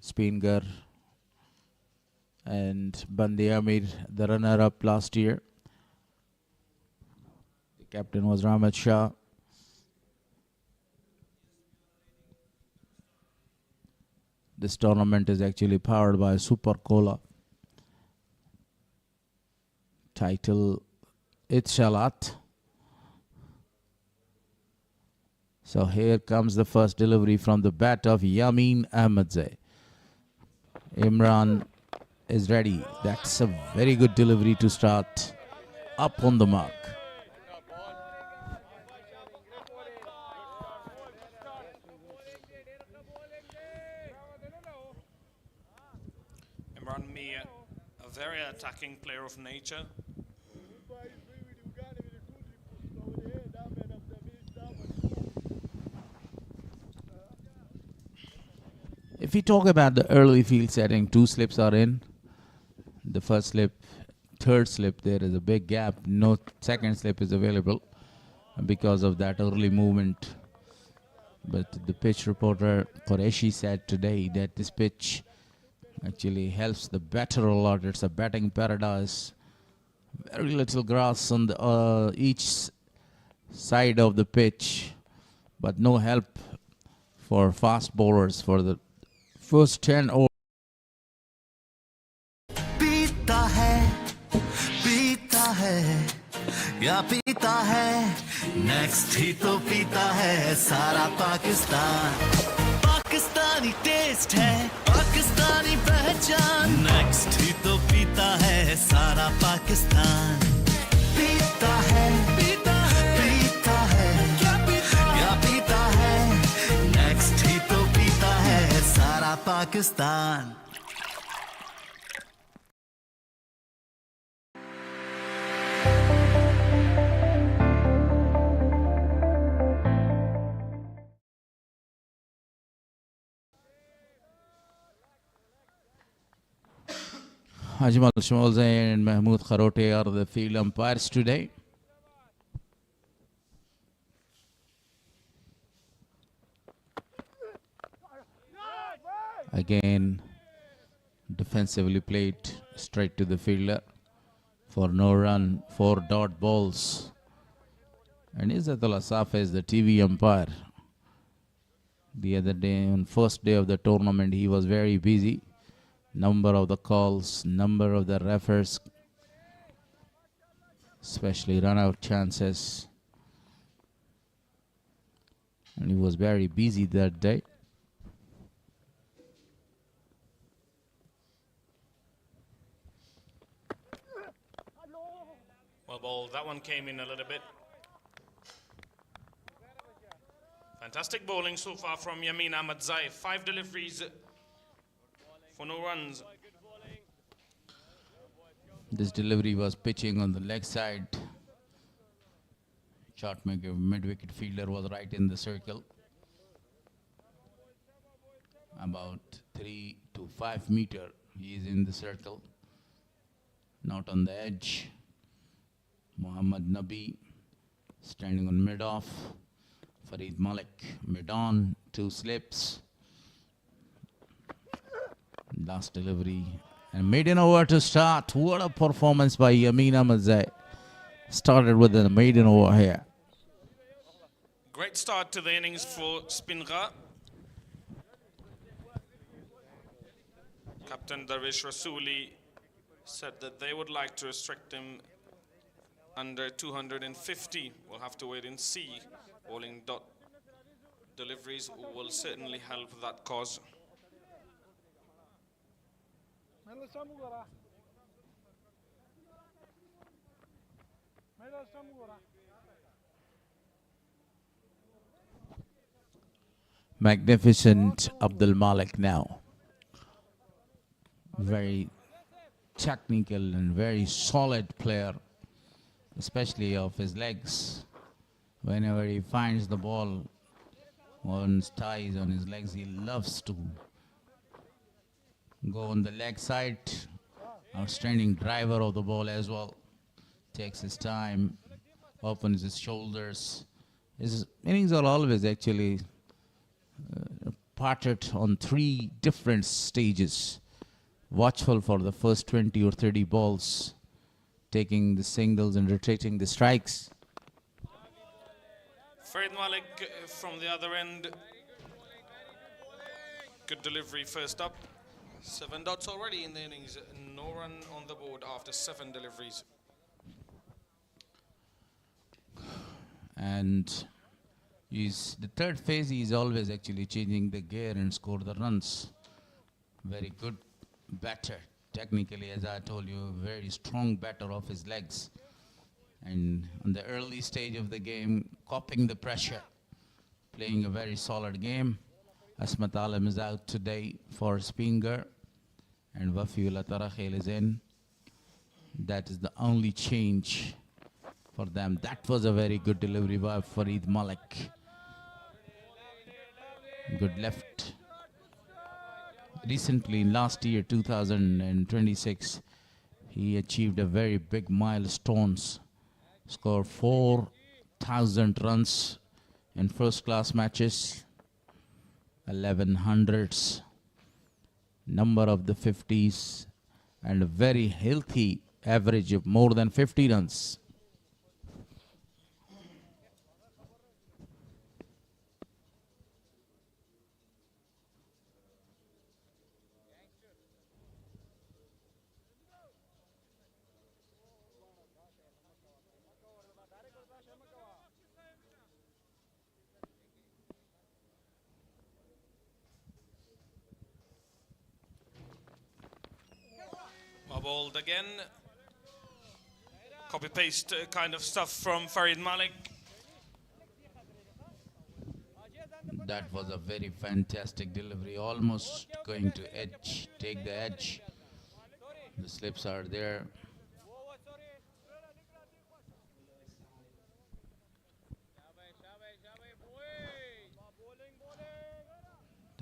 Spinghar and Bandi Amir, the runner-up last year. The captain was Rahmat Shah. This tournament is actually powered by Super Cola. Title Itchalat. So here comes the first delivery from the bat of Yamin Ahmed Zai. Imran is ready. That's a very good delivery to start. Up on the mark. Imran Mir, a very attacking player of nature. If we talk about the early field setting, 2 slips are in. The first slip, third slip, there is a big gap. No second slip is available because of that early movement. But the pitch reporter Qureshi said today that this pitch actually helps the batter a lot. It's a batting paradise. Very little grass on the each side of the pitch, but no help for fast bowlers for the first 10 overs. पीता है या पीता है next ही तो पीता है सारा Pakistan Pakistani test है पाकिस्तानी पहचान नेक्स्ट ही तो पीता है सारा पाकिस्तान पीता है पीता है पीता है या पीता है नेक्स्ट ही तो पीता है सारा Pakistan Ajmal Shmolzain and Mahmood Kharote are the field umpires today. Again, defensively played straight to the fielder for no run, 4 dot balls. And Izzatullah Safa is the TV umpire. The other day, on first day of the tournament, he was very busy. Number of the calls, number of the refers, especially run-out chances. And he was very busy that day. Well, ball, that one came in a little bit. Fantastic bowling so far from Yamin Ahmed Zai. 5 deliveries for no runs. This delivery was pitching on the leg side. Shot maker, mid-wicket fielder was right in the circle. About 3 to 5 meter, he is in the circle. Not on the edge. Muhammad Nabi standing on mid-off. Farid Malik mid-on, 2 slips. Last delivery and maiden over to start. What a performance by Yamin Ahmed Zai. Started with a maiden over here. Great start to the innings for Spinghar. Captain Darvish Rasooli said that they would like to restrict him under 250. We'll have to wait and see. Bowling dot deliveries will certainly help that cause. Magnificent Abdul Malik now. Very technical and very solid player, especially of his legs. Whenever he finds the ball on his thighs, on his legs, he loves to go on the leg side. Outstanding driver of the ball as well. Takes his time, opens his shoulders. His innings are always actually parted on 3 different stages. Watchful for the first 20 or 30 balls, taking the singles and rotating the strikes. Farid Malik from the other end. Good delivery first up. 7 dots already in the innings. No run on the board after 7 deliveries. And the third phase, he is always actually changing the gear and score the runs. Very good batter. Technically, as I told you, very strong batter off his legs. And on the early stage of the game, coping the pressure, playing a very solid game. Asmat Alam is out today for Spinghar, and Wafiullah Tarakhil is in. That is the only change for them. That was a very good delivery by Farid Malik. Good left. Recently, last year, 2026, he achieved a very big milestones. Scored 4,000 runs in first-class matches, 1100s, number of the 50s, and a very healthy average of more than 50 runs. Bowled again. Copy-paste kind of stuff from Farid Malik. That was a very fantastic delivery, almost going to edge, take the edge. The slips are there.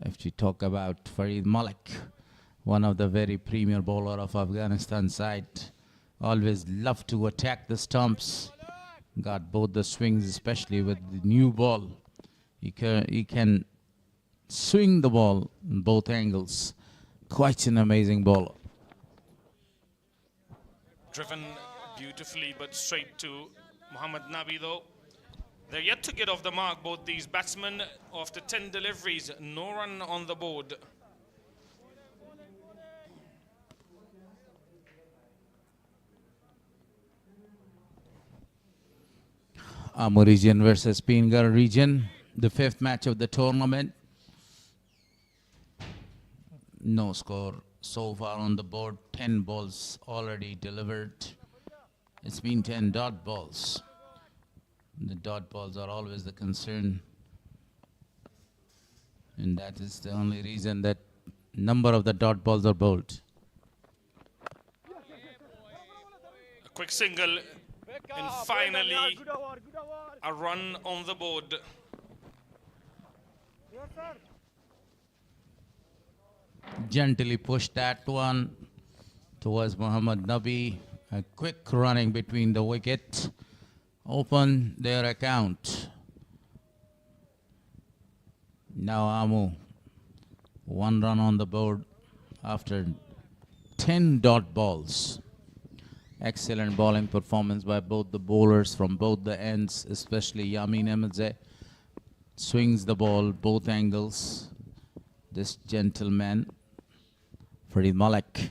If you talk about Farid Malik, one of the very premier bowler of Afghanistan side, always loved to attack the stumps. Got both the swings, especially with the new ball. He can swing the ball in both angles. Quite an amazing bowler. Driven beautifully, but straight to Muhammad Nabi though. They're yet to get off the mark, both these batsmen. After 10 deliveries, no run on the board. Amur region versus Spinghar region, the 5th match of the tournament. No score so far on the board. 10 balls already delivered. It's been 10 dot balls. The dot balls are always the concern, and that is the only reason that number of the dot balls are bowled. A quick single, and finally a run on the board. Gently push that one towards Muhammad Nabi. A quick running between the wicket. Open their account. Now Amu, 1 run on the board after 10 dot balls. Excellent bowling performance by both the bowlers from both the ends, especially Yamin Ahmed Zai. Swings the ball both angles. This gentleman, Farid Malik.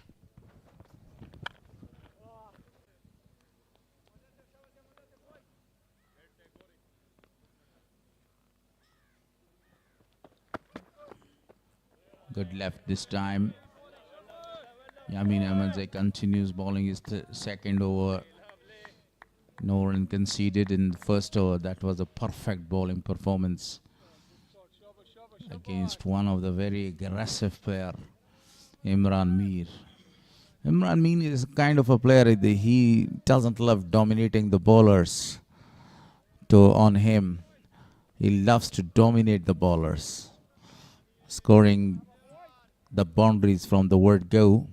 Good left this time. Yamin Ahmed Zai continues bowling his second over. No run conceded in the first over. That was a perfect bowling performance against one of the very aggressive player, Imran Mir. Imran Mir is kind of a player, he doesn't love dominating the bowlers on him. He loves to dominate the bowlers, scoring the boundaries from the word go.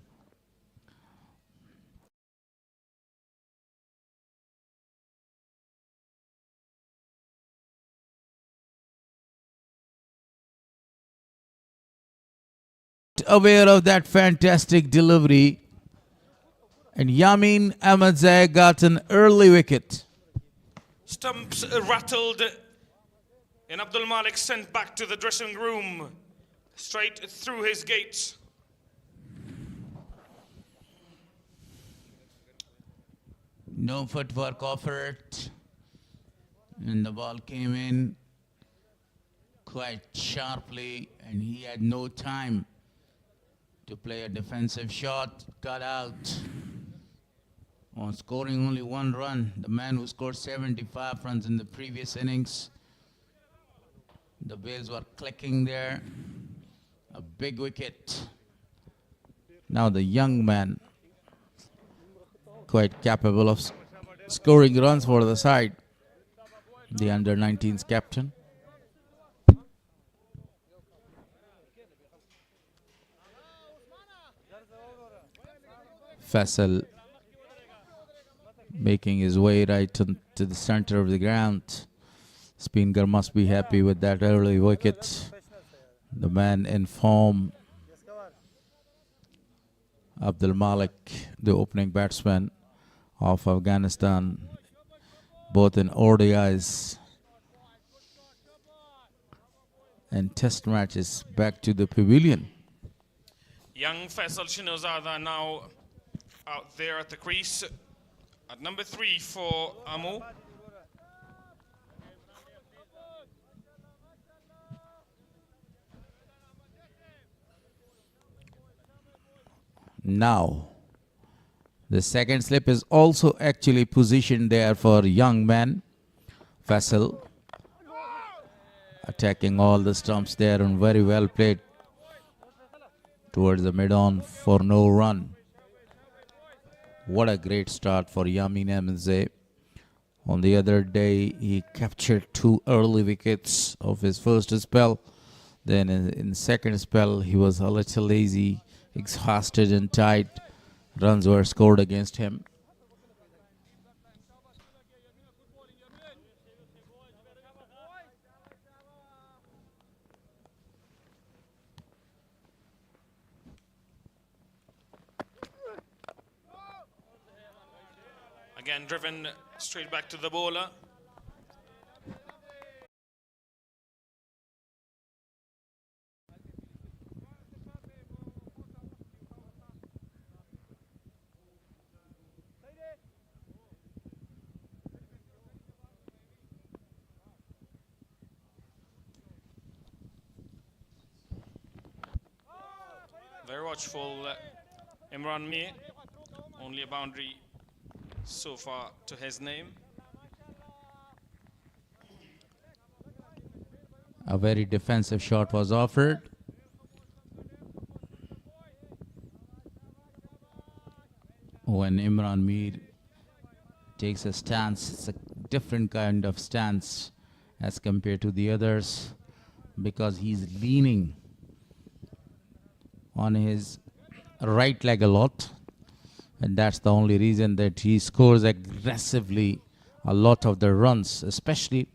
not aware of that fantastic delivery. And Yamin Ahmed Zai got an early wicket. Stumps rattled and Abdul Malik sent back to the dressing room, straight through his gates. No footwork offered. And the ball came in quite sharply, and he had no time to play a defensive shot. Got out on scoring only 1 run. The man who scored 75 runs in the previous innings. The wheels were clicking there. A big wicket. Now the young man, quite capable of scoring runs for the side. The under-19s captain. Faisal making his way right to the center of the ground. Spinghar must be happy with that early wicket. The man in form, Abdul Malik, the opening batsman of Afghanistan, both in ODIs and test matches, back to the pavilion. Young Faisal Shinozada now out there at the crease at number 3 for Amu. Now, the second slip is also actually positioned there for young man Faisal, attacking all the stumps there and very well played towards the mid-on for no run. What a great start for Yamin Ahmed Zai. On the other day, he captured 2 early wickets of his first spell. Then in second spell, he was a little lazy, exhausted and tired. Runs were scored against him. Again driven straight back to the bowler. Very watchful Imran Mir, only a boundary so far to his name. A very defensive shot was offered. When Imran Mir takes a stance, it's a different kind of stance as compared to the others, because he's leaning on his right leg a lot, and that's the only reason that he scores aggressively a lot of the runs, especially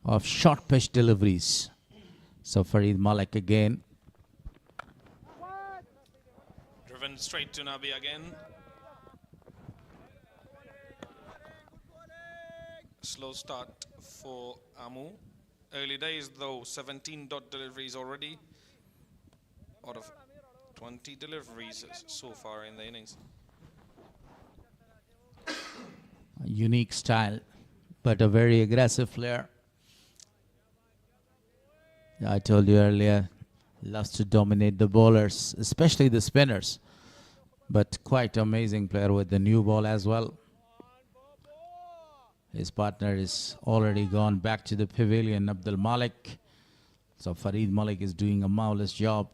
of short pitch deliveries. So Farid Malik again. Driven straight to Nabi again. Slow start for Amu. Early days though, 17 dot deliveries already out of 20 deliveries so far in the innings. A unique style, but a very aggressive player. I told you earlier, loves to dominate the bowlers, especially the spinners. But quite amazing player with the new ball as well. His partner is already gone back to the pavilion, Abdul Malik. So Farid Malik is doing a marvelous job.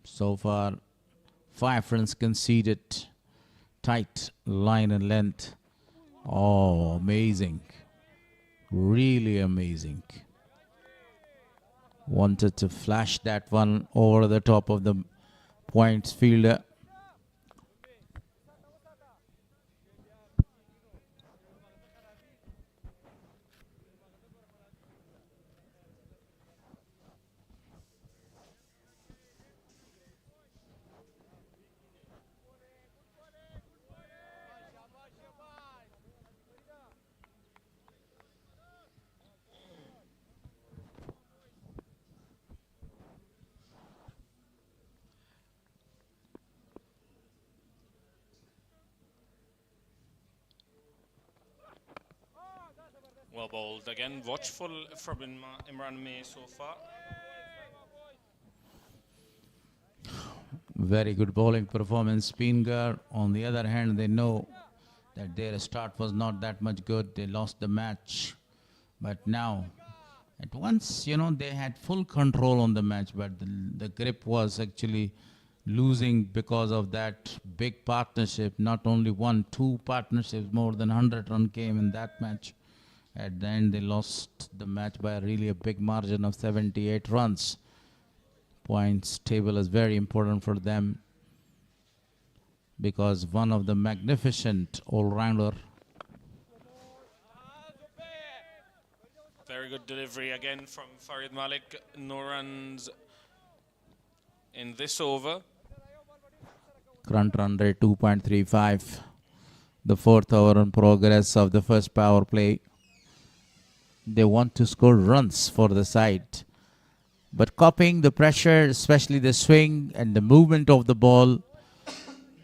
So far, 5 runs conceded. Tight line and length. Oh, amazing. Really amazing. Wanted to flash that one over the top of the points fielder. Never bowled again. Watchful from Imran Mir so far. Very good bowling performance. Spinghar, on the other hand, they know that their start was not that much good. They lost the match. But now, at once, they had full control on the match, but the grip was actually losing because of that big partnership. Not only one, two partnerships, more than 100 runs came in that match. At the end, they lost the match by really a big margin of 78 runs. Points table is very important for them because one of the magnificent all-rounder. Very good delivery again from Farid Malik. No runs in this over. Current run rate 2.35. The fourth over in progress of the first power play. They want to score runs for the side. But copying the pressure, especially the swing and the movement of the ball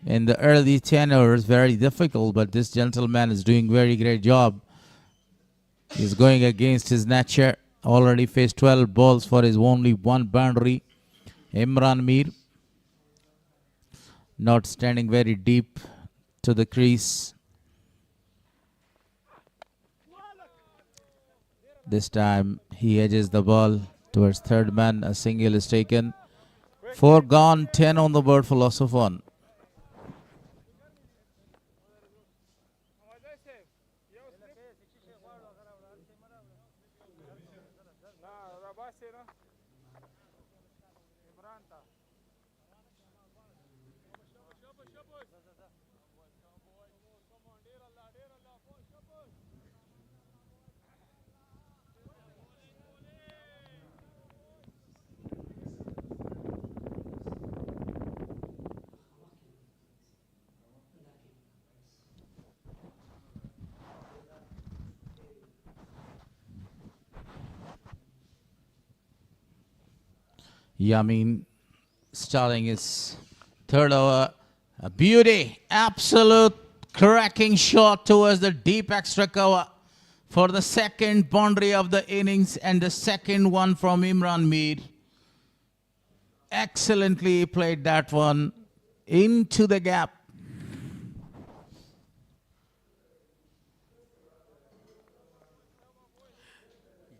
in the early tenor is very difficult. But this gentleman is doing very great job. He's going against his nature. Already faced 12 balls for his only one boundary. Imran Mir not standing very deep to the crease. This time he edges the ball towards third man. A single is taken. 4 gone, 10 on the board for loss of 1. Yamin starting his third over. A beauty, absolute cracking shot towards the deep extra cover for the second boundary of the innings and the second one from Imran Mir. Excellently played that one into the gap.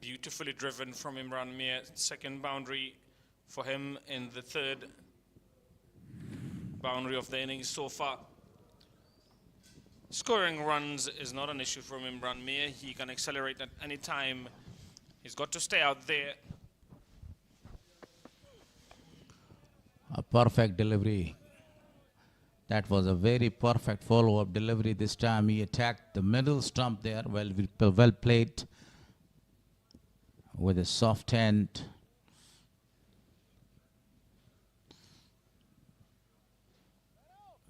Beautifully driven from Imran Mir. Second boundary for him in the third boundary of the innings so far. Scoring runs is not an issue from Imran Mir. He can accelerate at any time. He's got to stay out there. A perfect delivery. That was a very perfect follow-up delivery. This time he attacked the middle stump there. Well played with a soft hand.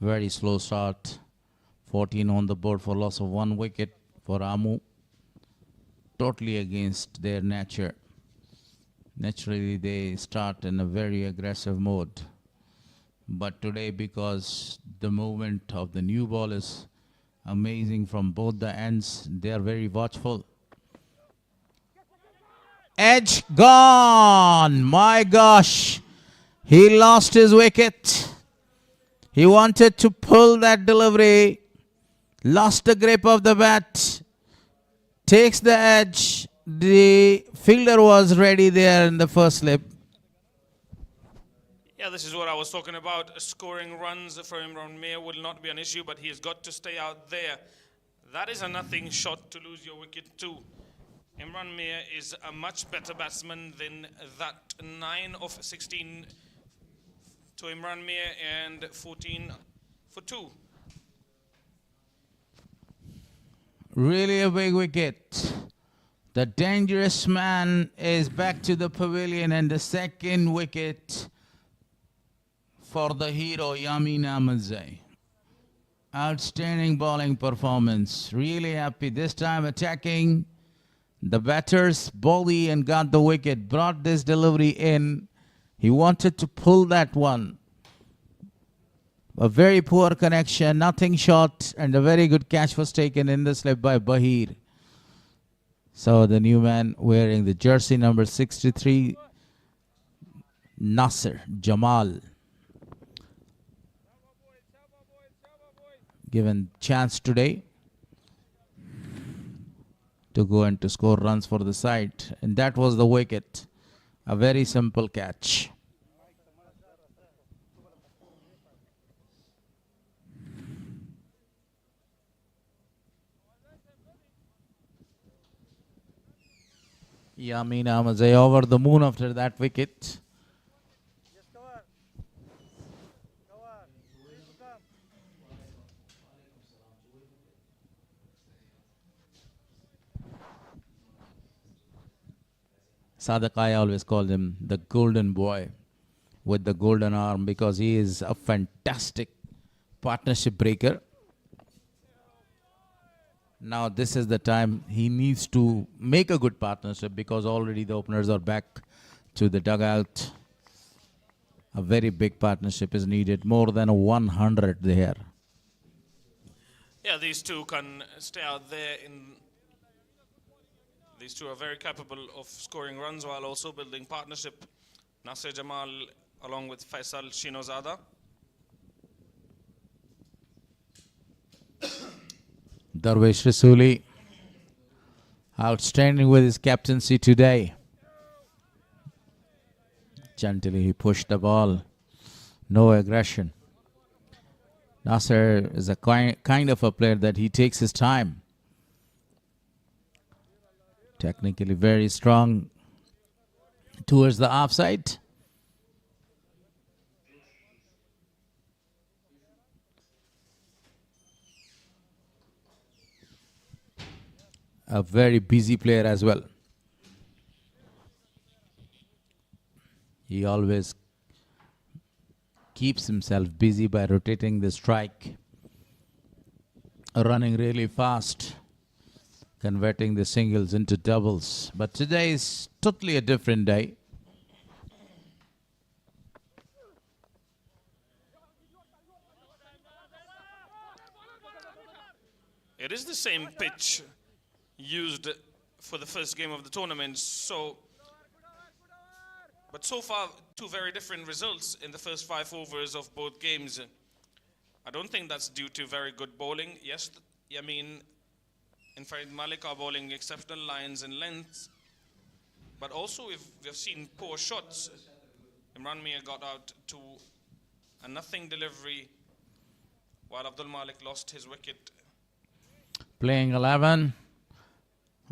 Very slow start. 14 on the board for loss of 1 wicket for Amu. Totally against their nature. Naturally, they start in a very aggressive mode. But today, because the movement of the new ball is amazing from both the ends, they are very watchful. Edge gone! My gosh! He lost his wicket. He wanted to pull that delivery, lost the grip of the bat, takes the edge. The fielder was ready there in the first slip. Yeah, this is what I was talking about. Scoring runs for Imran Mir will not be an issue, but he has got to stay out there. That is a nothing shot to lose your wicket too. Imran Mir is a much better batsman than that 9 of 16 to Imran Mir and 14 for 2. Really a big wicket. The dangerous man is back to the pavilion, and the second wicket for the hero Yamin Ahmed Zai. Outstanding bowling performance. Really happy. This time attacking the batter's body and got the wicket. Brought this delivery in. He wanted to pull that one. A very poor connection, nothing short, and a very good catch was taken in the slip by Bahir. So the new man wearing the jersey number 63, Nasir Jamal, given chance today to go and to score runs for the side. And that was the wicket. A very simple catch. Yamin Ahmed Zai over the moon after that wicket. Sadiq, I always called him the golden boy with the golden arm because he is a fantastic partnership breaker. Now this is the time he needs to make a good partnership because already the openers are back to the dugout. A very big partnership is needed, more than 100 there. Yeah, these two can stay out there. These two are very capable of scoring runs while also building partnership. Nasir Jamal along with Faisal Shinozada. Darwish Rasuli, outstanding with his captaincy today. Gently he pushed the ball. No aggression. Nasir is a kind of a player that he takes his time. Technically very strong towards the offside. A very busy player as well. He always keeps himself busy by rotating the strike, running really fast, converting the singles into doubles. But today is totally a different day. It is the same pitch used for the first game of the tournament, but so far two very different results in the first 5 overs of both games. I don't think that's due to very good bowling. Yes, Yamin and Farid Malik are bowling exceptional lines and lengths, but also we've seen poor shots. Imran Mir got out to a nothing delivery while Abdul Malik lost his wicket. Playing 11.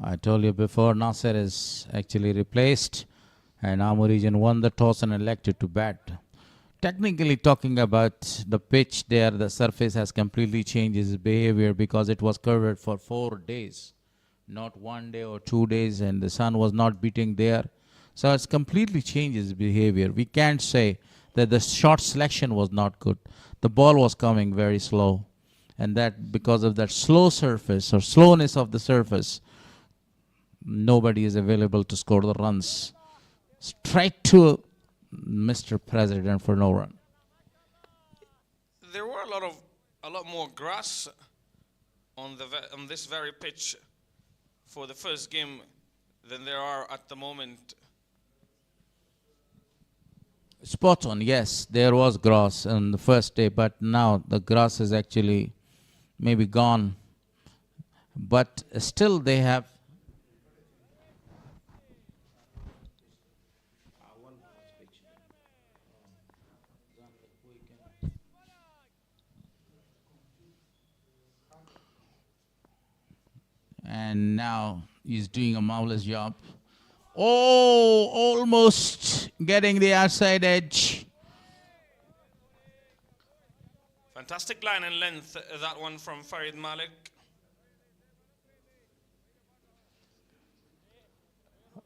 I told you before, Nasir is actually replaced and Amurijan won the toss and elected to bat. Technically talking about the pitch there, the surface has completely changed its behavior because it was covered for 4 days, not 1 day or 2 days, and the sun was not beating there. So it's completely changed its behavior. We can't say that the shot selection was not good. The ball was coming very slow, and that because of that slow surface or slowness of the surface, nobody is available to score the runs. Straight to Mr. President for no run. There were a lot more grass on this very pitch for the first game than there are at the moment. Spot on, yes, there was grass on the first day, but now the grass is actually maybe gone. But still they have and now he's doing a marvelous job. Oh, almost getting the outside edge. Fantastic line and length, that one from Farid Malik.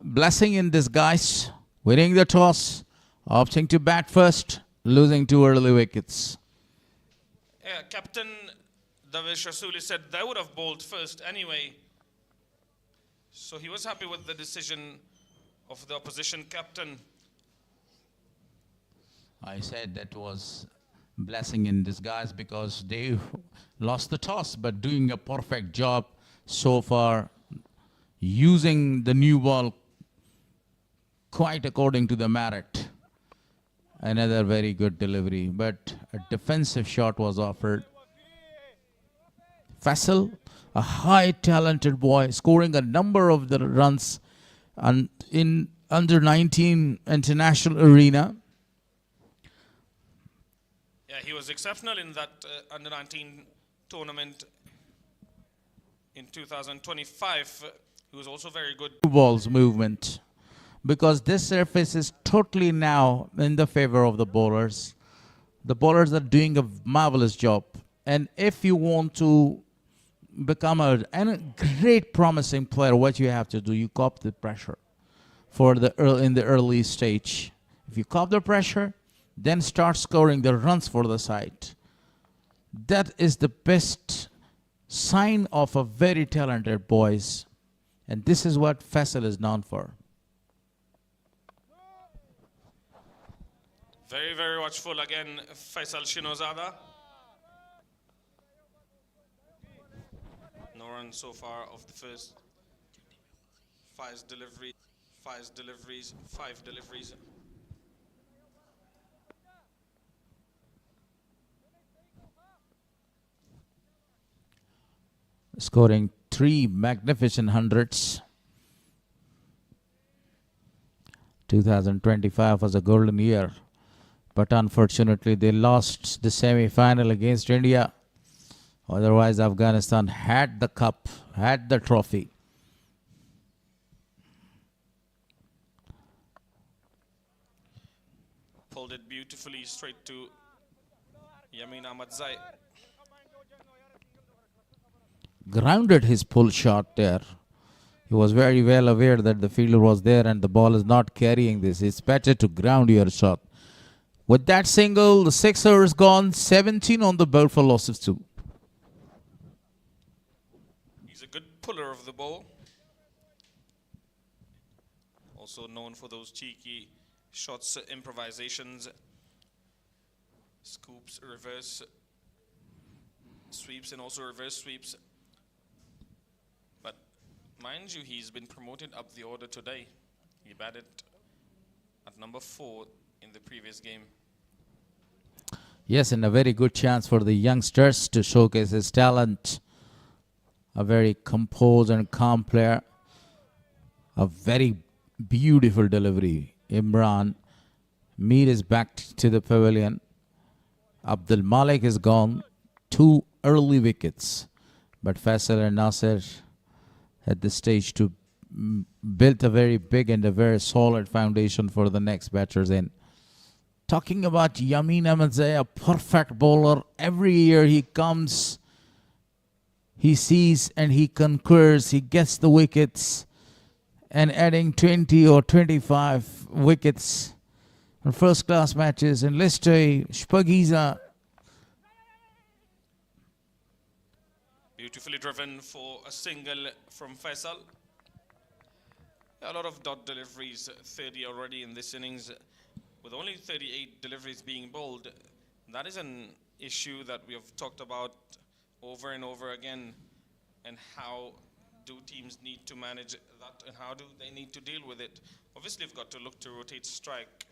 Blessing in disguise, winning the toss, opting to bat first, losing 2 early wickets. Yeah, Captain Darwish Rasuli said they would have bowled first anyway. So he was happy with the decision of the opposition captain. I said that was blessing in disguise because they lost the toss, but doing a perfect job so far. using the new ball quite according to the merit. Another very good delivery, but a defensive shot was offered. Faisal, a high talented boy, scoring a number of the runs in under 19 international arena. Yeah, he was exceptional in that under 19 tournament in 2025. He was also very good. Balls movement, because this surface is totally now in the favor of the bowlers. The bowlers are doing a marvelous job, and if you want to become a great promising player, what you have to do, you cop the pressure for in the early stage. If you cop the pressure, then start scoring the runs for the side. That is the best sign of a very talented boys, and this is what Faisal is known for. Very, very watchful again, Faisal Shinozada. No run so far of the first five deliveries. Scoring 3 magnificent hundreds. 2025 was a golden year, but unfortunately they lost the semi-final against India. Otherwise, Afghanistan had the cup, had the trophy. Pulled it beautifully straight to Yamin Ahmed Zai. Grounded his pull shot there. He was very well aware that the fielder was there and the ball is not carrying this. It's better to ground your shot. With that single, the sixer is gone. 17 on the board for loss of 2. He's a good puller of the ball. Also known for those cheeky shots, improvisations, scoops, reverse sweeps, and also reverse sweeps. But mind you, he's been promoted up the order today. He batted at number 4 in the previous game. Yes, and a very good chance for the youngsters to showcase his talent. A very composed and calm player. A very beautiful delivery. Imran Mir is back to the pavilion. Abdul Malik is gone. 2 early wickets. But Faisal and Nasir at the stage to build a very big and a very solid foundation for the next batters in. Talking about Yamin Ahmed Zai, a perfect bowler. Every year he comes, he sees and he concurs, he gets the wickets, and adding 20 or 25 wickets in first class matches in Lister, Spagiza. Beautifully driven for a single from Faisal. A lot of dot deliveries, 30 already in this innings. With only 38 deliveries being bowled, that is an issue that we have talked about over and over again. And how do teams need to manage that, and how do they need to deal with it? Obviously, we've got to look to rotate strike.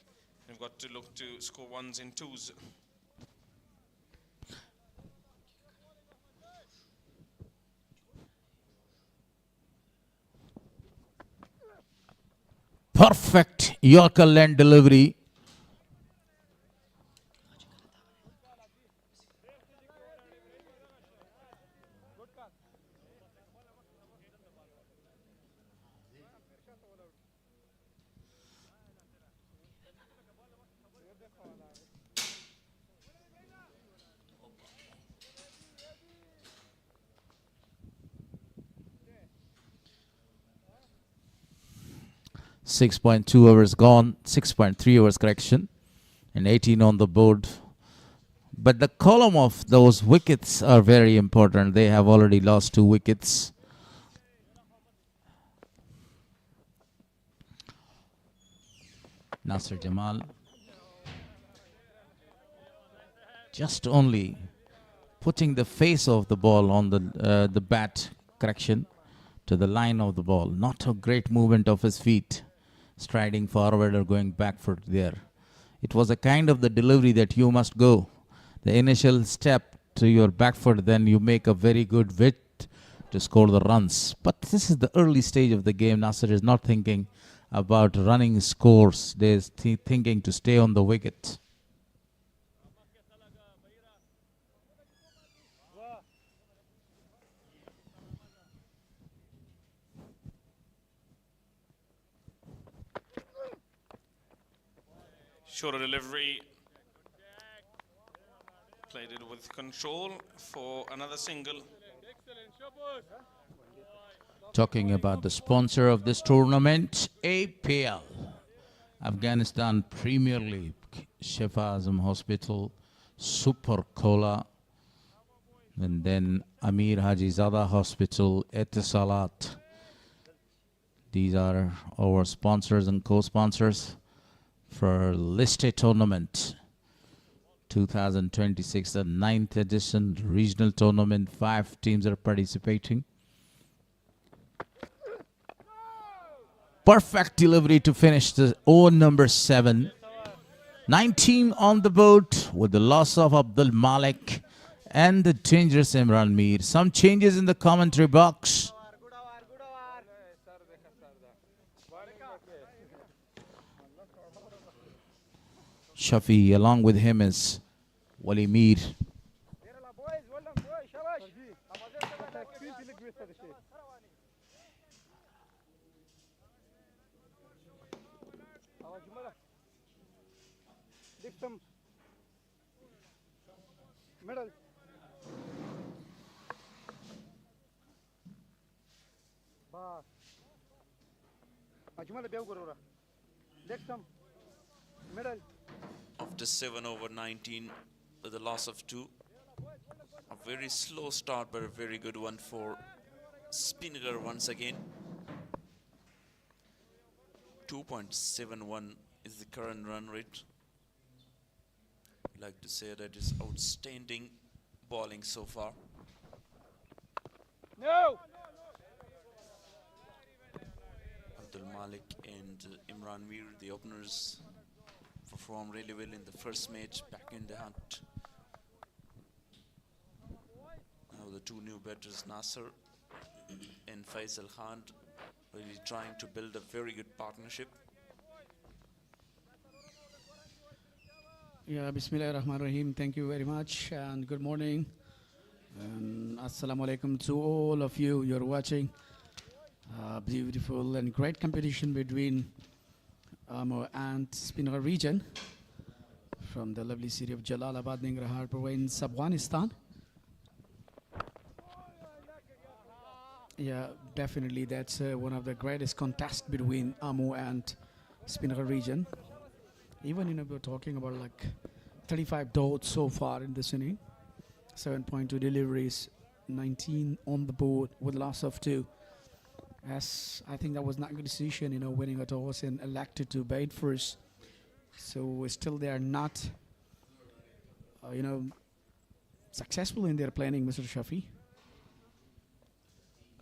We've got to look to score 1s and 2s. Perfect Yorker land delivery. .2 overs gone, 6.3 overs correction, and 18 on the board. But the column of those wickets are very important. They have already lost 2 wickets. Nasir Jamal just only putting the face of the ball on the bat correction to the line of the ball. Not a great movement of his feet, striding forward or going back foot there. It was a kind of the delivery that you must go. The initial step to your back foot, then you make a very good width to score the runs. But this is the early stage of the game. Nasir is not thinking about running scores. They are thinking to stay on the wicket. Shorter delivery. Played it with control for another single. Talking about the sponsor of this tournament, APL, Afghanistan Premier League, Shifa Azam Hospital, Super Cola, and then Amir Haji Zada Hospital, Etisalat. These are our sponsors and co-sponsors for listed tournament 2026, the 9th edition regional tournament. 5 teams are participating. Perfect delivery to finish the over number 7. 19 on the board with the loss of Abdul Malik and the dangerous Imran Mir. Some changes in the commentary box. Shafi, along with him is Wali Mir. After 7 over 19 with a loss of 2. A very slow start, but a very good one for Spinghar once again. 2.71 is the current run rate. I'd like to say that is outstanding bowling so far. No! Abdul Malik and Imran Mir, the openers, performed really well in the first match, back in the hunt. Now the 2 new batters, Nasir and Faisal Khan, really trying to build a very good partnership. Yeah, Bismillahirrahmanirrahim. Thank you very much and good morning. And Assalamu alaikum to all of you. You're watching beautiful and great competition between and Spinghar region from the lovely city of Jalalabad, Nangarhar province, Afghanistan. Yeah, definitely that's one of the greatest contests between Ammo and Spinghar region. Even we're talking about like 35 dots so far in this inning, 7.2 deliveries, 19 on the board with loss of 2. As I think that was not a good decision, winning a toss and elected to bat first. So still they are not, successful in their planning, Mr. Shafi.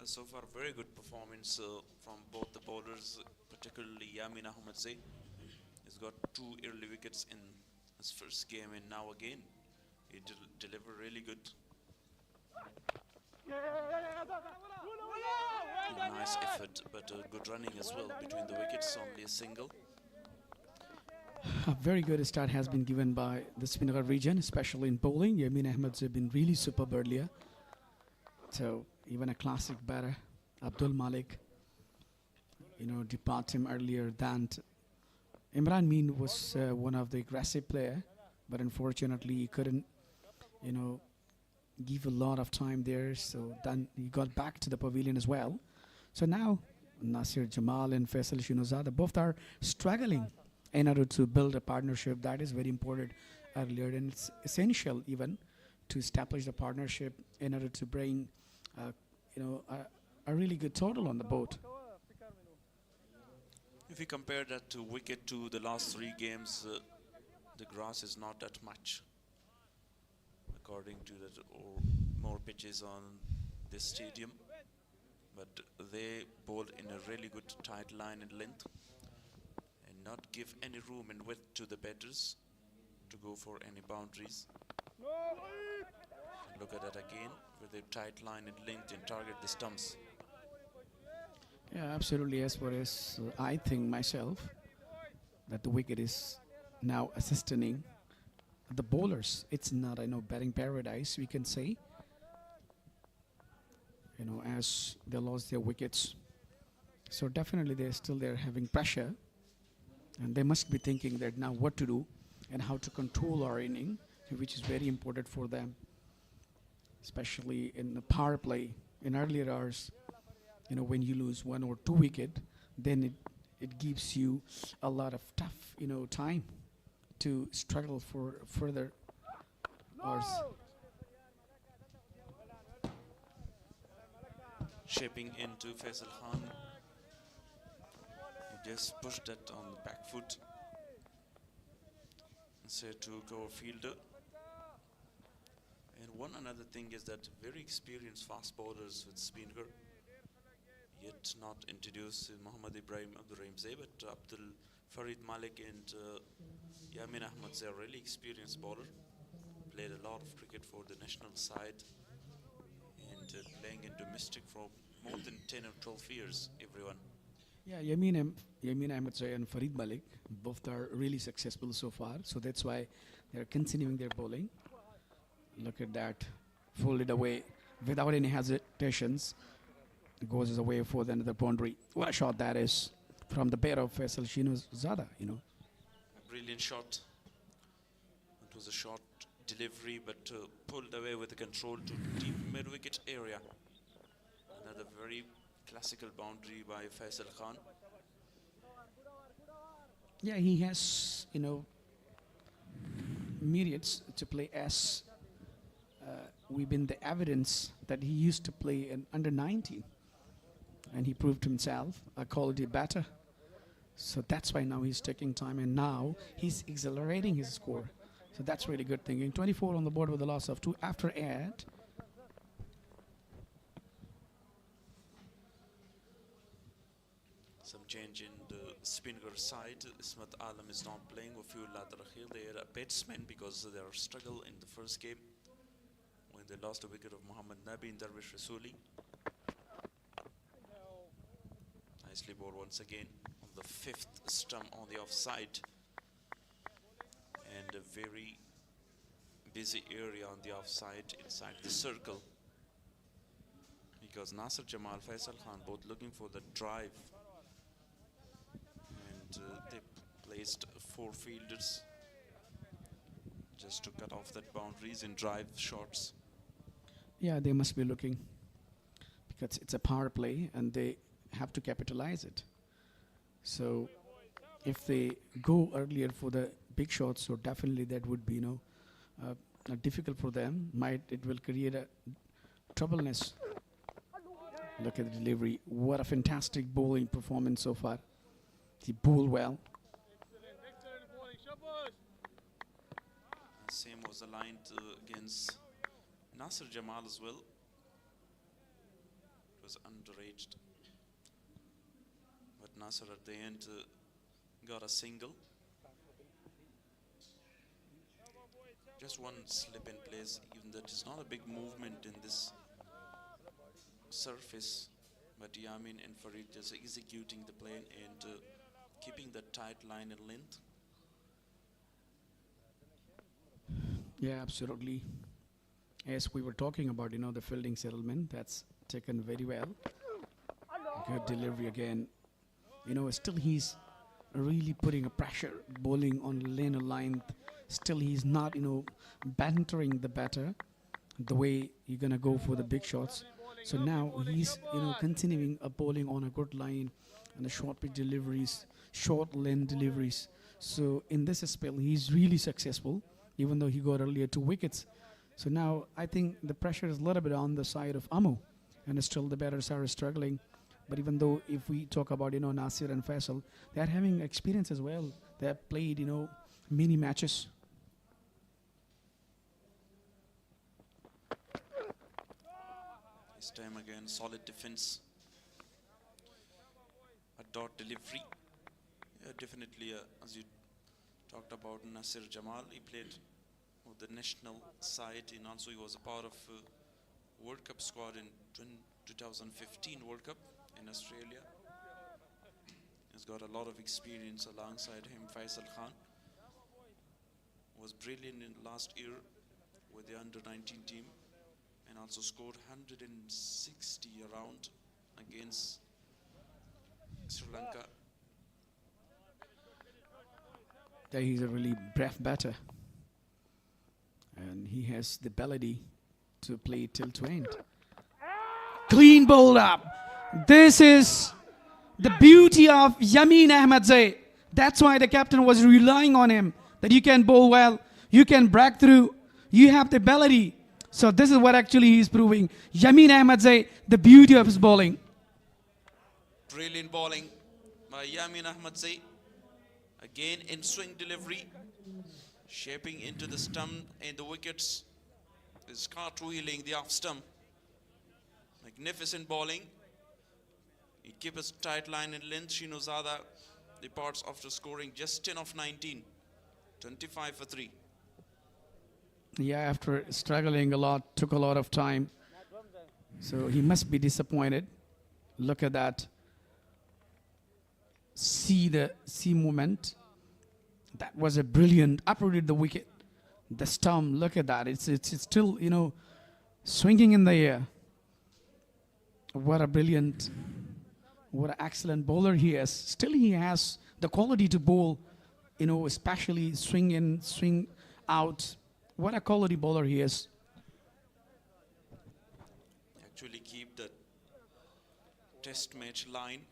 So far, very good performance from both the bowlers, particularly Yamin Ahmed Zai. He's got 2 early wickets in his first game, and now again, he delivered really good. Nice effort, but good running as well between the wickets, only a single. A very good start has been given by the Spinghar region, especially in bowling. Yamin Ahmed has been really superb earlier. So even a classic batter, Abdul Malik, departed him earlier than Imran Mir was one of the aggressive player, but unfortunately he couldn't, give a lot of time there. So then he got back to the pavilion as well. So now Nasir Jamal and Faisal Shinozada both are struggling in order to build a partnership. That is very important earlier, and it's essential even to establish the partnership in order to bring a really good total on the board. If we compare that to wicket to the last 3 games, the grass is not that much, according to that, or more pitches on this stadium. but they bowled in a really good tight line and length and not give any room and width to the batters to go for any boundaries. And look at that again, with a tight line and length and target the stumps. Yeah, absolutely. As far as I think myself, that the wicket is now assisting the bowlers. It's not, batting paradise, we can say. As they lost their wickets. So definitely they're still there having pressure. And they must be thinking that now what to do and how to control our inning, which is very important for them. Especially in the power play. In earlier hours, when you lose 1 or 2 wicket, then it gives you a lot of tough, time to struggle for further hours. Shaping into Faisal Khan. He just pushed that on the back foot. Said to cover fielder. And one another thing is that very experienced fast bowlers with Spinghar, yet not introduced Muhammad Ibrahim Abdul Rahim Zai, but Abdul Farid Malik and Yamin Ahmed Zai, really experienced bowler. Played a lot of cricket for the national side and playing in domestic for more than 10 or 12 years, everyone. Yeah, Yamin Ahmed Zai and Farid Malik, both are really successful so far. So that's why they're continuing their bowling. Look at that, folded away without any hesitations. It goes away for the another boundary. What a shot that is from the pair of Faisal Zada, A brilliant shot. It was a short delivery, but pulled away with the control to deep mid-wicket area. Another very classical boundary by Faisal Khan. Yeah, he has, myriads to play as we've been the evidence that he used to play in under 19. And he proved himself a quality batter. So that's why now he's taking time, and now he's accelerating his score. So that's really good thinking. 24 on the board with a loss of 2 after add. Some change in the Spinghar side. Ismat Alam is not playing. Wafiullah Tarakhil, they are a batsman because of their struggle in the first game when they lost a wicket of Muhammad Nabi and Darwish Rasuli. Nicely bowled once again on the 5th stump on the offside. And a very busy area on the offside inside the circle. Because Nasir Jamal, Faisal Khan both looking for the drive. And they placed 4 fielders just to cut off that boundaries and drive shots. Yeah, they must be looking because it's a power play and they have to capitalize it. So if they go earlier for the big shots, so definitely that would be difficult for them. It will create a troubleness. Look at the delivery. What a fantastic bowling performance so far. He bowled well. Same was aligned against Nasir Jamal as well. It was underaged. But Nasir at the end got a single. Just one slip in place, even that is not a big movement in this surface. But Yamin and Farid just executing the plane and keeping that tight line and length. Yeah, absolutely. As we were talking about, the fielding settlement, that's taken very well. Good delivery again. Still he's really putting a pressure, bowling on lane or line. Still he's not, bantering the batter the way you're going to go for the big shots. So now he's, continuing a bowling on a good line and the short pitch deliveries, short length deliveries. So in this spell, he's really successful, even though he got earlier 2 wickets. So now I think the pressure is a little bit on the side of Amu, and still the batters are struggling. But even though if we talk about, Nasir and Faisal, they're having experience as well. They have played, many matches. This time again, solid defense a dot delivery. Definitely, as you talked about Nasir Jamal, he played with the national side, and also he was a part of World Cup squad in 2015 World Cup in Australia. He's got a lot of experience alongside him. Faisal Khan was brilliant in last year with the under-19 team, and also scored 160 around against Sri Lanka. That he's a really brave batter, and he has the ability to play till to end. Clean bowled up. This is the beauty of Yamin Ahmed Zai. That's why the captain was relying on him, that you can bowl well, you can break through, you have the ability. So this is what actually he's proving. Yamin Ahmed Zai, the beauty of his bowling. Brilliant bowling by Yamin Ahmed Zai. Again in swing delivery, shaping into the stump and the wickets. Is cartwheeling the off stump. Magnificent bowling. He keeps a tight line in length. Shinozada departs after scoring just 10 of 19. 25 for 3. Yeah, after struggling a lot, took a lot of time. So he must be disappointed. Look at that. See the movement. That was a brilliant, uprooted the wicket. The stump, look at that. It's still, you know, swinging in the air. What a brilliant, what an excellent bowler he is. Still he has the quality to bowl, you know, especially swing in, swing out. What a quality bowler he is. Actually keep the test match line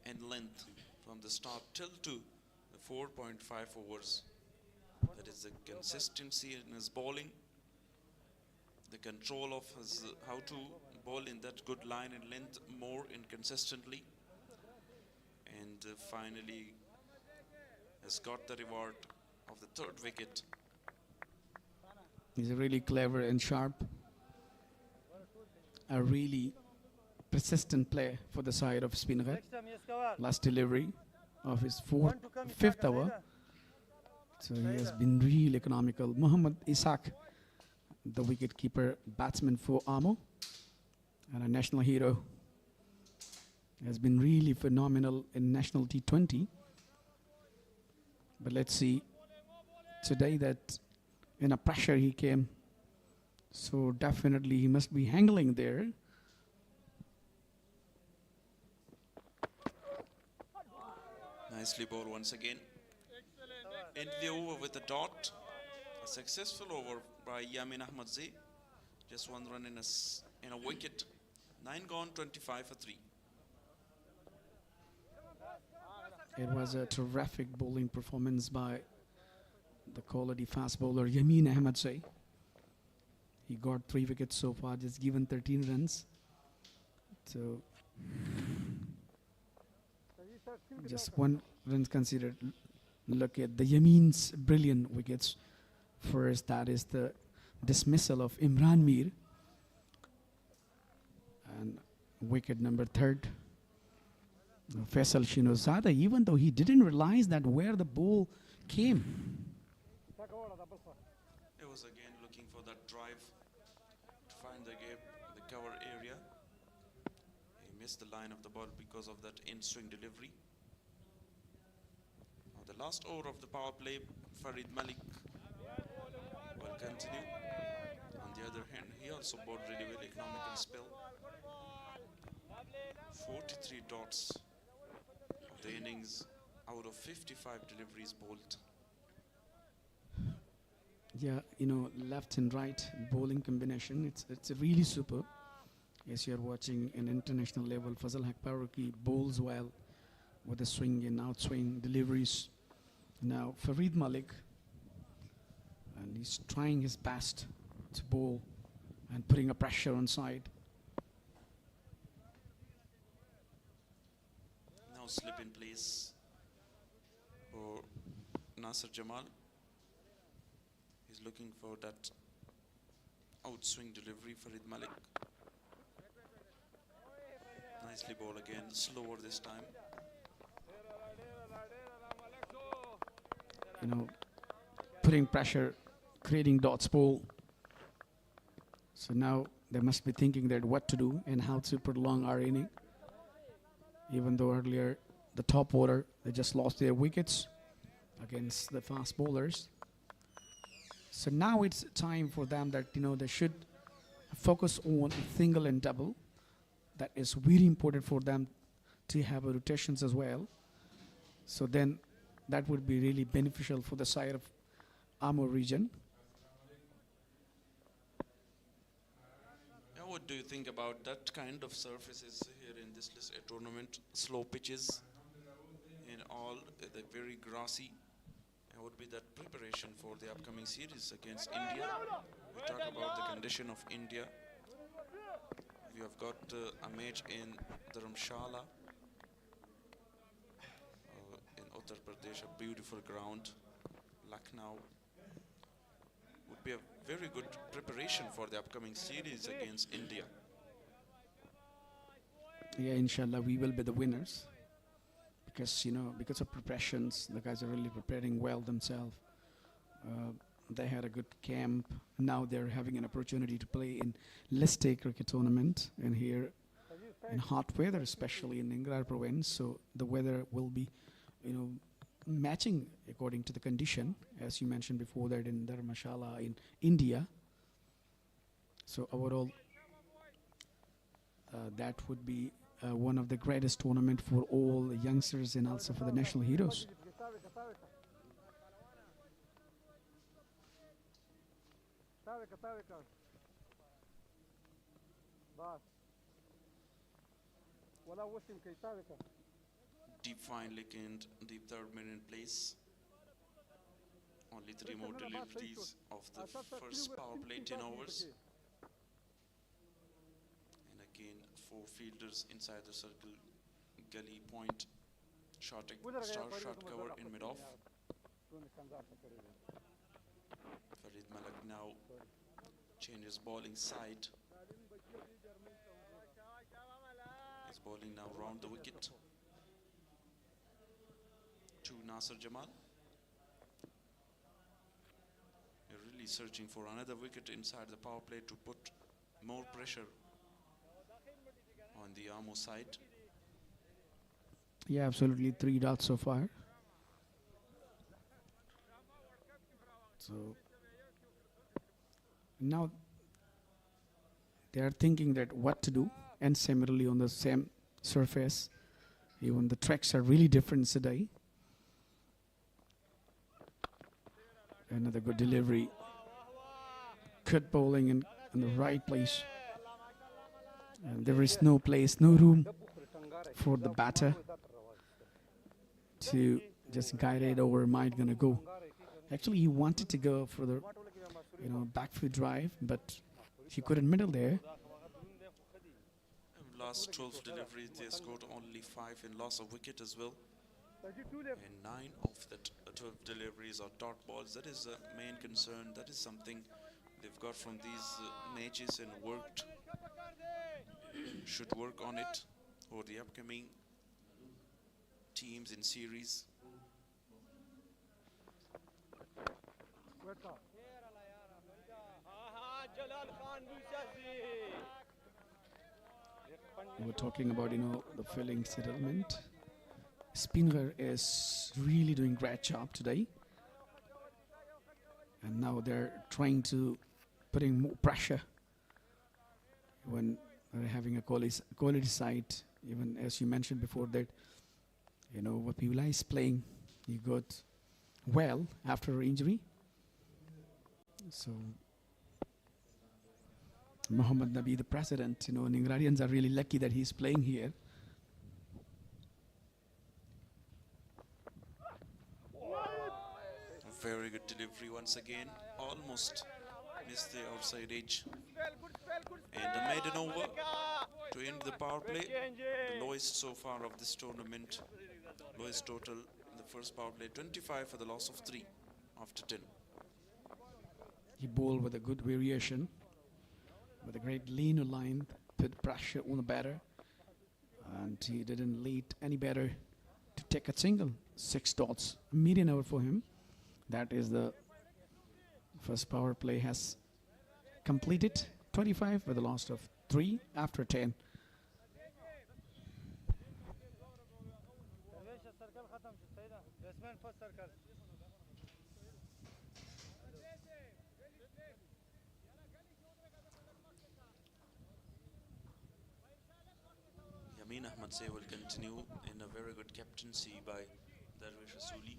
and length from the start till to the 4.5 overs. That is the consistency in his bowling, the control of his how to bowl in that good line and length more and consistently, and finally has got the reward of the third wicket. He's really clever and sharp. A really persistent play for the side of Spinghar. Last delivery of his fifth over. So he has been really economical. Muhammad Ishaq, the wicket-keeper batsman for Amo, and a national hero, has been really phenomenal in national T20. But let's see today that in a pressure he came. So definitely he must be handling there. Nicely bowled once again. End the over with a dot. A successful over by Yamin Ahmed Zai. Just one run in a wicket. 9 gone, 25 for 3. It was a terrific bowling performance by the quality fast bowler Yamin Ahmed Zai. He got 3 wickets so far, just given 13 runs. So just 1 run considered. Look at the Yamin's brilliant wickets. First, that is the dismissal of Imran Mir. And wicket number 3. Faisal Shinozada, even though he didn't realize that where the ball came. He was again looking for that drive to find the gap, the cover area. He missed the line of the ball because of that in-swing delivery. Now the last over of the power play, Farid Malik will continue. On the other hand, he also bowled really well, economical spell. 43 dots of the innings out of 55 deliveries bowled. Yeah, you know, left and right bowling combination. It's a really super. As you're watching an international level, Fazal Haq Faruqi bowls well with the swing and outswing deliveries. Now Farid Malik, and he's trying his best to bowl and putting a pressure on side. Now slip in place for Nasir Jamal. He's looking for that outswing delivery for Farid Malik. Nicely bowled again, slower this time. putting pressure, creating dots ball. So now they must be thinking that what to do and how to prolong our inning. Even though earlier the top order, they just lost their wickets against the fast bowlers. So now it's time for them that, they should focus on single and double. That is very important for them to have rotations as well. So then that would be really beneficial for the side of Amur region. Yeah, what do you think about that kind of surfaces here in this tournament? Slow pitches and all, they're very grassy. And would be that preparation for the upcoming series against India? We talk about the condition of India. We have got a match in Dharamshala in Uttar Pradesh, a beautiful ground. Lucknow would be a very good preparation for the upcoming series against India. Yeah, inshallah, we will be the winners. Because, because of preparations, the guys are really preparing well themselves. They had a good camp. Now they're having an opportunity to play in Liste cricket tournament. And here in hot weather, especially in Ingrar province. So the weather will be, matching according to the condition, as you mentioned before that in Dharamshala in India. So overall, that would be one of the greatest tournament for all the youngsters and also for the national heroes. Deep fine leg and deep third mid in place. Only 3 more deliveries of the first power play, 10 overs. And again, 4 fielders inside the circle, gully point, shot cover in mid-off. Farid Malak now changes bowling side. He's bowling now round the wicket to Nasir Jamal. They're really searching for another wicket inside the power play to put more pressure on the Amur side. Yeah, absolutely. 3 dots so far. So now they are thinking that what to do, and similarly on the same surface, even the tracks are really different today. Another good delivery. Good bowling in the right place. And there is no place, no room for the batter to just guide it over. Might gonna go. Actually, he wanted to go for the, back foot drive, but he couldn't middle there. Last 12 deliveries, they scored only 5 in loss of wicket as well. And 9 of the 12 deliveries are dot balls. That is the main concern. That is something they've got from these matches and should work on it for the upcoming teams in series. We're talking about, the filling settlement. Spinghar is really doing great job today. And now they're trying to put in more pressure when they're having a quality side. Even as you mentioned before that, Wapila is playing. He got well after injury. So Muhammad Nabi, the president, Ningradians are really lucky that he's playing here. Very good delivery once again. Almost missed the outside edge. And a maiden over to end the power play. The lowest so far of this tournament. Lowest total in the first power play. 25 for the loss of 3 after 10. He bowled with a good variation, with a great lean line, put pressure on the batter, and he didn't lead any batter to take a single. 6 dots, median over for him. That is the first power play has completed. 25 with a loss of 3 after 10. Yamin Ahmed Zai will continue in a very good captaincy by Darwish Rasuli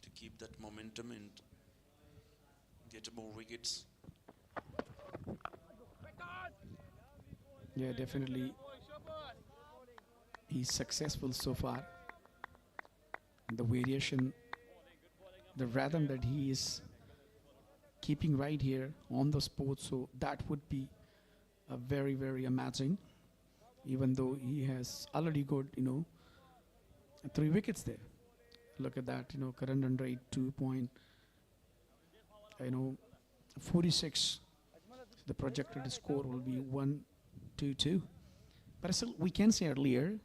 to keep that momentum and get more wickets. Yeah, definitely. He's successful so far. The variation, the rhythm that he is keeping right here on the spot, so that would be a very, very amazing. Even though he has already got, 3 wickets there. Look at that, current run rate 46. The projected score will be 1-2-2. But still, we can say earlier,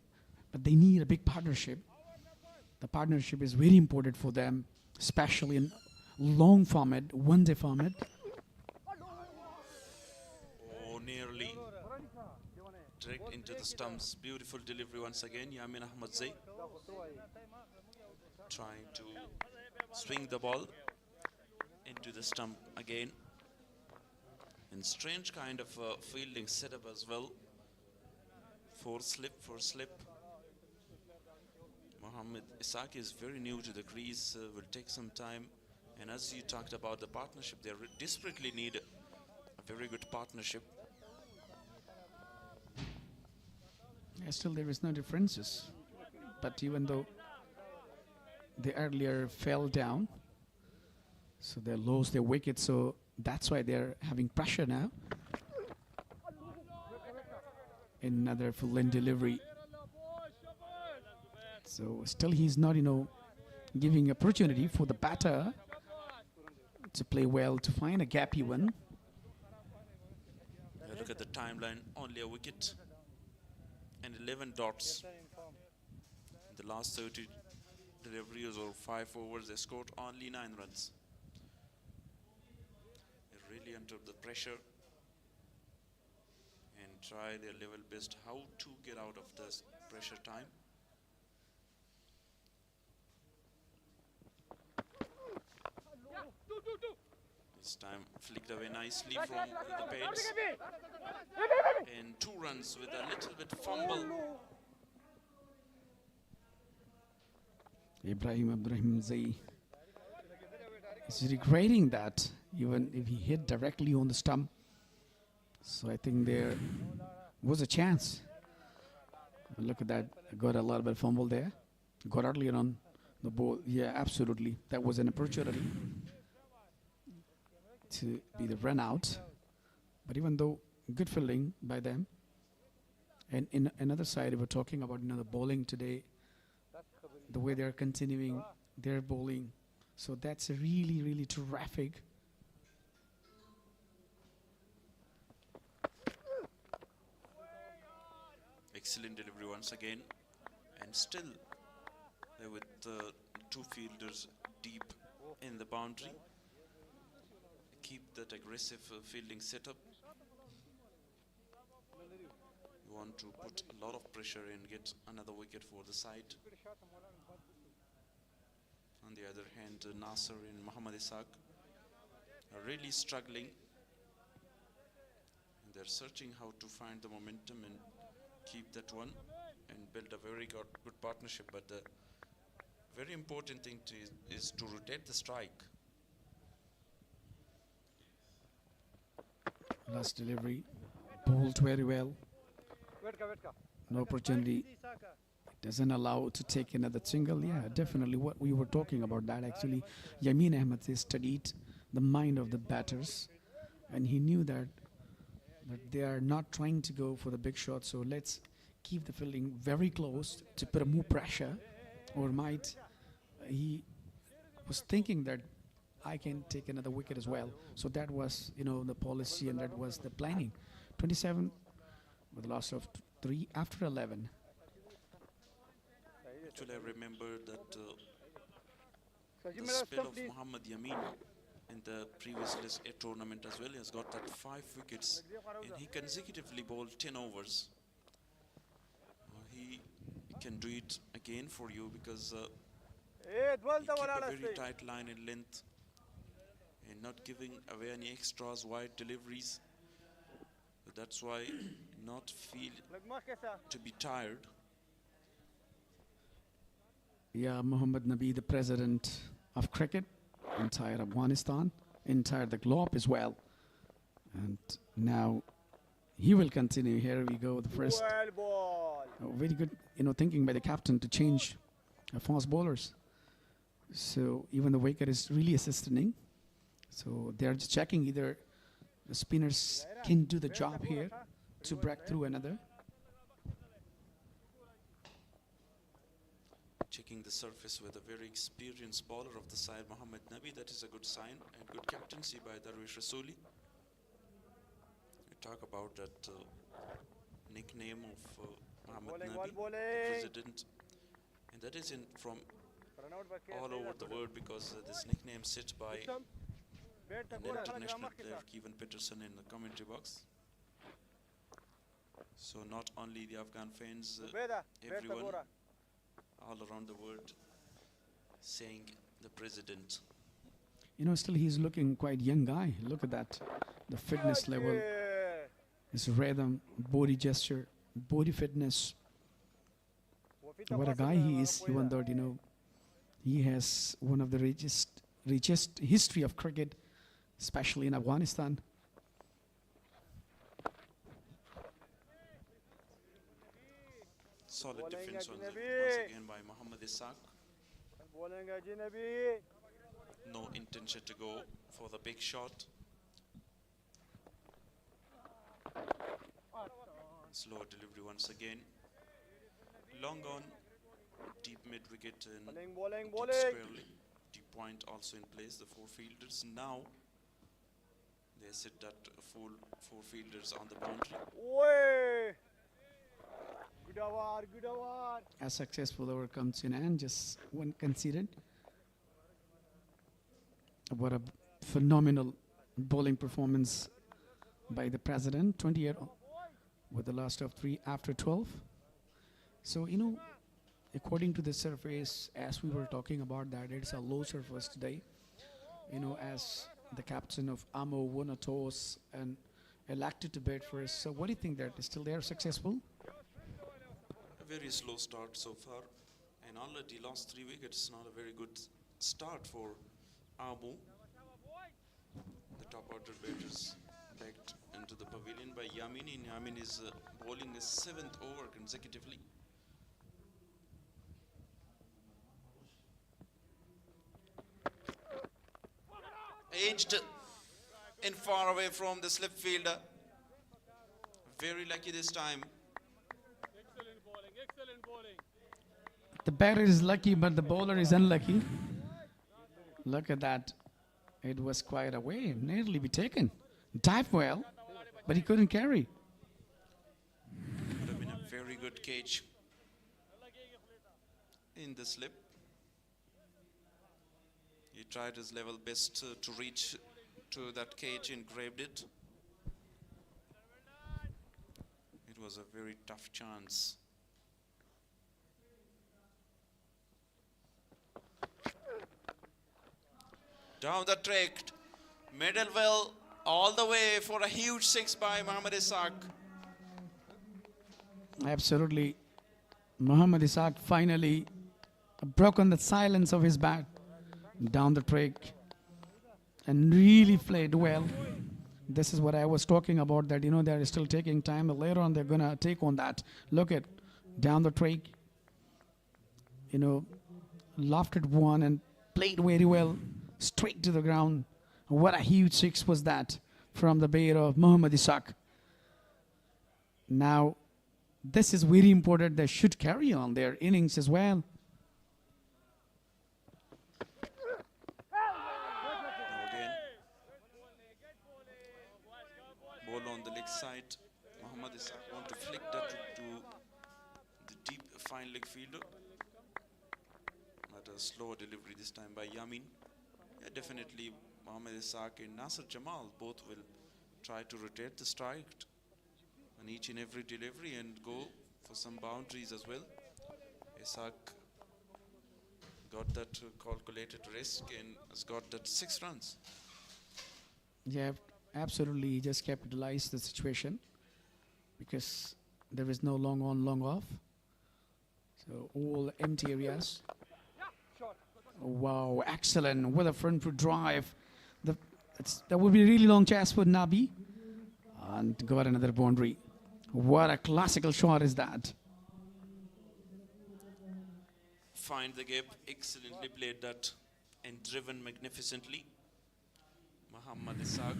but they need a big partnership. The partnership is very important for them, especially in long format, one-day format. Oh, nearly direct into the stumps. Beautiful delivery once again. Yamin Ahmed Zai trying to swing the ball into the stump again. And strange kind of fielding setup as well. For slip. Mohammad Ishaq is very new to the crease, will take some time. And as you talked about the partnership, they desperately need a very good partnership. Yeah, still there is no differences. But even though they earlier fell down, so they lost their wicket, so that's why they're having pressure now. Another full-length delivery. So still he's not, giving opportunity for the batter to play well, to find a gap even. Look at the timeline, only a wicket and 11 dots. In the last 30 deliveries or 5 overs, they scored only 9 runs. They're really under the pressure and try their level best how to get out of this pressure time. This time flicked away nicely from the pads. And 2 runs with a little bit fumble. Imran Zai is regretting that, even if he hit directly on the stump. So I think there was a chance. Look at that, got a little bit fumble there. Got earlier on the ball. Yeah, absolutely. That was an opportunity to be the run out. But even though good fielding by them. And in another side, we're talking about the bowling today, the way they're continuing their bowling. So that's really, really terrific. Excellent delivery once again. And still with 2 fielders deep in the boundary. Keep that aggressive fielding setup. You want to put a lot of pressure and get another wicket for the side. On the other hand, Nasir and Mohammad Ishaq are really struggling. And they're searching how to find the momentum and keep that one and build a very good partnership. But the very important thing is to rotate the strike. Last delivery, bowled very well. No opportunity. Doesn't allow to take another single. Yeah, definitely what we were talking about that actually. Yamin Ahmed Zai studied the mind of the batters and he knew that they are not trying to go for the big shot. So let's keep the fielding very close to put more pressure, or might he was thinking that I can take another wicket as well. So that was, the policy and that was the planning. 27 with a loss of 3 after 11. Actually, I remember that the spell of Muhammad Yamin in the previous tournament as well. He has got that 5 wickets and he consecutively bowled 10 overs. He can do it again for you because he keep a very tight line in length and not giving away any extras, wide deliveries. So that's why not feel to be tired. Yeah, Muhammad Nabi, the president of cricket, entire Afghanistan, entire the globe as well. And now he will continue. Here we go, the first. Very good, thinking by the captain to change fast bowlers. So even the wicket is really assisting. So they're just checking either the spinners can do the job here to break through another. Checking the surface with a very experienced bowler of the side, Muhammad Nabi. That is a good sign and good captaincy by Darwish Rasuli. We talk about that nickname of Muhammad Nabi, the president, and that is from all over the world because this nickname sits by an international player, Kevin Peterson, in the commentary box. So not only the Afghan fans, everyone all around the world saying the president. Still he's looking quite young guy. Look at that. The fitness level, his rhythm, body gesture, body fitness. What a guy he is, even though, he has one of the richest history of cricket, especially in Afghanistan. Solid defense once again by Muhammad Ishaq. No intention to go for the big shot. Slow delivery once again. Long on, deep mid wicket and deep squarely. Deep point also in place. The 4 fielders now. They sit that full 4 fielders on the boundary. A successful over comes in and just one conceded. What a phenomenal bowling performance by the president. 28 with the last of 3 after 12. So, according to the surface, as we were talking about that, it's a low surface today. As the captain of AMO won a toss and elected to bat first. So what do you think that still they are successful? A very slow start so far, and already lost 3 wickets. Not a very good start for AMO. The top order batters backed into the pavilion by Yamin. Yamin is bowling his 7th over consecutively. Edged and far away from the slip fielder. Very lucky this time. The batter is lucky, but the bowler is unlucky. Look at that. It was quite away. Nearly be taken. Dived well, but he couldn't carry. Would have been a very good catch in the slip. He tried his level best to reach to that cage and grabbed it. It was a very tough chance. Down the track, middle well, all the way for a huge 6 by Muhammad Ishaq. Absolutely. Muhammad Ishaq finally broken the silence of his bat down the track and really played well. This is what I was talking about, that they're still taking time, but later on they're gonna take on that. Look at down the track, lofted one and played very well straight to the ground. What a huge 6 was that from the bat of Muhammad Ishaq. Now this is very important. They should carry on their innings as well. Ball on the leg side. Muhammad Ishaq want to flick that to the deep fine leg fielder. But but a slow delivery this time by Yamin. Yeah, definitely Mohammad Ishaq and Nasir Jamal both will try to rotate the strike on each and every delivery and go for some boundaries as well. Ishaq got that calculated risk and has got that 6 runs. Yeah, absolutely. He just capitalized the situation because there is no long on, long off. So all empty areas. Oh, wow, excellent. What a front foot drive. That would be a really long chase for Nabi. And got another boundary. What a classical shot is that. Find the gap, excellently played that and driven magnificently. Mohammad Ishaq,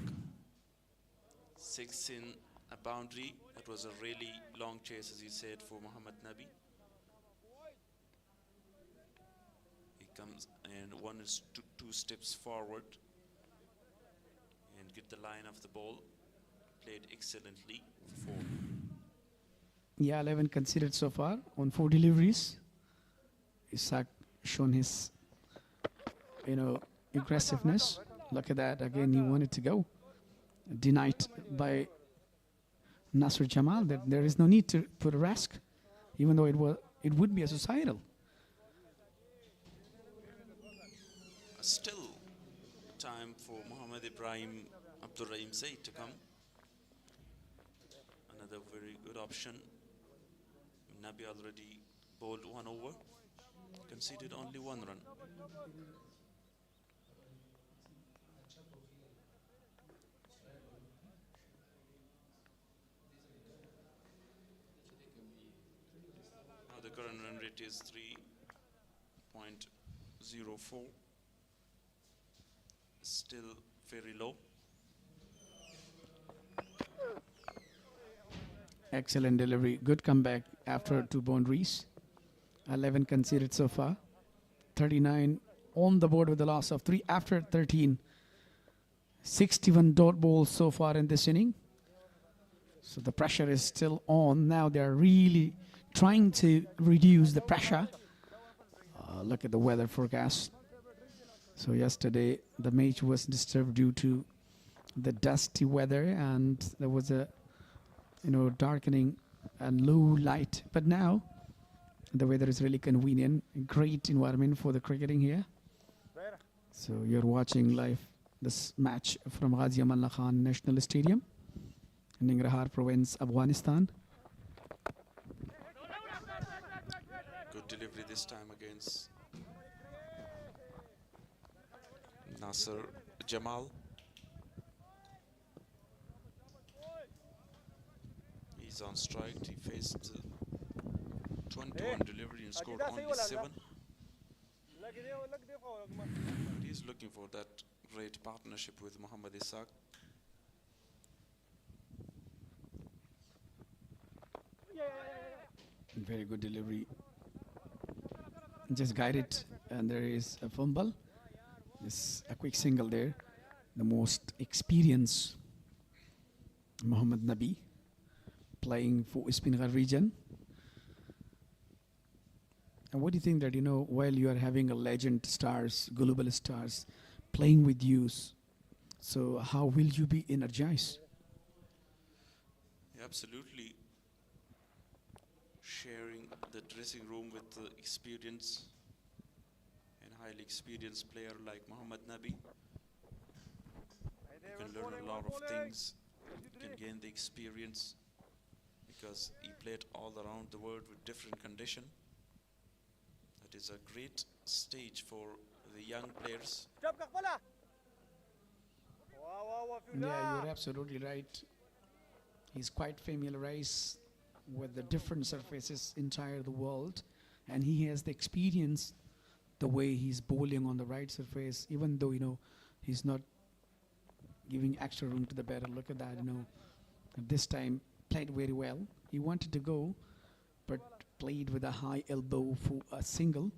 6 in a boundary. That was a really long chase, as you said, for Mohammad Nabi. He comes and one is two steps forward and get the line of the ball. Played excellently for 4. Yeah, 11 considered so far on 4 deliveries. Ishaq shown his, aggressiveness. Look at that. Again, he wanted to go. Denied by Nasir Jamal that there is no need to put a risk, even though it would be a societal. Still time for Mohammad Ibrahim Abdul Rahim Zaid to come. Another very good option. Nabi already bowled 1 over, conceded only 1 run. Now the current run rate is 3.04. Still very low. Excellent delivery. Good comeback after 2 boundaries. 11 conceded so far. 39 on the board with the loss of 3 after 13. 61 dot balls so far in this inning. So the pressure is still on. Now they're really trying to reduce the pressure. Look at the weather forecast. So yesterday the match was disturbed due to the dusty weather and there was a darkening and low light. But now the weather is really convenient. Great environment for the cricketing here. So you're watching live this match from Ghazi Amanullah Khan National Stadium in Nangarhar province, Afghanistan. Good delivery this time against Nasir Jamal. He's on strike. He faced 21 delivery and scored only 7. He's looking for that great partnership with Mohammad Ishaq. Very good delivery. Just guided, and there is a fumble. This a quick single there. The most experienced Mohammad Nabi playing for Spinghar region. And what do you think that, while you are having a legend stars, global stars playing with you, so how will you be energized? Yeah, absolutely. Sharing the dressing room with the experience and highly experienced player like Mohammad Nabi. You can learn a lot of things. You can gain the experience because he played all around the world with different conditions. That is a great stage for the young players. Yeah, you're absolutely right. He's quite familiarized with the different surfaces entire the world, and he has the experience the way he's bowling on the right surface, even though he's not giving extra room to the batter. Look at that, this time played very well. He wanted to go, but played with a high elbow for a single.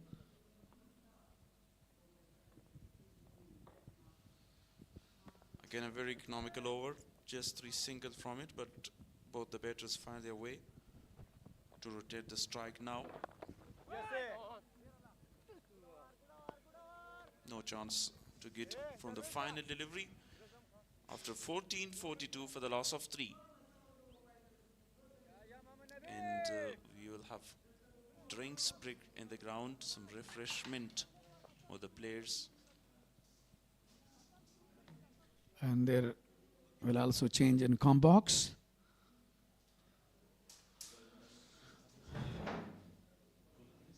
Again, a very economical over, just 3 singles from it, but both the batters find their way to rotate the strike now. No chance to get from the final delivery after 14-42 for the loss of 3. And we will have drinks break in the ground, some refreshment for the players. And there will also change in com box.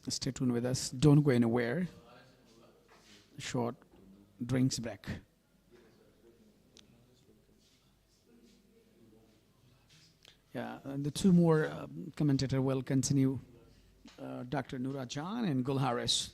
Stay tuned with us. Don't go anywhere. Short drinks break. Yeah, and the two more commentator will continue. Dr. Noora Jan and Gul Harris.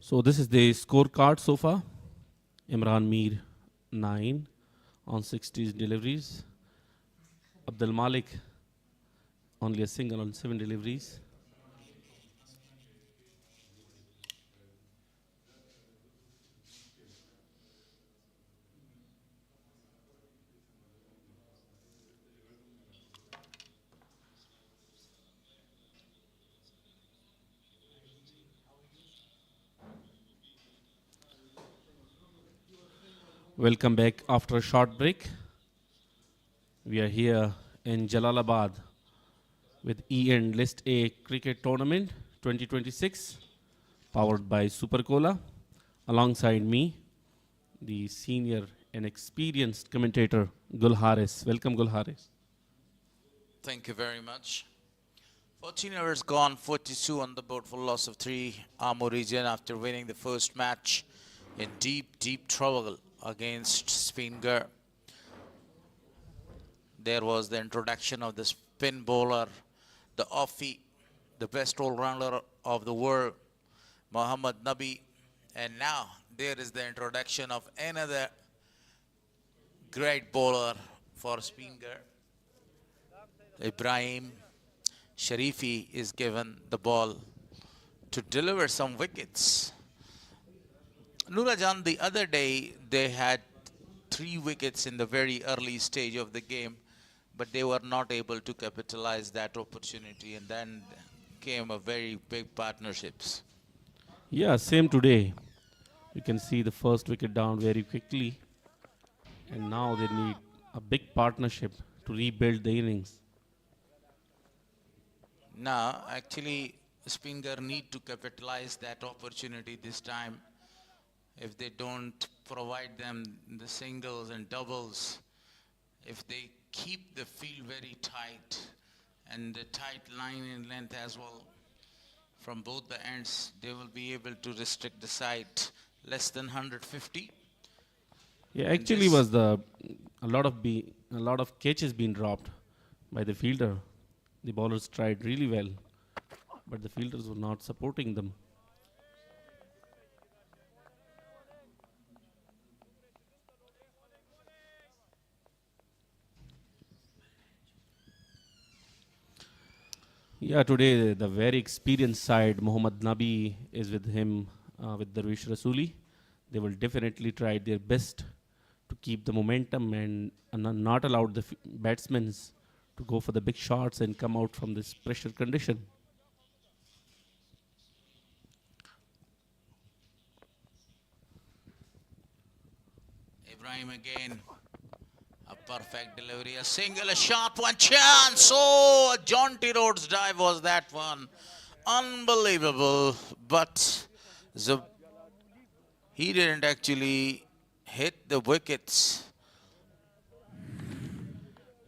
So this is the scorecard so far. Imran Mir 9 on 60 deliveries. Abdul Malik only a single on 7 deliveries. Welcome back after a short break. We are here in Jalalabad with EN List A Cricket Tournament 2026, powered by Super Cola. Alongside me, the senior and experienced commentator, Gul Harris. Welcome, Gul Harris. Thank you very much. 14 overs gone, 42 on the board for loss of 3. Amur region after winning the first match in deep trouble against Spinghar. There was the introduction of the spin bowler, the offie, the best all-rounder of the world, Mohammad Nabi. And now there is the introduction of another great bowler for Spinghar. Ibrahim Sharifi is given the ball to deliver some wickets. Noora Jan, the other day, they had 3 wickets in the very early stage of the game, but they were not able to capitalize that opportunity, and then came a very big partnerships. Yeah, same today. You can see the first wicket down very quickly, and now they need a big partnership to rebuild the innings. Now, actually, Spinghar need to capitalize that opportunity this time. If they don't provide them the singles and doubles, if they keep the field very tight and the tight line in length as well from both the ends, they will be able to restrict the side less than 150. Yeah, actually this- was a lot of catches being dropped by the fielder. The bowlers tried really well, but the fielders were not supporting them. Yeah, today the very experienced side, Mohammad Nabi, is with him, with Darvish Rasuli. They will definitely try their best to keep the momentum and not allow the batsmen to go for the big shots and come out from this pressure condition. Ibrahim again. A perfect delivery, a single, a shot, one chance. Oh, a jaunty Rhodes dive was that one. Unbelievable. But he didn't actually hit the wickets.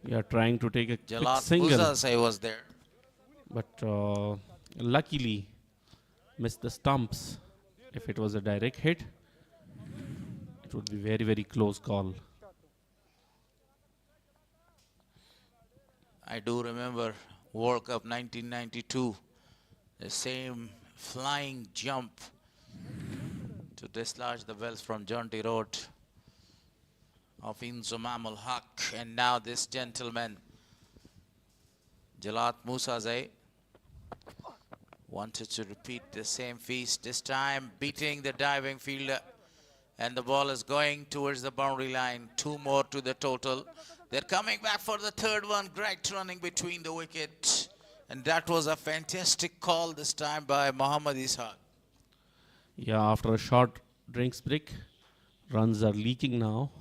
We are trying to take a quick Jalat single, Buzasai was there. but luckily missed the stumps. If it was a direct hit, it would be very, very close call. I do remember World Cup 1992, the same flying jump to dislodge the Wells from Jaunty Road of Inzamam ul Haq. And now this gentleman, Jalat Musazai, wanted to repeat the same feast, this time beating the diving fielder. And the ball is going towards the boundary line. 2 more to the total. They're coming back for the third one. Great running between the wickets. And that was a fantastic call this time by Mohammad Ishaq. Yeah, after a short drinks break, runs are leaking now,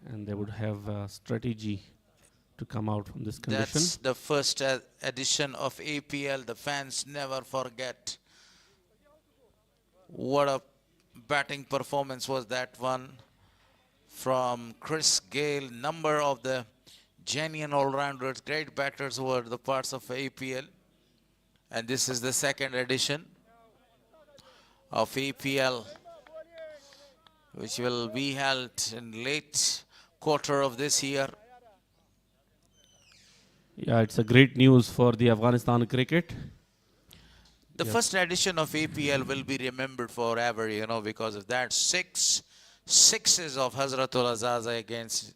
and they would have a strategy to come out from this condition. That's the first edition of APL. The fans never forget. What a batting performance was that one from Chris Gale. Number of the genuine all-rounders, great batters were the parts of APL. And this is the second edition of APL, which will be held in late quarter of this year. Yeah, it's a great news for the Afghanistan cricket. The first edition of APL will be remembered forever, you know, because of that. 6 sixes of Hazratul Azaza against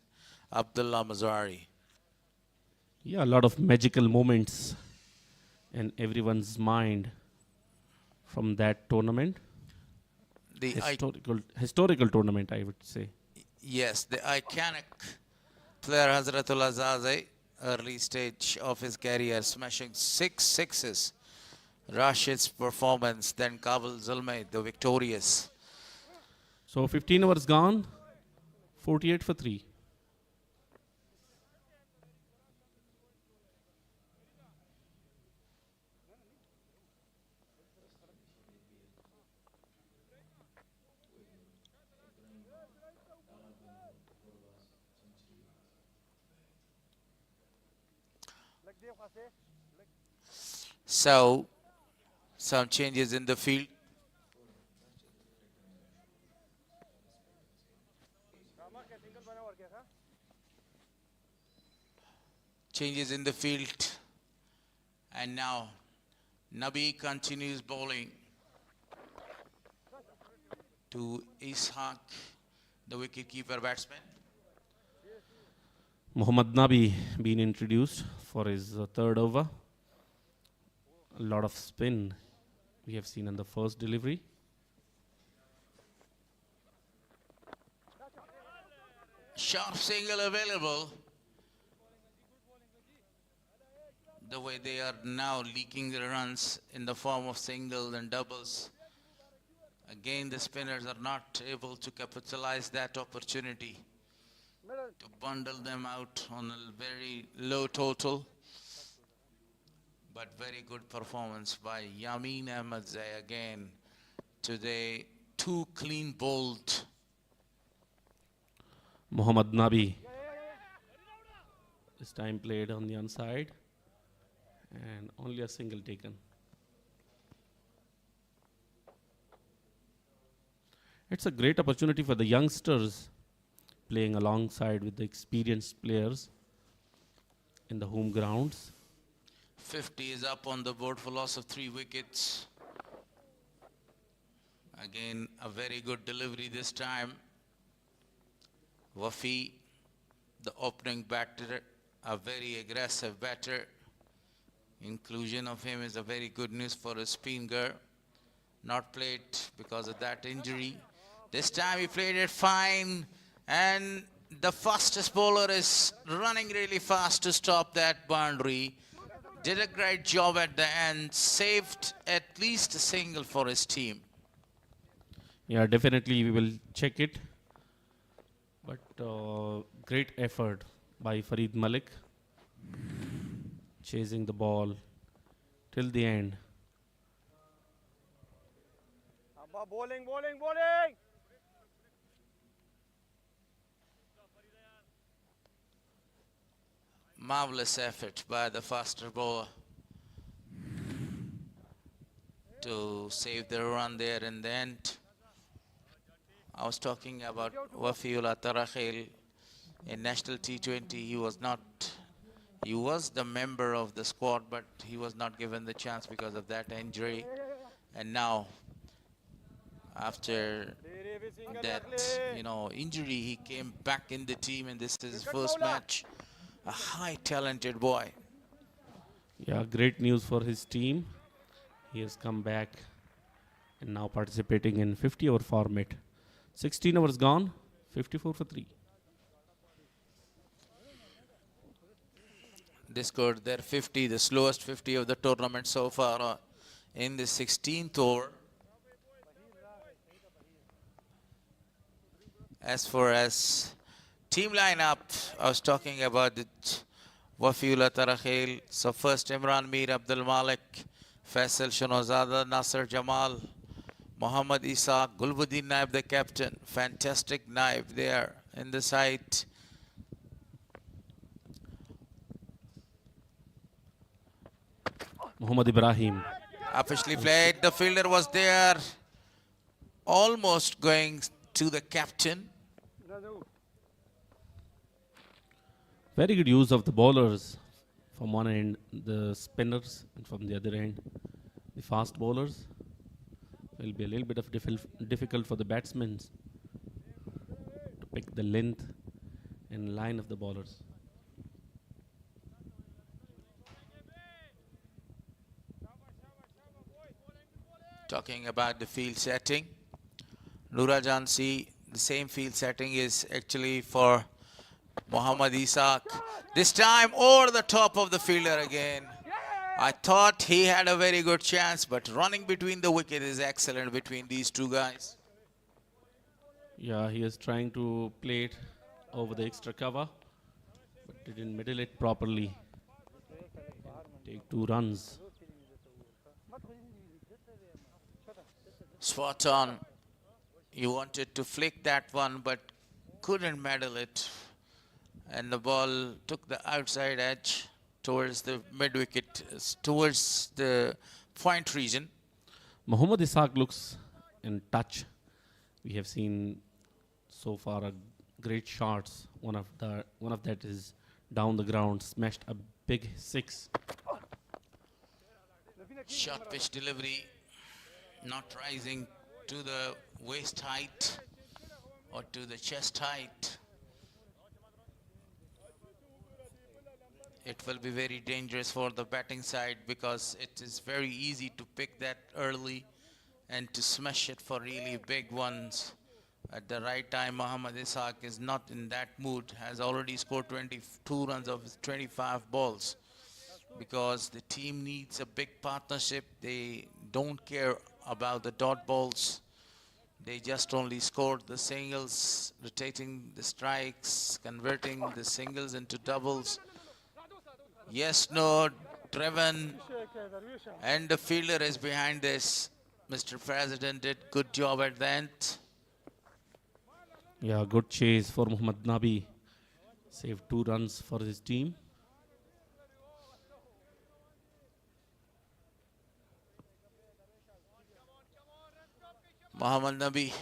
Abdullah Mazari. Yeah, a lot of magical moments in everyone's mind from that tournament. The Historical tournament, I would say. yes, the iconic player Hazratul Azaza, early stage of his career, smashing 6 sixes. Rashid's performance, then Kabul Zulmay, the victorious. So 15 overs gone, 48 for 3. So, some changes in the field. Changes in the field. And now, Nabi continues bowling to Ishaq, the wicket-keeper batsman. Mohammad Nabi being introduced for his third over. A lot of spin we have seen in the first delivery. Sharp single available. The way they are now leaking the runs in the form of singles and doubles. Again, the spinners are not able to capitalize that opportunity to bundle them out on a very low total. But very good performance by Yamin Ahmed Zai again. Today, 2 clean bowled. Mohammad Nabi this time played on the onside and only a single taken. It's a great opportunity for the youngsters playing alongside with the experienced players in the home grounds. 50 is up on the board for loss of 3 wickets. Again, a very good delivery this time. Wafi, the opening batter, a very aggressive batter. Inclusion of him is a very good news for a Spinghar. Not played because of that injury. This time he played it fine, and the fastest bowler is running really fast to stop that boundary. Did a great job at the end, saved at least a single for his team. Yeah, definitely we will check it. But great effort by Farid Malik, chasing the ball till the end. Bowling, bowling, bowling! Marvelous effort by the faster bowler to save the run there in the end. I was talking about Wafiullah Tarakhil in National T20. He was the member of the squad, but he was not given the chance because of that injury. And now, after that, injury, he came back in the team, and this is his first match. A high talented boy. Yeah, great news for his team. He has come back and now participating in 50-over format. 16 overs gone, 54 for 3. They scored their 50, the slowest 50 of the tournament so far in the 16th over. As far as team lineup, I was talking about the Wafiullah Tarakhil. So first Imran Mir, Abdul Malik, Faisal Shanozada, Nasir Jamal, Muhammad Isa, Gulbuddin Naib, the captain. Fantastic Naib there in the side. Muhammad Ibrahim. Officially played. The fielder was there, almost going to the captain. Very good use of the bowlers. From one end, the spinners, and from the other end, the fast bowlers. Will be a little bit of difficult for the batsmen to pick the length and line of the bowlers. Talking about the field setting, Nurajan see the same field setting is actually for Muhammad Ishaq. This time over the top of the fielder again. I thought he had a very good chance, but running between the wicket is excellent between these two guys. Yeah, he is trying to play it over the extra cover, but didn't middle it properly. Take 2 runs. Spot on. You wanted to flick that one, but couldn't medal it. And the ball took the outside edge towards the mid-wicket, towards the point region. Muhammad Ishaq looks in touch. We have seen so far a great shots. One of that is down the ground, smashed a big 6. Short pitch delivery, not rising to the waist height or to the chest height. It will be very dangerous for the batting side because it is very easy to pick that early and to smash it for really big ones. At the right time, Muhammad Ishaq is not in that mood, has already scored 22 runs of his 25 balls because the team needs a big partnership. They don't care about the dot balls. They just only scored the singles, rotating the strikes, converting the singles into doubles. Yes, no, driven, and the fielder is behind this. Mr. President did good job at the end. Yeah, good chase for Muhammad Nabi. Saved 2 runs for his team. Muhammad Nabi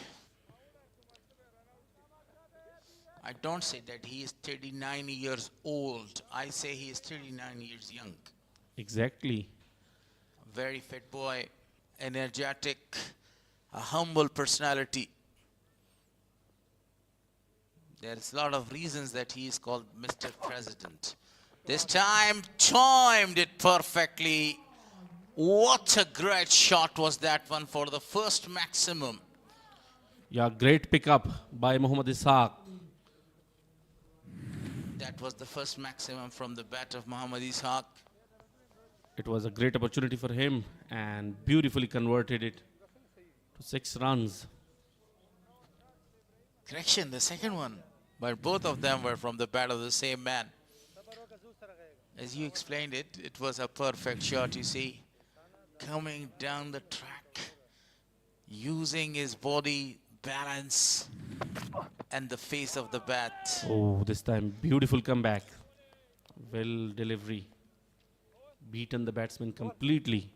I don't say that he is 39 years old. I say he is 39 years young. Exactly. Very fit boy, energetic, a humble personality. There's a lot of reasons that he is called Mr. President. This time, timed it perfectly. What a great shot was that one for the first maximum. Yeah, great pickup by Mohammad Ishaq. That was the first maximum from the bat of Mohammad Ishaq. It was a great opportunity for him and beautifully converted it to 6 runs. Correction, the second one. But both of them were from the bat of the same man. As you explained it, it was a perfect shot, you see. Coming down the track, using his body balance and the face of the bat. Oh, this time beautiful comeback. Well delivery. Beaten the batsman completely.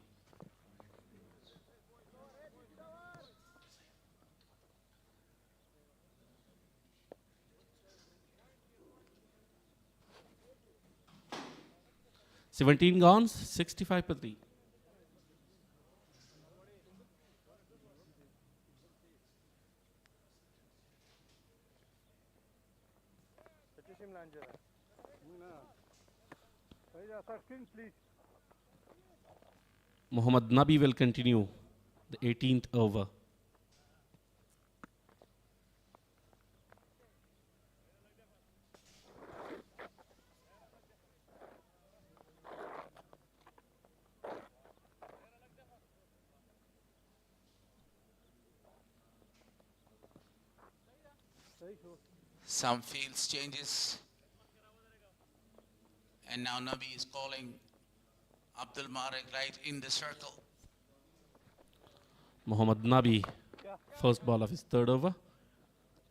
"17 guns, 65 for 3. Mohammad Nabi will continue the 18th over. Some fields changes. And now Nabi is calling Abdul Malik right in the circle. Mohammad Nabi, first ball of his 3rd over.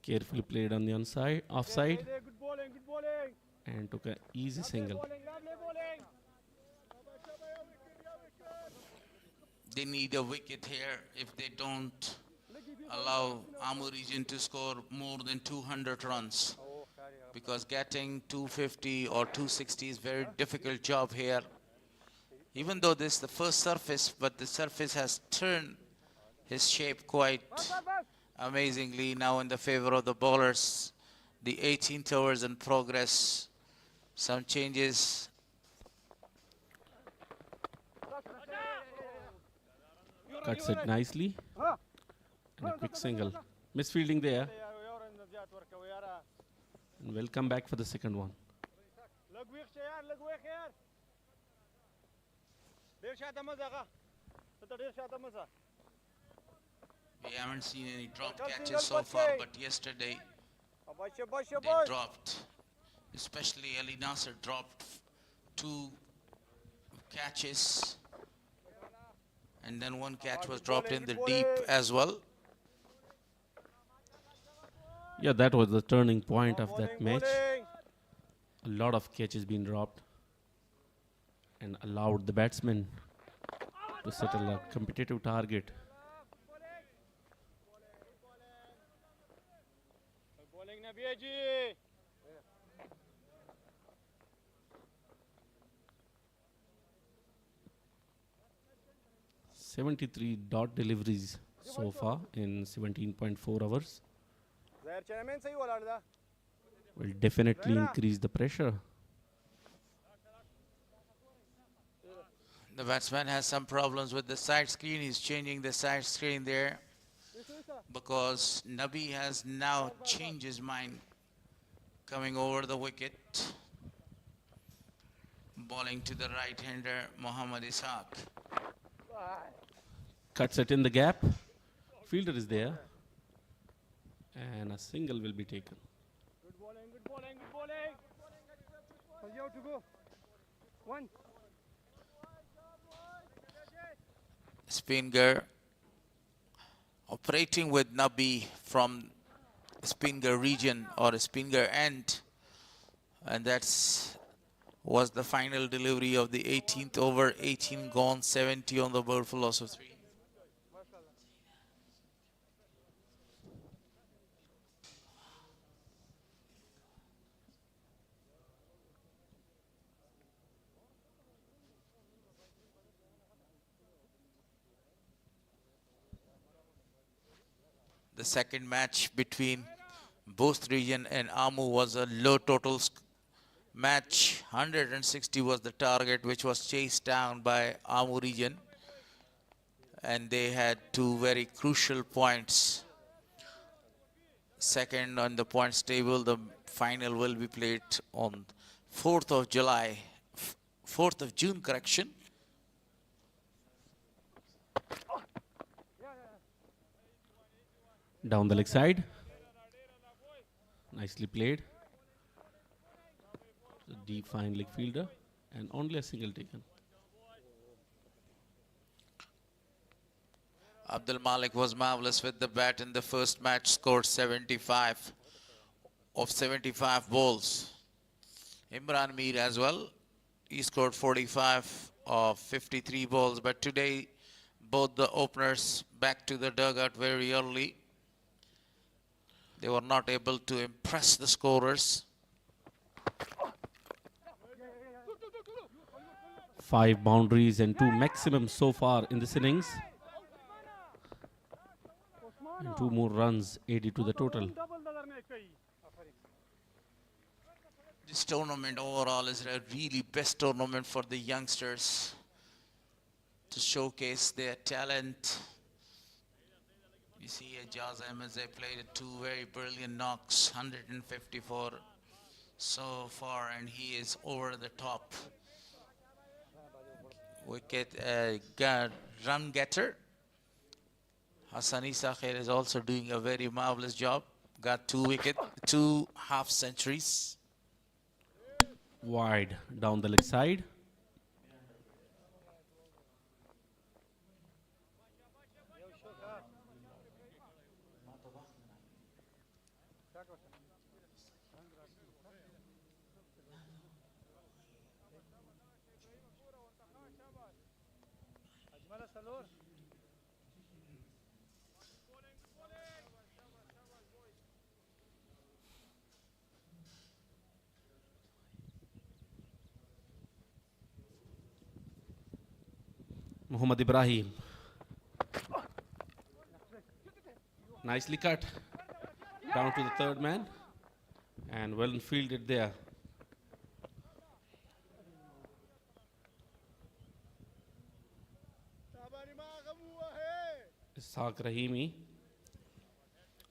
Carefully played on the offside, Good bowling, good bowling. and took an easy single. Lovely bowling. They need a wicket here if they don't allow Amur region to score more than 200 runs. Because getting 250 or 260 is very difficult job here. Even though this is the first surface, but the surface has turned his shape quite amazingly now in the favor of the bowlers. The 18th over is in progress. Some changes. Cuts it nicely. And a quick single. Misfielding there. And will come back for the second one. We haven't seen any drop catches so far, but yesterday they dropped. Especially Ali Nasir dropped 2 catches. And then 1 catch was dropped in the deep as well. Yeah, that was the turning point of that match. A lot of catches being dropped and allowed the batsmen to settle a competitive target. Bowling Nabiyaji. 73 dot deliveries so far in 17.4 hours. Will definitely increase the pressure. The batsman has some problems with the side screen. He's changing the side screen there because Nabi has now changed his mind, coming over the wicket, bowling to the right-hander Mohammad Ishaq. Cuts it in the gap. Fielder is there. And a single will be taken. Good bowling, good bowling, good bowling. For you to go. 1. Spinghar operating with Nabi from Spinghar region or Spinghar end, and that's was the final delivery of the 18th over. 18 gone, 70 on the board for loss of 3. The second match between Boost region and Amu was a low total match. 160 was the target, which was chased down by Amu region. And they had two very crucial points. Second on the points table, the final will be played on 4th of July, 4th of June, correction. Down the leg side. Nicely played. The deep fine leg fielder and only a single taken. Abdul Malik was marvelous with the bat in the first match, scored 75 of 75 balls. Imran Mir as well, he scored 45 of 53 balls, but today both the openers back to the dugout very early. They were not able to impress the scorers. 5 boundaries and 2 maximum so far in this innings. And 2 more runs added to the total. This tournament overall is a really best tournament for the youngsters to showcase their talent. You see Ijaz Ahmed Zai played 2 very brilliant knocks, 154 so far, and he is over the top. Wicket run getter. Hassan Isa Khair is also doing a very marvelous job. Got 2 wickets, 2 half centuries. Wide down the leg side. Muhammad Ibrahim. Nicely cut. Down to the third man. And well fielded there. Ishaq Rahimi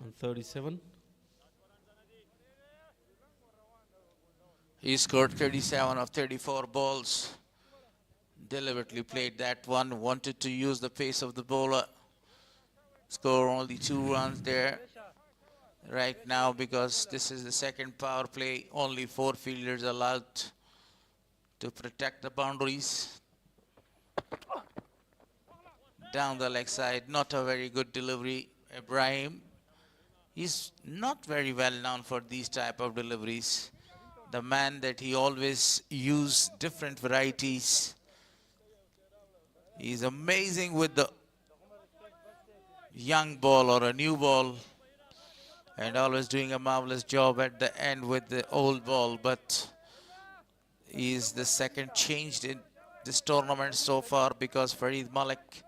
on 37. He scored 37 of 34 balls. Deliberately played that one, wanted to use the pace of the bowler. Score only 2 runs there right now because this is the second power play. Only 4 fielders allowed to protect the boundaries. Down the leg side, not a very good delivery. Ibrahim, he's not very well known for these type of deliveries. The man that he always use different varieties. He's amazing with the young ball or a new ball and always doing a marvelous job at the end with the old ball, but he is the second changed in this tournament so far because Farid Malik,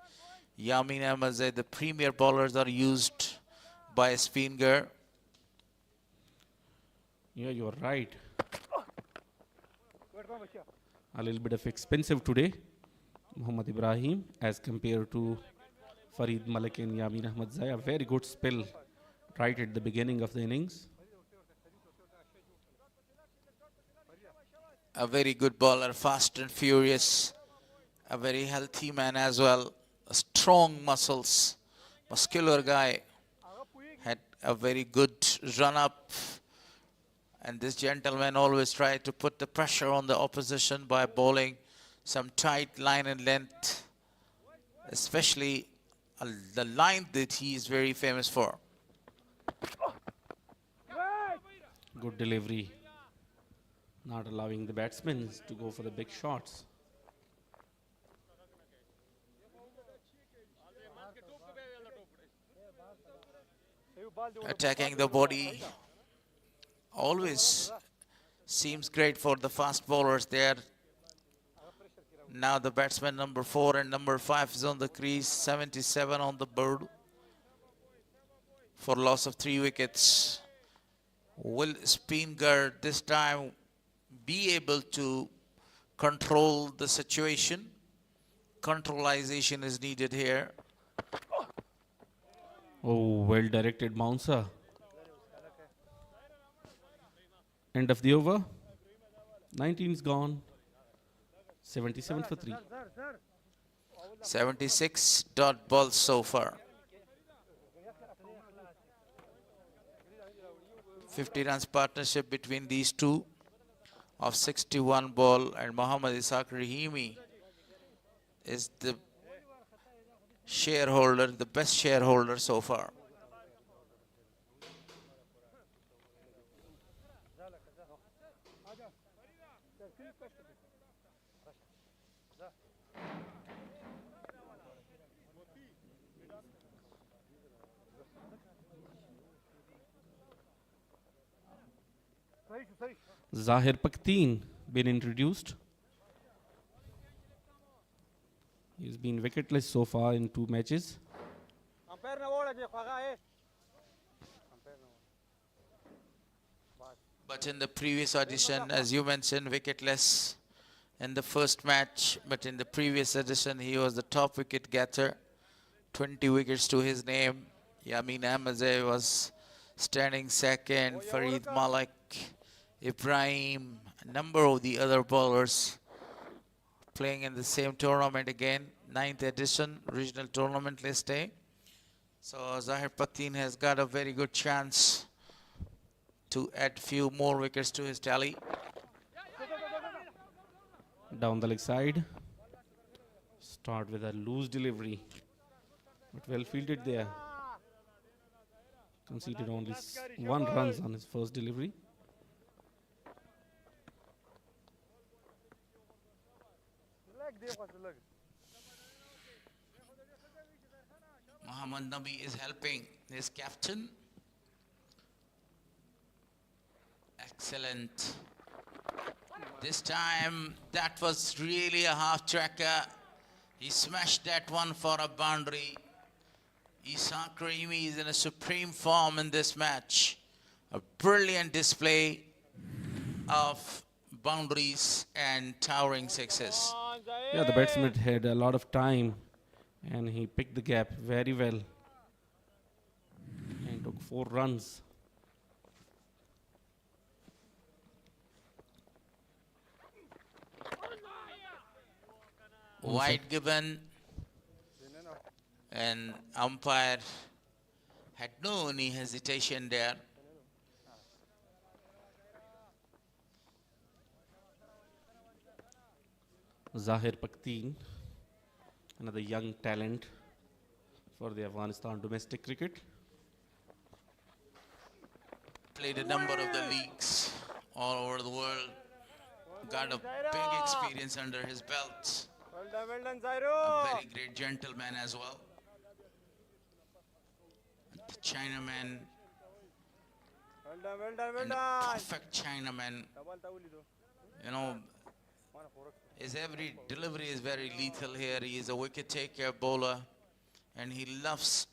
Yamin Ahmed Zai, the premier bowlers are used by Spinghar. Yeah, you're right. A little bit of expensive today, Muhammad Ibrahim, as compared to Farid Malik and Yamin Ahmed Zai. A very good spell right at the beginning of the innings. A very good bowler, fast and furious. A very healthy man as well. Strong muscles, muscular guy. Had a very good run up. And this gentleman always tried to put the pressure on the opposition by bowling some tight line and length, especially the line that he is very famous for. Good delivery. Not allowing the batsmen to go for the big shots. Attacking the body always seems great for the fast bowlers there. Now the batsman number 4 and number 5 is on the crease, 77 on the board. for loss of 3 wickets. Will Spinghar this time be able to control the situation? Controlization is needed here. Oh, well directed bouncer. End of the over. 19's gone. 77 for 3. 76 dot balls so far. 50 runs partnership between these two of 61 ball, and Mohammad Ishaq Rahimi is the shareholder, the best shareholder so far. Zahir Pakteen been introduced. He's been wicketless so far in 2 matches. But in the previous edition, as you mentioned, wicketless in the first match. But in the previous edition, he was the top wicket getter. 20 wickets to his name. Yamin Ahmed Zai was standing second. Farid Malik, Ibrahim, a number of the other bowlers playing in the same tournament again. 9th edition, regional tournament list A. So Zahir Pakteen has got a very good chance to add few more wickets to his tally. Down the leg side. Start with a loose delivery. But well fielded there. Conceded only 1 runs on his first delivery. Muhammad Nabi is helping his captain. Excellent. This time, that was really a half-tracker. He smashed that one for a boundary. Ishaq Rahimi is in a supreme form in this match. A brilliant display of boundaries and towering sixes. Yeah, the batsman had a lot of time and he picked the gap very well and took 4 runs. Wide given, and umpire had no any hesitation there. Zahir Pakteen, another young talent for the Afghanistan domestic cricket. Played a number of the leagues all over the world. Got a big experience under his belt. Well done, A Zairo. very great gentleman as well. The Chinaman, Well done. and the perfect Chinaman. You know, his every delivery is very lethal here. He is a wicket taker bowler, and he loves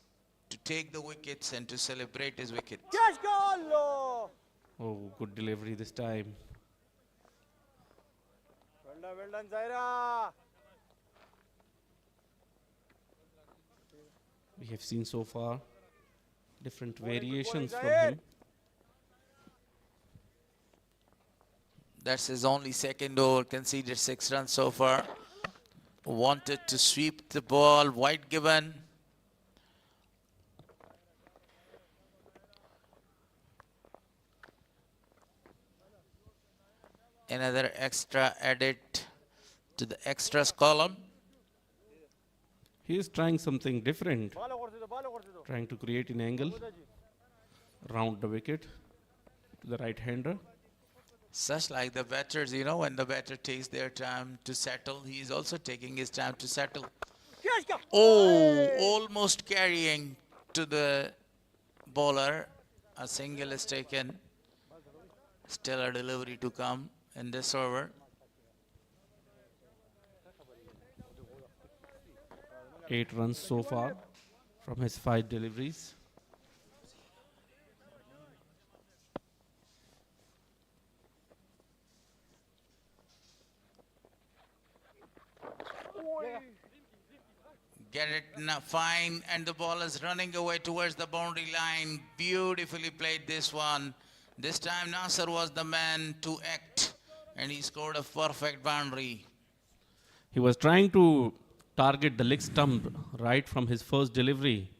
to take the wickets and to celebrate his wicket. Catch goal. Oh, good delivery this time. Well done, Zaira. We have seen so far different variations from him. That's his only second over, conceded 6 runs so far. Wanted to sweep the ball, wide given. Another extra added to the extras column. He is trying something different, trying to create an angle around the wicket to the right hander. Such like the batters, you know, when the batter takes their time to settle, he is also taking his time to settle. Oh, almost carrying to the bowler. A single is taken. Still a delivery to come in this over. 8 runs so far from his 5 deliveries. Get it now, fine, and the ball is running away towards the boundary line. Beautifully played this one. This time Nasir was the man to act, and he scored a perfect boundary. He was trying to target the leg stump right from his first delivery.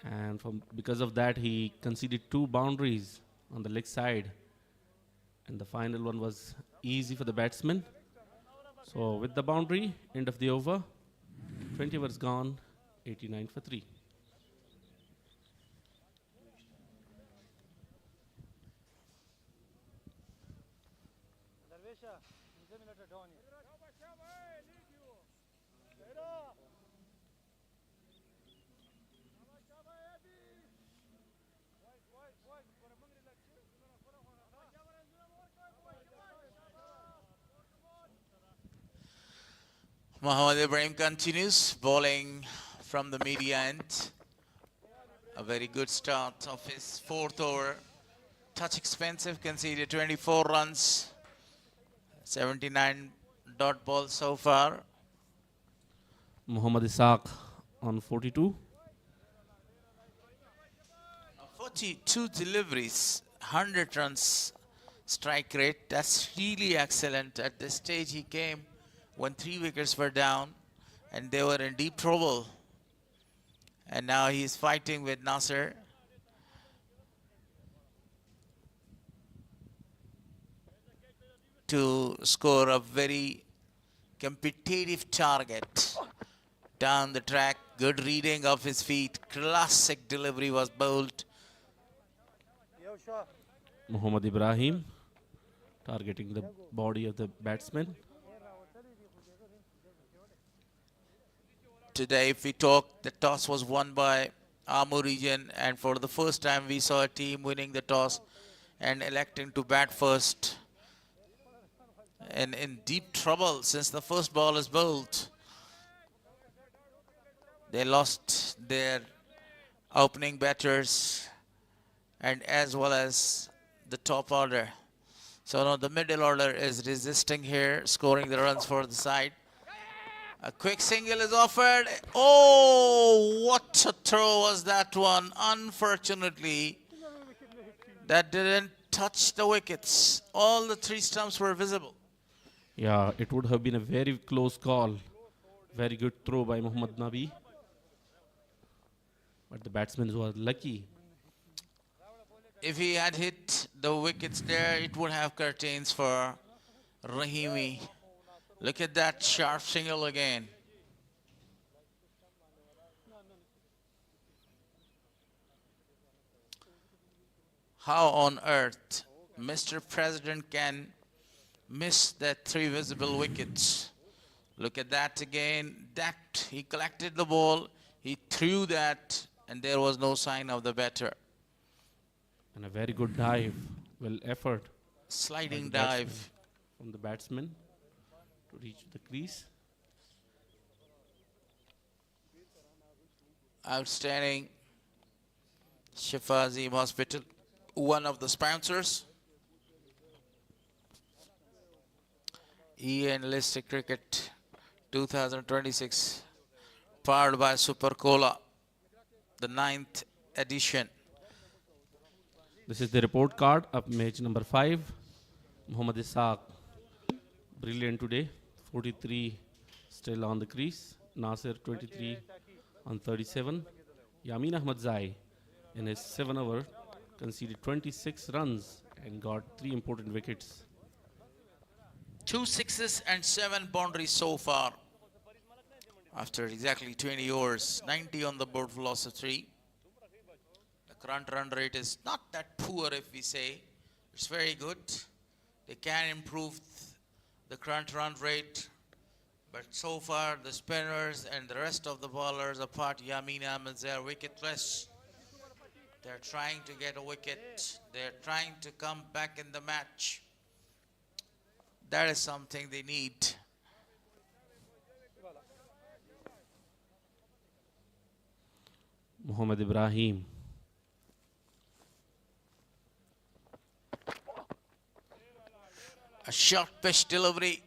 And because of that, he conceded 2 boundaries on the leg side. And the final one was easy for the batsman. So with the boundary, end of the over, 20 overs gone, 89 for 3. Mohammad Ibrahim continues bowling from the media end. A very good start of his 4th over. Touch expensive, conceded 24 runs. 79 dot balls so far. Muhammad Ishaq on 42. 42 deliveries, 100 runs strike rate. That's really excellent. At this stage he came when 3 wickets were down and they were in deep trouble. And now he's fighting with Nasir. To score a very competitive target down the track. Good reading of his feet. Classic delivery was bowled. Muhammad Ibrahim targeting the body of the batsman. Today, if we talk, the toss was won by Amur region, and for the first time we saw a team winning the toss and electing to bat first. And in deep trouble since the first ball is bowled. They lost their opening batters and as well as the top order. So now the middle order is resisting here, scoring the runs for the side. A quick single is offered. Oh, what a throw was that one. Unfortunately, that didn't touch the wickets. All the 3 stumps were visible. Yeah, it would have been a very close call. Very good throw by Muhammad Nabi. But the batsman was lucky. If he had hit the wickets there, it would have curtains for Rahimi. Look at that sharp single again. How on earth Mr. President can miss that 3 visible wickets? Look at that again. That he collected the ball, he threw that, and there was no sign of the batter. And a very good dive. Well, effort. Sliding dive from the batsman to reach the crease. Outstanding. Shifa Azim Hospital, one of the sponsors. Enlisted Cricket 2026, powered by Super Cola, the 9th edition. This is the report card of match number 5. Muhammad Ishaq, brilliant today. 43 still on the crease. Nasir 23 on 37. Yamin Ahmed Zai in his 7 over conceded 26 runs and got 3 important wickets. 2 sixes and 7 boundaries so far. After exactly 20 overs, 90 on the board for loss of 3. The current run rate is not that poor, if we say. It's very good. They can improve the current run rate. But so far, the spinners and the rest of the bowlers, apart Yamin Ahmed Zai, are wicketless. They're trying to get a wicket. They're trying to come back in the match. That is something they need. Muhammad Ibrahim. A short pitch delivery,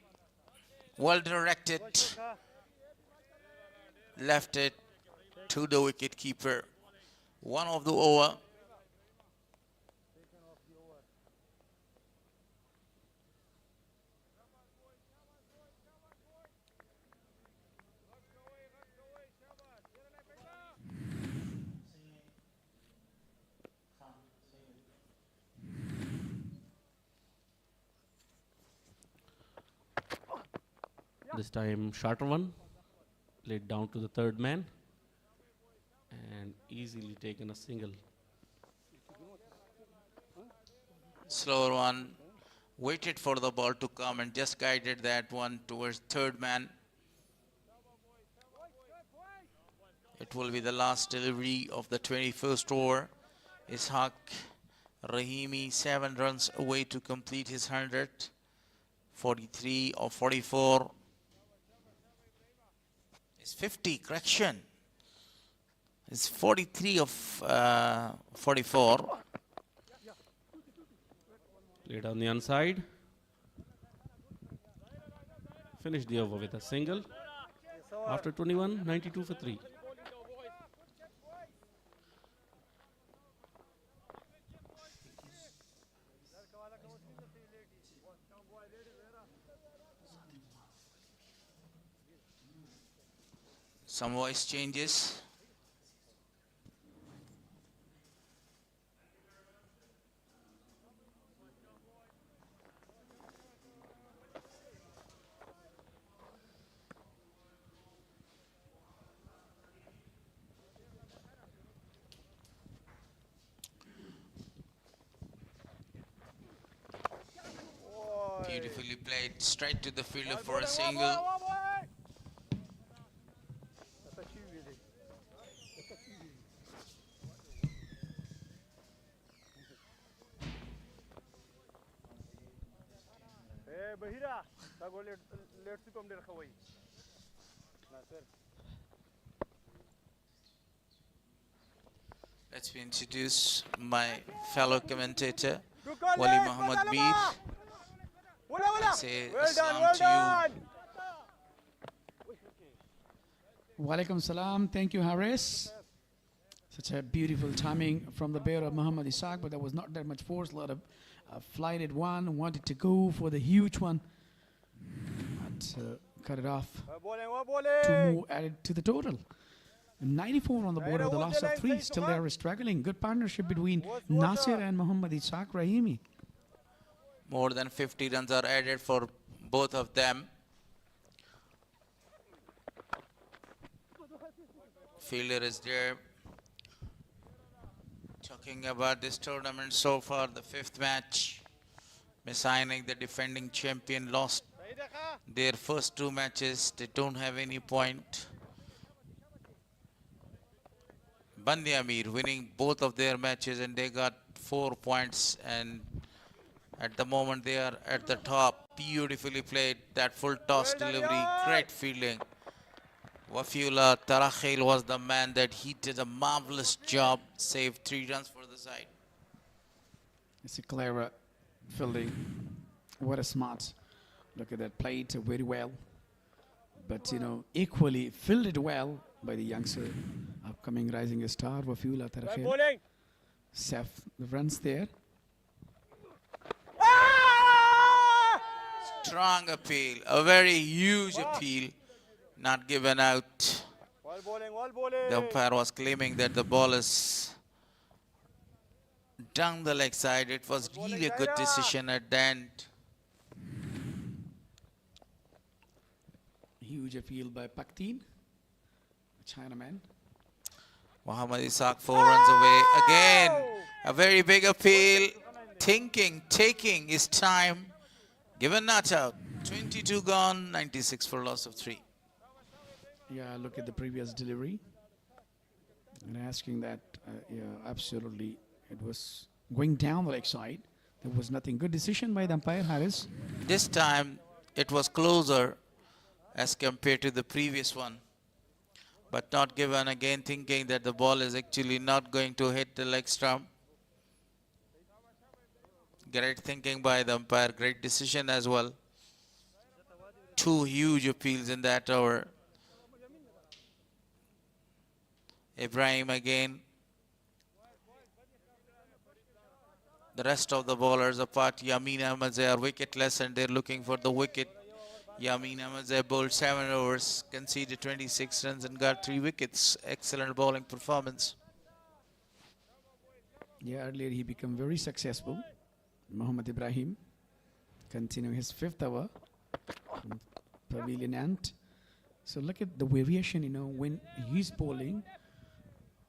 well directed. left it to the wicket keeper. One of the over. This time shorter one, laid down to the third man and easily taken a single. Slower one. Waited for the ball to come and just guided that one towards third man. It will be the last delivery of the 21st over. Ishaq Rahimi 7 runs away to complete his 100. 43 or 44. It's 50, correction. It's 43 of 44. Laid on the inside. Finished the over with a single. After 21, 92 for 3. Some voice changes. Beautifully played, straight to the fielder for a single. Bahira, let's come there, Hawaii. Nasir. Let me introduce my fellow commentator, Wali Muhammad Mir. Say assalam to you. Walaikum salam. Thank you, Harris. Such a beautiful timing from the bear of Muhammad Ishaq, but there was not that much force. A lot of flighted one, wanted to go for the huge one, but cut it off. 2 more added to the total. 94 on the board of the loss of 3. Still they are struggling. Good partnership between Nasir and Muhammad Ishaq Rahimi. More than 50 runs are added for both of them. Fielder is there. Talking about this tournament so far, the 5th match. Messianic, the defending champion, lost their first 2 matches. They don't have any point. Bandi Amir winning both of their matches and they got 4 points, and at the moment they are at the top. Beautifully played, that full toss delivery, great fielding. Wafiullah Tarakhil was the man that he did a marvelous job, saved 3 runs for the side. It's a clever fielding. What a smart. Look at that, played very well. But, you know, equally fielded well by the youngster, upcoming rising star, Wafiullah Tarakhil. Seth, the runs there. Strong appeal, a very huge appeal, not given out. The umpire was claiming that the ball is down the leg side. It was really a good decision at the end. Huge appeal by Paktin, Chinaman. Muhammad Ishaq 4 runs away. Again, a very big appeal. Thinking, taking his time. Given not out. 22 gone, 96 for loss of 3. Yeah, look at the previous delivery. And asking that, yeah, absolutely. It was going down the leg side. There was nothing. Good decision by the umpire, Harris. This time, it was closer as compared to the previous one. But not given, again thinking that the ball is actually not going to hit the leg stump. Great thinking by the umpire, great decision as well. 2 huge appeals in that over. Ibrahim again. The rest of the bowlers apart Yamin Ahmed Zai are wicketless and they're looking for the wicket. Yamin Ahmed Zai bowled 7 overs, conceded 26 runs and got 3 wickets. Excellent bowling performance. Yeah, earlier he became very successful. Mohammad Ibrahim continuing his 5th over from pavilion end. So look at the variation, when he's bowling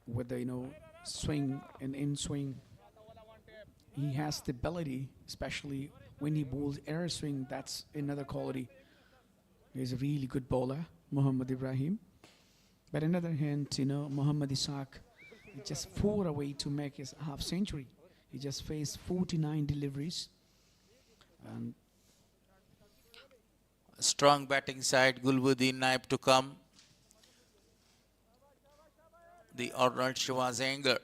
with the, swing and in swing. He has the ability, especially when he bowls air swing, that's another quality. He's a really good bowler, Mohammad Ibrahim. But on the other hand, Mohammad Ishaq is just 4 away to make his half century. He just faced 49 deliveries. And Strong batting side, Gulbuddin Naib to come. The Arnold Schwarzenegger.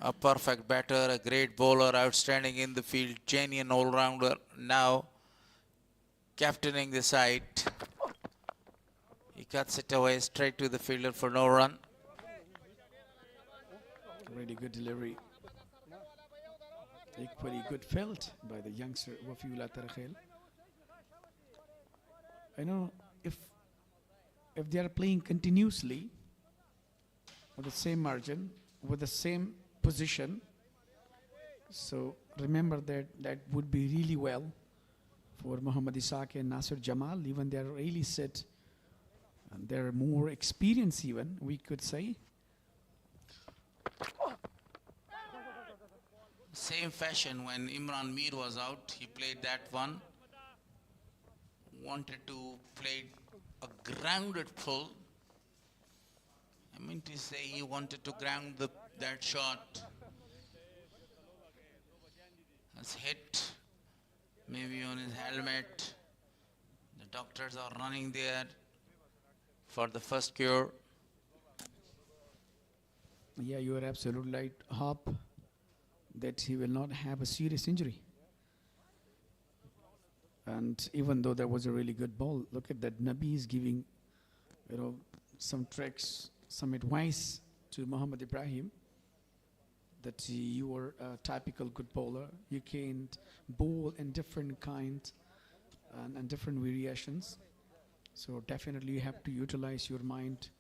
A perfect batter, a great bowler, outstanding in the field, genuine all-rounder. Now captaining the side. He cuts it away straight to the fielder for no run. really good delivery. Equally good felt by the youngster Wafiullah Tarakhel. I know if they are playing continuously with the same margin, with the same position, so remember that would be really well for Muhammad Ishaq and Nasir Jamal. Even they are really set and they're more experienced even, we could say. Same fashion when Imran Mir was out, he played that one. Wanted to play a grounded pull. I mean to say he wanted to ground that shot. Has hit maybe on his helmet. The doctors are running there for the first cure. Yeah, you are absolutely right. Hope that he will not have a serious injury. And even though there was a really good ball, look at that. Nabi is giving, some tricks, some advice to Muhammad Ibrahim that you are a typical good bowler. You can bowl in different kinds and different variations. So definitely you have to utilize your mind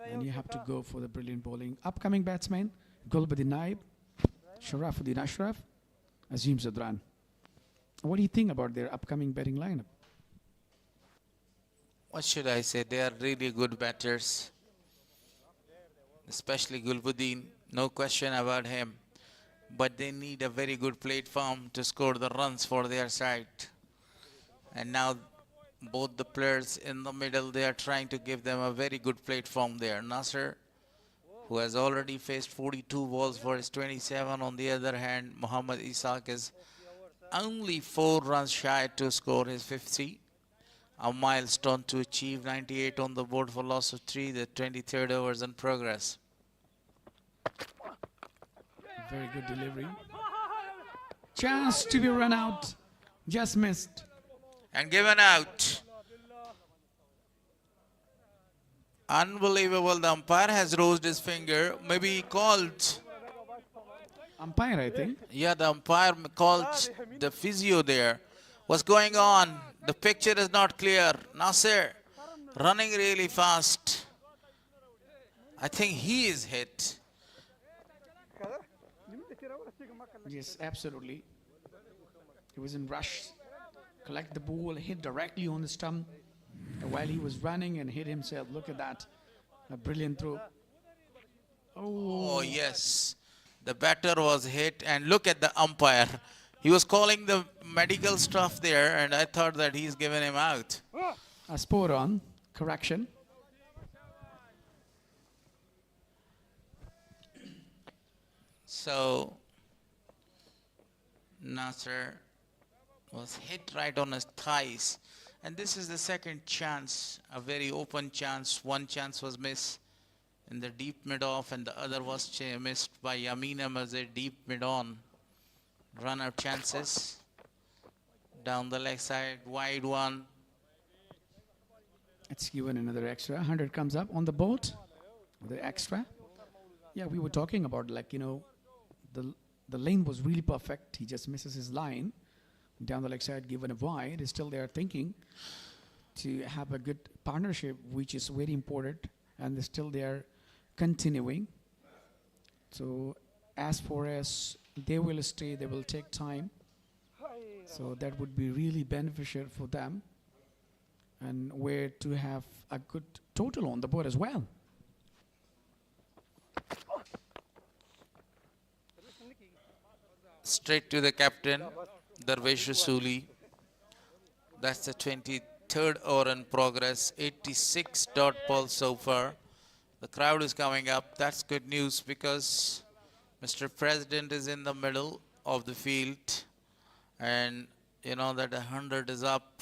and you have to go for the brilliant bowling. Upcoming batsmen, Gulbuddin Naib, Sharafuddin Ashraf, Azim Zadran. What do you think about their upcoming batting lineup? What should I say? They are really good batters. Especially Gulbuddin, no question about him. But they need a very good platform to score the runs for their side. And now both the players in the middle, they are trying to give them a very good platform there. Nasir, who has already faced 42 balls for his 27. On the other hand, Muhammad Ishaq is only 4 runs shy to score his 50. A milestone to achieve 98 on the board for loss of 3. The 23rd over is in progress. Very good delivery. Chance to be run out. Just missed. And given out. Unbelievable. The umpire has raised his finger. Maybe he called. Umpire, I think. Yeah, the umpire called the physio there. What's going on? The picture is not clear. Nasir running really fast. I think he is hit. Yes, absolutely. He was in rush. Collect the ball, hit directly on the stump while he was running and hit himself. Look at that. A brilliant throw. Oh, yes. The batter was hit, and look at the umpire. He was calling the medical stuff there, and I thought that he's given him out. A spot on. Correction. So, Nasir was hit right on his thighs. And this is the second chance, a very open chance. One chance was missed in the deep mid-off, and the other was missed by Yamin Ahmed Zai, deep mid-on. Run-out chances. Down the leg side, wide one. It's given another extra. 100 comes up on the board. the extra. Yeah, we were talking about like, you know, the lane was really perfect. He just misses his line down the leg side, given a wide. Still they are thinking to have a good partnership, which is very important, and still they are continuing. So as far as they will stay, they will take time. So that would be really beneficial for them, and where to have a good total on the board as well. Straight to the captain, Darvesh Rasuli. That's the 23rd over in progress, 86 dot ball so far. The crowd is coming up. That's good news because Mr. President is in the middle of the field, and you know that 100 is up.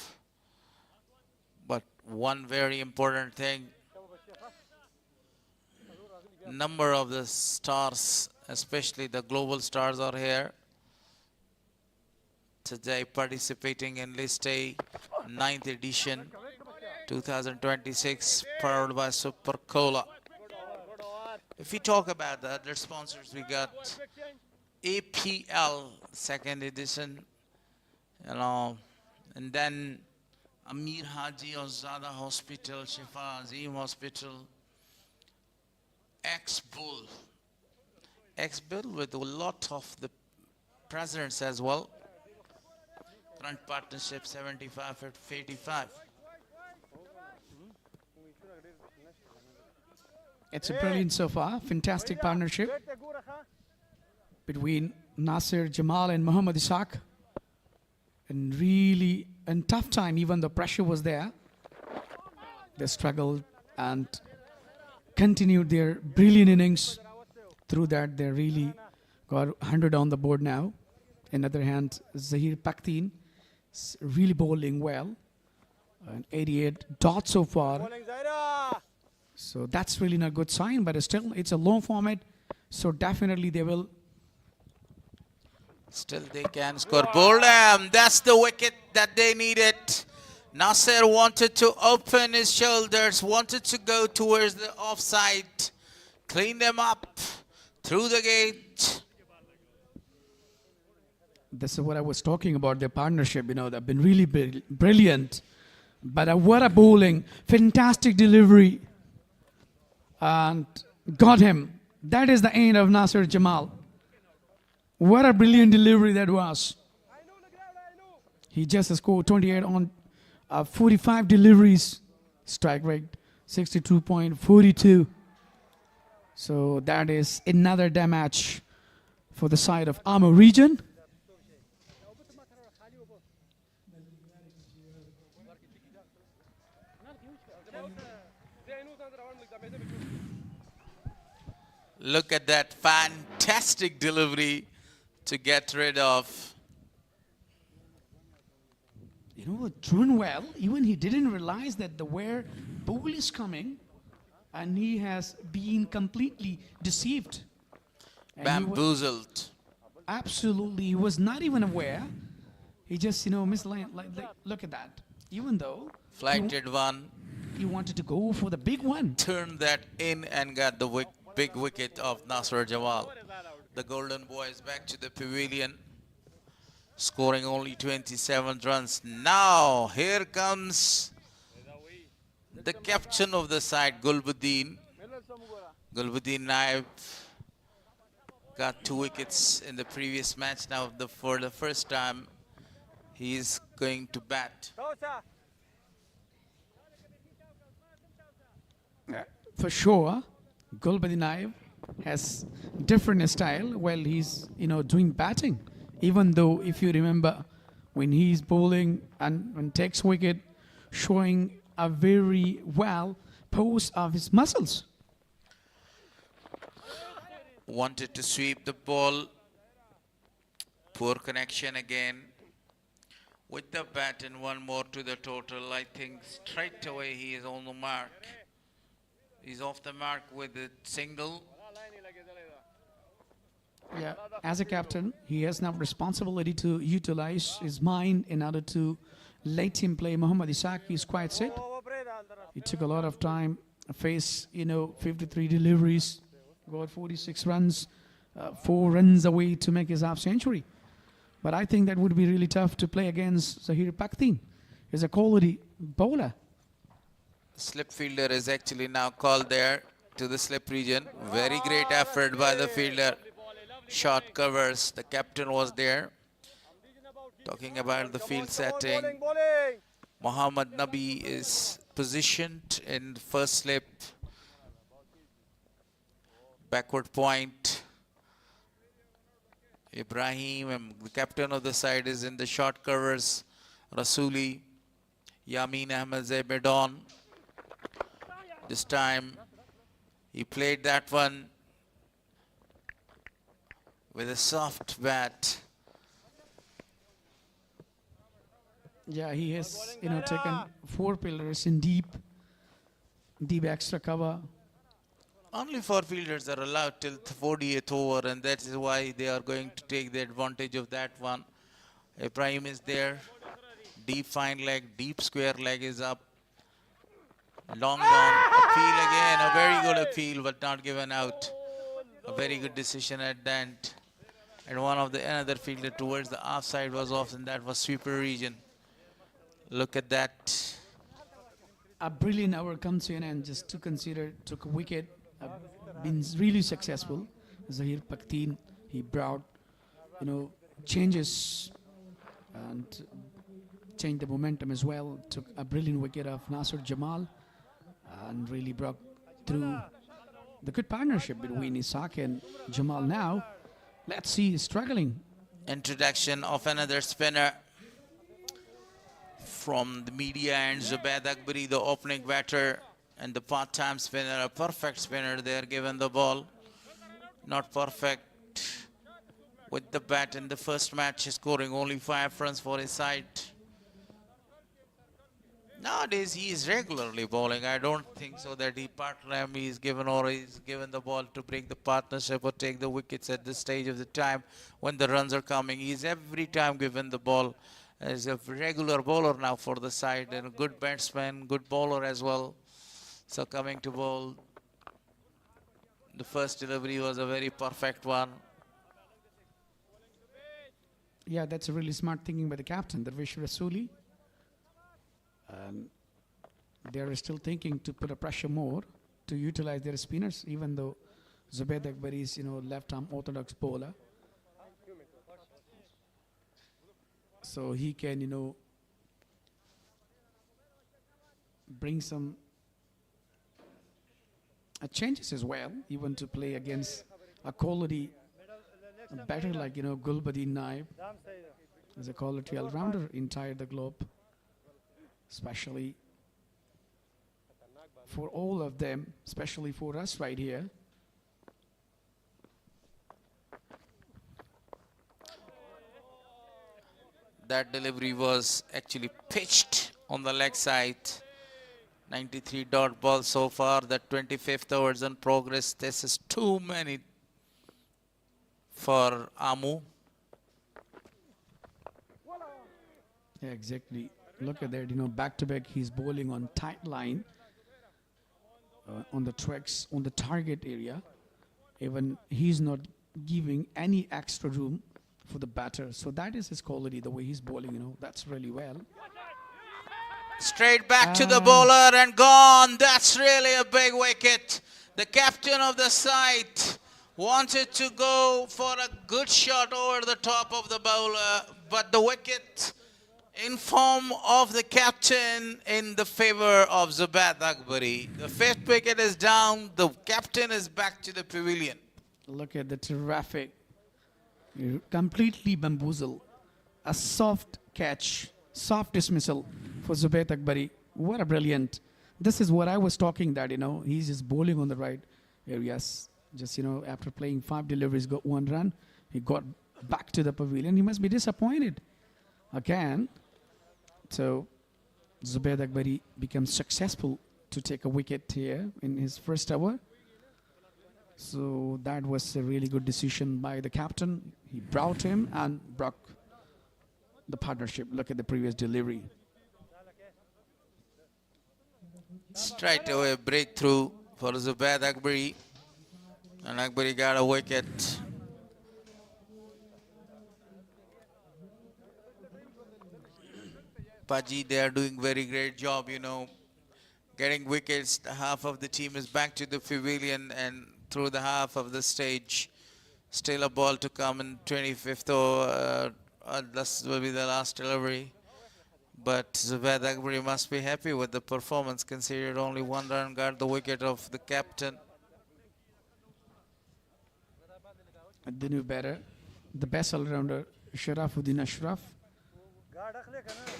But one very important thing, number of the stars, especially the global stars, are here today participating in List A 9th edition 2026, powered by Super Cola. If we talk about the other sponsors, we got APL 2nd edition, you know, and then Amir Haji Ozada Hospital, Shifa Azim Hospital, X-Bull with a lot of the presidents as well. Front partnership 75 at 85. It's a brilliant so far, fantastic partnership between Nasir Jamal and Muhammad Ishaq. And really, in tough time, even the pressure was there. They struggled and continued their brilliant innings. Through that, they really got 100 on the board now. On the other hand, Zahir Pakhtin is really bowling well. And 88 dots so far. So that's really not a good sign, but still, it's a long format. So definitely they will. Still they can score. Boldham, that's the wicket that they needed. Nasir wanted to open his shoulders, wanted to go towards the offside, clean them up through the gate. This is what I was talking about, their partnership. You know, they've been really brilliant. But what a bowling, fantastic delivery. And got him. That is the end of Nasir Jamal. What a brilliant delivery that was. He just scored 28 on 45 deliveries. Strike rate 62.42. So that is another damage for the side of Amur region. Look at that fantastic delivery to get rid of. You know, doing well. Even he didn't realize that the where ball is coming, and he has been completely deceived. And Bamboozled. Absolutely, he was not even aware. He just, you know, misaligned. Like, look at that. Even though Flighted one. He wanted to go for the big one. Turned that in and got the big wicket of Nasir Jamal. The Golden Boys back to the pavilion, scoring only 27 runs. Now, here comes the captain of the side, Gulbuddin. Gulbuddin Naib got 2 wickets in the previous match. Now, for the first time, he is going to bat. For sure, Gulbuddin Naib has different style while he's, you know, doing batting. Even though, if you remember, when he's bowling and takes wicket, showing a very well pose of his muscles. Wanted to sweep the ball. Poor connection again. With the bat and one more to the total, I think straight away he is on the mark. He's off the mark with a single. Yeah, as a captain, he has now responsibility to utilize his mind in order to let him play. Muhammad Ishaq is quite set. He took a lot of time face, 53 deliveries, got 46 runs, 4 runs away to make his half century. But I think that would be really tough to play against Zahir Pakhtun. He's a quality bowler. Slip fielder is actually now called there to the slip region. Very great effort by the fielder. Short covers. The captain was there. Talking about the field setting. Mohammad Nabi is positioned in the first slip. Backward point. Ibrahim, the captain of the side, is in the short covers. Rasuli. Yamin Ahmed Zai Bedon. This time he played that one with a soft bat. Yeah, he has, taken 4 pillars in deep extra cover. Only 4 fielders are allowed till the 48th over, and that is why they are going to take the advantage of that one. Ibrahim is there. Deep fine leg, deep square leg is up. Long appeal again, a very good appeal, but not given out. A very good decision at the end. And one of the another fielder towards the offside was off, and that was sweeper region. Look at that. A brilliant hour comes in, and just to consider, took a wicket, been really successful. Zahir Pakhtun, he brought, changes and changed the momentum as well. Took a brilliant wicket of Nasir Jamal and really broke through the good partnership between Ishaq and Jamal. Now, let's see, struggling. Introduction of another spinner from the media and Zubaid Akbari, the opening batter, and the part-time spinner, a perfect spinner there given the ball. Not perfect with the bat in the first match, scoring only 5 runs for his side. Nowadays he is regularly bowling. I don't think so that he part-time is given or he's given the ball to break the partnership or take the wickets at this stage of the time when the runs are coming. He's every time given the ball as a regular bowler now for the side, and a good batsman, good bowler as well. So coming to bowl, the first delivery was a very perfect one. Yeah, that's a really smart thinking by the captain, Darvish Rasuli. They are still thinking to put a pressure more to utilize their spinners, even though Zubaid Akbari is, left-arm orthodox bowler. So he can, bring some changes as well, even to play against a quality batter like, Gulbadin Naib is a quality all-rounder entire the globe, especially for all of them, especially for us right here. That delivery was actually pitched on the leg side. 93 dot ball so far. The 25th over is in progress. This is too many for Amu. Yeah, exactly. Look at that, back to back, he's bowling on tight line, on the tracks, on the target area. Even he's not giving any extra room for the batter. So that is his quality, the way he's bowling, that's really well. Straight back to the bowler and gone. That's really a big wicket. The captain of the side wanted to go for a good shot over the top of the bowler, but the wicket in form of the captain in the favor of Zubaid Akbari. The 5th wicket is down. The captain is back to the pavilion. Look at the terrific, completely bamboozle. A soft catch, soft dismissal for Zubaid Akbari. What a brilliant. This is what I was talking that, he's just bowling on the right areas. Just, after playing 5 deliveries, got 1 run. He got back to the pavilion. He must be disappointed again. So Zubaid Akbari becomes successful to take a wicket here in his first over. So that was a really good decision by the captain. He brought him and broke the partnership. Look at the previous delivery. Straight away breakthrough for Zubaid Akbari. And Akbari got a wicket. Paji, they are doing very great job, you know, getting wickets. Half of the team is back to the pavilion and through the half of the stage. Still a ball to come in 25th over. This will be the last delivery. But Zubaid Akbari must be happy with the performance, considered only 1 run got the wicket of the captain. The new batter, the best all-rounder, Sharafuddin Ashraf.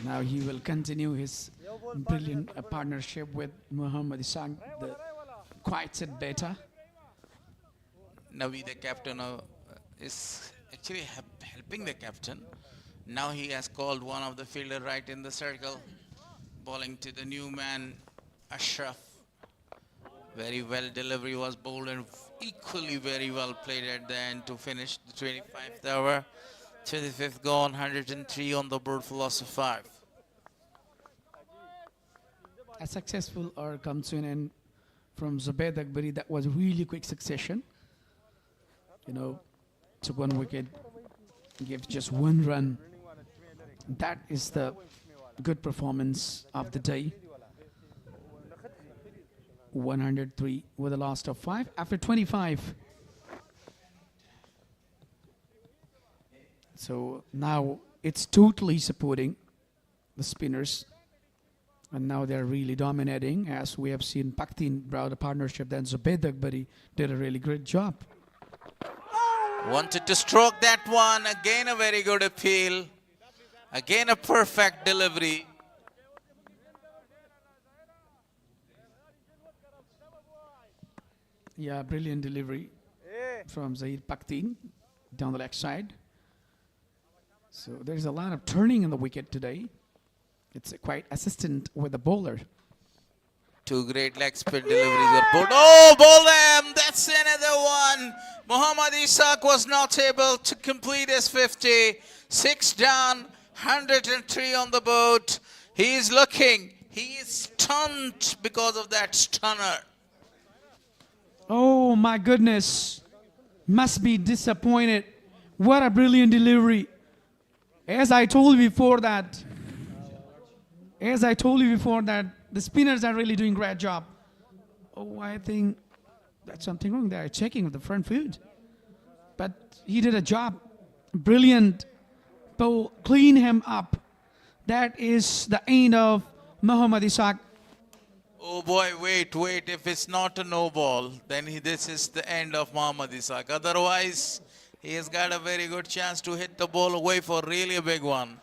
Now he will continue his brilliant partnership with Muhammad Ishaq, the quite set better. Navi, the captain, is actually helping the captain. Now he has called one of the fielder right in the circle, bowling to the new man, Ashraf. Very well delivery was bowled and equally very well played at the end to finish the 25th over. 25th gone, 103 on the board for loss of 5. A successful over comes to an end from Zubaid Akbari. That was really quick succession. You know, took 1 wicket, gave just 1 run. That is the good performance of the day. 103 with a loss of 5 after 25. So now it's totally supporting the spinners. And now they're really dominating, as we have seen Paktin brought a partnership. Then Zubaid Akbari did a really great job. Wanted to stroke that one. Again a very good appeal. Again a perfect delivery. Yeah, brilliant delivery from Zahid Paktin down the left side. So there's a lot of turning in the wicket today. It's quite assistant with the bowler. 2 great leg spin deliveries were bowled. Oh, bowl them! That's another one. Muhammad Ishaq was not able to complete his 50. 6 down, 103 on the board. He is looking. He is stunned because of that stunner. Oh my goodness. Must be disappointed. What a brilliant delivery. As I told you before that, the spinners are really doing a great job. Oh, I think that's something wrong. They are checking the front foot. But he did a job. Brilliant. Bowl, clean him up. That is the end of Muhammad Ishaq. Oh boy, wait. If it's not a no ball, then this is the end of Muhammad Ishaq. Otherwise, he has got a very good chance to hit the ball away for really a big one.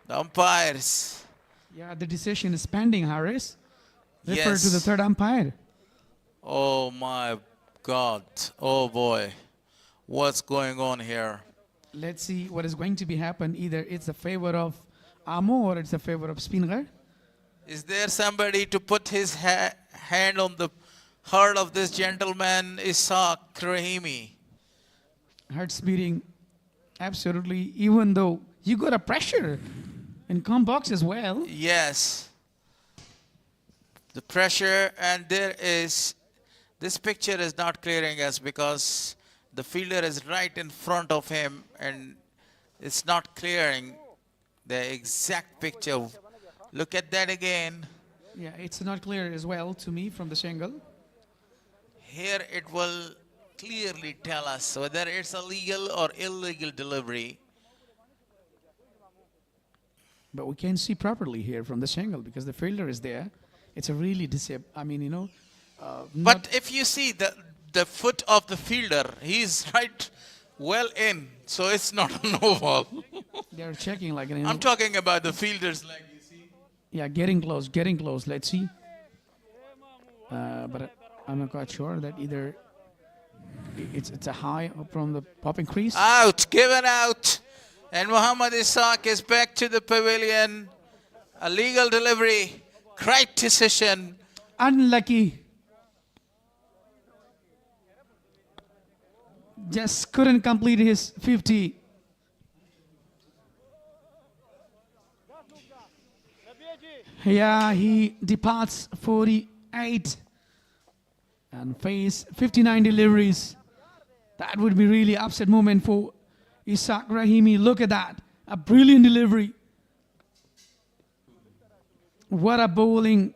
The umpires. Yeah, the decision is pending, Harris. Refer Yes. to the third umpire. Oh my God. Oh boy. What's going on here? Let's see what is going to be happen. Either it's a favor of Amo or it's a favor of Spinghar. Is there somebody to put his hand on the heart of this gentleman, Ishaq Rahimi? Heart's beating. Absolutely. Even though you got a pressure in com box as well. Yes. The pressure, and there is, this picture is not clearing us because the fielder is right in front of him and it's not clearing the exact picture. Look at that again. Yeah, it's not clear as well to me from this angle. Here it will clearly tell us whether it's a legal or illegal delivery. But we can't see properly here from this angle because the fielder is there. It's a really But if you see the foot of the fielder, he's right well in, so it's not a no ball. they're checking like an. I'm talking about the fielder's leg, you see. Yeah, getting close. Let's see. But I'm not quite sure that either it's a high from the popping crease. Out, given out. And Muhammad Ishaq is back to the pavilion. A legal delivery. Right decision. Unlucky. Just couldn't complete his 50. Yeah, he departs 48 and face 59 deliveries. That would be really upset moment for Ishaq Rahimi. Look at that. A brilliant delivery. What a bowling.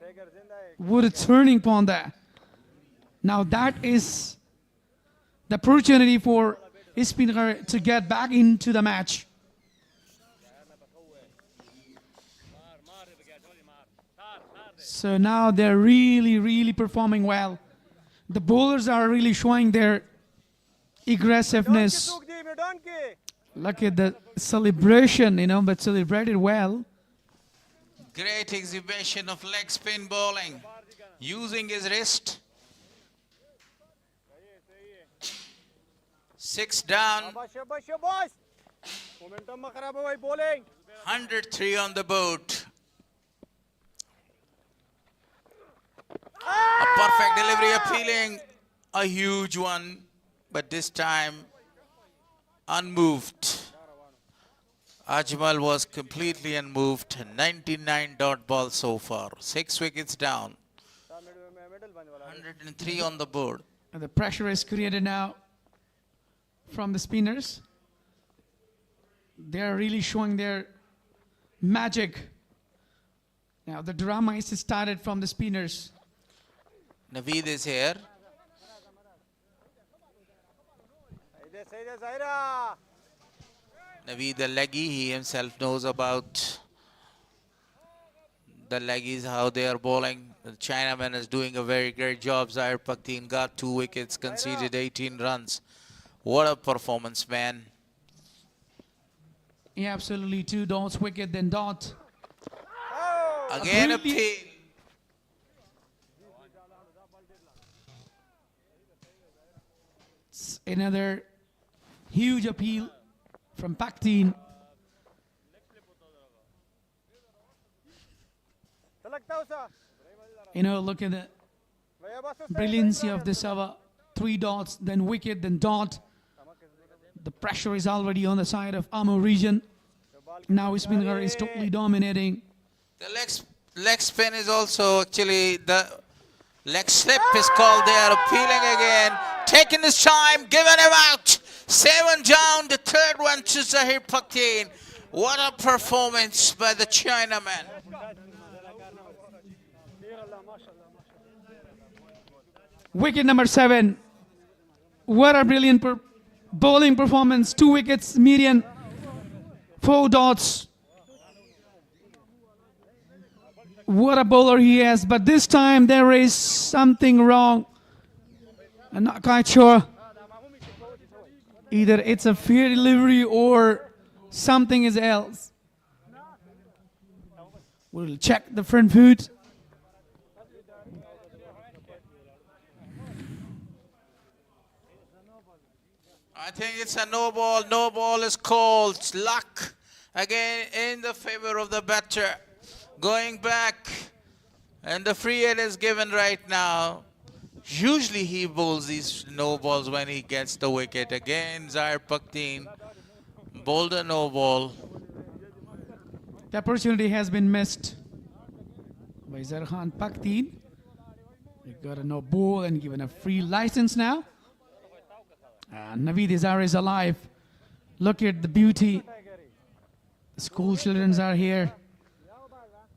What a turning point there. Now that is the opportunity for Spinghar to get back into the match. So now they're really performing well. The bowlers are really showing their aggressiveness. Look at the celebration, but celebrated well. Great exhibition of leg spin bowling, using his wrist. 6 down, 103 on the board. A perfect delivery, appealing, a huge one, but this time unmoved. Ajmal was completely unmoved. 99 dot ball so far. 6 wickets down. 103 on the board. And the pressure is created now from the spinners. They're really showing their magic. Now the drama is started from the spinners. Naveed is here. Naveed the leggy, he himself knows about the leggies, how they are bowling. The Chinaman is doing a very great job. Zahir Pakhtien got 2 wickets, conceded 18 runs. What a performance, man. Yeah, absolutely. 2 dots, wicket, then dot. Again appeal. Another huge appeal from Pakhtien. Look at the brilliancy of this over. 3 dots, then wicket, then dot. The pressure is already on the side of Amur region. Now Spinghar is totally dominating. The leg spin is also actually the leg slip is called. They are appealing again. Taking his time, giving him out. 7 down, the 3rd one to Zahir Pakhtien. What a performance by the Chinaman. Wicket number 7. What a brilliant bowling performance. 2 wickets, median, 4 dots. What a bowler he has, but this time there is something wrong. I'm not quite sure. Either it's a fair delivery or something is else. We'll check the front foot. I think it's a no ball. No ball is called. Luck again in the favor of the batter. Going back, and the free hit is given right now. Usually he bowls these no balls when he gets the wicket. Again, Zahir Pakhtien bowled a no ball. The opportunity has been missed by Zarhan Pakhtien. He got a no ball and given a free license now. And Naveed Izar is alive. Look at the beauty. The school children are here.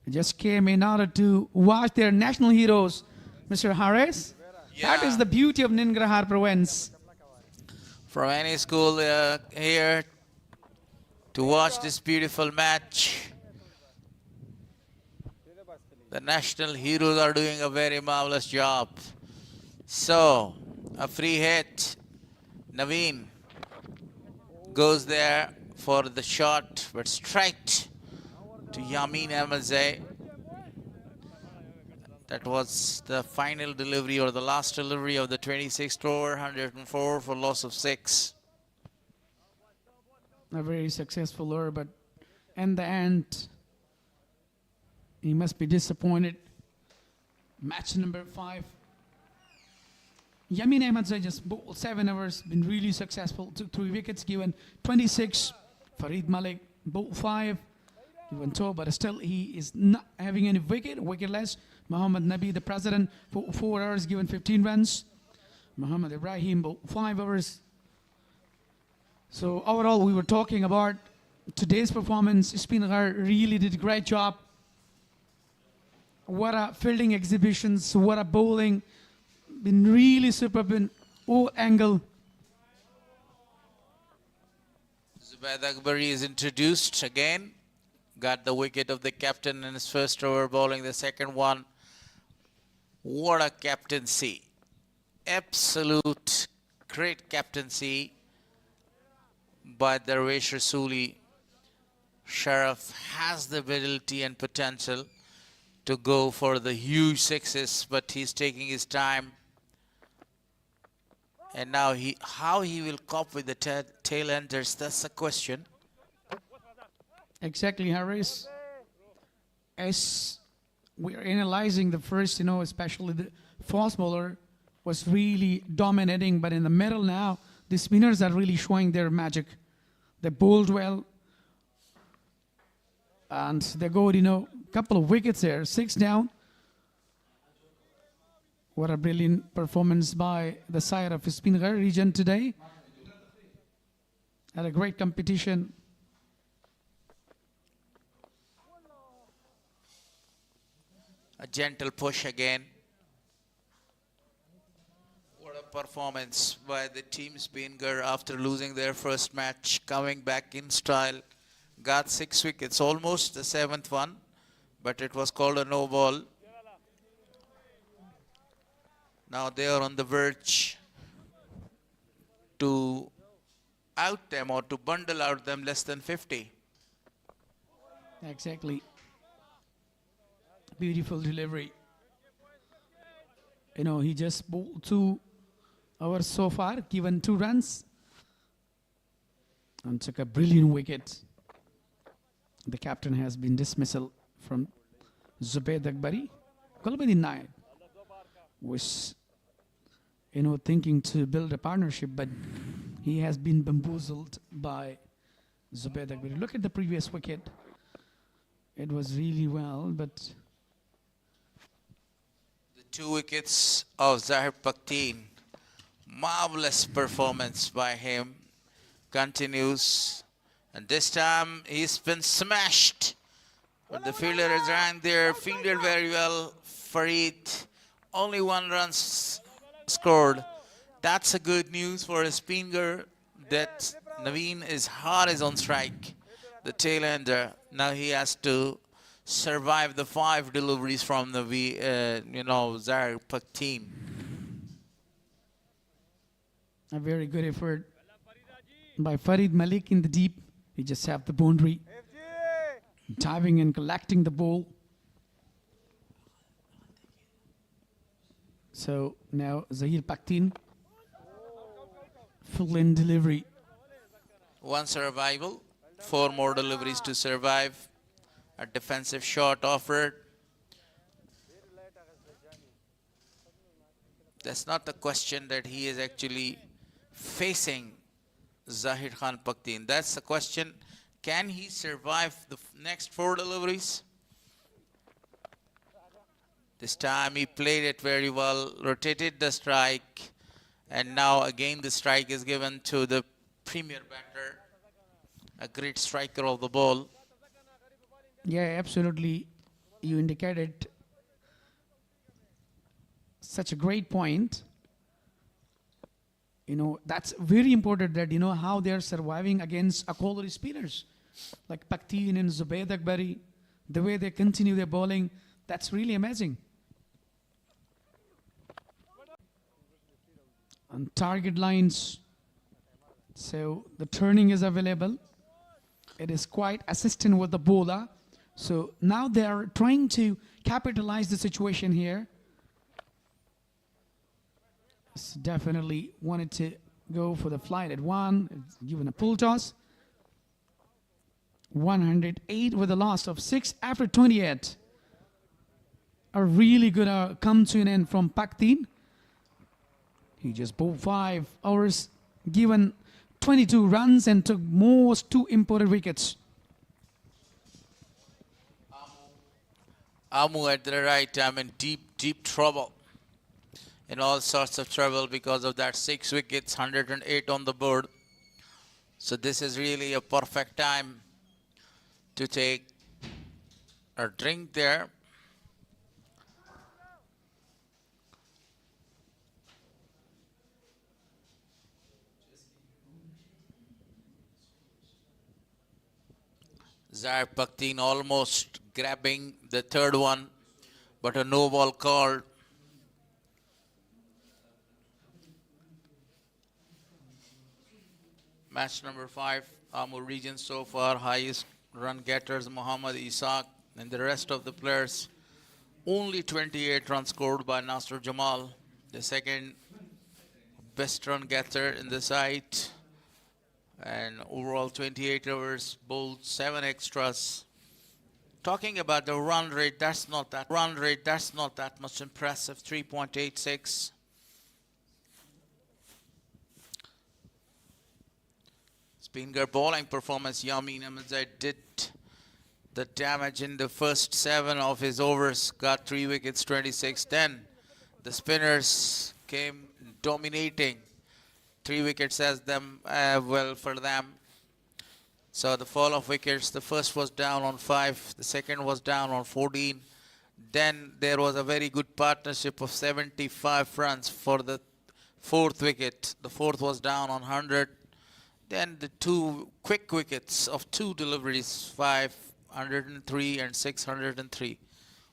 They just came in order to watch their national heroes. Mr. Harris, that is the beauty of Ningrahar province. From any school here to watch this beautiful match. The national heroes are doing a very marvelous job. So, a free hit. Naveen goes there for the shot, but straight to Yamin Ahmed Zai. That was the final delivery or the last delivery of the 26th over, 104 for loss of 6. A very successful over, but in the end, he must be disappointed. Match number 5. Yamin Ahmed Zai just bowled 7 overs, been really successful. Took 3 wickets, given 26. Farid Malik bowled 5, even though, but still he is not having any wicket, wicketless. Muhammad Nabi, the president, for 4 hours given 15 runs. Muhammad Ibrahim, 5 hours. So overall, we were talking about today's performance. Spinghar really did a great job. What a fielding exhibitions, what a bowling. Been really superb in all angle. Zubaid Akbari is introduced again. Got the wicket of the captain in his first over, bowling the second one. What a captaincy. Absolute great captaincy by Darvesh Rasuli. Sharaf has the ability and potential to go for the huge sixes, but he's taking his time. And now how he will cope with the tail enders, that's the question. Exactly, Harris. As we are analyzing the first, especially the fast bowler was really dominating, but in the middle now, the spinners are really showing their magic. They bowled well, and they got, couple of wickets there, 6 down. What a brilliant performance by the side of Spinghar region today. Had a great competition. A gentle push again. What a performance by the team Spinghar after losing their first match, coming back in style. Got 6 wickets, almost the 7th one, but it was called a no ball. Now they are on the verge to out them or to bundle out them less than 50. Exactly. Beautiful delivery. He just bowled 2 hours so far, given 2 runs, and took a brilliant wicket. The captain has been dismissal from Zubaid Akbari. Kalbadi Naik was, thinking to build a partnership, but he has been bamboozled by Zubaid Akbari. Look at the previous wicket. It was really well, but... The 2 wickets of Zahir Pakteen. Marvelous performance by him. Continues. And this time he's been smashed. But the fielder is around there, fielded very well. Farid, only 1 run scored. That's a good news for a Spinghar that Naveen is hard as on strike. The tail ender. Now he has to survive the 5 deliveries from the Zahir Pakteen. A very good effort by Farid Malik in the deep. He just have the boundary, diving and collecting the ball. So now Zahir Pakteen, full in delivery. 1 survival, 4 more deliveries to survive. A defensive shot offered. That's not the question that he is actually facing Zahir Khan Pakteen. That's the question. Can he survive the next 4 deliveries? This time he played it very well, rotated the strike, and now again the strike is given to the premier batter, a great striker of the ball. Yeah, absolutely. You indicated such a great point. That's very important that, how they are surviving against quality spinners like Pakteen and Zubaid Akbari, the way they continue their bowling, that's really amazing. On target lines, so the turning is available. It is quite assistant with the bowler. So now they are trying to capitalize the situation here. Definitely wanted to go for the flight at 1, given a pull toss. 108 with a loss of 6 after 28. A really good come to an end from Pakteen. He just bowled 5 hours, given 22 runs and took most 2 important wickets. Amu at the right time in deep trouble. In all sorts of trouble because of that 6 wickets, 108 on the board. So this is really a perfect time to take a drink there. Zair Pakhtien almost grabbing the third one, but a no ball called. Match number 5, Amur region so far, highest run getters Muhammad Ishaq, and the rest of the players, only 28 runs scored by Nasir Jamal, the second best run getter in the side, and overall 28 overs, bowled 7 extras. Talking about the run rate, that's not that much impressive, 3.86. Spinghar bowling performance, Yamin Ahmed Zai did the damage in the first 7 of his overs, got 3 wickets, 26-10. The spinners came dominating, 3 wickets as them well for them. So the fall of wickets, the first was down on 5, the second was down on 14. Then there was a very good partnership of 75 runs for the 4th wicket. The 4th was down on 100. Then the 2 quick wickets of 2 deliveries, 503 and 603.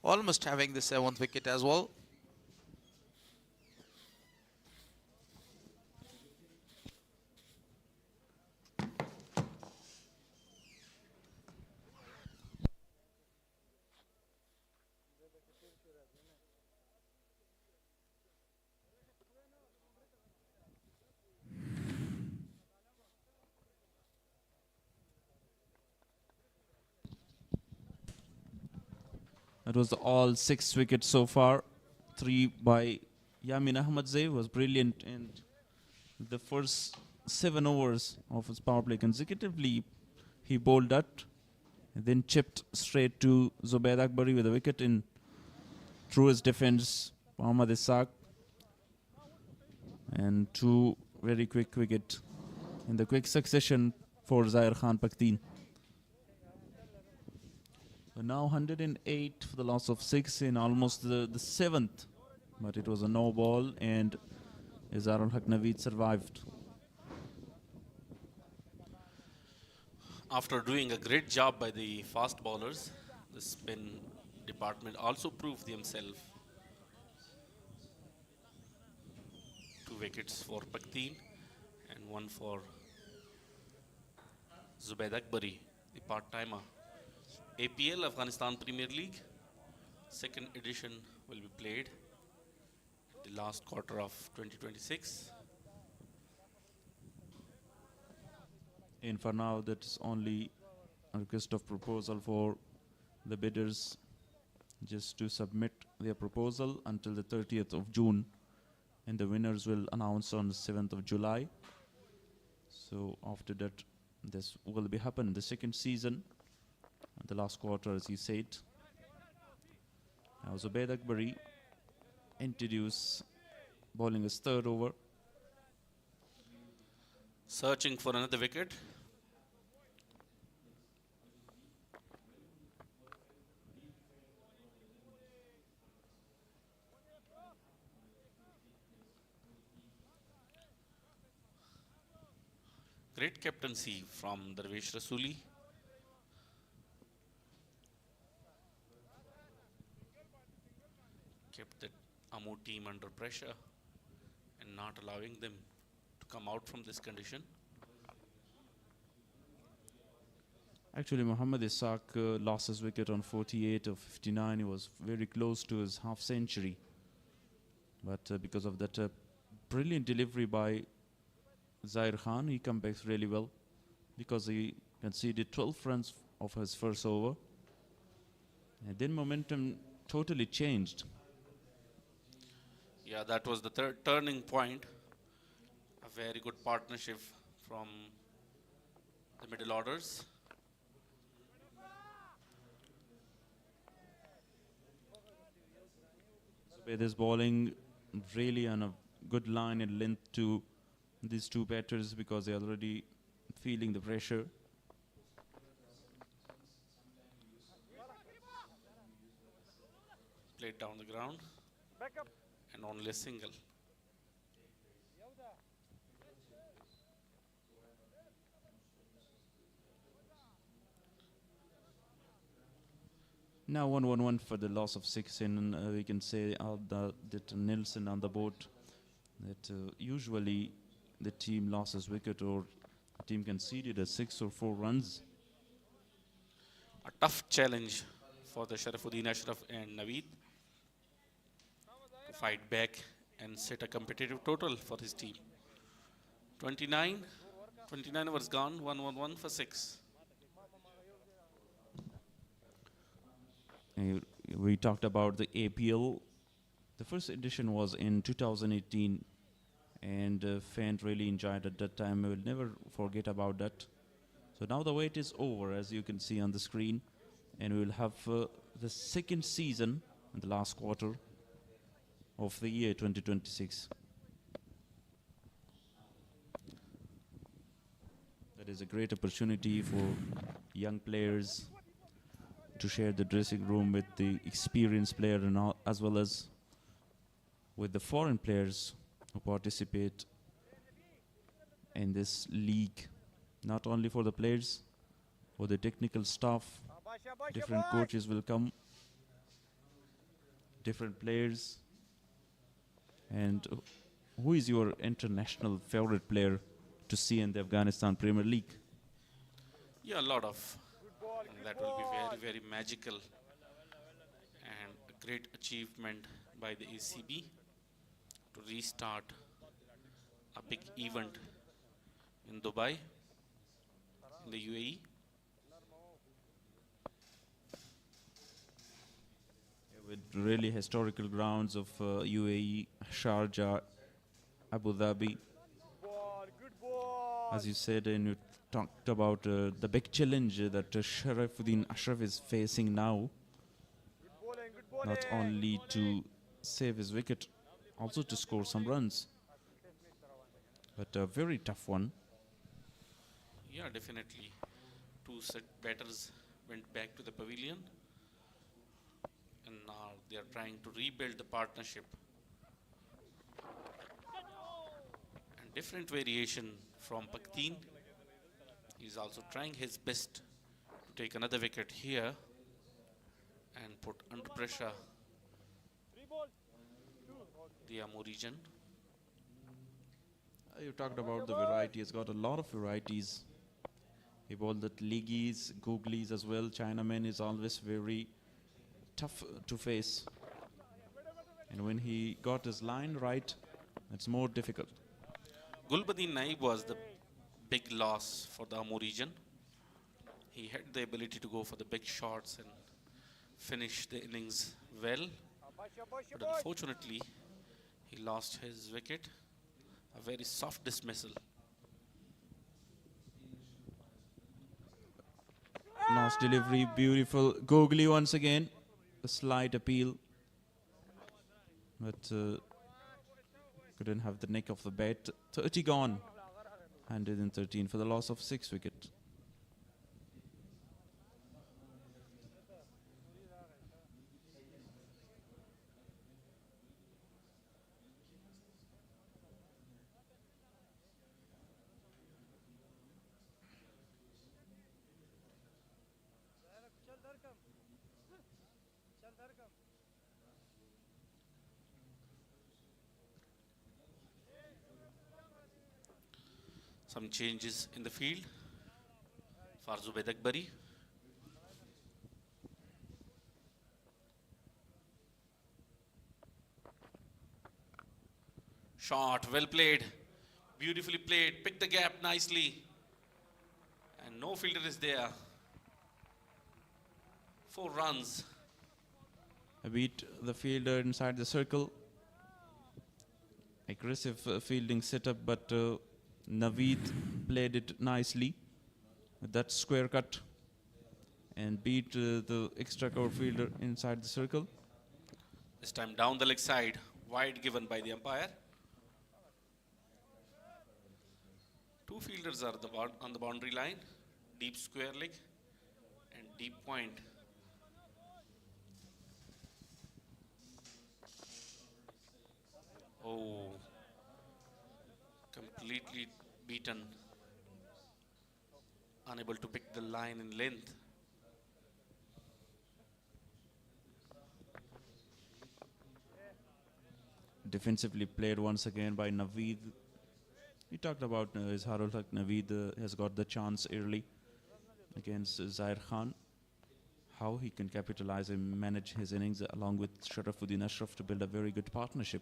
Almost having the 7th wicket as well. That was all 6 wickets so far. 3 by Yamin Ahmed Zai was brilliant in the first 7 overs of his power play consecutively. He bowled that and then chipped straight to Zubaid Akbari with a wicket in. Through his defense, Muhammad Ishaq, and 2 very quick wicket in the quick succession for Zair Khan Pakhtien. Now 108 for the loss of 6 in almost the 7th, but it was a no ball and Izarul Haq Naveed survived. After doing a great job by the fast bowlers, the spin department also proved themselves. 2 wickets for Pakhtien and 1 for Zubaid Akbari, the part-timer. APL, Afghanistan Premier League, 2nd edition will be played the last quarter of 2026. And for now, that's only a request of proposal for the bidders just to submit their proposal until the 30th of June, and the winners will announce on the 7th of July. So after that, this will be happen in the 2nd season, the last quarter, as he said. Now Zubaid Akbari introduce bowling his 3rd over. Searching for another wicket. Great captaincy from Darvesh Rasuli. Kept the Amu team under pressure and not allowing them to come out from this condition. Actually, Muhammad Ishaq lost his wicket on 48 of 59. He was very close to his half century. But because of that brilliant delivery by Zair Khan, he came back really well because he conceded 12 runs of his first over. And then momentum totally changed. Yeah, that was the third turning point. A very good partnership from the middle orders. With his bowling really on a good line and length to these two batters because they're already feeling the pressure. Played down the ground and only a single. Now 1-1-1 for the loss of 6 in, we can say that Nilsson on the board, that usually the team loses wicket or the team conceded a 6 or 4 runs. A tough challenge for the Sharafuddin Ashraf and Naveed to fight back and set a competitive total for his team. 29 overs gone, 1-1-1 for 6. We talked about the APL. The first edition was in 2018 and fans really enjoyed at that time. We will never forget about that. So now the wait is over, as you can see on the screen, and we will have the second season in the last quarter of the year 2026. That is a great opportunity for young players to share the dressing room with the experienced player and all, as well as with the foreign players who participate in this league. Not only for the players, for the technical staff, different coaches will come, different players. And who is your international favorite player to see in the Afghanistan Premier League? Yeah, a lot of. And that will be very, very magical and a great achievement by the ACB to restart a big event in Dubai, in the UAE. With really historical grounds of UAE, Sharjah, Abu Dhabi. As you said, and you talked about the big challenge that Sharafuddin Ashraf is facing now. Not only to save his wicket, also to score some runs. But a very tough one. Yeah, definitely. Two set batters went back to the pavilion. And now they are trying to rebuild the partnership. And different variation from Pakteen. He's also trying his best to take another wicket here and put under pressure the Amur region. You talked about the variety. He's got a lot of varieties. He bowled the Liggies, Googlies as well. Chinaman is always very tough to face. And when he got his line right, it's more difficult. Gulbadin Naib was the big loss for the Amur region. He had the ability to go for the big shots and finish the innings well. But unfortunately, he lost his wicket. A very soft dismissal. Nice delivery, beautiful. Googly once again. A slight appeal. But couldn't have the neck of the bat. 30 gone. 113 for the loss of 6 wicket. Some changes in the field. Farzu Bedakbari. Shot, well played. Beautifully played. Picked the gap nicely. And no fielder is there. 4 runs. Beat the fielder inside the circle. Aggressive fielding setup, but Naveed played it nicely with that square cut and beat the extra cover fielder inside the circle. This time down the leg side, wide given by the umpire. Two fielders are on the boundary line, deep square leg and deep point. Oh, completely beaten, unable to pick the line in length. Defensively played once again by Naveed. We talked about Izharul Haq. Naveed has got the chance early against Zair Khan. How he can capitalize and manage his innings along with Sharafuddin Ashraf to build a very good partnership.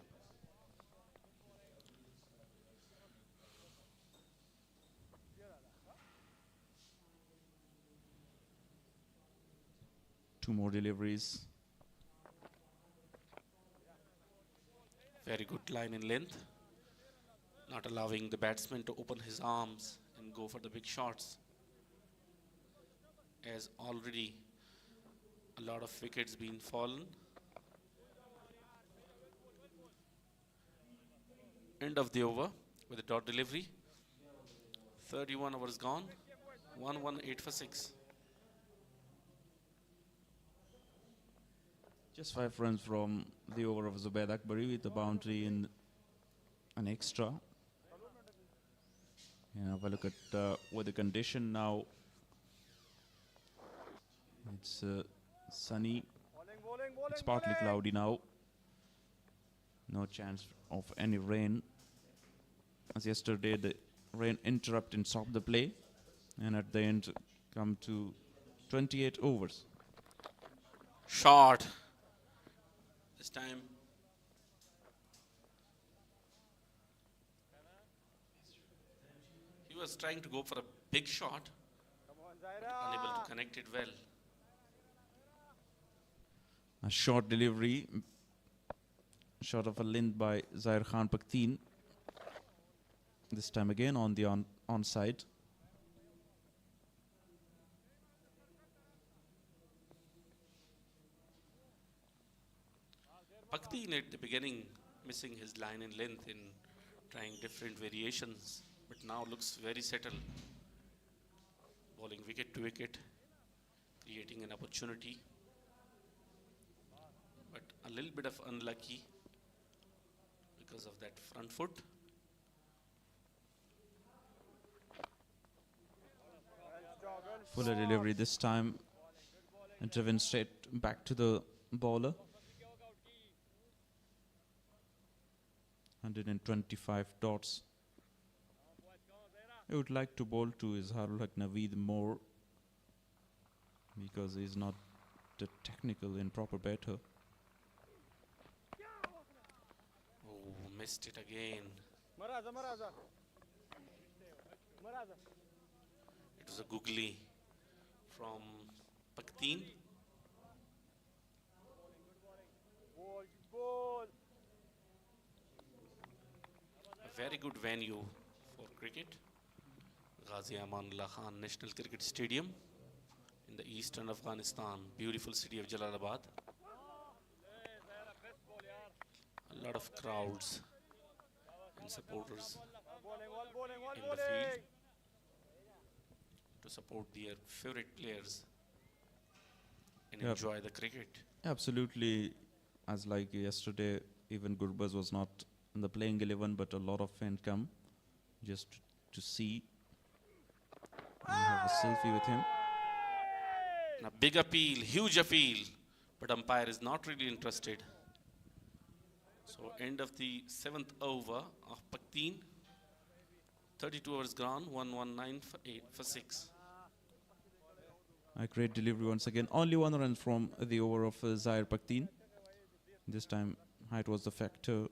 Two more deliveries. Very good line in length, not allowing the batsman to open his arms and go for the big shots, as already a lot of wickets been fallen. End of the over with a dot delivery. 31 overs gone, 118 for 6. Just 5 runs from the over of Zubaid Akbari with the boundary in an extra. And have a look at with the condition now. It's sunny. It's partly cloudy now. No chance of any rain. As yesterday, the rain interrupted and stopped the play. And at the end, come to 28 overs. Shot. This time he was trying to go for a big shot, but unable to connect it well. A short delivery, shot of a length by Zair Khan Pakteen. This time again on the onside. Pakteen at the beginning missing his line in length in trying different variations, but now looks very settled. Bowling wicket to wicket, creating an opportunity, but a little bit of unlucky because of that front foot. Fuller delivery this time, and driven straight back to the bowler. 125 dots. I would like to bowl to Izharul Haq Naveed more because he's not the technical and proper batter. Oh, missed it again. It was a googly from Pakteen. A very good venue for cricket. Ghazi Amanullah Khan National Cricket Stadium in the eastern Afghanistan, beautiful city of Jalalabad. A lot of crowds and supporters in the field to support their favorite players and enjoy the cricket. Absolutely, as like yesterday, even Gurbaz was not in the playing 11, but a lot of fans come just to see and have a selfie with him. And a big appeal, huge appeal, but umpire is not really interested. So end of the 7th over of Pakteen. 32 overs gone, 119 for 6. A great delivery once again. Only 1 run from the over of Zair Pakteen. This time height was the factor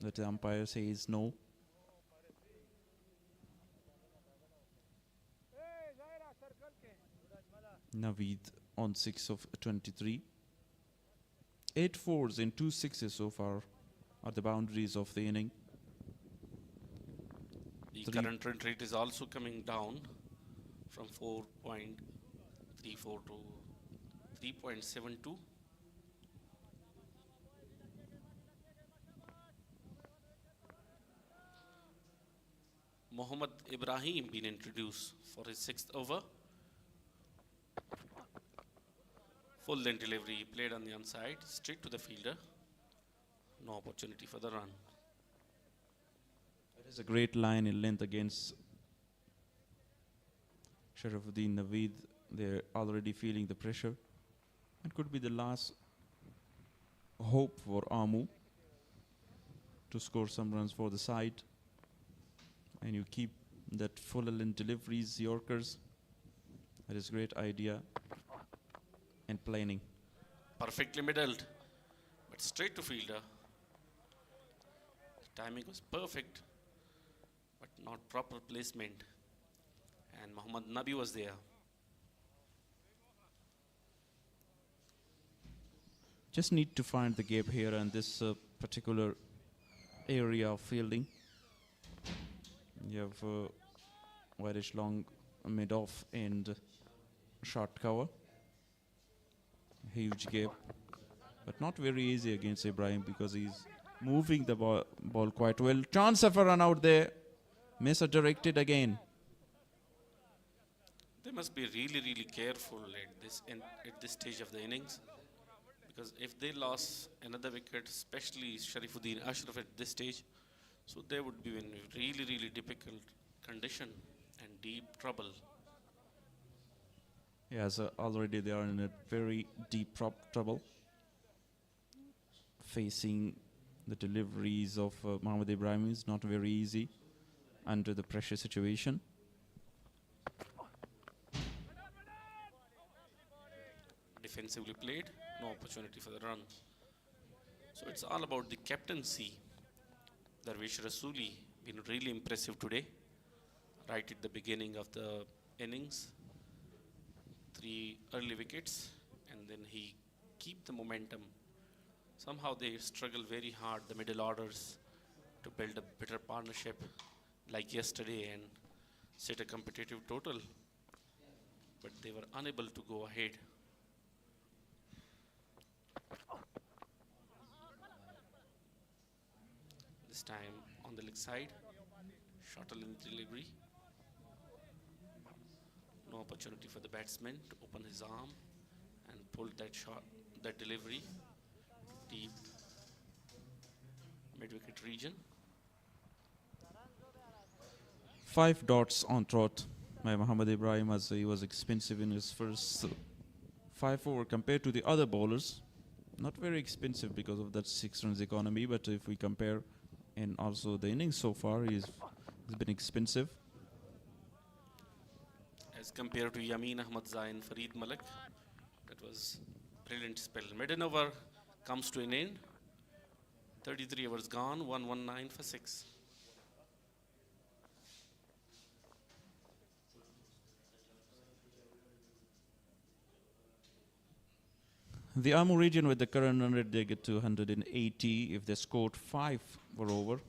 that the umpire says no. Naveed on 6 of 23. 8 fours and 2 sixes so far are the boundaries of the inning. The current run rate is also coming down from 4.34 to 3.72. Mohammad Ibrahim been introduced for his 6th over. Full length delivery, played on the onside, straight to the fielder. No opportunity for the run. It is a great line in length against Sharafuddin Naveed. They're already feeling the pressure. It could be the last hope for Amu to score some runs for the side. And you keep that full length deliveries, Yorkers. That is a great idea and planning. Perfectly middled, but straight to fielder. The timing was perfect, but not proper placement. And Muhammad Nabi was there. Just need to find the gap here and this particular area of fielding. You have whitish long mid-off and short cover. Huge gap, but not very easy against Ibrahim because he's moving the ball quite well. Chance of a run out there. Misdirected again. They must be really, really careful at this stage of the innings, because if they lost another wicket, especially Sharifuddin Ashraf at this stage, so they would be in really, really difficult condition and deep trouble. Yes, already they are in a very deep trouble. Facing the deliveries of Mohammad Ibrahim is not very easy under the pressure situation. Defensively played, no opportunity for the run. So it's all about the captaincy. Darvish Rasuli been really impressive today. Right at the beginning of the innings, 3 early wickets, and then he keep the momentum. Somehow they struggle very hard, the middle orders, to build a better partnership like yesterday and set a competitive total, but they were unable to go ahead. This time on the leg side, shorter length delivery. No opportunity for the batsman to open his arm and pull that shot, that delivery deep mid-wicket region. 5 dots on trot by Mohammad Ibrahim, as he was expensive in his first 5 over compared to the other bowlers. Not very expensive because of that 6 runs economy, but if we compare and also the innings so far, he's been expensive. As compared to Yamin Ahmed Zai and Farid Malik, that was brilliant spell. Maiden over comes to an end. 33 overs gone, 119 for 6. The Amu region with the current run rate, they get 280. If they scored 5 for over,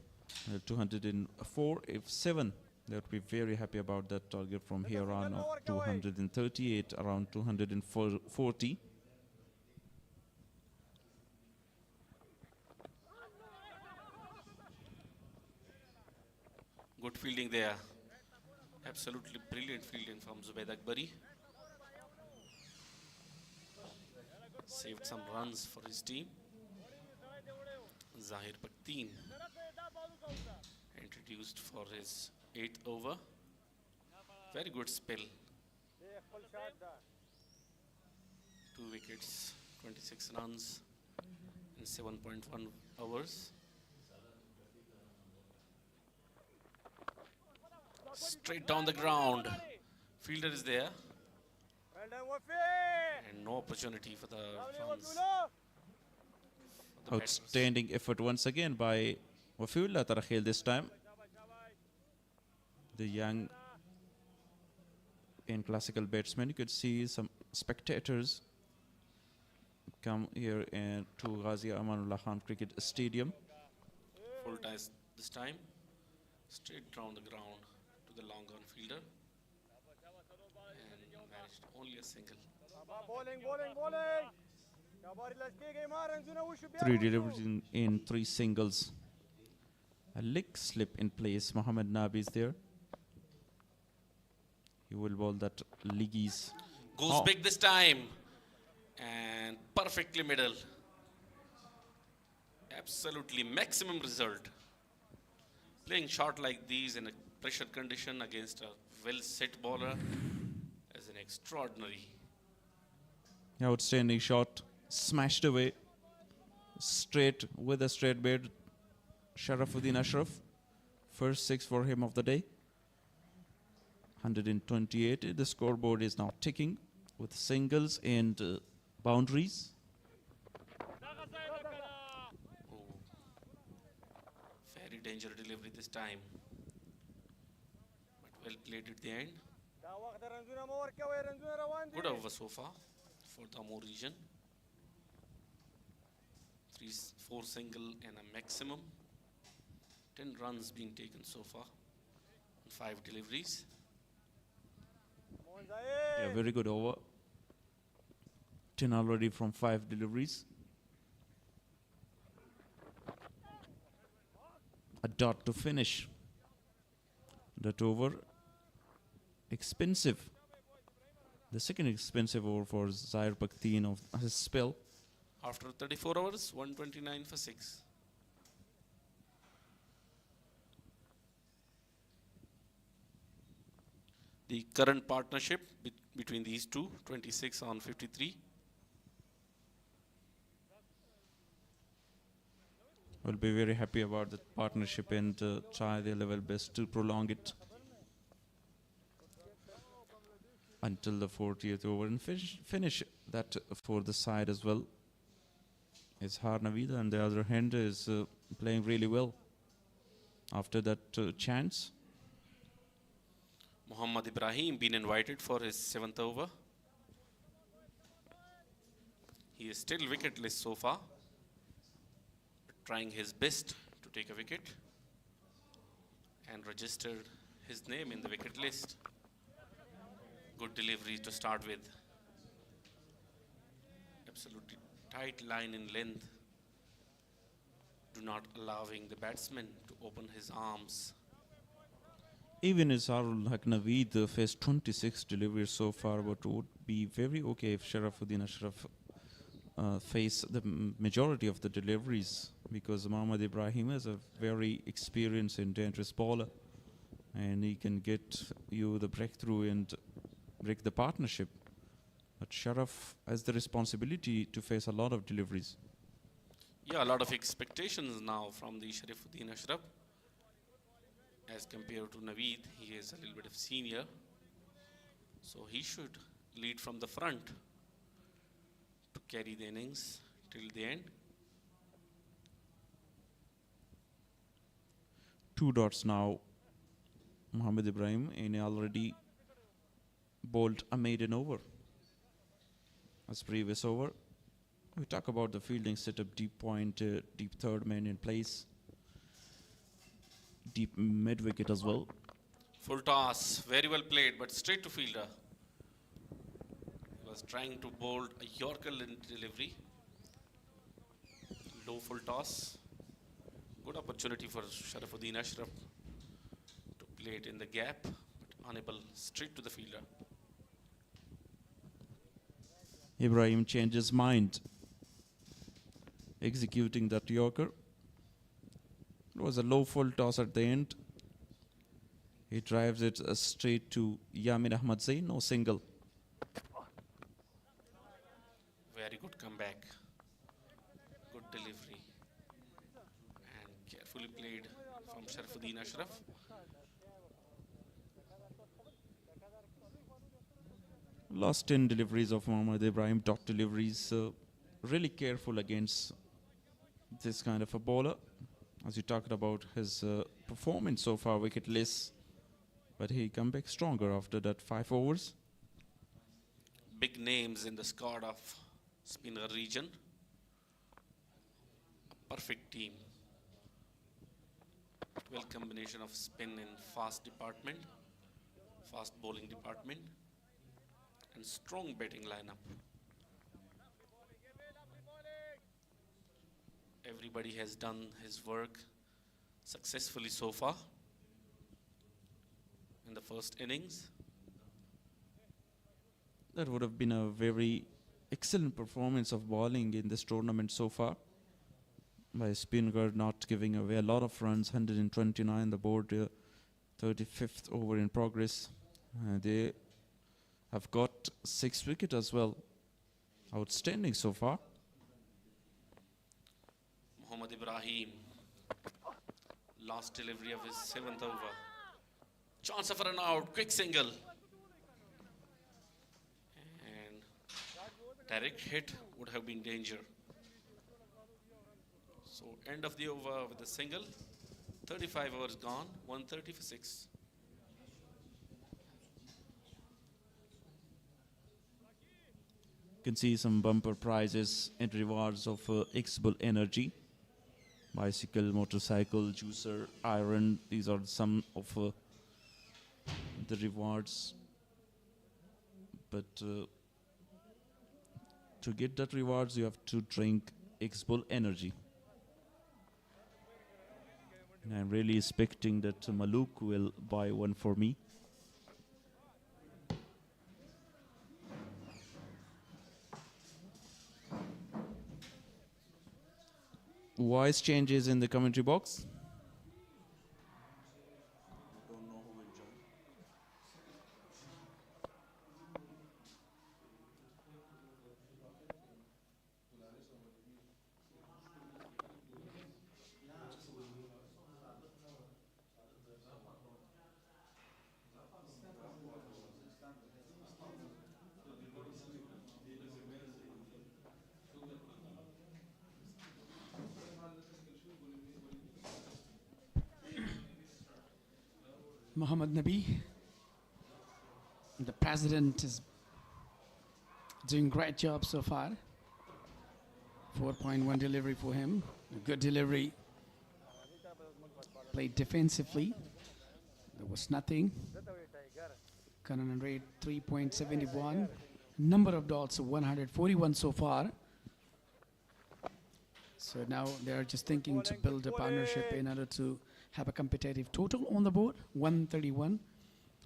204. If 7, they would be very happy about that target from here on of 238, around 240. Good fielding there. Absolutely brilliant fielding from Zubaid Akbari. Saved some runs for his team. Zahir Bakhteen introduced for his 8th over. Very good spell. 2 wickets, 26 runs in 7.1 hours. Straight down the ground. Fielder is there. And no opportunity for the runs. Outstanding effort once again by Wafiullah Tarakhil this time. The young and classical batsman. You could see some spectators come here to Ghazi Amanullah Khan Cricket Stadium. Full ties this time. Straight down the ground to the long on fielder. And managed only a single. 3 deliveries in 3 singles. A leg slip in place. Mohammad Nabi is there. He will bowl that leggies. Goes big this time. And perfectly middle. Absolutely maximum result. Playing shot like these in a pressure condition against a well-set bowler is an extraordinary. Outstanding shot. Smashed away. Straight with a straight bid. Sharafuddin Ashraf. First 6 for him of the day. 128. The scoreboard is now ticking with singles and boundaries. Very dangerous delivery this time. But well played at the end. Good over so far for the Amur region. 4 single and a maximum. 10 runs being taken so far. 5 deliveries. Yeah, very good over. 10 already from 5 deliveries. A dot to finish. That over. Expensive. The second expensive over for Zaire Bakhtin of his spell. After 34 hours, 129 for 6. The current partnership between these two, 26 on 53. Will be very happy about the partnership and try their level best to prolong it until the 40th over and finish that for the side as well. Izhar Naveed on the other hand is playing really well after that chance. Muhammad Ibrahim been invited for his 7th over. He is still wicketless so far, trying his best to take a wicket and registered his name in the wicket list. Good delivery to start with. Absolutely tight line in length. Do not allowing the batsman to open his arms. Even Izhar Naveed faced 26 deliveries so far, but would be very okay if Sharafuddin Ashraf face the majority of the deliveries, because Muhammad Ibrahim is a very experienced and dangerous bowler, and he can get you the breakthrough and break the partnership. But Sharaf has the responsibility to face a lot of deliveries. Yeah, a lot of expectations now from the Sharifuddin Ashraf. As compared to Naveed, he is a little bit of senior. So he should lead from the front to carry the innings till the end. 2 dots now. Muhammad Ibrahim and already bowled a maiden over. As previous over, we talk about the fielding setup: deep point, deep third man in place, deep mid wicket as well. Full toss, very well played, but straight to fielder. He was trying to bowl a Yorker in delivery. Low full toss. Good opportunity for Sharifuddin Ashraf to play it in the gap, but unable, straight to the fielder. Ibrahim changes mind, executing that Yorker. It was a low full toss at the end. He drives it straight to Yamin Ahmed Zai, no single. Very good comeback. Good delivery. And carefully played from Sharifuddin Ashraf. Last 10 deliveries of Muhammad Ibrahim, dot deliveries. Really careful against this kind of a bowler. As you talked about his performance so far, wicketless. But he come back stronger after that 5 overs. Big names in the squad of Spinghar region. A perfect team. Well combination of spin and fast department, fast bowling department, and strong batting lineup. Everybody has done his work successfully so far in the first innings. That would have been a very excellent performance of bowling in this tournament so far by Spinghar, not giving away a lot of runs. 129 the board, 35th over in progress. They have got 6 wicket as well. Outstanding so far. Mohammad Ibrahim, last delivery of his 7th over. Chance of a run out, quick single. And direct hit would have been danger. So end of the over with a single. 35 overs gone, 130 for 6. You can see some bumper prizes and rewards of X-Bull Energy. Bicycle, motorcycle, juicer, iron. These are some of the rewards. But to get that rewards, you have to drink X-Bull Energy. And I'm really expecting that Maluk will buy one for me. Voice changes in the commentary box. Muhammad Nabi, the president, is doing great job so far. 4.1 delivery for him. A good delivery. Played defensively. There was nothing. Current rate 3.71. Number of dots 141 so far. So now they're just thinking to build a partnership in order to have a competitive total on the board. 131.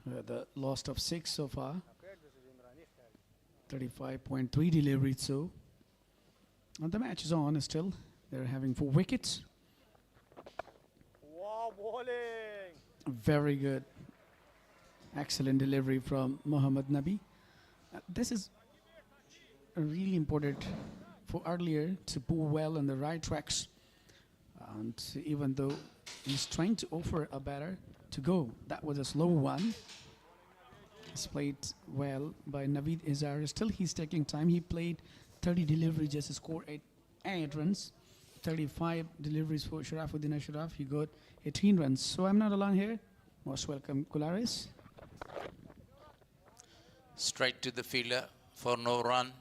The loss of 6 so far. 35.3 deliveries so. And the match is on still. They're having 4 wickets. Wow, bowling! Very good. Excellent delivery from Muhammad Nabi. This is really important for earlier to pull well on the right tracks. And even though he's trying to offer a batter to go, that was a slow one. It's played well by Naveed Izar. Still he's taking time. He played 30 deliveries, just scored 8 runs. 35 deliveries for Sharafuddin Ashraf. He got 18 runs. So I'm not alone here. Most welcome, Kularis. Straight to the fielder for no run.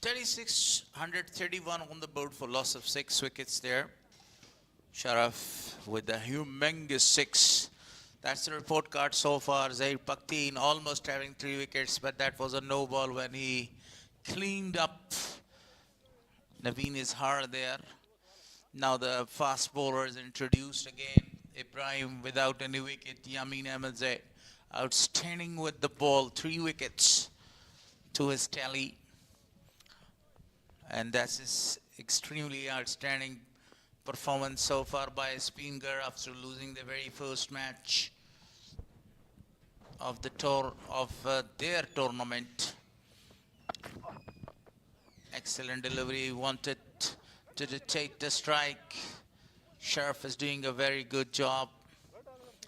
$3,631 on the board for loss of 6 wickets there. Sharaf with a humongous 6. That's the report card so far. Zair Pakhtien almost having 3 wickets, but that was a no ball when he cleaned up Naveen Izhar there. Now the fast bowler is introduced again. Ibrahim without any wicket. Yamin Ahmed Zai outstanding with the ball. 3 wickets to his tally. And that's his extremely outstanding performance so far by Spinghar after losing the very first match of the tour of their tournament. Excellent delivery. He wanted to dictate the strike. Sharaf is doing a very good job.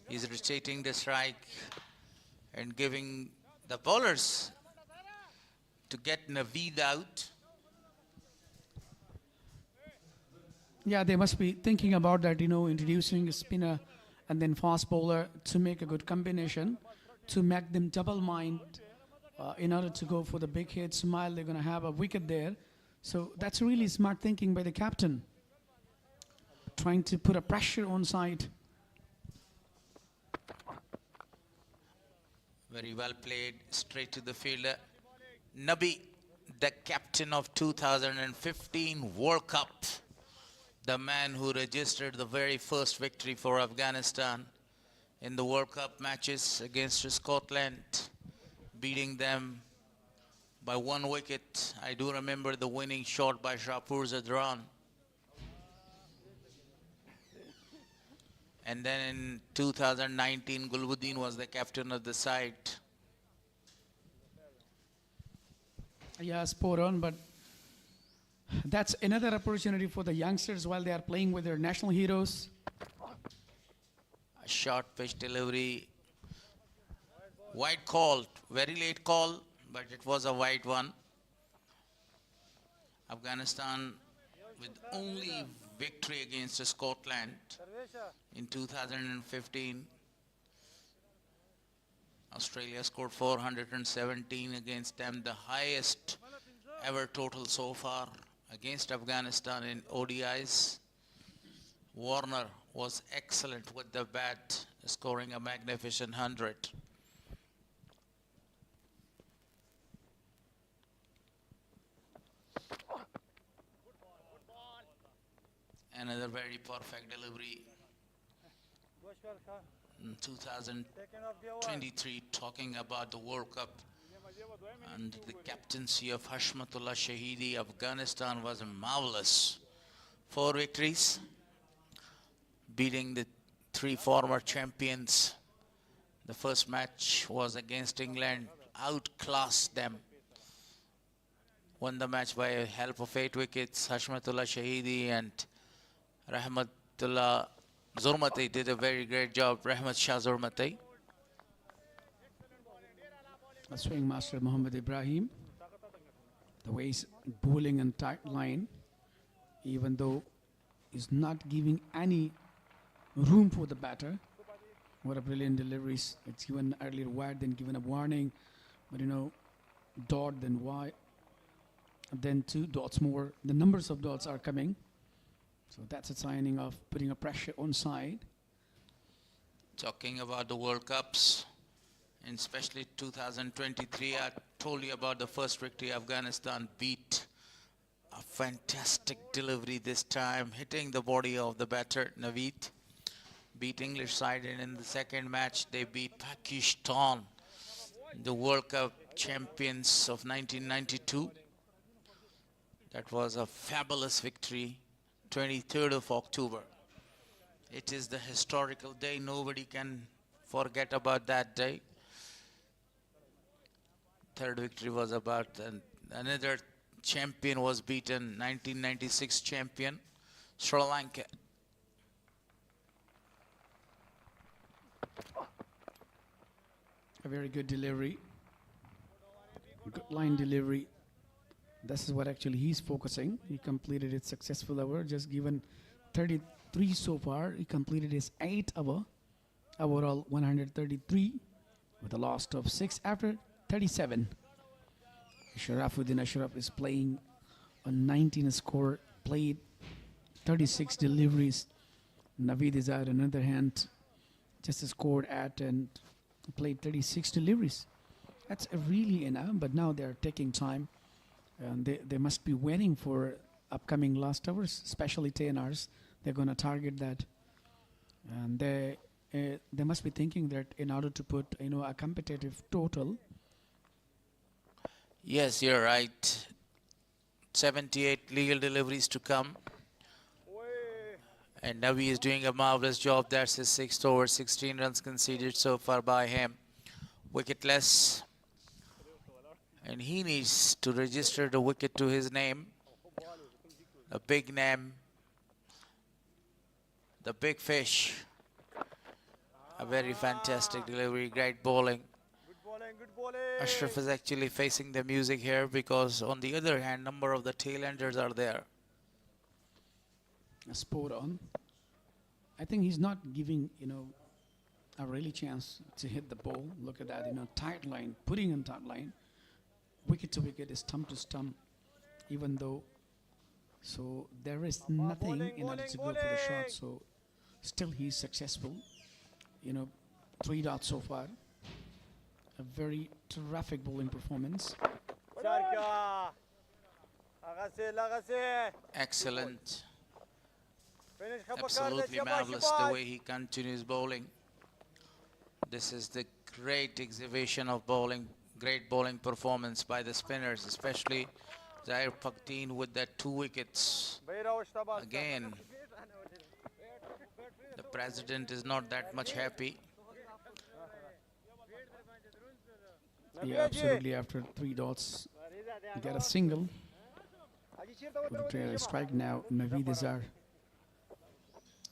He's rotating the strike and giving the bowlers to get Naveed out. Yeah, they must be thinking about that, you know, introducing a spinner and then fast bowler to make a good combination, to make them double mind in order to go for the big hit. Smile, they're going to have a wicket there. So that's really smart thinking by the captain. Trying to put a pressure on side. Very well played, straight to the fielder. Nabi, the captain of 2015 World Cup. The man who registered the very first victory for Afghanistan in the World Cup matches against Scotland, beating them by 1 wicket. I do remember the winning shot by Shapur Zadran. And then in 2019, Gulbuddin was the captain of the side. Yeah, spot on, but that's another opportunity for the youngsters while they are playing with their national heroes. A short pitch delivery. Wide call, very late call, but it was a wide one. Afghanistan with only victory against Scotland in 2015. Australia scored 417 against them, the highest ever total so far against Afghanistan in ODIs. Warner was excellent with the bat, scoring a magnificent 100. Another very perfect delivery. In 2023, talking about the World Cup and the captaincy of Hashmatullah Shahidi, Afghanistan was marvelous. 4 victories, beating the 3 former champions. The first match was against England, outclassed them. Won the match by a help of 8 wickets. Hashmatullah Shahidi and Rahmatullah Zurmati did a very great job. Rahmat Shah Zurmati. Swing master Muhammad Ibrahim. The way he's bowling in tight line, even though he's not giving any room for the batter. What a brilliant deliveries. It's given earlier wide, then given a warning. But you know, dot, then wide, then 2 dots more. The numbers of dots are coming. So that's a signing of putting a pressure on side. Talking about the World Cups, and especially 2023, I told you about the first victory Afghanistan beat. A fantastic delivery this time, hitting the body of the batter, Naveed. Beat English side, and in the second match, they beat Pakistan, the World Cup champions of 1992. That was a fabulous victory. 23rd of October. It is the historical day. Nobody can forget about that day. Third victory was about another champion was beaten, 1996 champion, Sri Lanka. A very good delivery. Good line delivery. This is what actually he's focusing. He completed his successful over, just given 33 so far. He completed his 8th over, overall 133 with a loss of 6 after 37. Sharafuddin Ashraf is playing on 19 score, played 36 deliveries. Naveed is on the other hand, just scored at and played 36 deliveries. That's really enough, but now they're taking time. And they must be waiting for upcoming last hours, especially TNRs. They're going to target that, and they must be thinking that in order to put a competitive total. Yes, you're right. 78 legal deliveries to come, and Nabi is doing a marvelous job. That's his 6th over, 16 runs conceded so far by him, wicketless. And he needs to register the wicket to his name, a big name, the big fish. A very fantastic delivery, great bowling. Ashraf is actually facing the music here because on the other hand, number of the tail-enders are there. Spot on. I think he's not giving, a really chance to hit the ball. Look at that, tight line, putting in tight line. Wicket to wicket is stump to stump, even though, so there is nothing in order to go for the shot, so still he's successful. 3 dots so far. a very terrific bowling performance. Excellent. Absolutely marvelous the way he continues bowling. This is the great exhibition of bowling, great bowling performance by the spinners, especially Zair Pakhdeen with that 2 wickets. Again, the president is not that much happy. Yeah, absolutely. After 3 dots, get a single. With a strike now, Naveed Azhar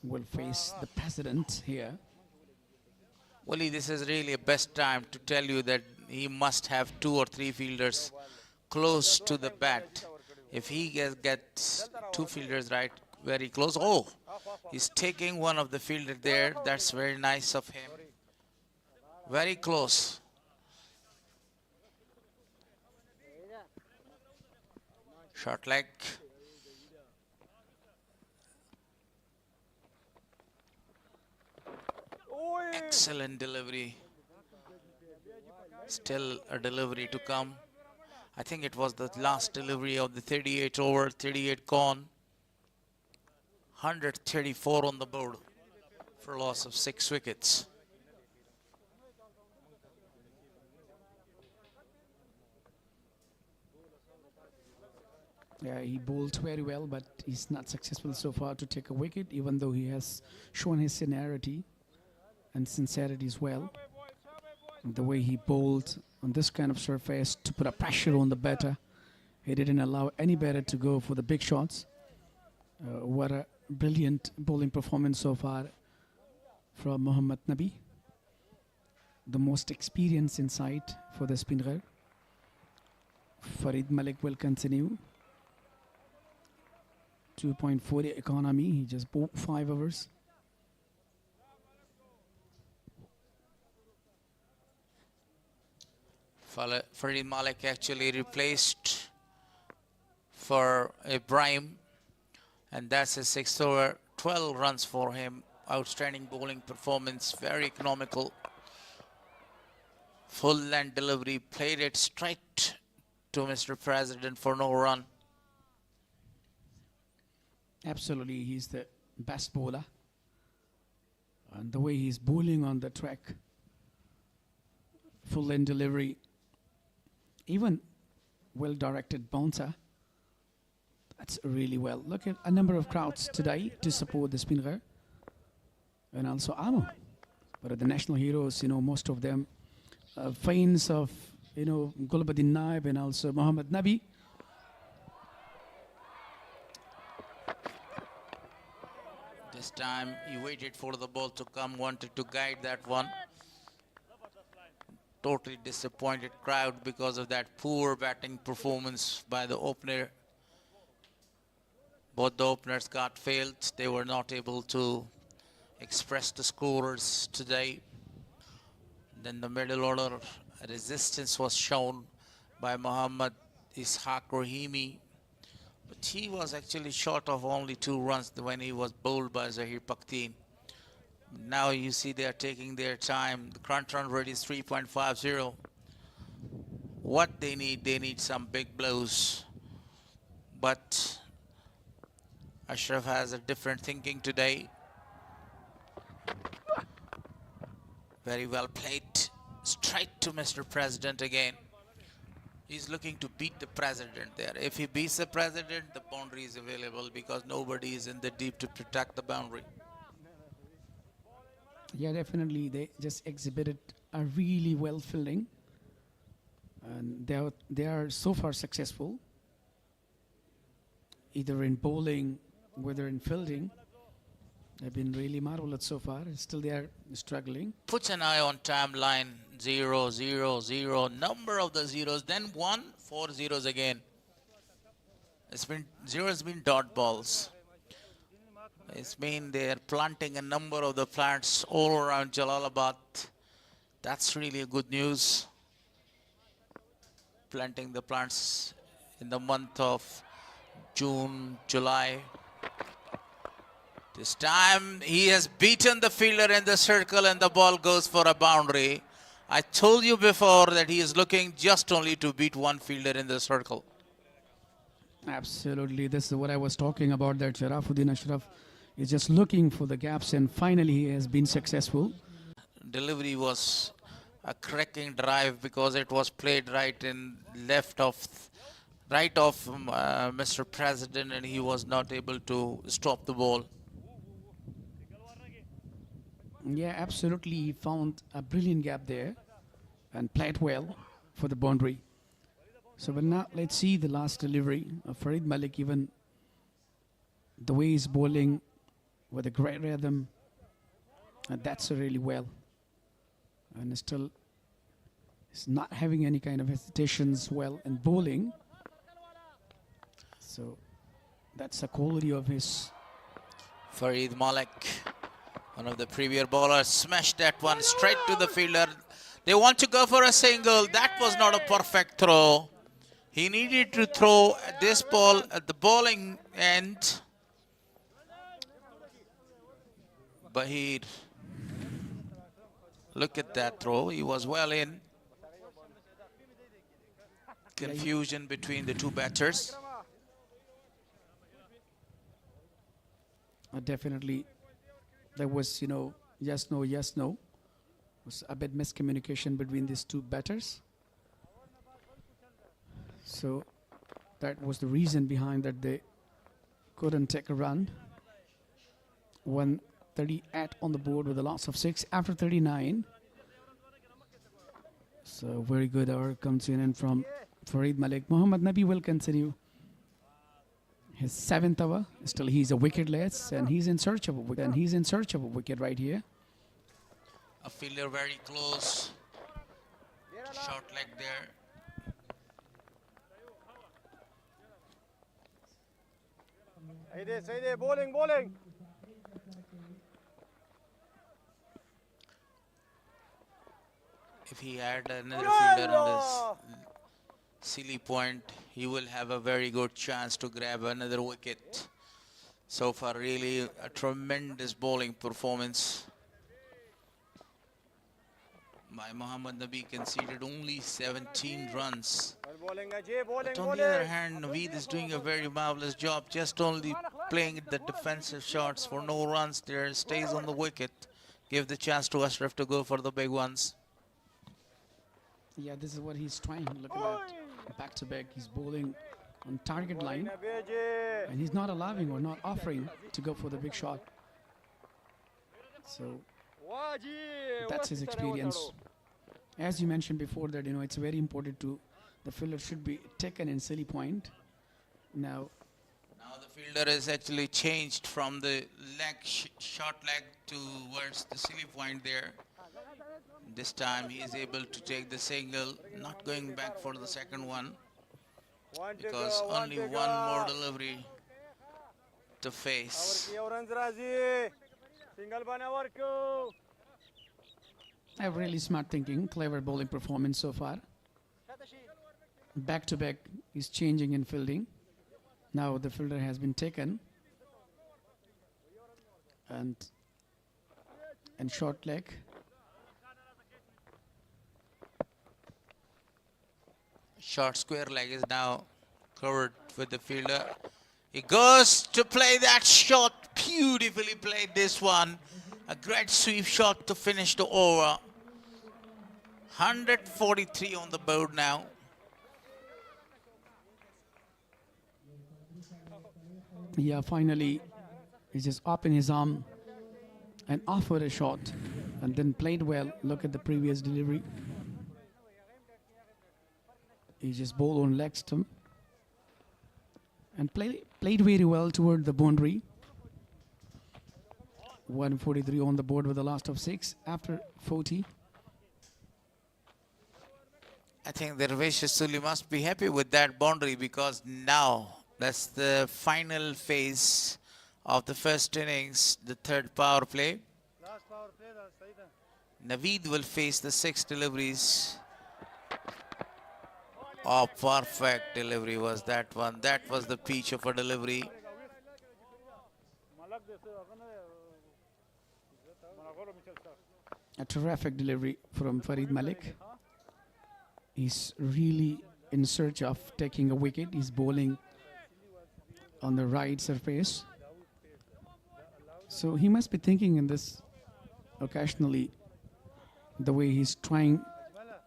will face the president here. Wally, this is really a best time to tell you that he must have 2 or 3 fielders close to the bat. If he gets 2 fielders right very close, oh, he's taking one of the fielders there. That's very nice of him. Very close. Short leg. Excellent delivery. Still a delivery to come. I think it was the last delivery of the 38 over, 38 gone. 134 on the board for a loss of 6 wickets. Yeah, he bowled very well, but he's not successful so far to take a wicket, even though he has shown his seniority and sincerity as well. The way he bowled on this kind of surface to put a pressure on the batter, he didn't allow any batter to go for the big shots. What a brilliant bowling performance so far from Mohammad Nabi, the most experienced inside for the Spinghar. Farid Malik will continue. 2.40 economy, he just bowled 5 overs. Farid Malik actually replaced for Ibrahim, and that's his 6th over. 12 runs for him. Outstanding bowling performance, very economical. Full length delivery, played it straight to Mr. President for no run. Absolutely, he's the best bowler. And the way he's bowling on the track, full length delivery, even well-directed bouncer. That's really well. Look at a number of crowds today to support the Spinghar and also Amo. But the national heroes, you know, most of them fans of, you know, Gulbuddin Naib and also Mohammad Nabi. This time he waited for the ball to come, wanted to guide that one. Totally disappointed crowd because of that poor batting performance by the opener. Both the openers got failed. They were not able to express the scorers today. Then the middle order resistance was shown by Muhammad Ishaq Rahimi. But he was actually short of only 2 runs when he was bowled by Zair Pakhdeen. Now you see they are taking their time. The current run rate is 3.50. What they need some big blows. But Ashraf has a different thinking today. Very well played. Straight to Mr. President again. He's looking to beat the president there. If he beats the president, the boundary is available because nobody is in the deep to protect the boundary. Yeah, definitely. They just exhibited a really well fielding. And they are so far successful, either in bowling, whether in fielding. They've been really marvelous so far. Still they are struggling. Puts an eye on timeline. 0, 0, 0. Number of the zeros. Then 1, 4 zeros again. It's been 0 has been dot balls. It's been they're planting a number of the plants all around Jalalabad. That's really a good news. Planting the plants in the month of June, July. This time he has beaten the fielder in the circle and the ball goes for a boundary. I told you before that he is looking just only to beat one fielder in the circle. Absolutely. This is what I was talking about, that Sharafuddin Ashraf is just looking for the gaps, and finally he has been successful. Delivery was a cracking drive because it was played right in left of Mr. President, and he was not able to stop the ball. Yeah, absolutely. He found a brilliant gap there and played well for the boundary. So but now let's see the last delivery of Farid Malik. Even the way he's bowling with a great rhythm, and that's really well. And still, he's not having any kind of hesitations well in bowling. So that's the quality of his. Farid Malik, one of the previous bowlers, smashed that one straight to the fielder. They want to go for a single. That was not a perfect throw. He needed to throw this ball at the bowling end. Bahir, look at that throw. He was well in. Confusion between the two batters. Definitely, there was, yes, no, yes, no. Was a bit miscommunication between these two batters. So that was the reason behind that they couldn't take a run. 138 on the board with a loss of 6 after 39. So very good hour comes in and from Farid Malik. Mohammad Nabi will continue his 7th over. Still he's a wicketless, and he's in search of a wicket. And he's in search of a wicket right here. A fielder very close. Short leg there. Saide, bowling. If he had another fielder on this silly point, he will have a very good chance to grab another wicket. So far, really a tremendous bowling performance by Mohammad Nabi. Conceded only 17 runs. But on the other hand, Naveed is doing a very marvelous job, just only playing the defensive shots for no runs there, stays on the wicket, give the chance to Ashraf to go for the big ones. Yeah, this is what he's trying. Look at that. Back to back, he's bowling on target line, and he's not allowing or not offering to go for the big shot. So that's his experience. As you mentioned before, that it's very important to the fielder should be taken in silly point. Now the fielder is actually changed from the short leg towards the silly point there. This time he is able to take the single, not going back for the second one, because only one more delivery to face. a really smart thinking, clever bowling performance so far. Back to back is changing in fielding. Now the fielder has been taken, and short leg. Short square leg is now covered with the fielder. He goes to play that shot. Beautifully played this one. A great sweep shot to finish the over. 143 on the board now. Yeah, finally, he just opened his arm and offered a shot, and then played well. Look at the previous delivery. He just bowled on leg stump and played very well toward the boundary. 143 on the board with the last of 6 after 40. I think the Dervish Suli must be happy with that boundary, because now that's the final phase of the first innings, the third power play. Naveed will face the 6 deliveries. Oh, perfect delivery was that one. That was the peach of a delivery. A terrific delivery from Farid Malik. He's really in search of taking a wicket. He's bowling on the right surface. So he must be thinking in this occasionally, the way he's trying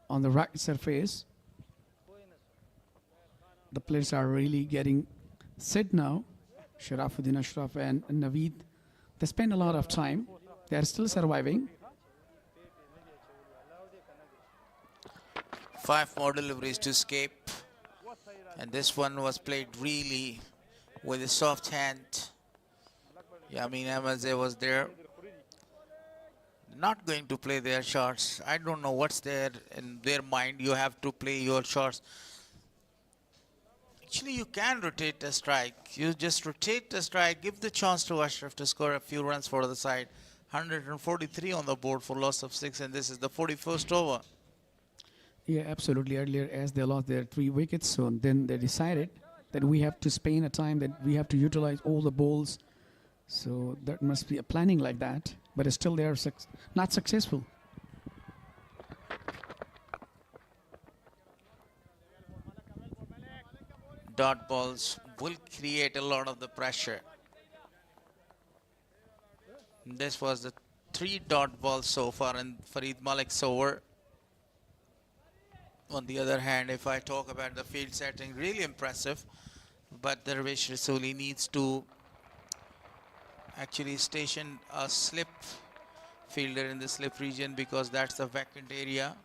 on the right surface. The players are really getting set now. Sharafuddin Ashraf and Naveed, they spend a lot of time. They are still surviving. 5 more deliveries to escape. And this one was played really with a soft hand. Yamin Ahmed Zai was there. Not going to play their shots. I don't know what's there in their mind. You have to play your shots. Actually, you can rotate the strike. You just rotate the strike, give the chance to Ashraf to score a few runs for the side. 143 on the board for loss of 6, and this is the 41st over. Yeah, absolutely. Earlier, as they lost their 3 wickets, so then they decided that we have to spend a time that we have to utilize all the balls. So that must be a planning like that. But still, they are not successful. Dot balls will create a lot of the pressure. This was the 3 dot balls so far in Farid Malik's over. On the other hand, if I talk about the field setting, really impressive. But Dervish Rasuli needs to actually station a slip fielder in the slip region, because that's the vacant area.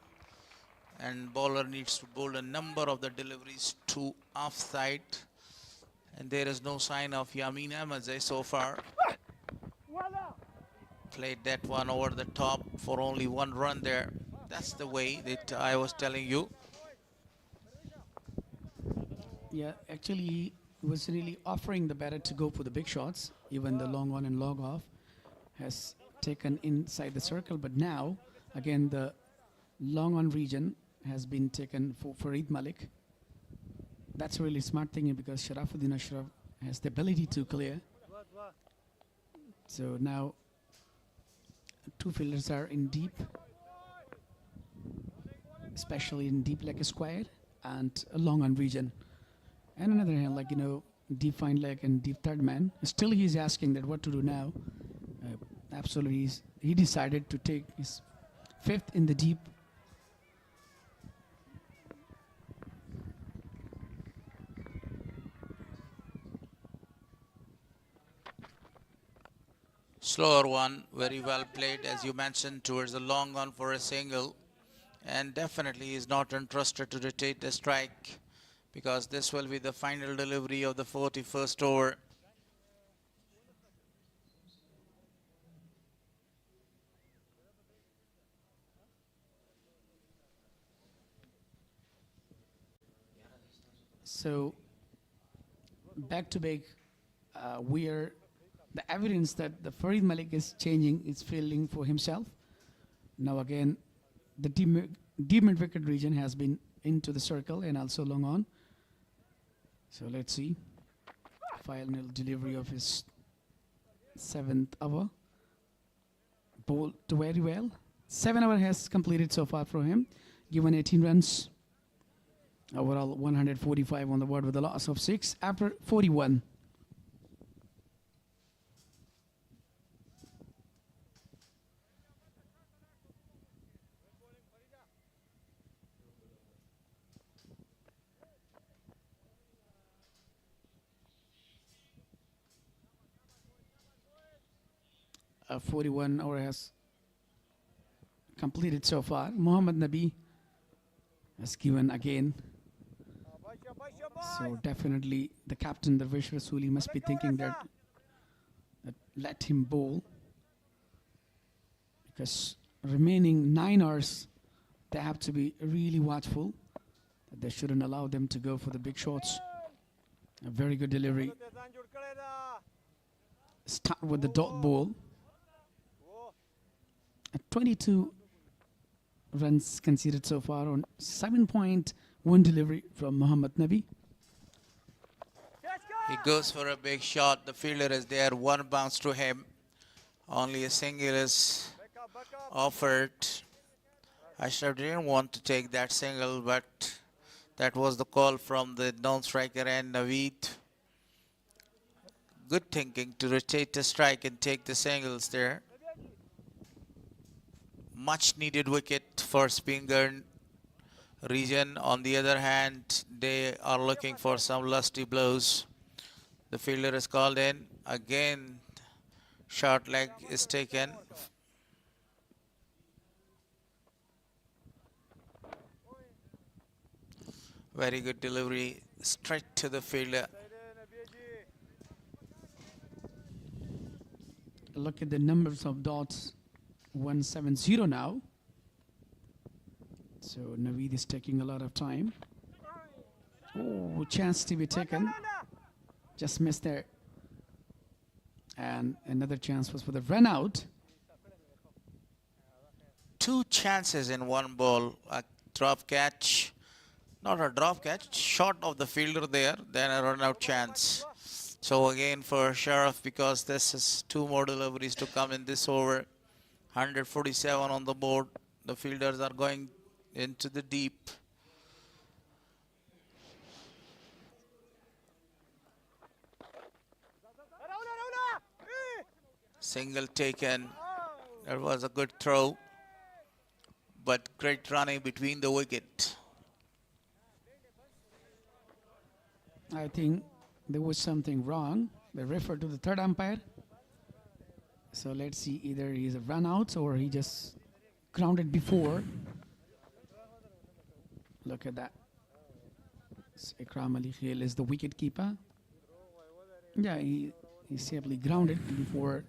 And bowler needs to bowl a number of the deliveries to offside. And there is no sign of Yamin Ahmed Zai so far. Played that one over the top for only 1 run there. That's the way that I was telling you. Yeah, actually, he was really offering the batter to go for the big shots. Even the long on and long off has taken inside the circle. But now, again, the long on region has been taken for Farid Malik. That's a really smart thing, because Sharafuddin Ashraf has the ability to clear. So now 2 fielders are in deep, especially in deep leg square and a long on region. And on the other hand, like, you know, deep fine leg and deep third man. Still he's asking that what to do now. Absolutely, he decided to take his 5th in the deep. Slower one, very well played, as you mentioned, towards the long on for a single. And definitely is not interested to rotate the strike, because this will be the final delivery of the 41st over. So back to back, where the evidence that the Farid Malik is changing his fielding for himself. Now again, the deep mid-wicket region has been into the circle and also long on. So let's see. Final delivery of his 7th over. Bowled very well. 7 over has completed so far for him. Given 18 runs. Overall 145 on the board with a loss of 6 after 41. A 41 over has completed so far. Mohammad Nabi has given again. So definitely the captain, the Dervish Rasuli, must be thinking that let him bowl, because remaining 9 hours, they have to be really watchful. They shouldn't allow them to go for the big shots. A very good delivery. Start with the dot ball. 22 runs conceded so far on 7.1 delivery from Mohammad Nabi. He goes for a big shot. The fielder is there. 1 bounce to him. Only a single is offered. Ashraf didn't want to take that single, but that was the call from the non-striker and Naveed. Good thinking to rotate the strike and take the singles there. Much needed wicket for Spinghar region. On the other hand, they are looking for some lusty blows. The fielder is called in. Again, short leg is taken. Very good delivery, straight to the fielder. Look at the numbers of dots. 170 now. So Naveed is taking a lot of time. Oh, chance to be taken. Just missed there. And another chance was for the run out. Two chances in one ball. A drop catch. Not a drop catch. Short of the fielder there. Then a run out chance. So again for Sharaf, because this is two more deliveries to come in this over. 147 on the board. The fielders are going into the deep. Single taken. That was a good throw, but great running between the wicket. I think there was something wrong. They referred to the third umpire. So let's see, either he's a run out or he just grounded before. Look at that. So Ikram Ali Khail is the wicket keeper. Yeah, he safely grounded before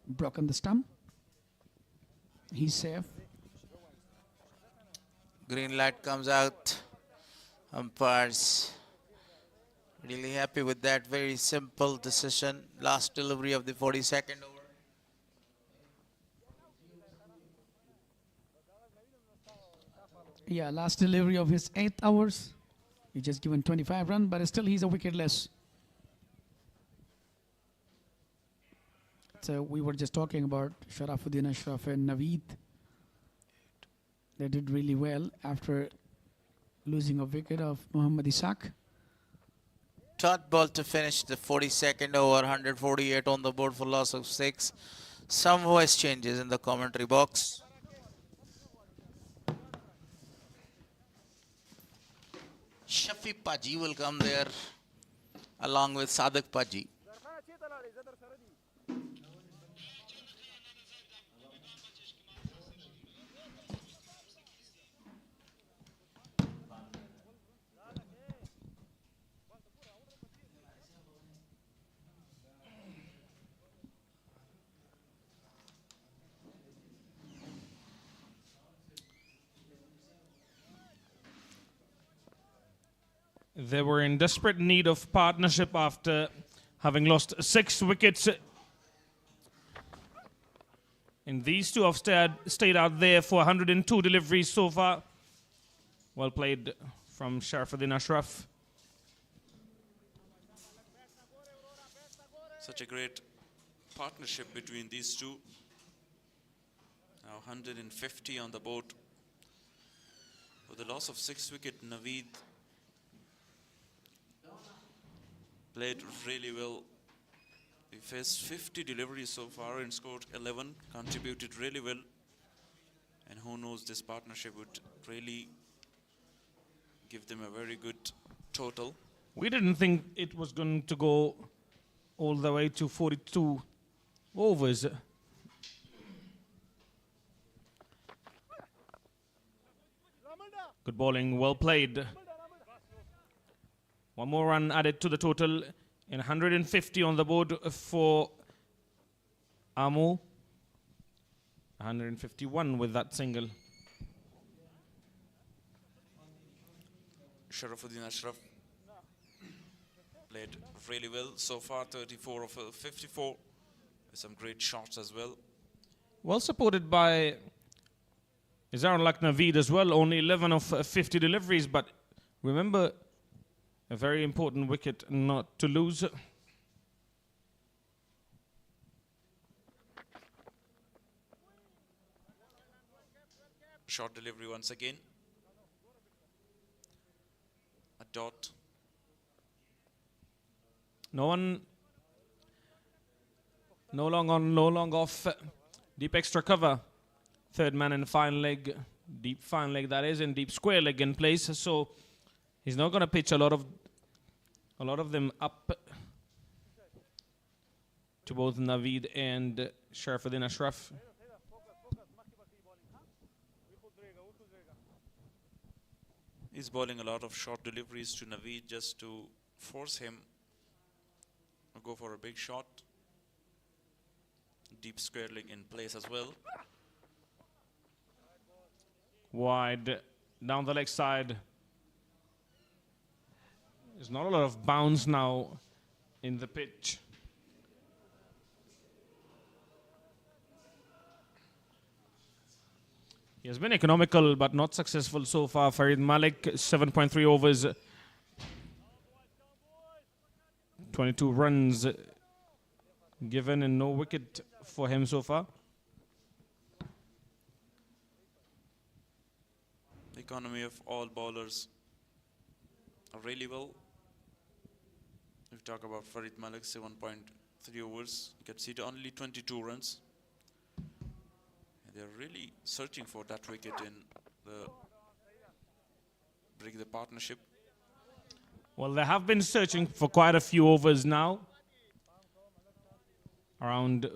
broken the stump. He's safe. Green light comes out. Umpires really happy with that very simple decision. Last delivery of the 42nd over. Yeah, last delivery of his 8 hours. He just given 25 runs, but still he's a wicketless. So we were just talking about Sharafuddin Ashraf and Naveed. They did really well after losing a wicket of Mohammad Ishaq. Third ball to finish the 42nd over, 148 on the board for loss of 6. Some voice changes in the commentary box. Shafi Paji will come there along with Sadiq Paji. They were in desperate need of partnership after having lost 6 wickets. And these two have stayed out there for 102 deliveries so far. Well played from Sharafuddin Ashraf. Such a great partnership between these two. Now 150 on the board. With the loss of 6 wicket, Naveed played really well. He faced 50 deliveries so far and scored 11, contributed really well. And who knows, this partnership would really give them a very good total. We didn't think it was going to go all the way to 42 overs. Good bowling, well played. One more run added to the total, and 150 on the board for Amu. 151 with that single. Sharafuddin Ashraf played really well so far, 34 of 54, with some great shots as well. Well supported by Izarul Naveed as well, only 11 of 50 deliveries, but remember, a very important wicket not to lose. short delivery once again. A dot. No long on, no long off. Deep extra cover. Third man in fine leg. Deep fine leg that is, in deep square leg in place. So he's not going to pitch a lot of them up to both Naveed and Sharafuddin Ashraf. He's bowling a lot of short deliveries to Naveed just to force him to go for a big shot. Deep square leg in place as well. Wide down the leg side. There's not a lot of bounce now in the pitch. He has been economical but not successful so far. Farid Malik, 7.3 overs, 22 runs given and no wicket for him so far. The economy of all bowlers are really well. If we talk about Farid Malik, 7.3 overs, he conceded only 22 runs. They're really searching for that wicket in the break the partnership. Well, they have been searching for quite a few overs now. Around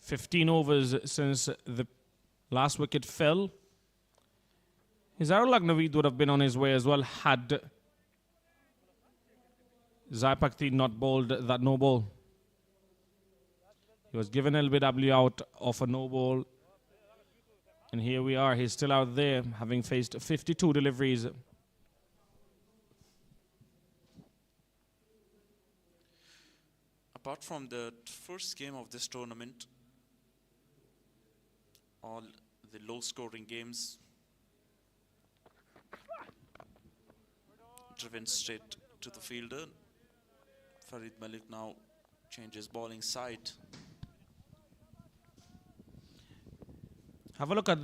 15 overs since the last wicket fell. Izarul Naveed would have been on his way as well had Zai Pakti not bowled that no ball. He was given LBW out of a no ball. And here we are, he's still out there, having faced 52 deliveries. Apart from the first game of this tournament, all the low-scoring games driven straight to the fielder. Farid Malik now changes bowling side. Have a look at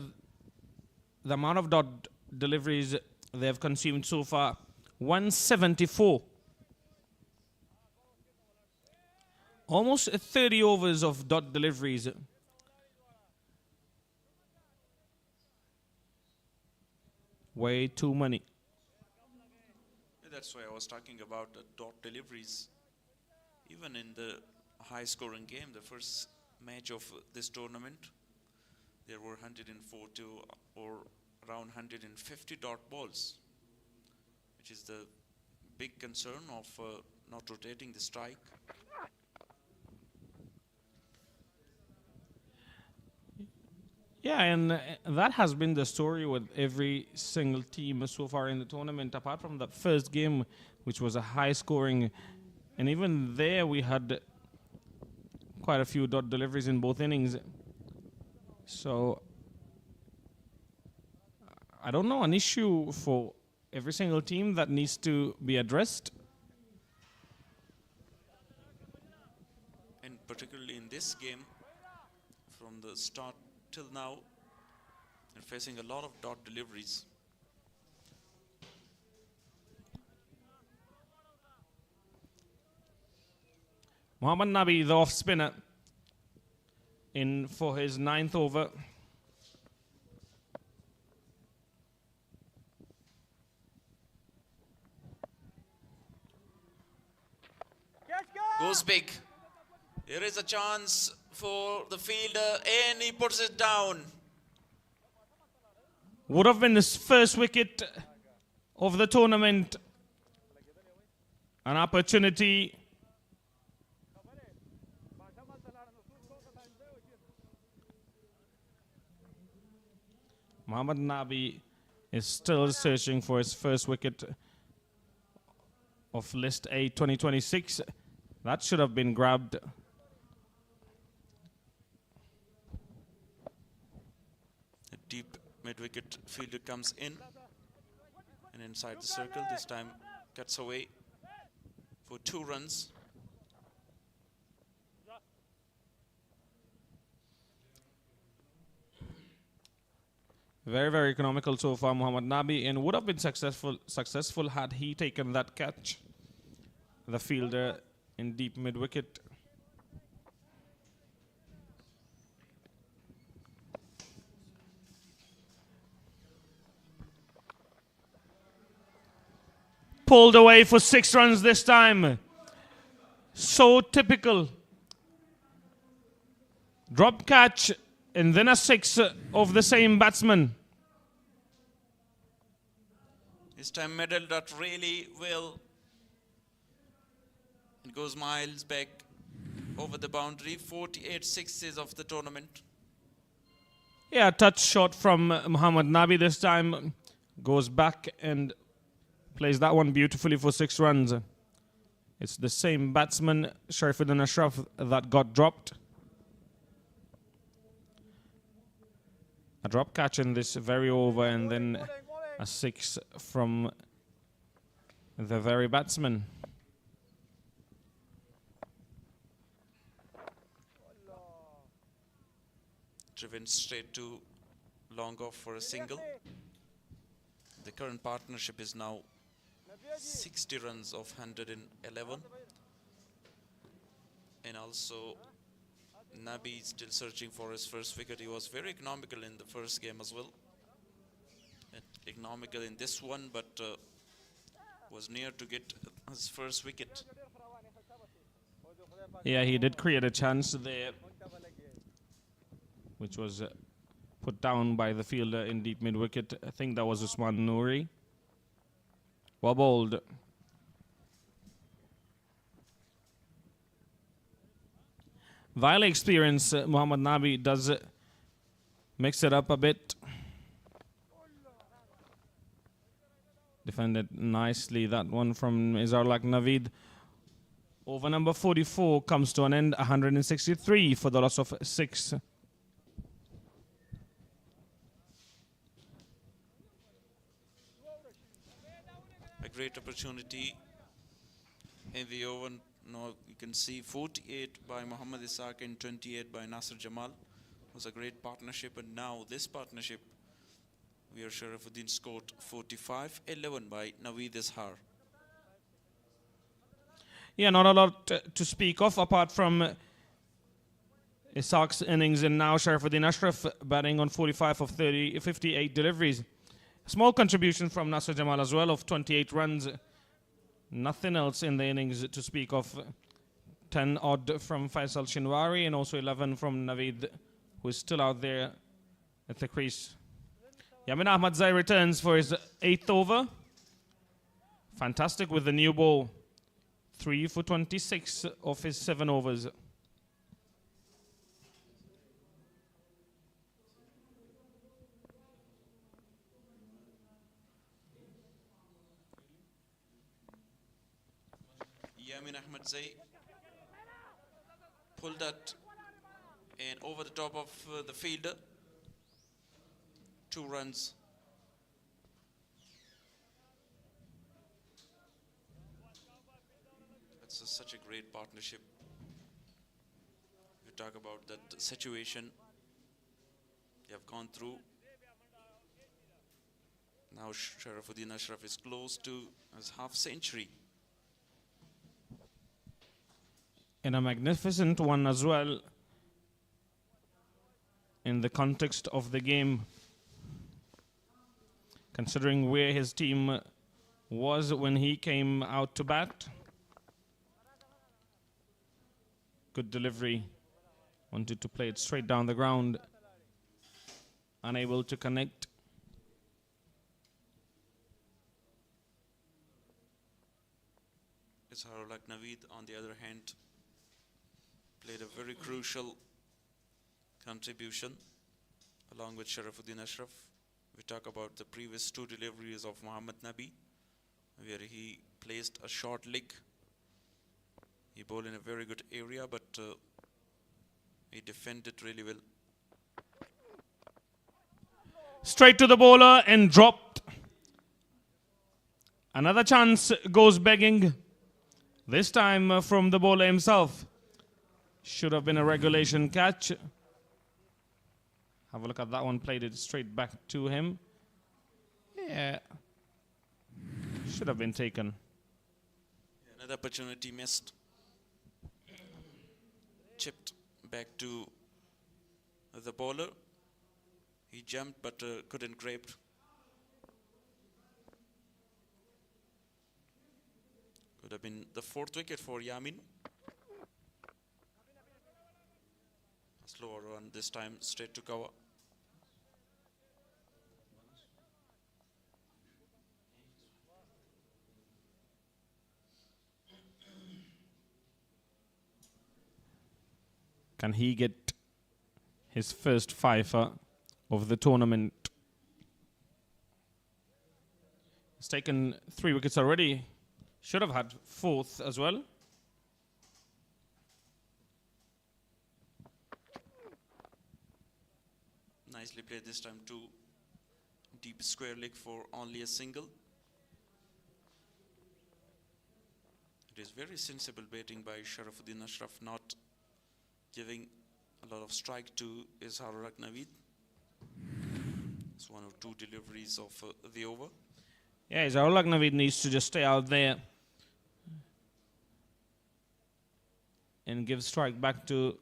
the amount of dot deliveries they have consumed so far. 174. Almost 30 overs of dot deliveries. Way too many. That's why I was talking about the dot deliveries. Even in the high-scoring game, the first match of this tournament, there were 140 or around 150 dot balls, which is the big concern of not rotating the strike. Yeah, and that has been the story with every single team so far in the tournament, apart from the first game, which was a high-scoring, and even there we had quite a few dot deliveries in both innings. So, I don't know, an issue for every single team that needs to be addressed. And particularly in this game, from the start till now, they're facing a lot of dot deliveries. Mohammad Nabi, the off spinner, in for his 9th over. Goes big. There is a chance for the fielder and he puts it down. Would have been his first wicket of the tournament. An opportunity. Mohammad Nabi is still searching for his first wicket of List A 2026. That should have been grabbed. A deep mid-wicket fielder comes in and inside the circle, this time cuts away for 2 runs. Very, very economical so far, Muhammad Nabi, and would have been successful had he taken that catch. The fielder in deep mid-wicket. Pulled away for 6 runs this time. So typical. Drop catch and then a 6 of the same batsman. This time medal that really well. It goes miles back over the boundary. 48 sixes of the tournament. Yeah, touch shot from Muhammad Nabi this time. Goes back and plays that one beautifully for 6 runs. It's the same batsman, Sharifuddin Ashraf, that got dropped. A drop catch in this very over and then a 6 from the very batsman. Driven straight to long off for a single. The current partnership is now 60 runs of 111. And also Nabi still searching for his first wicket. He was very economical in the first game as well. Economical in this one, but was near to get his first wicket. Yeah, he did create a chance there, which was put down by the fielder in deep mid-wicket. I think that was Usman Noori. Well bowled. While experience, Muhammad Nabi does mix it up a bit. Defended nicely, that one from Izarlak Naveed. Over number 44 comes to an end, 163 for the loss of 6. A great opportunity in the over. Now you can see 48 by Muhammad Ishaq and 28 by Nasir Jamal. It was a great partnership, and now this partnership, where Sharifuddin scored 45-11 by Naveed Ishar. Yeah, not a lot to speak of apart from Ishaq's innings, and now Sharifuddin Ashraf batting on 45 of 58 deliveries. Small contribution from Nasir Jamal as well of 28 runs. Nothing else in the innings to speak of. 10 odd from Faisal Shinwari and also 11 from Naveed, who is still out there at the crease. Yamin Ahmed Zai returns for his 8th over. Fantastic with the new ball. 3 for 26 of his 7 overs. Yamin Ahmed Zai pulled that and over the top of the fielder. 2 runs. It's such a great partnership. You talk about that situation they have gone through. Now Sharifuddin Ashraf is close to his half century. And a magnificent one as well in the context of the game, considering where his team was when he came out to bat. Good delivery. Wanted to play it straight down the ground. Unable to connect. Izharullah Naveed, on the other hand, played a very crucial contribution along with Sharifuddin Ashraf. We talk about the previous 2 deliveries of Muhammad Nabi, where he placed a short leg. He bowled in a very good area, but he defended really well. Straight to the bowler and dropped. Another chance goes begging. This time from the bowler himself. Should have been a regulation catch. Have a look at that one, played it straight back to him. Yeah. Should have been taken. Another opportunity missed. Chipped back to the bowler. He jumped but couldn't grab. Could have been the 4th wicket for Yamin. A slower run this time, straight to cover. Can he get his first fifer of the tournament? He's taken 3 wickets already. Should have had 4th as well. Nicely played this time too. Deep square leg for only a single. It is very sensible batting by Sharafuddin Ashraf, not giving a lot of strike to Izhar Naveed. It's 1 or 2 deliveries of the over. Yeah, Izhar Naveed needs to just stay out there and give strike back to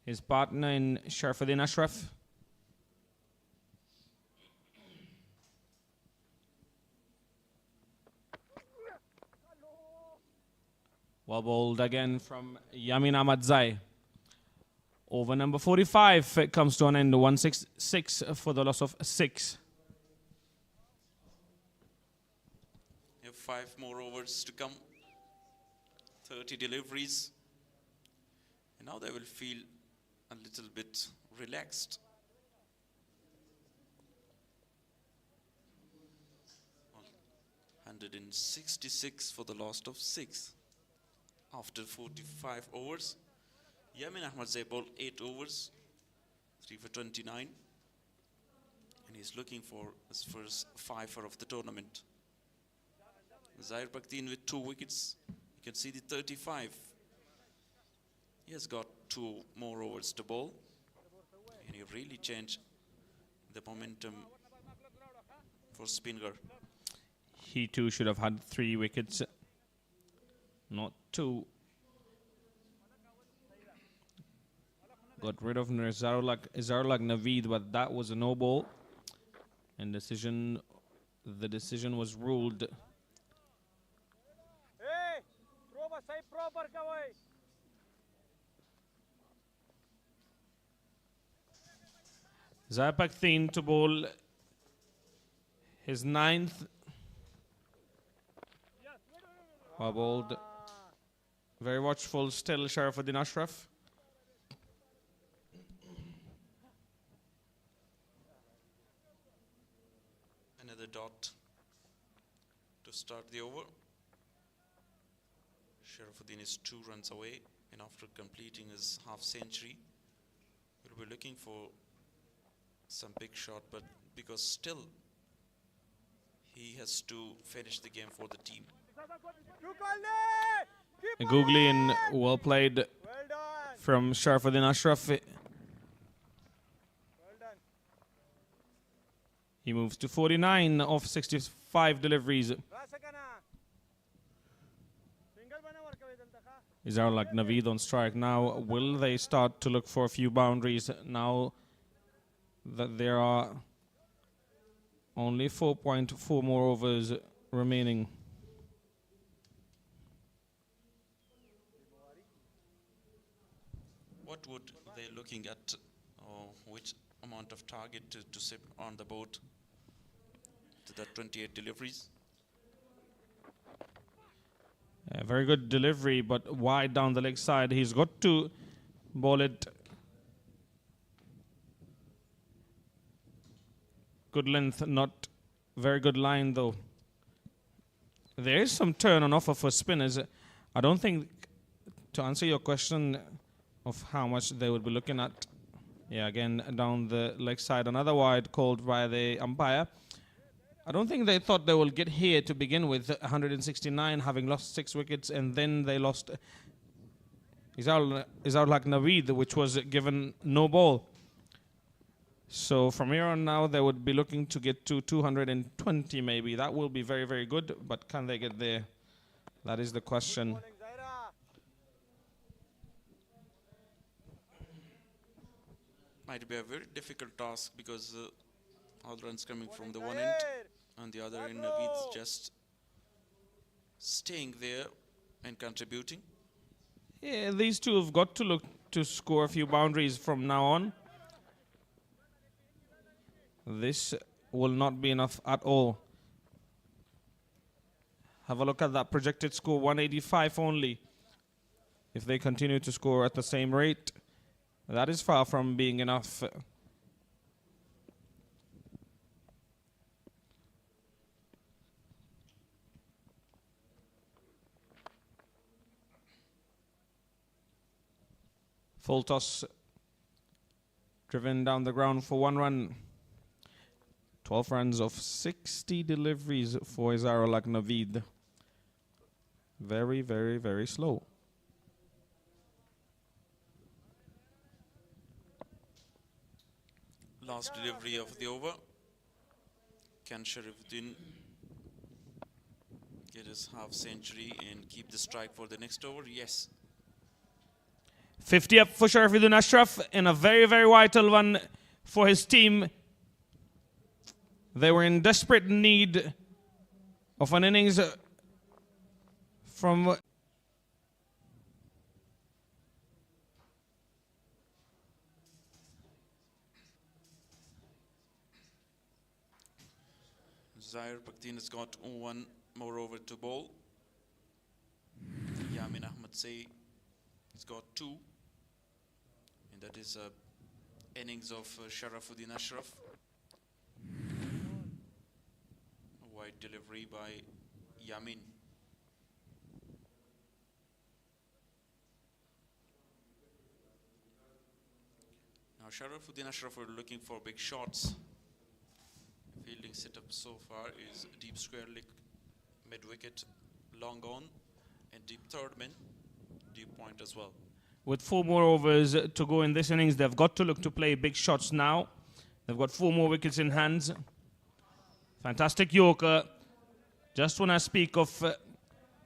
his partner in Sharafuddin Ashraf. Well bowled again from Yamin Ahmed Zai. Over number 45, it comes to an end, 166 for the loss of 6. You have 5 more overs to come. 30 deliveries. And now they will feel a little bit relaxed. 166 for the loss of 6. After 45 overs, Yamin Ahmed Zai bowled 8 overs, 3 for 29, and he's looking for his first fifer of the tournament. Zahir Bakhtin with 2 wickets. You can see the 35. He has got 2 more overs to bowl, and he really changed the momentum for Spinghar. He too should have had 3 wickets, not 2. Got rid of Izhar Naveed, but that was a no ball. And the decision was ruled. Hey, throw a side proper kawai. Zahir Bakhtin to bowl his 9th. Well bowled. Very watchful still, Sharafuddin Ashraf. Another dot to start the over. Sharafuddin is 2 runs away, and after completing his half century, we'll be looking for some big shot, but because still he has to finish the game for the team. Googly and well played from Sharafuddin Ashraf. He moves to 49 of 65 deliveries. Izhar Naveed on strike now. Will they start to look for a few boundaries now that there are only 4.4 more overs remaining? What would they looking at, which amount of target to sit on the board to that 28 deliveries? A very good delivery, but wide down the leg side. He's got to bowl it. Good length, not very good line though. There is some turn on offer for spinners. I don't think, to answer your question of how much they would be looking at, yeah, again down the leg side, another wide called by the umpire. I don't think they thought they will get here to begin with, 169, having lost 6 wickets, and then they lost Izhar Naveed, which was given no ball. So from here on now, they would be looking to get to 220 maybe. That will be very, very good, but can they get there? That is the question. Might be a very difficult task because all runs coming from the one end, and the other end Naveed's just staying there and contributing. Yeah, these two have got to look to score a few boundaries from now on. This will not be enough at all. Have a look at that projected score, 185 only. If they continue to score at the same rate, that is far from being enough. Full toss driven down the ground for 1 run. 12 runs of 60 deliveries for Izarullah Naveed. Very, very, very slow. Last delivery of the over. Can Sharifuddin get his half century and keep the strike for the next over? Yes. 50 up for Sharifuddin Ashraf in a very, very vital one for his team. They were in desperate need of an innings from Zaire Bakhtin has got 1 more over to bowl. Yamin Ahmed Zai has got 2. And that is a innings of Sharifuddin Ashraf. A wide delivery by Yamin. Now Sharifuddin Ashraf are looking for big shots. Fielding setup so far is deep square leg, mid wicket, long on, and deep third man, deep point as well. with 4 more overs to go in this innings. They've got to look to play big shots now. They've got 4 more wickets in hands. Fantastic Yorker. Just when I speak of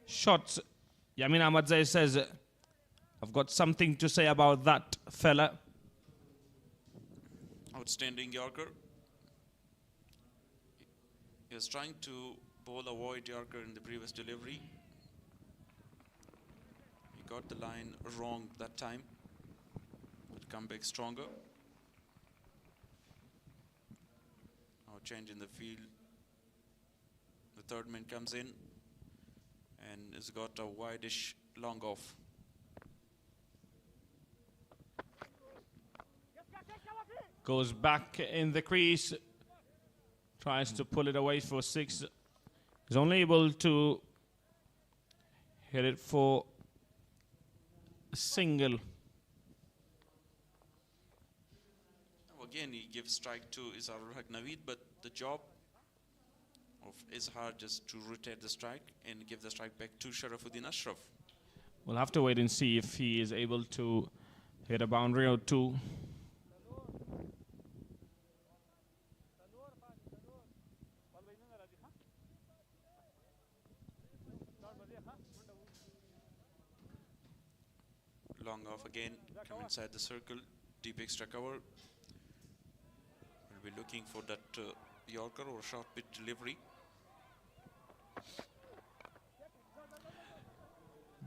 shots, Yamin Ahmed Zai says, I've got something to say about that fella. Outstanding Yorker. He was trying to bowl a wide Yorker in the previous delivery. He got the line wrong that time, but come back stronger. Now change in the field. The third man comes in and has got a wideish long off. Goes back in the crease. Tries to pull it away for 6. He's only able to hit it for a single. Again, he gives strike to Izarullah Naveed, but the job of Izhar just to rotate the strike and give the strike back to Sharifuddin Ashraf. We'll have to wait and see if he is able to hit a boundary or 2. Long off again, come inside the circle, deep extra cover. We'll be looking for that Yorker or short bit delivery.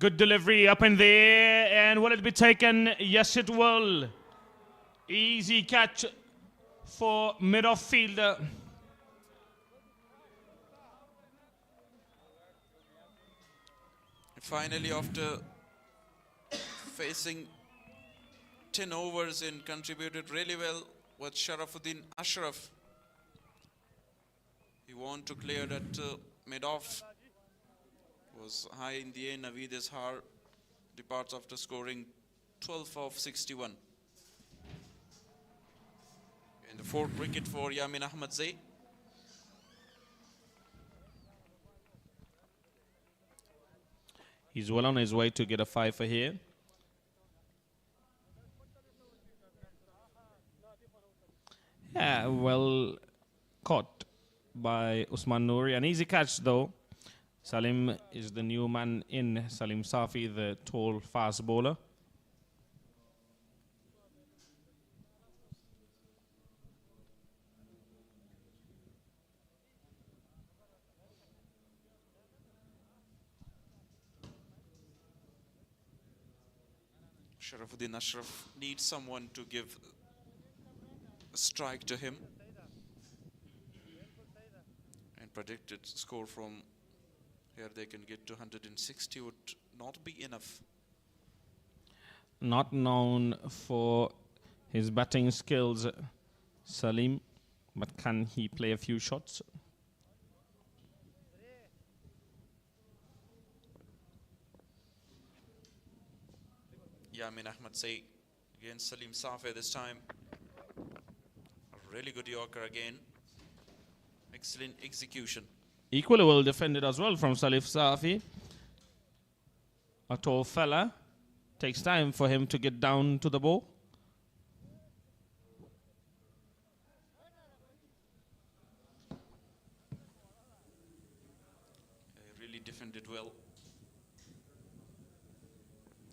Good delivery up in the air, and will it be taken? Yes, it will. Easy catch for mid-off fielder. Finally, after facing 10 overs and contributed really well with Sharifuddin Ashraf, he wanted to clear that mid-off. Was high in the end. Naveed Izhar departs after scoring 12 of 61. And the 4th wicket for Yamin Ahmed Zai. He's well on his way to get a 5 for here. well caught by Usman Noori. An easy catch though. Salim is the new man in. Salim Safi, the tall, fast bowler. Sharafuddin Ashraf needs someone to give a strike to him. And predicted score from here they can get to 160 would not be enough. Not known for his batting skills, Salim, but can he play a few shots? Yamin Ahmed Zai against Salim Safi this time. A really good Yorker again. Excellent execution. Equally well defended as well from Salif Safi. A tall fella. Takes time for him to get down to the ball. Really defended well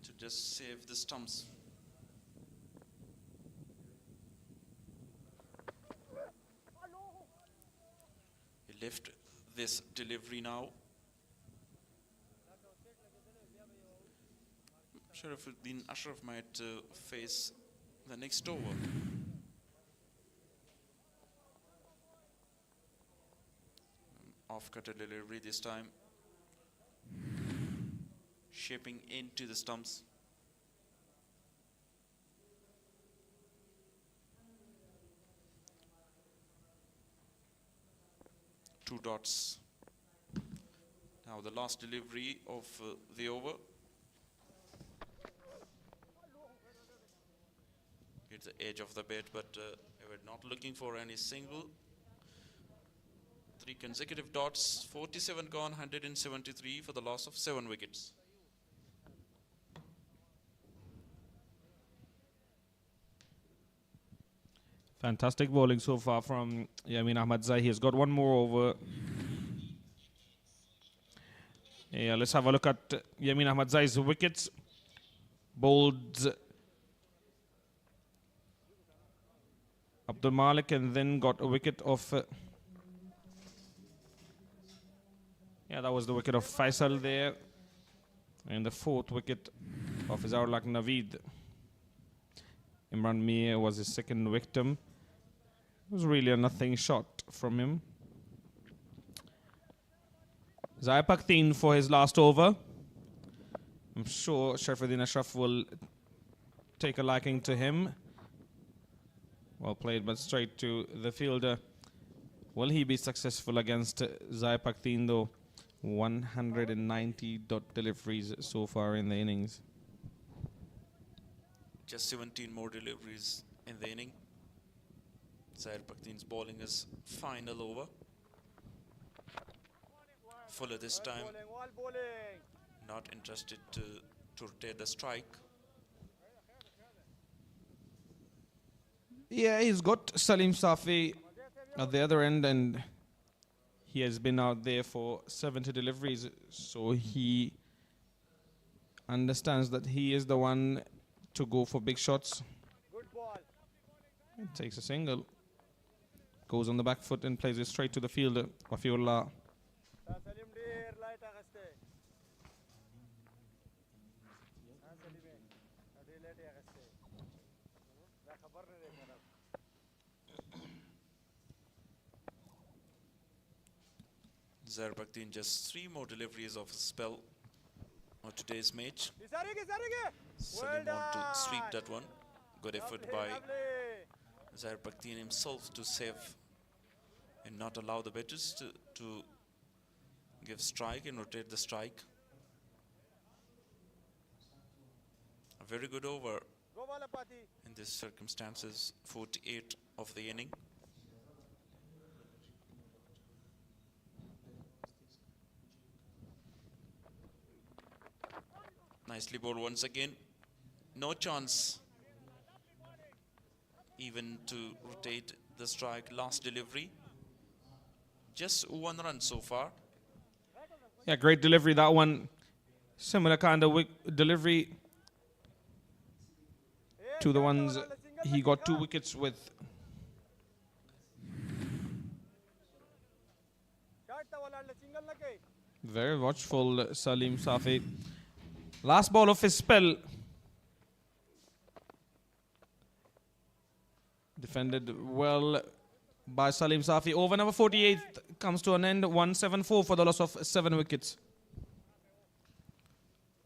to just save the stumps. He left this delivery now. Sharafuddin Ashraf might face the next over. Off-cutter delivery this time. Shaping into the stumps. Two dots. Now the last delivery of the over. It's the edge of the bat, but we're not looking for any single. 3 consecutive dots, 47 gone, 173 for the loss of 7 wickets. Fantastic bowling so far from Yamin Ahmed Zai. He has got one more over. Yeah, let's have a look at Yamin Ahmed Zai's wickets. Bowled Abdul Malik and then got a wicket of that was the wicket of Faisal there, and the 4th wicket of his outluck Naveed. Imran Mir was his second victim. It was really a nothing shot from him. Zai Pakteen for his last over. I'm sure Sharafuddin Ashraf will take a liking to him. Well played, but straight to the fielder. Will he be successful against Zai Pakteen though? 190 dot deliveries so far in the innings. Just 17 more deliveries in the inning. Zair Pakhteen's bowling is final over. Fuller this time. Not interested to rotate the strike. Yeah, he's got Salim Safi at the other end, and he has been out there for 70 deliveries, so he understands that he is the one to go for big shots. Good ball. Takes a single, goes on the back foot and plays it straight to the fielder, Wafiullah. Zair Pakteen just 3 more deliveries of his spell on today's match. Salim want to sweep that one. Good effort by Zair Pakteen himself to save and not allow the batters to give strike and rotate the strike. A very good over in these circumstances, 48 of the inning. Nicely bowled once again. No chance even to rotate the strike, last delivery. Just 1 run so far. Yeah, great delivery, that one. Similar kind of delivery to the ones he got 2 wickets with. Very watchful, Salim Safi. Last ball of his spell. Defended well by Salim Safi. Over number 48 comes to an end. 174 for the loss of 7 wickets.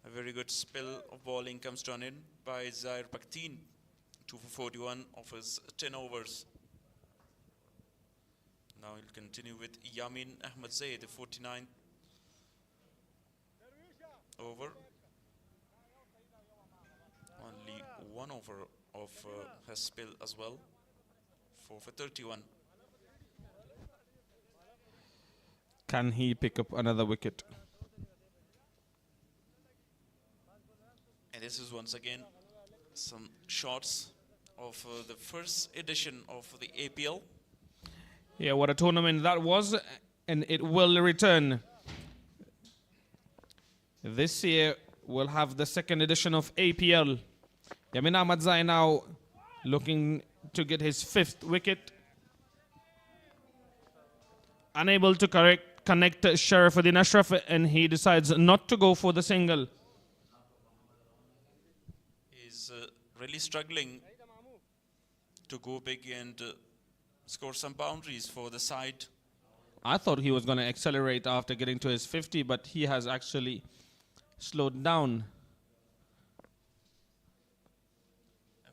A very good spell of bowling comes to an end by Zair Bakhtin. 2 for 41 of his 10 overs. Now he'll continue with Yamin Ahmed Zai, the 49th over. Only 1 over of his spell as well. 4 for 31. Can he pick up another wicket? And this is once again some shots of the first edition of the APL. Yeah, what a tournament that was, and it will return. This year we'll have the second edition of APL. Yamin Ahmed Zai now looking to get his 5th wicket. Unable to connect Sharifuddin Ashraf, and he decides not to go for the single. He's really struggling to go big and score some boundaries for the side. I thought he was going to accelerate after getting to his 50, but he has actually slowed down.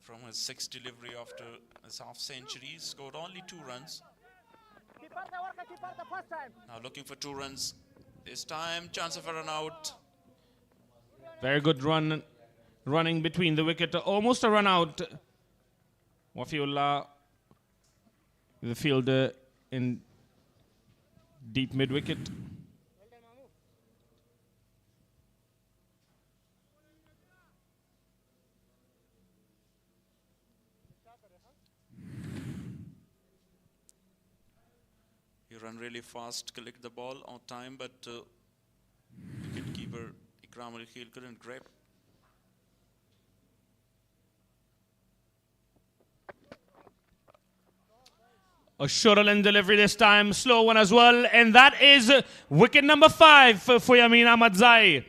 From his 6th delivery after his half century, he scored only 2 runs. Now looking for 2 runs. This time, chance of a run out. Very good running between the wicket. Almost a run out. Wafiullah, the fielder in deep mid-wicket. He ran really fast, collect the ball on time, but wicketkeeper Ikram al-Khil couldn't grab. A shorter length delivery this time, slow one as well, and that is wicket number 5 for Yamin Ahmed Zai.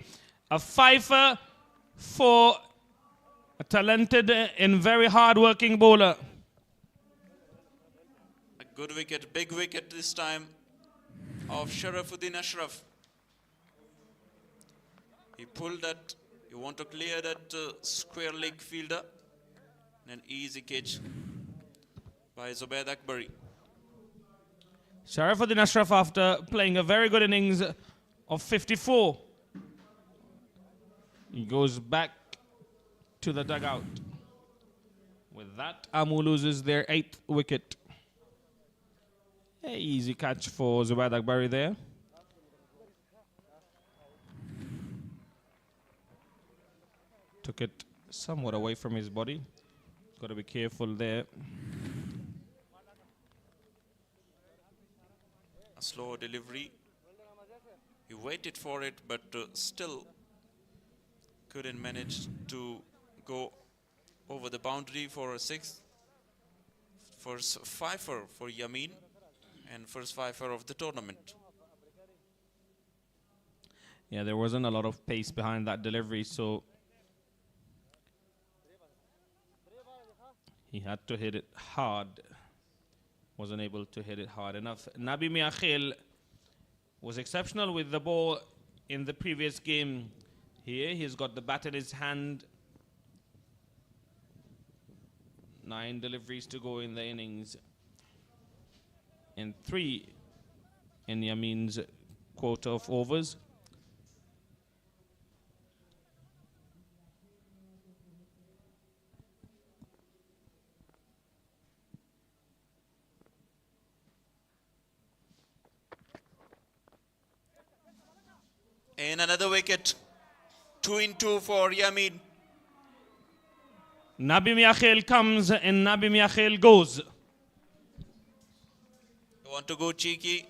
A fifer for a talented and very hard-working bowler. A good wicket, big wicket this time of Sharifuddin Ashraf. He pulled that, he want to clear that square leg fielder. An easy catch by Zubaid Akbari. Sharifuddin Ashraf, after playing a very good innings of 54, he goes back to the dugout. With that, Amu loses their 8th wicket. Easy catch for Zubaid Akbari there. Took it somewhat away from his body. Got to be careful there. A slow delivery. He waited for it, but still couldn't manage to go over the boundary for a 6th. First fifer for Yamin and first fifer of the tournament. Yeah, there wasn't a lot of pace behind that delivery, so he had to hit it hard. Wasn't able to hit it hard enough. Nabi Miakhil was exceptional with the ball in the previous game. Here, he's got the bat in his hand. 9 deliveries to go in the innings. And 3 in Yamin's quota of overs. And another wicket. 2 in 2 for Yamin. Nabi Miakhil comes and Nabi Miakhil goes. Want to go cheeky.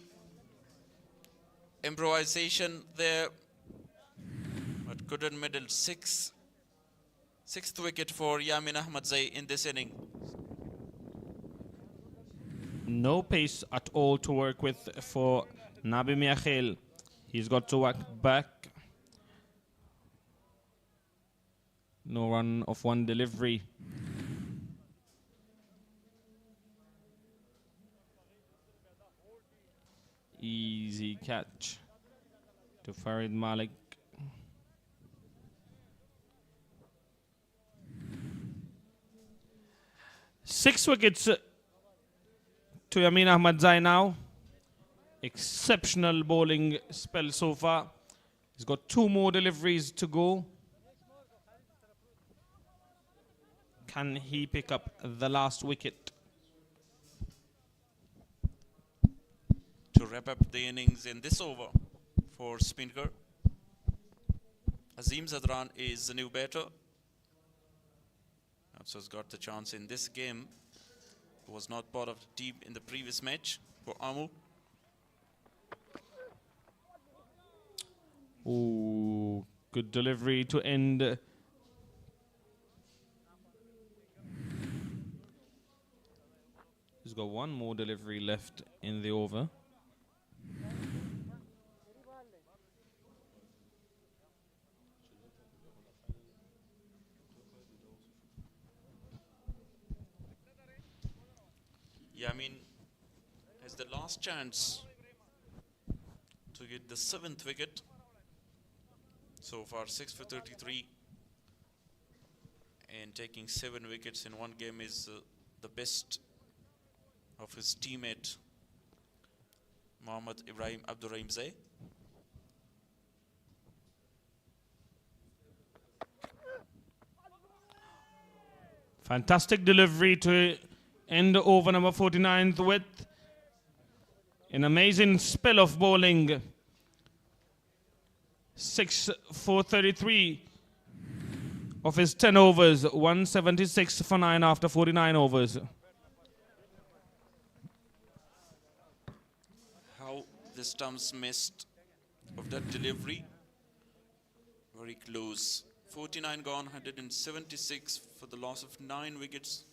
Improvisation there. But couldn't middle. Sixth wicket for Yamin Ahmed Zai in this inning. No pace at all to work with for Nabi Miakhil. He's got to work back. No run of one delivery. Easy catch to Farid Malik. Six wickets to Yamin Ahmed Zai now. Exceptional bowling spell so far. He's got 2 more deliveries to go. Can he pick up the last wicket? To wrap up the innings in this over for Spinghar. Azim Zadran is the new batter. Also has got the chance in this game. Was not part of the team in the previous match for Amu. Ooh, good delivery to end. He's got 1 more delivery left in the over. Yamin has the last chance to get the 7th wicket. So far 6 for 33, and taking 7 wickets in one game is the best of his teammate Mohammad Ibrahim Abdurrahim Zai. Fantastic delivery to end over number 49th with an amazing spell of bowling. 6 for 33 of his 10 overs, 176 for 9 after 49 overs. How the stumps missed of that delivery. Very close. 49 gone, 176 for the loss of 9 wickets.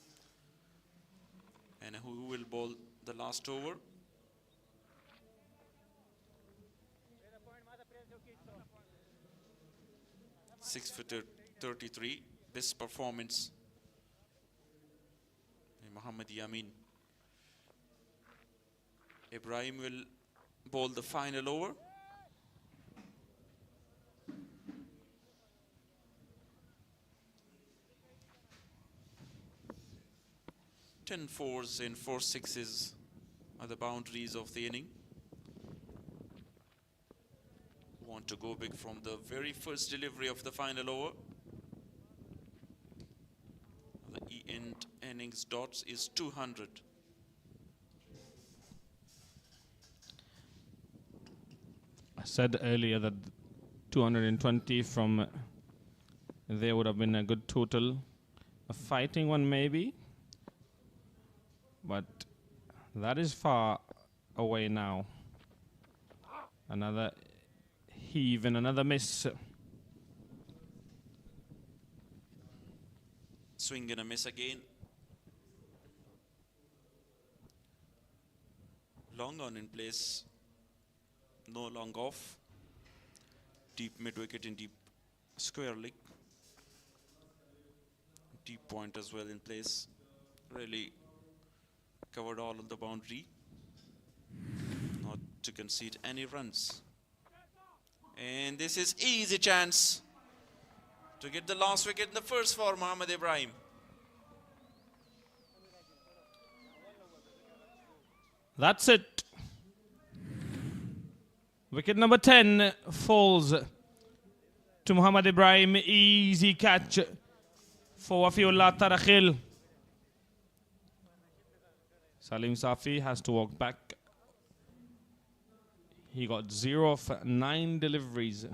And who will bowl the last over? Six for 33. Best performance by Muhammad Yamin. Ibrahim will bowl the final over. Ten fours and 4 sixes are the boundaries of the inning. Want to go big from the very first delivery of the final over. The end innings dots is 200. I said earlier that 220 from there would have been a good total. A fighting one maybe, but that is far away now. Another heave and another miss. Swing and a miss again. Long on in place. No long off. Deep mid wicket in deep square leg. Deep point as well in place. Really covered all of the boundary. Not to concede any runs. And this is easy chance to get the last wicket in the first for Mohammad Ibrahim. That's it. Wicket number 10 falls to Muhammad Ibrahim. Easy catch for Wafiullah Tarakhil. Salim Safi has to walk back. He got 0 of 9 deliveries.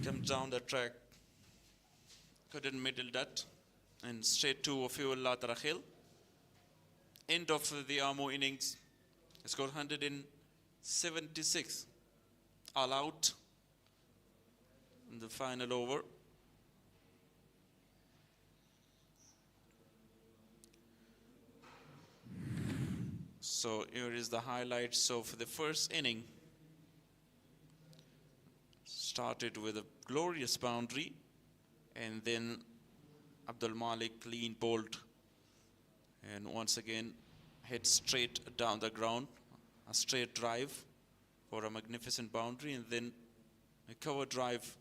Comes down the track. couldn't middle that, and straight to Wafiullah Tarakhil. End of the Amo innings, he scored 176, all out in the final over. So here is the highlights of the first inning. Started with a glorious boundary, and then Abdul Malik clean bowled, and once again hit straight down the ground, a straight drive for a magnificent boundary, and then a cover drive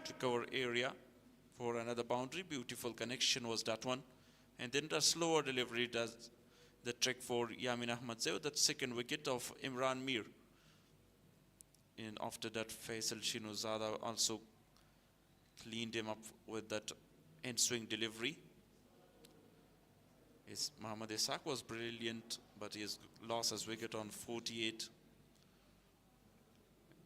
to cover area for another boundary. Beautiful connection was that one, and then the slower delivery does the trick for Yamin Ahmed Zai, that second wicket of Imran Mir. And after that, Faisal Shinozada also cleaned him up with that end swing delivery. Mohammad Ishaq was brilliant, but he has lost his wicket on 48.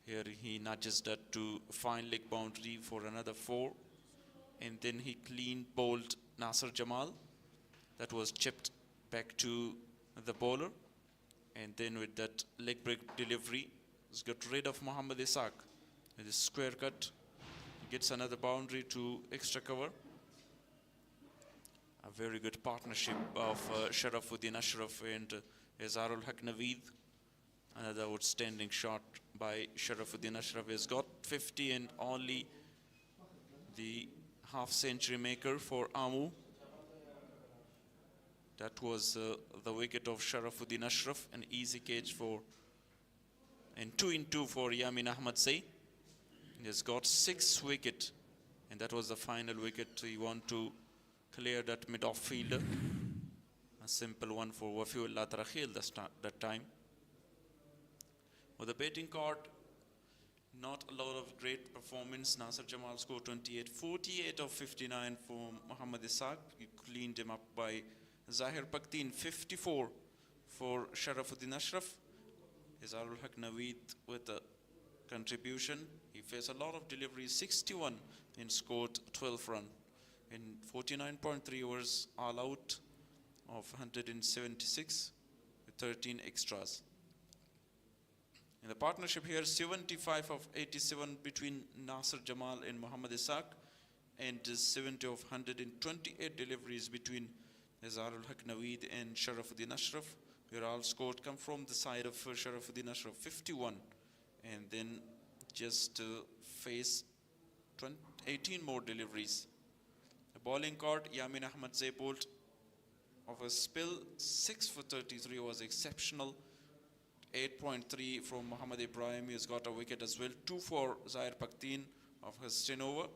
Here he nudges that to fine leg boundary for another 4. And then he clean bowled Nasir Jamal. That was chipped back to the bowler. And then with that leg break delivery, he's got rid of Mohammad Ishaq. With his square cut, he gets another boundary to extra cover. A very good partnership of Sharafuddin Ashraf and Izharul Haq Naveed. Another outstanding shot by Sharafuddin Ashraf. Has got 50 and only the half-century maker for Amu. That was the wicket of Sharafuddin Ashraf, an easy catch for, and 2 in 2 for Yamin Ahmed Zai. He has got 6 wicket, and that was the final wicket. He want to clear that mid-off fielder. A simple one for Wafiullah Tarakhil that time. For the batting card, not a lot of great performance. Nasir Jamal scored 28, 48 of 59 for Mohammad Ishaq. He cleaned him up by Zahir Paktin, 54 for Sharafuddin Ashraf. Izharul Haq Naveed with a contribution. He faced a lot of deliveries, 61, and scored 12 runs. In 49.3 overs, all out of 176 with 13 extras. In the partnership here, 75 of 87 between Nasir Jamal and Mohammad Ishaq, and 70 of 128 deliveries between Izharul Haq Naveed and Sharafuddin Ashraf, where all scored come from the side of Sharafuddin Ashraf, 51, and then just face 18 more deliveries. The bowling card, Yamin Ahmed Zai bowled of a spill, 6 for 33 was exceptional. 8.3 from Muhammad Ibrahim, he's got a wicket as well. 2 for Zahir Paktin of his 10 over,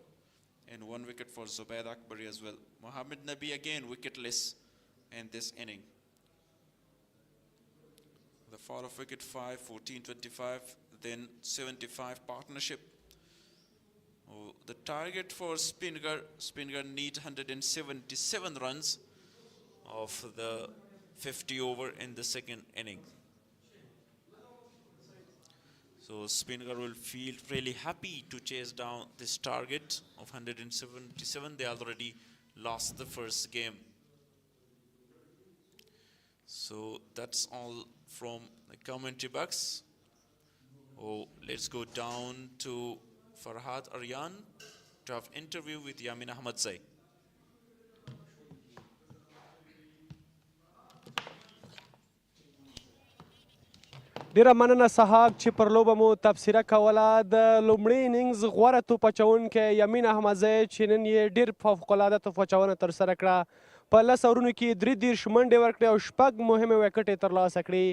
and 1 wicket for Zubair Akbari as well. Mohammad Nabi again wicketless in this inning. The fall of wicket 5, 14-25, then 75 partnership. Oh, the target for Spinghar need 177 runs of the 50 over in the second inning. So Spinghar will feel really happy to chase down this target of 177. They already lost the first game. So that's all from the commentary box. Oh, let's go down to Farhad Aryan to have interview with Yamin Ahmed Zai. ډیره مننه سهاک چې پر لوبه مو تبصره کوله. د لومړي اننګز غوره توپ اچوونکی یمین احمد زی چې نن یې ډېر فوقالعاده توپ اچونه ترسره کړه. په 10 اورونو کې 33 منډې ورکړې او 6 مهمې وکټې ترلاسه کړې.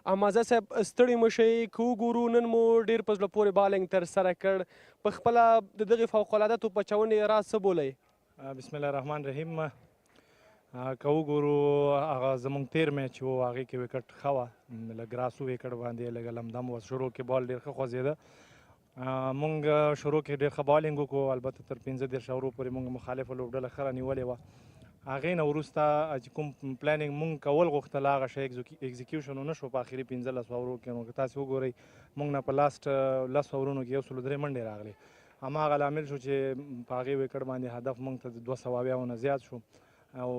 احمد زی صاحب ستړي مه شئ، که وګورو نن مو ډېر په زړه پورې بالنګ ترسره کړ. په خپله د دغې فوقالعاده توپ اچونې راز څه بولئ؟ بسم الله الرحمن الرحیم. که وګورو هغه زموږ تیر میچ و هغې کې وکټ ښه وه، لږ راسو وکټ باندې لږ لمدم و. شروع کې بال ډېر ښه خوځېده. مونږ شروع کې ډېر ښه بالینګ وکړو، البته تر 15 اورو پورې مونږ مخالفه لوبډله ښه رانیولې وه. هغې نه وروسته چې کوم پلانینګ مونږ کول غوښتل هغه شی اکزیکیوشن ونه شو په آخري 15 اورو کې. نو که تاسې وګورئ مونږ نه په لاست 10 اورونو کې 103 منډې راغلې هماغه لامل شو چې په هغې وکټ باندې هدف موږ ته د 280 نه زیات شو او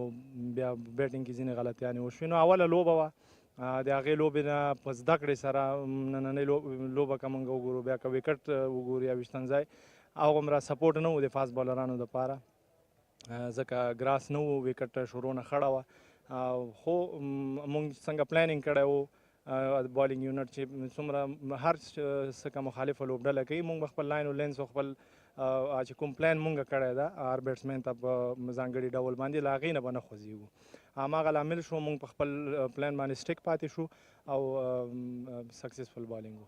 بیا بیټینګ کې ځینې غلطیانې وشوې. نو اوله لوبه وه، د هغې لوبې نه په زده کړې سره نننۍ لوبه که موږ وګورو، بیا که وکټ وګورو یا ویشتن ځای هغومره سپورټ نه و د فاست بالرانو دپاره، ځکه ګراس نه و، وکټ شروع نه خړه وه. خو موږ څنګه پلانینګ کړی و بالینګ یونټ چې څومره هر څه که مخالفه لوبډله کوي، موږ به خپل لاین و لینس او خپل چې کوم پلان موږ کړی ده هر بیټسمین ته په ځانګړي ډول باندې له هغې نه به نه خوځېږو. هماغه لامل شو موږ په خپل پلان باندې سټیک پاتې شو او سکسسفل بالینګ و.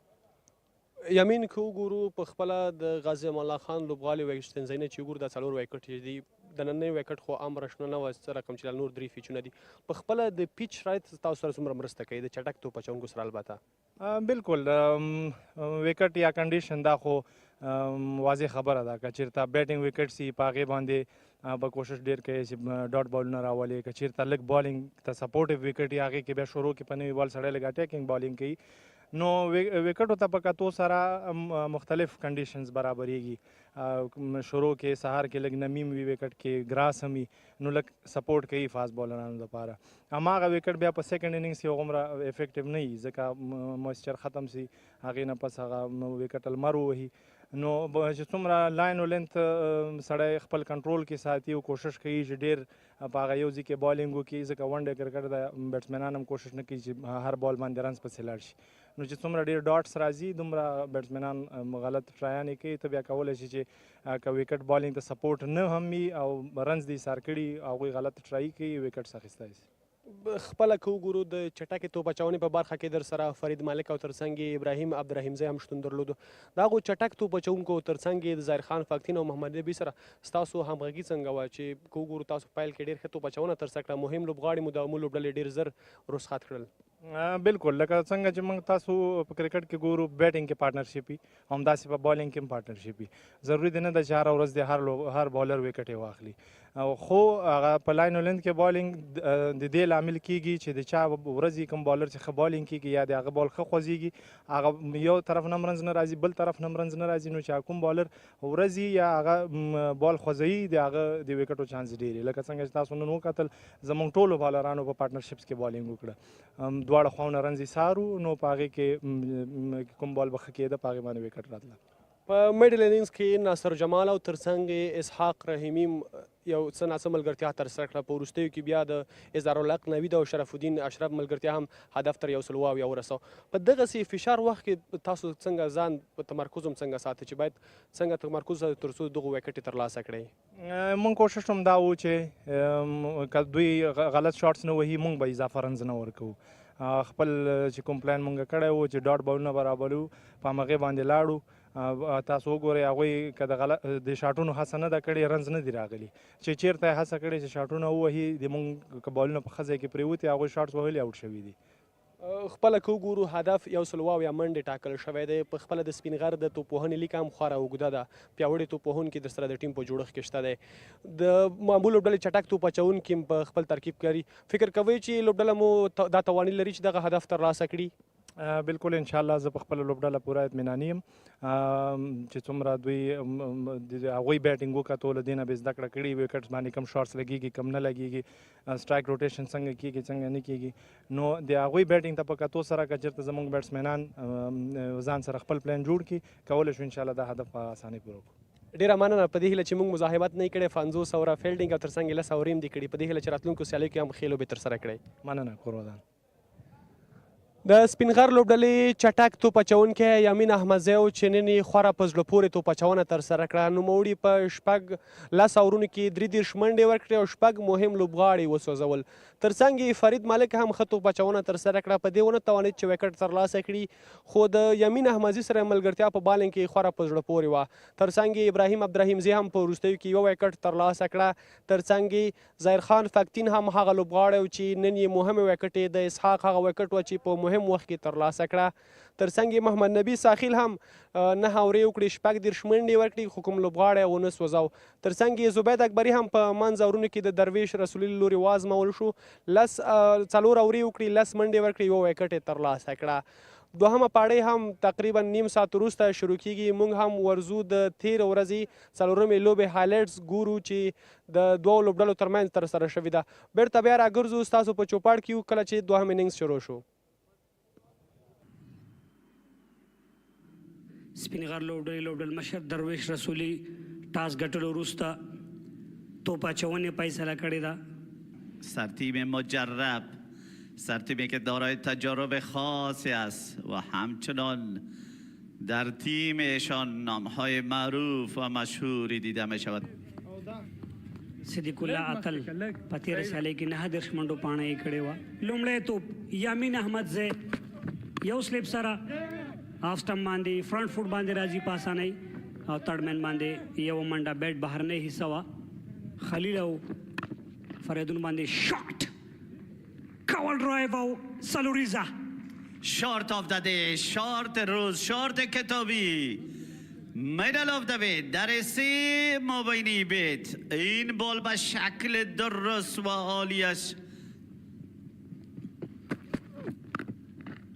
یمین که وګورو په خپله د غازي امان الله خان لوبغالي ویشتنځایونه چې وګورو دا 4 ویکټ دي، د نننۍ ویکټ خو عام رشنه نه وه څه رقم چې نور 3 فیچونه دي. په خپله د پیچ شرایط تاسو سره څومره مرسته کوي د چټک توپ اچوونکو سره؟ البته بالکل ویکټ یا کنډیشن دا خو واضح خبره ده، که چېرته بیټینګ ویکټ سي په هغې باندې به کوشش ډېر کوي چې ډاټ بالونه راولي، که چېرته لږ بالینګ ته سپورټیو ویکټ یا هغې کې بیا شروع کې په نوي بال سړی لږ اټیکینګ بالینګ کوي، نو وکټو ته په کتو سره مختلف کنډیشنز برابریږي. شروع کې سهار کې لږ نمیم وي، وکټ کې ګراس هم وي، نو لږ سپورټ کوي فاست بالرانو لپاره. هماغه وکټ بیا په سیکنډ اننګز کې هغومره افیکټیو نه وي، ځکه مویسچر ختم سي، هغې نه پس هغه وکټ لمر ووهي، نو چې څومره لاین و لینت سړی خپل کنټرول کې ساتي او کوشش کوي چې ډېر په هغه یو ځای کې بالینګ وکړي، ځکه ون ډے کرکټ د بیټسمینان هم کوشش نه کوي چې هر بال باندې رنز پسې لاړ شي، نو چې څومره ډېر ډاټس راځي دومره بیټسمینان غلط ټرایانې کوي. ته بیا کولی شي چې که وکټ بالینګ ته سپورټ نه هم وي او رنز دې ایسار کړي، هغوی غلط ټرایي کوي، وکټس اخیستی سي. خپله که وګورو د چټکې توپ اچونې په برخه کې در سره فرید مالک او ترڅنګ یې ابراهیم عبدالرحیم زی هم شتون درلودو. د هغو چټک توپ اچوونکو ترڅنګ یې د ظاهر خان فاکتین او محمد نبي سره ستاسو همغږي څنګه وه چې که وګورو تاسو پیل کې ډېر ښه توپ اچونه ترسره کړه، مهم لوبغاړي مو د عموم لوبډلې ډېر زر رخصت کړل؟ بالکل لکه څنګه چې موږ تاسو په کرکټ کې ګورو بیټینګ کې پارټنرشپ وي، همداسې په بالینګ کې هم پارټنرشپ وي، ضروري دی نه ده چې هره ورځ د هر بالر وکټ یې واخلي، خو هغه په لاین و لینت کې بالینګ د دې لامل کېږي چې د چا ورځې کوم بالر چې ښه بالینګ کېږي یا د هغه بال ښه خوځېږي، هغه یو طرف نه رنز نه راځي، بل طرف نه رنز نه راځي، نو چې کوم بالر ورځي یا هغه بال خوځوي د هغه د وکټو چانس ډېر. لکه څنګه چې تاسو نن وکتل زموږ ټولو بالرانو په پارټنرشپس کې بالینګ وکړه، دواړه خواونه رنز یې سارو، نو په هغې کې کوم بال به ښه کېده په هغې باندې وکټ راتله. په میډل اننګز کې ناصر جمال او ترڅنګ اسحاق رحیمي یو څه ناڅه ملګرتیا ترسره کړه، په وروستیو کې بیا د اظهارالحق نوید او شرف الدین اشرف ملګرتیا هم هدف تر 100 ورسوه. په دغسې فشار وخت کې تاسو څنګه ځان په تمرکز هم څنګه ساتئ چې باید څنګه تمرکز تر څو دغه وکټې ترلاسه کړئ؟ موږ کوشش هم دا و چې که دوی غلط شاټس نه وهي موږ به اضافه رنز نه ورکوو، خپل چې کوم پلان موږ کړی و چې ډاټ بالونه به راولو په همغې باندې لاړو. تاسو وګورئ هغوی که د شاټونو هڅه نه ده کړې رنز نه دي راغلي، چې چېرته یې هڅه کړې چې شاټونه ووهي د موږ که بالونه په ښه ځای کې پرېوتي هغوی شاټس وهلي آوټ شوي دي. خپله که وګورو هدف 100 منډې ټاکل شوی دی، په خپله د سپینغر د توپوهنې لیک هم خورا اوږده ده، پیاوړي توپوهونکي در سره د ټیم په جوړښت کې شته دی، د معمول لوبډلې چټک توپ اچوونکي هم په خپل ترکیب کړي، فکر کوئ چې لوبډله مو دا تواني لري چې دغه هدف ترلاسه کړي؟ بالکل انشاءالله زه په خپله لوبډله پوره اطمیناني یم چې څومره دوی هغوی بیټینګ وکتو له دې نه به زده کړه کړي وکټس باندې کم شاټس لګېږي کم نه لګېږي، سټرایک روټیشن څنګه کېږي څنګه نه کېږي، نو د هغوی بیټینګ ته په کتو سره که چېرته زموږ بیټسمینان ځان سره خپل پلان جوړ کړي کولی شو انشاءالله دا هدف په اسانۍ پوره کړو. ډېره مننه، په دې هیله چې موږ مزاحمت نه یې کړی، 50 اوره فیلډینګ او ترڅنګ یې 10 اورې هم دې کړي، په دې هیله چې راتلونکو سیالیو کې هم ښې لوبې ترسره کړئ. مننه قربان. د سپینغر لوبډلې چټک توپ اچوونکی یامین احمد زی چې نن یې خورا په زړه پورې توپ اچونه ترسره کړه، نوموړي په 10 اورونو کې 33 منډې ورکړې او 6 مهم لوبغاړي وسوځول. ترڅنګ یې فرید مالک هم ښه توپ اچونه ترسره کړه، په دې ونه توانید چې وکټ ترلاسه کړي، خو د یامین احمد زی سره ملګرتیا په بالینګ کې خورا په زړه پورې وه. ترڅنګ یې ابراهیم عبدالرحیم زی هم په وروستیو کې یو وکټ ترلاسه کړه، ترڅنګ یې ظاهر خان فاکتین هم هغه لوبغاړی و چې نن یې مهمې وکټې د اسحاق هغه وکټ و چې په مهم وخت کې ترلاسه کړه. ترڅنګ یې محمد نبي ساخیل هم 9 اورې وکړې، 14 منډې ورکړې، خو کوم لوبغاړی ونه سوځاو. ترڅنګ یې زبید اکبري هم په منځ اورونو کې د درویش رسولي له لورې وازمول شو. 4 اورې وکړې، 10 منډې ورکړې، 1 وکټ یې ترلاسه کړه. دوهمه پاړۍ هم تقریبا نیم ساعت وروسته شروع کیږي. موږ هم ورځو د تېرې ورځې 4مې لوبې هایلایټس ګورو چې د دوو لوبډلو ترمنځ ترسره شوې ده. بیرته بیا راګرځو ستاسو په چوپاړ کې یو کله چې دوهم اننګز شروع شو. سپینغر لوبډل مشر درویش رسولي ټاس ګټلو وروسته توپ اچونې فیصله کړې ده. سرتیم مجرب، سرتیمی که دارای تجارب خاصی است و همچنان در تیمشان نامهای معروف و مشهوری دیده می شود. صدیق الله اتل په تېره سیالۍ کې 9 منډو پاڼه یې کړې وه. لومړی توپ یامین احمد زی یو سلیپ سره هاف سټمپ باندې فرنٹ فوټ باندې راځي په اسانۍ او تھرډ مین باندې یو منډه بیټ بهرنۍ حصه وه. خلیل او فریدون باندې شاٹ کاول ډرایو او سلوریزا. شارت آف د دی، شارت روز، شارت کتابی، مدل آف د بیت در 3 مبینی بیت. این بال به شکل درست و عالیش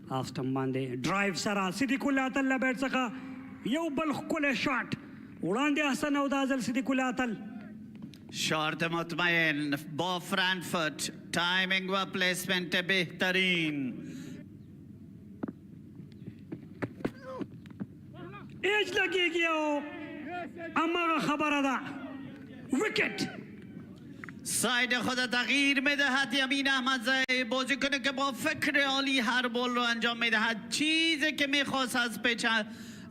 هاف سټمپ باندې ډرایو سره صدیق الله اتل له بیټ څخه یو بل ښکلی شاټ وړاندې حسن او دا ځل صدیق الله اتل. شارت مطمئن با فرنٹ فوت، تایمینگ و پلیسمنٹ بهترین. ایج لگیږي او هماغه خبره ده ویکت. ساید خود تغییر میدهد یمین احمد زای، بازیکن که با فکر عالی هر بال رو انجام میدهد. چیزی که میخواست از پیچ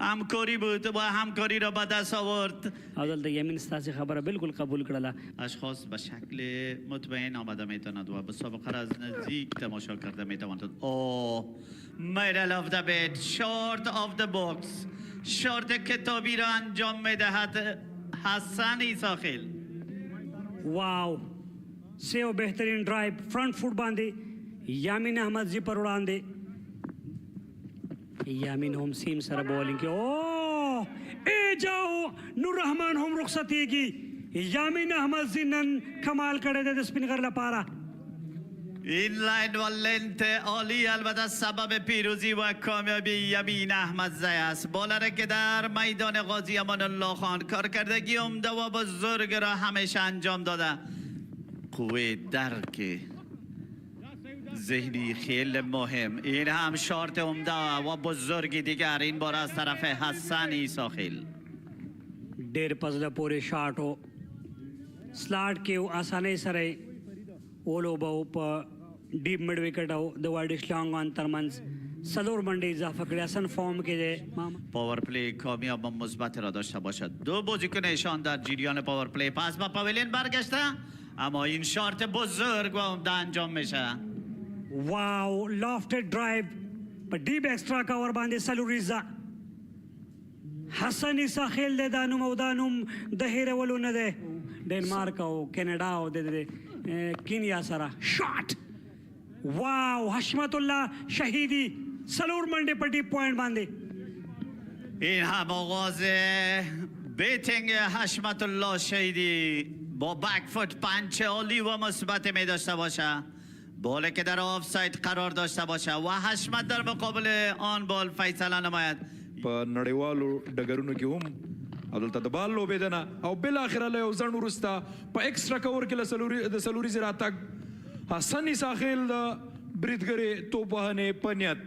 همکاری بود و همکاری را به دست آورد. اول د یمین ستاسو خبره بالکل قبول کړله. اشخاص به شکل مطمئن آمده میتواند و به سابقه را از نزدیک تماشا کرده میتواند. میدل آف د بیت، شارت آف د باکس، شارت کتابی را انجام میدهد حسن ایساخیل. واو، سیو بهترین ډرایو فرنٹ فوټ باندې یامین احمد زی پر وړاندې. یامین هم سیم سره بولینګ کې او ای جاو نور رحمان هم رخصتیږي. یامین احمد زی نن کمال کړی دی د سپینغر لپاره. این لاین و لنت عالی البته سبب پیروزی و کامیابی یمین احمد زی است. بالر که در میدان قاضی امان الله خان کارکردگی عمده و بزرگ را همیشه انجام داده. قوه درک ذهنی خیلی مهم. این هم شارت عمده و بزرگی دیگر این بار از طرف حسن ایساخیل. ډیر پزله پورې شاټ و سلاټ کې و اسانۍ سره ولوبه په ډیپ مډ وکټ او د وایډ شلانګان ترمنځ 4 منډې اضافه کړي. اصلا فارم کې دی. پاور پلی کامیاب و مثبت را داشته باشد. 2 بازیکن ایشان در جریان پاور پلی پس به پاویلین برگشته، اما این شارت بزرگ و عمده انجام میشه. واو، لافټډ ډرایو په ډیپ ایکسترا کاور باندې سلوریزا. حسن ایساخیل دی دا نوم او دا نوم د هیرولو نه دی. ډنمارک او کینیډا او د کینیا سره شاٹ. واو، حشمت الله شهیدی 4 منډې په ډیپ پوینټ باندې. این هم آغاز بیتینگ حشمت الله شهیدی با بک فوت پنچ عالی و مثبت می داشته باشه. بالی که در آف ساید قرار داشته باشه و حشمت در مقابل آن بال فیصله نماید. په نړیوالو ډګرونو کې هم عدالت د بال لوبېدنه او بالاخره له یو ځنډ وروسته په ایکسټرا کور کې د سلوریزې راتګ حسن ایساخیل د بریدګرې توپ وهنې په نیت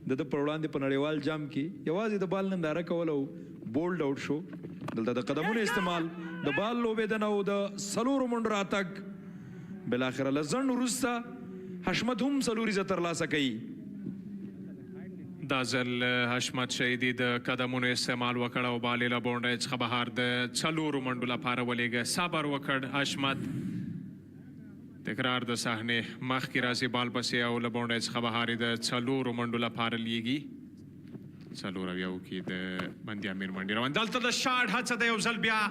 د ده پر وړاندې په نړیوال جام کې یوازې د بال ننداره کول او بولډ آوټ شو. دلته د قدمونو استعمال، د بال لوبېدنه او د 4 منډو راتګ بالاخره له ځنډ وروسته حشمت هم سلوریزه ترلاسه کوي. دا ځل حشمت شهیدي د قدمونو استعمال وکړ او بالې له بونډۍ څخه بهر د 4 منډو لپاره ولېږه. صبر وکړ حشمت. تکرار د صحنې مخکې راځي بال پسې او له بونډۍ څخه بهر د 4 منډو لپاره لیږي. 4 اویاو کې د بندي امیر منډې روان. دلته د شاټ هڅه د یو ځل بیا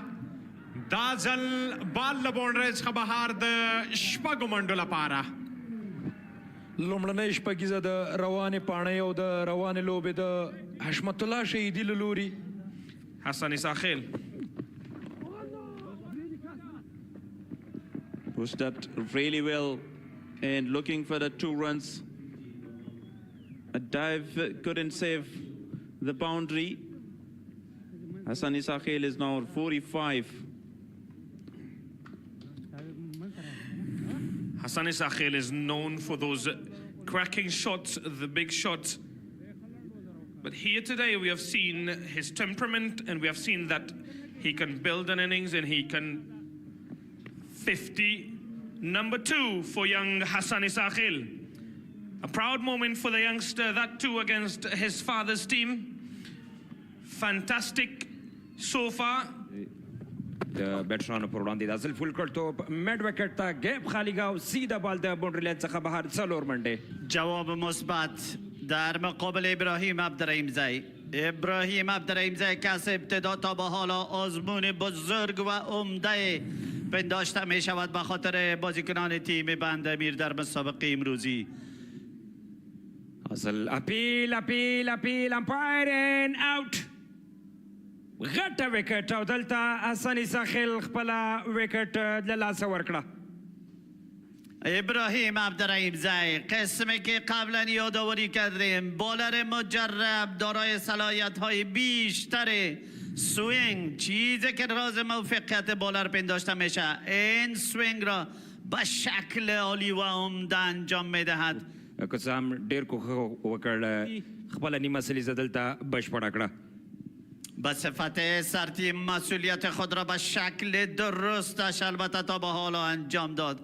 دا ځل بال له بونډۍ څخه بهر د 6 منډو لپاره. لومړنۍ شپږیزه د روانې پاڼۍ او د روانې لوبې د حشمت الله شهیدي له لوري. Hassan Isakhil. Pushed that really well and looking for the 2 runs. A dive couldn't save the boundary. Hassan Isakhil is now 45. Hassan Isakhil is known for those cracking shots, the big shots. But here today we have seen his temperament, and we have seen that he can build an innings and he can 50. Number 2 for young Hassan Isakhil. A proud moment for the youngster, that too against his father's team. Fantastic so far. د بیټسمنانو پر وړاندې د اصل فول کړ توپ میډ وکټ ته ګیپ خالی گاو سیده بال د باونډري لاین څخه بهر 4 منډې. جواب مثبت در مقابل ابراهیم عبدالرحیم زی. ابراهیم عبدالرحیم زی کس ابتدا تا به حالا آزمون بزرگ و عمده پنداشته می شود به خاطر بازیکنان تیم بندمیر در مسابقه امروزی. اصل اپیل امپایرین اوت. غټه وکټ او دلته حسن اساخیل خپل وکټ له لاسه ورکړه. ابراهیم عبدالرحیم زی قسمی که قبلا یادآوری کردیم، بالر مجرب دارای صلاحیت های بیشتر سوینگ، چیزی که راز موفقیت بالر پنداشته میشه، این سوینگ را به شکل عالی و عمده انجام میدهد. که څه هم ډیر کوښښ وکړ خپله نیمه سلیزه دلته بشپړه کړه. به صفت سرتیم مسئولیت خود را به شکل درستش البته تا به حالا انجام داد.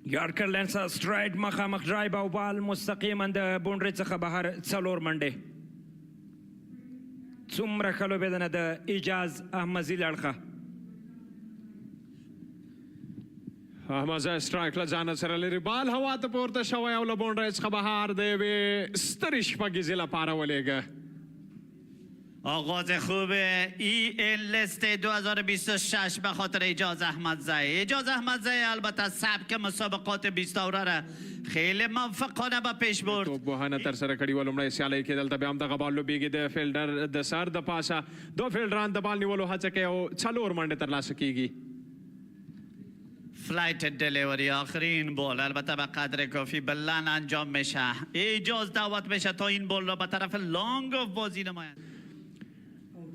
یارکر لینس استراید مخامخ ډرایو او بال مستقیما د باونډري څخه بهر 4 منډې. څومره ښه لوبېدنه د اجاز احمدزي له اړخه. احمدزی سټرایک له ځانه سره لري، بال هوا ته پورته شوی او له باونډرۍ څخه بهر د یوې سترې شپږیزې لپاره ولېږه. آغاز خوب این لیست 2026 به خاطر اجاز احمد زی. اجاز احمد زی البته سبک مسابقات 20 اوره را خیلی موفقانه به پیش برد. توپ وهنه ترسره کړې وه لومړۍ سیالۍ کې، دلته بیا هم دغه بال لوبېږي د فیلډر د سر د پاسه. 2 فیلډران د بال نیولو هڅه کوي او 4 منډې ترلاسه کیږي. فلایت دلیوری آخرین بال البته به قدر کافی بلند انجام میشه. اجاز دعوت میشه تا این بال را به طرف لانگ آف بازی نماید.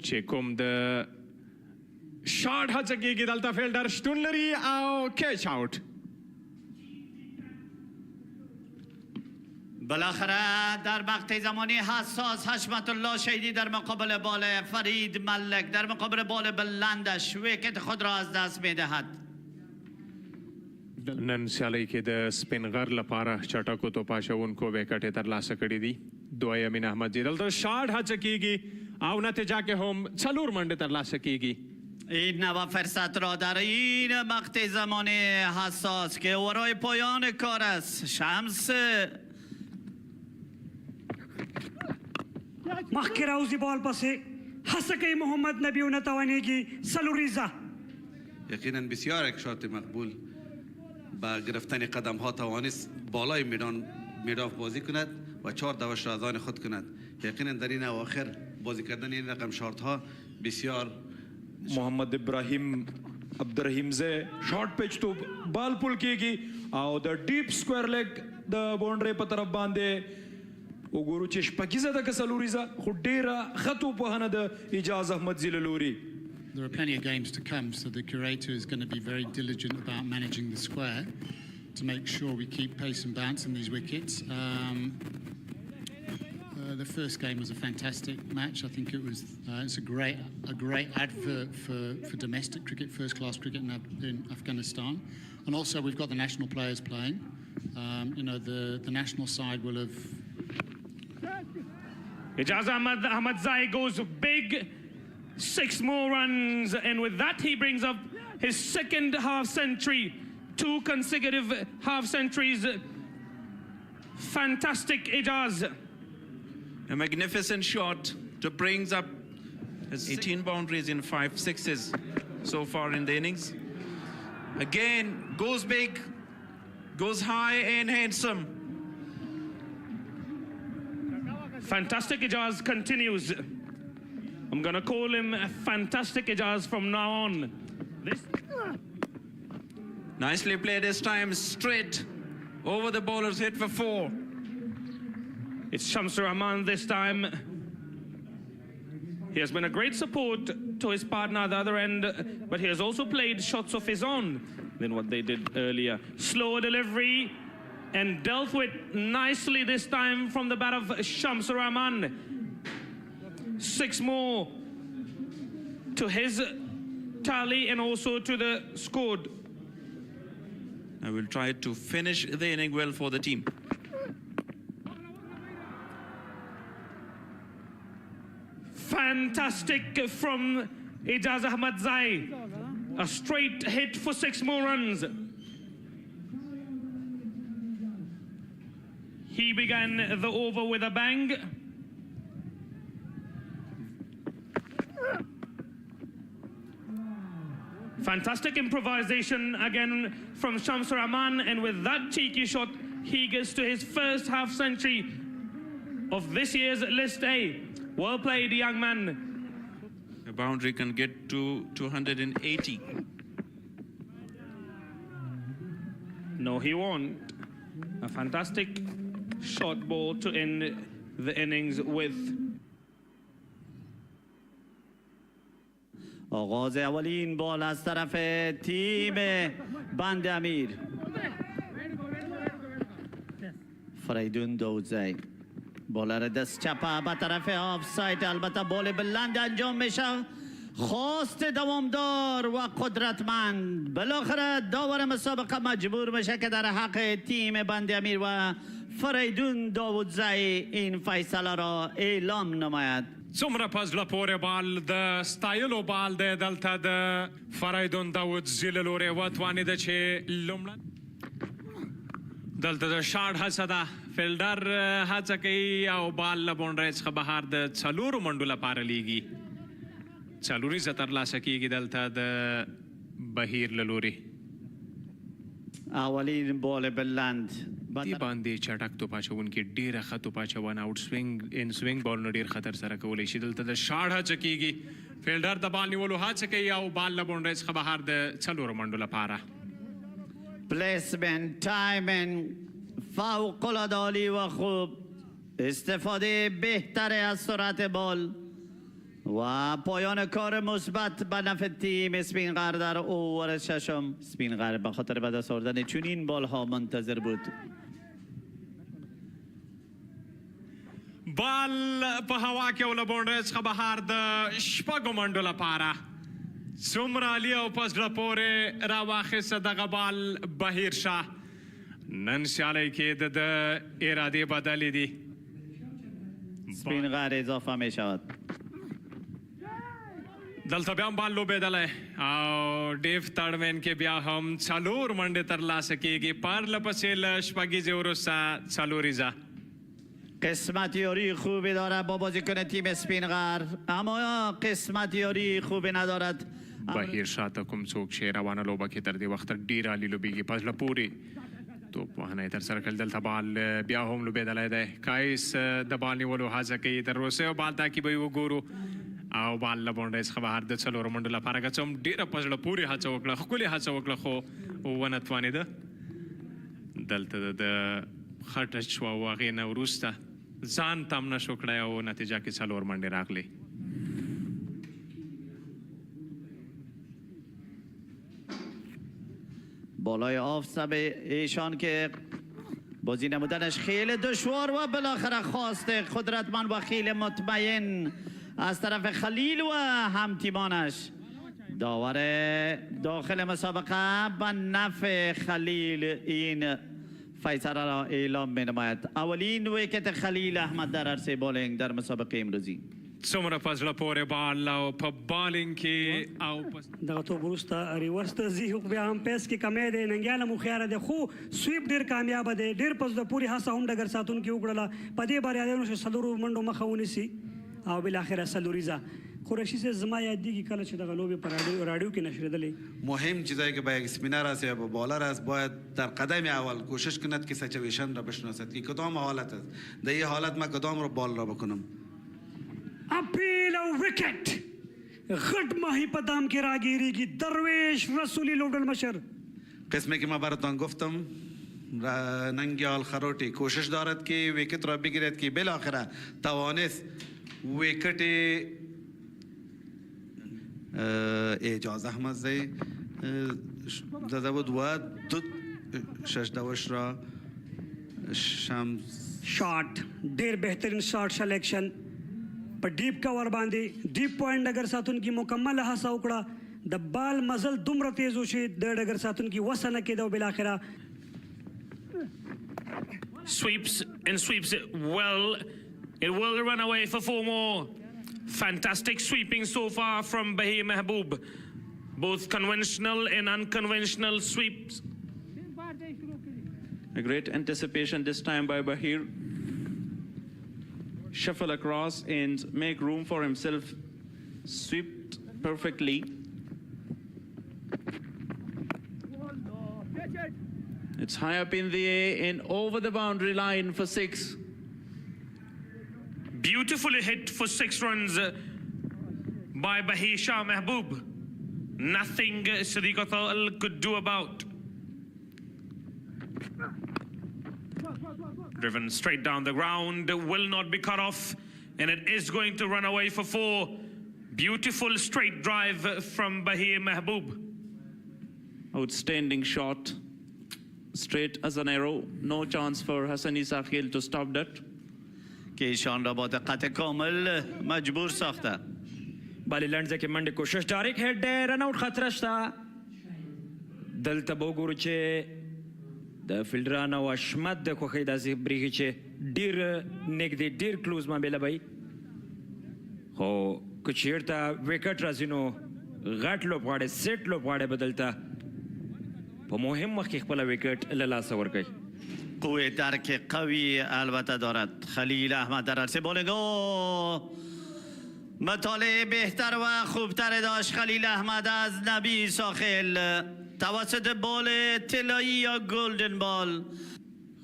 چې کوم د شارټ هڅه کېږي دلته فیلډر شتون لري او کیچ آوټ. بالاخره در مقطع زمانی حساس حشمت الله شهیدی در مقابل بال فرید ملک در مقابل بال بلندش ویکت خود را از دست میدهد. نن سیالۍ کې د سپینغر لپاره چټکو توپاچوونکو ویکټ یې ترلاسه کړي دي. یمین احمد زی دلته شارټ هڅه کېږي او نتیجه کې هم 4 منډې ترلاسه کیږي. این نوع فرصت را در این مقطع زمان حساس که ورای پایان کار است شمس مخکې راوځي بال پسې هڅه کوي محمد نبی ونه توانېږي سلوریزه. یقینا بسیار یک شات مقبول با گرفتن قدم ها توانست بالای میدان بازی کند و 4 دوش را از آن خود کند. یقینا در این اواخر بازی کردن این رقم شارت ها بسیار. محمد ابراهیم عبدالرحیم زی شارٹ پیچ تو بال پول کیږي او د ډیپ سکویر لیگ د باونډري په طرف باندې وګورو چې شپږیزه د کسلوریزه خو ډیره خطو په هنه د اجاز احمد زی له لوري. There are plenty of games to come, so the curator is going to be very diligent about managing the square to make sure we keep pace and bounce in these wickets. The first game was a fantastic match. I think it was it's a great advert for domestic cricket, first class cricket in Afghanistan, and also we've got the national players playing. The national side will have. Ijaz Ahmed Zai goes big, 6 more runs, and with that he brings up his second half century, 2 consecutive half centuries. Fantastic Ijaz. A magnificent shot to brings up 18 boundaries in 5 sixes so far in the innings. Again, goes big, goes high and handsome. Fantastic Ijaz continues. I'm going to call him Fantastic Ijaz from now on. Nicely played this time, straight over the bowler's head for 4. It's Shamsur Rahman this time. He has been a great support to his partner at the other end, but he has also played shots of his own than what they did earlier. Slower delivery and dealt with nicely this time from the bat of Shamsur Rahman. 6 more to his tally and also to the scored. I will try to finish the inning well for the team. Fantastic from Imran Ahmed Zai. A straight hit for 6 more runs. He began the over with a bang. Fantastic improvisation again from Shamsur Rahman, and with that cheeky shot, he gets to his first half century of this year's List A. Well played, young man. The boundary can get to 280. No, he won't. A fantastic short ball to end the innings with. آغاز اولین بال از طرف تیم بند امیر. فریدون داودزی بالر دست چپه به طرف آف سایت. البته بال بلند انجام میشه، خواست دوامدار و قدرتمند. بالاخره داور مسابقه مجبور میشه که در حق تیم بند امیر و فریدون داودزی این فیصله را اعلام نماید. څومره په زړه پورې بال د ستایلو بال دی دلته د فریدون داودزي له لورې وتوانېده چې لومړی دلته د شاټ هڅه ده، فیلډر هڅه کوي او بال له باونډرۍ څخه بهر د 4 منډو لپاره لیږي. 4 ترلاسه کیږي دلته د بهیر له لورې. اولین بال بلند دی باندې چټک توپ اچونکي ډېره ښه توپ اچونه آوټ سوینګ ان سوینګ بالونه ډېر خطر سره کولی شي. دلته د شاټ هڅه کیږي، فیلډر د بال نیولو هڅه کوي او بال له باونډرۍ څخه بهر د 4 منډو لپاره. پلیسمنت، تایمینگ فوق العاده عالی و خوب، استفاده بهتر از سرعت بال و پایان کار مثبت به نفع تیم اسپینغر در اوور ششم. اسپینغر به خاطر به دست آوردن چنین بال ها منتظر بود. بال په هوا کې او له باونډرۍ څخه بهر د 6 منډو لپاره. څومره عالي او په زړه پورې راواخیسته دغه بال بهیر شاه. نن سیالۍ کې د ارادې بدلې دي. اسپینغر اضافه می شود. دلته بیا هم بال لوبېدلی او ډیف تړمین کې بیا هم 4 منډې ترلاسه کیږي. پرله‌پسې له شپږیزې وروسته 4 قسمت یاری خوبی دارد با بازیکن تیم اسپینغر، اما قسمت یاری خوبی ندارد. بهیر شاته کوم څوک چې روانه لوبه کې تر دې وخته ډېر عالي لوبېږي، په زړه پورې توپ وهنه یې ترسره کړل. دلته بال بیا هم لوبېدلی دی. کایس د بال نیولو هڅه کوي، تر اوسه یو بال تعقیب یې وګورو او بال له باونډرۍ څخه بهر د 4 منډو لپاره که څه هم ډېره په زړه پورې هڅه وکړه، ښکلې هڅه وکړه، خو ونه توانېده. دلته د ښه ټچ شوه او هغې نه وروسته ځان تم نه شو کړی او نتیجه کې 4 منډې راغلې. بالای آفتاب ایشان که بازی نمودنش خیلی دشوار و بالاخره خواست قدرتمند و خیلی مطمئن از طرف خلیل و همتیمانش. داور داخل مسابقه به نفع خلیل این فیصله را اعلام می نماید. اولین ویکت خلیل احمد در عرصه بالینگ در مسابقه امروزی. څومره په زړه پورې بال او په بالینګ کې او دغه توپ وروسته ریورس ته ځي، بیا هم پیس کې کمی دی. ننګیال هم هوښیاره دی، خو سویپ ډېر کامیابه دی. ډېر په زړه پورې هڅه هم ډګر ساتونکي وکړله، په دې بریالی نه شو 4 منډو مخه ونیسي او بالاخره 4. قریشي صاحب زما یادېږي کله چې دغه لوبې په راډیو کې نشرېدلې مهم چیزایی که با یک اسپینر است یا با بالر است باید در قدم اول کوشش کند که سچویشن را بشناسد که کدام حالت است در این حالت من کدام رو بال را بکنم. اپیل او وکټ غټ ماهی په دام کې راګیریږي درویش رسولی لوډل مشر. قسمی که من براتان گفتم ننگیال خروٹی کوشش دارد که ویکت را بگیرد که بالاخره توانست ویکت اعجاز احمد زی داده بود و دو ششدوش را شمس شاٹ ډیر بهترین شاٹ سلیکشن په ډیپ کور باندې ډیپ پوینټ ډګر ساتونکي مکمل هڅه وکړه د بال مزل دومره تیز وشي د ډګر ساتونکي وسه نه کېده او بالاخره sweeps and sweeps it well. It will run away for 4 more. Fantastic sweeping so far from Bahir Mehboob. Both conventional and unconventional sweeps. A great anticipation this time by Bahir. Shuffle across and make room for himself. Swept perfectly. It's high up in the air and over the boundary line for 6. Beautifully hit for 6 runs by Bahir Shah Mehboob. Nothing Sadiq Atal could do about. Driven straight down the ground, will not be cut off, and it is going to run away for 4. Beautiful straight drive from Bahir Mehboob. Outstanding shot. Straight as an arrow. No chance for Hassani Sakhil to stop that. که ایشان را با دقت کامل مجبور ساخته. بالي لنډزه کې منډه کوشش ډایرکټ هډ رن اوټ خطر شته. دلته به وګورو چې د فیلډرانو او حشمت د خوښۍ داسې بریښي چې ډېر نږدې ډېر کلوز معامله به وي. خو که چېرته وکټ راځي نو غټ لوبغاړی سیټ لوبغاړی به دلته په مهم وخت کې خپله وکټ له لاسه ورکوي. قوه درک قوی البته دارد خلیل احمد در عرصه بولینگ. مطالعه بهتر و خوبتر داشت خلیل احمد از نبی ساخل توسط بال طلایی یا گلدن بال.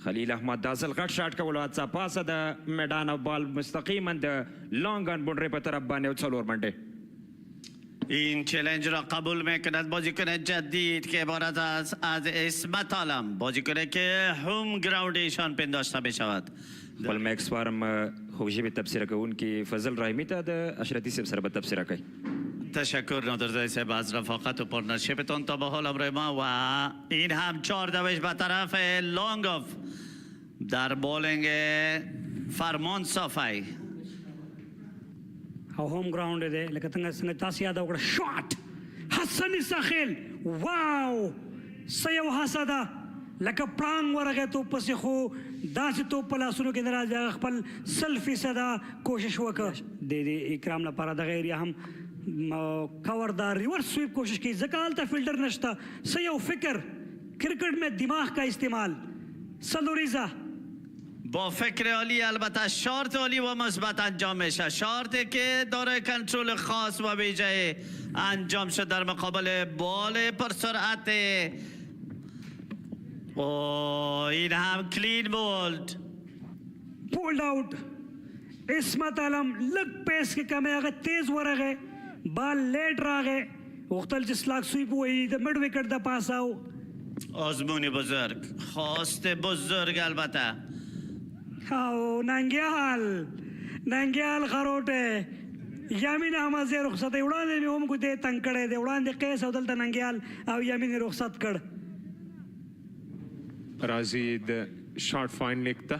خلیل احمد دا ځل غټ شاټ کولو هڅه پاسه د میدان او بال مستقیما د لانگ آن بونډرۍ په طرف باندې او 4 منډې. این چلنج را قبول میکند بازیکن جدید که عبارت است از اسمت عالم، بازیکنی که هوم گراوند ایشان پنداشته بشود. خپل میکس فارم خوږی به تفسیر کوونکی فضل رحیمی ته د اشرتی صاحب سره به تفسیر کوي. تشکر نادرزای صاحب از رفاقت و پارتنرشیپتون تا به حال همراه ما. و این هم 4 دوش به طرف لانگ آف در بولینگ فرمان صافی. او هوم ګراوند دی لکه څنګه تاسو یاد وکړه شاټ حسن ساخل. واو څه یو هڅه ده لکه پړانګ ورغی توپ پسې خو داسې توپ په لاسونو کې نه راځي. خپل 100% کوشش وکړه د اکرام لپاره دغه ایریا هم کور دا ریورس سویپ کوشش کی ځکه هلته فیلډر نشته. څه یو فکر کرکٹ میں دماغ کا استعمال. سلوریزا با فکر عالی البته شارت عالی و مثبت انجام میشه. شارتی که داره کنترل خاص و ویژه انجام شد در مقابل بال پرسرعت. این هم کلین بولد بولد آؤٹ. اسمت عالم لگ پیس کے کمی آگه تیز ورغه بال لیٹ راغه وقتل چې سلاک سویپ وی د مډ وکټ د پاس آو. آزمون بزرگ خواست بزرگ البته. او ننګیال خروټه یامین احمد زی رخصت وړاندې مې هم کو دې تنگ کړی دی. وړاندې قیس او دلته ننګیال او یامین رخصت کړ. راځي د شارټ فاین لیک ته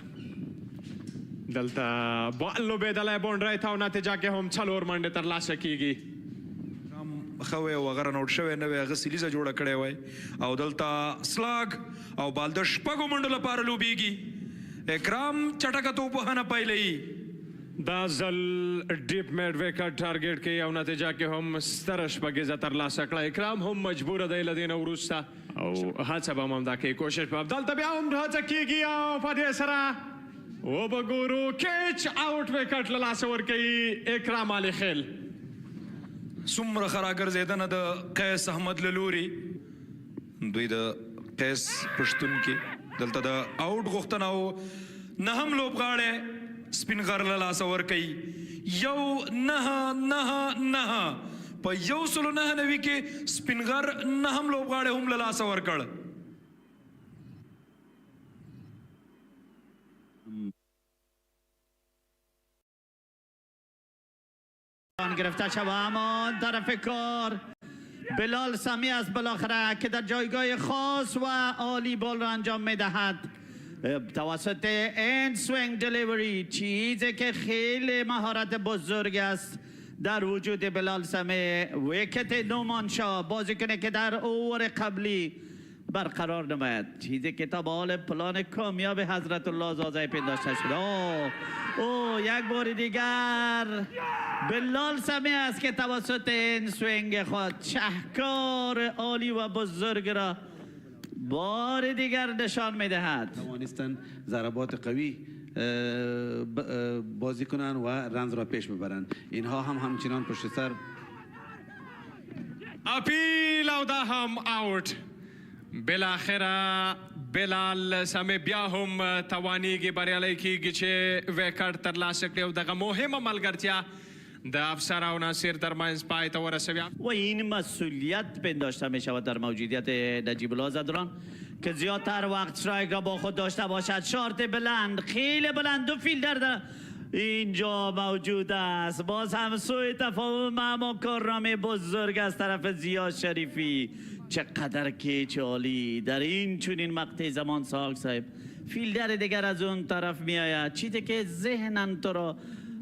دلته بال لوبېدلی بونډرۍ ته او نتیجه کې هم 4 منډې ترلاسه کیږي. ښه وی او هغه رن آوټ شوی نه وی هغه سیریزه جوړه کړې وی او دلته سلاګ او بال د شپږو منډو لپاره لوبېږي. اکرام چټکه توپ وهنه پیلوي. دا ځل ډیپ میډ وکټ ټارګېټ کوي او نتیجه کې هم ستره شپږیزه ترلاسه کړه. اکرام هم مجبوره دی له دې نه وروسته او هڅه به هم همدا کوي کوشش به دلته بیا هم هڅه کیږي او په دې سره وبګورو کیچ آوټ وکټ له لاسه ورکوي اکرام علي خیل. څومره ښه راګرځېدنه د قیس احمد له لوري دوی د قیس پښتون کې دلته د آوټ غوښتنه او نهم لوبغاړی سپینغر له لاسه ورکوي 9 په 109 کې سپینغر نهم لوبغاړی هم له لاسه ورکړ. گرفته شوه اما طرف کار بلال سمی است بالاخره که در جایگاه خاص و عالی بال را انجام میدهد توسط این سوینگ دلیوری، چیزی که خیلی مهارت بزرگ است در وجود بلال سمی. ویکت نومانشاه بازیکنی که در اوور قبلی برقرار نماید، چیزی که تا به حال پلان کامیاب حضرت الله زازای پنداشته شده. او یک بار دیگر بلال سمی است که توسط این سوینگ خود شهکار عالی و بزرگ را بار دیگر نشان میدهد. توانستن ضربات قوی بازی کنن و رنز را پیش ببرن. اینها هم همچنان پشت سر اپیل او دا هم آوٹ. بالاخره بلال سمی بیا هم توانیږي بریالی کیږي چې ویکټ ترلاسه کړي او دغه مهمه ملګرتیا د افسر او ناصر ترمنځ پای ته ورسوي. و این مسئولیت پنداشته می شود در موجودیت نجیب الله زدران که زیادتر وقت اشتراک را با خود داشته باشد. شارت بلند، خیلی بلند، دو فیلدر در اینجا موجود است. باز هم سوء تفاهم اما کارنامه بزرگ از طرف زیا شریفی. چقدر کیچ عالی در این چنین مقطع زمان ساق صاحب. فیلدر دیگر از اون طرف می آید، چیزی که ذهنن تو را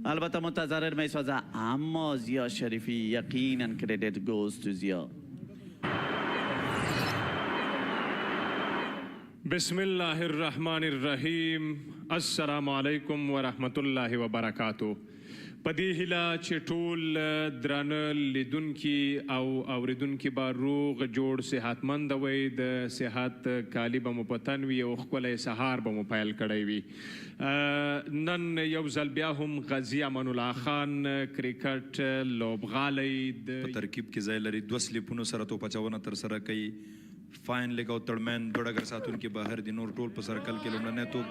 البته متضرر می سازه، اما زیا شریفی یقینا کردیت گوز تو زیا. بسم الله الرحمن الرحیم. السلام علیکم ورحمت الله وبرکاتو. پدې هیله چې ټول درانه لیدونکي او اوریدونکي به روغ جوړ صحتمند وي، د صحت کالي به مو په تن وي او ښکلی سهار به مو پیل کړی وي. نن یو ځل بیا هم غازي امان الله خان کرکټ لوبغالی په ترکیب کې ځای لري. 2 سلیپونو سره توپ اچونه ترسره کوي. فاین لیګ او تړمن دوه ډګر ساتونکي بهر دي. نور ټول په سرکل کې لومړنی توپ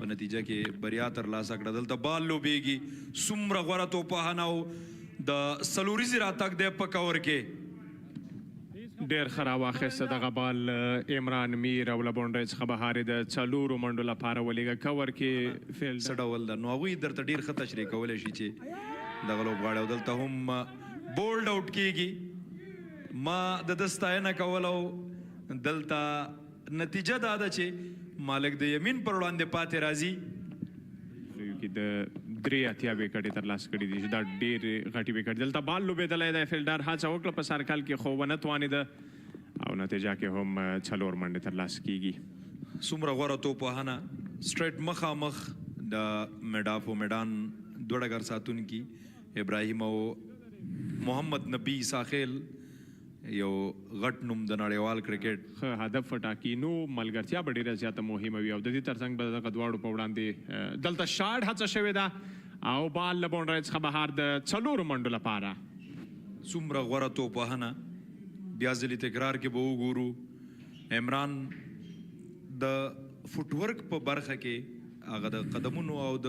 په نتیجه کې بریا ترلاسه کړه. دلته بال لوبیږي. څومره غوره توپوهنه او د څلوریزې راتګ دی په کور کې. ډېر ښه راواخیسته دغه بال عمران میر او له بونډرۍ څخه بهر یې د 4 منډو لپاره ولېږه. کور کې فیلډ څه ډول ده نو هغوی درته ډېر ښه تشریح کولی شي چې دغه لوبغاړی او دلته هم بولډ آوټ کېږي. ما د ده ستاینه کول او دلته نتیجه دا ده چې مالک د یمین پر وړاندې پاتې راځي. کې د 3 وکټې ترلاسه کړي دي چې دا ډېر غټي وکټ. دلته بال لوبېدلی دی، فیلډر هڅه وکړه په سرکل کې خو ونه توانېده او نتیجه کې هم 4 منډې ترلاسه کېږي. څومره غوره توپوهنه. سټریټ مخامخ د میډاف و میډان 2 ډګر ساتونکي ابراهیم او محمد نبی ساخیل یو غټ نوم د نړیوال کرکټ ښه هدف وټاکي. نو ملګرتیا به ډېره زیاته مهمه وي او د دې ترڅنګ به دغه دواړو په وړاندې دلته شاټ هڅه شوې ده او بال له بونډرۍ څخه بهر د 4 منډو لپاره. څومره غوره توپوهنه. بیا ځلې تکرار کې به وګورو عمران د فوټورک په برخه کې هغه د قدمونو او د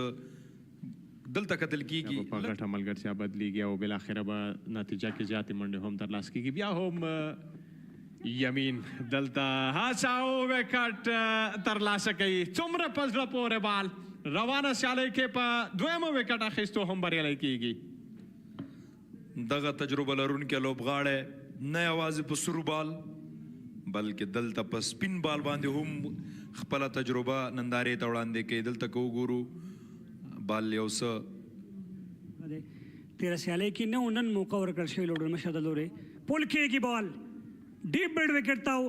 دلته کتل کیږي په غټه ملګرتیا بدلیږي او بالاخره به نتیجه کې زیاتې منډې هم ترلاسه کیږي. بیا هم یمین دلته هڅه او وکټ ترلاسه کوي. څومره په زړه پورې بال روانه سیالۍ کې په 2 وکټ اخیستو هم بریالی کیږي. دغه تجربه لرونکی لوبغاړی نه یوازې په سرو بال بلکې دلته په سپین بال باندې هم خپله تجربه نندارې ته وړاندې کوي. دلته که وګورو بال یو څه 13 سیالۍ کې نن موقع ورکړل شوی لوډر مشهد لوري پول کېږي بال ډیپ بیډ وکټ تاو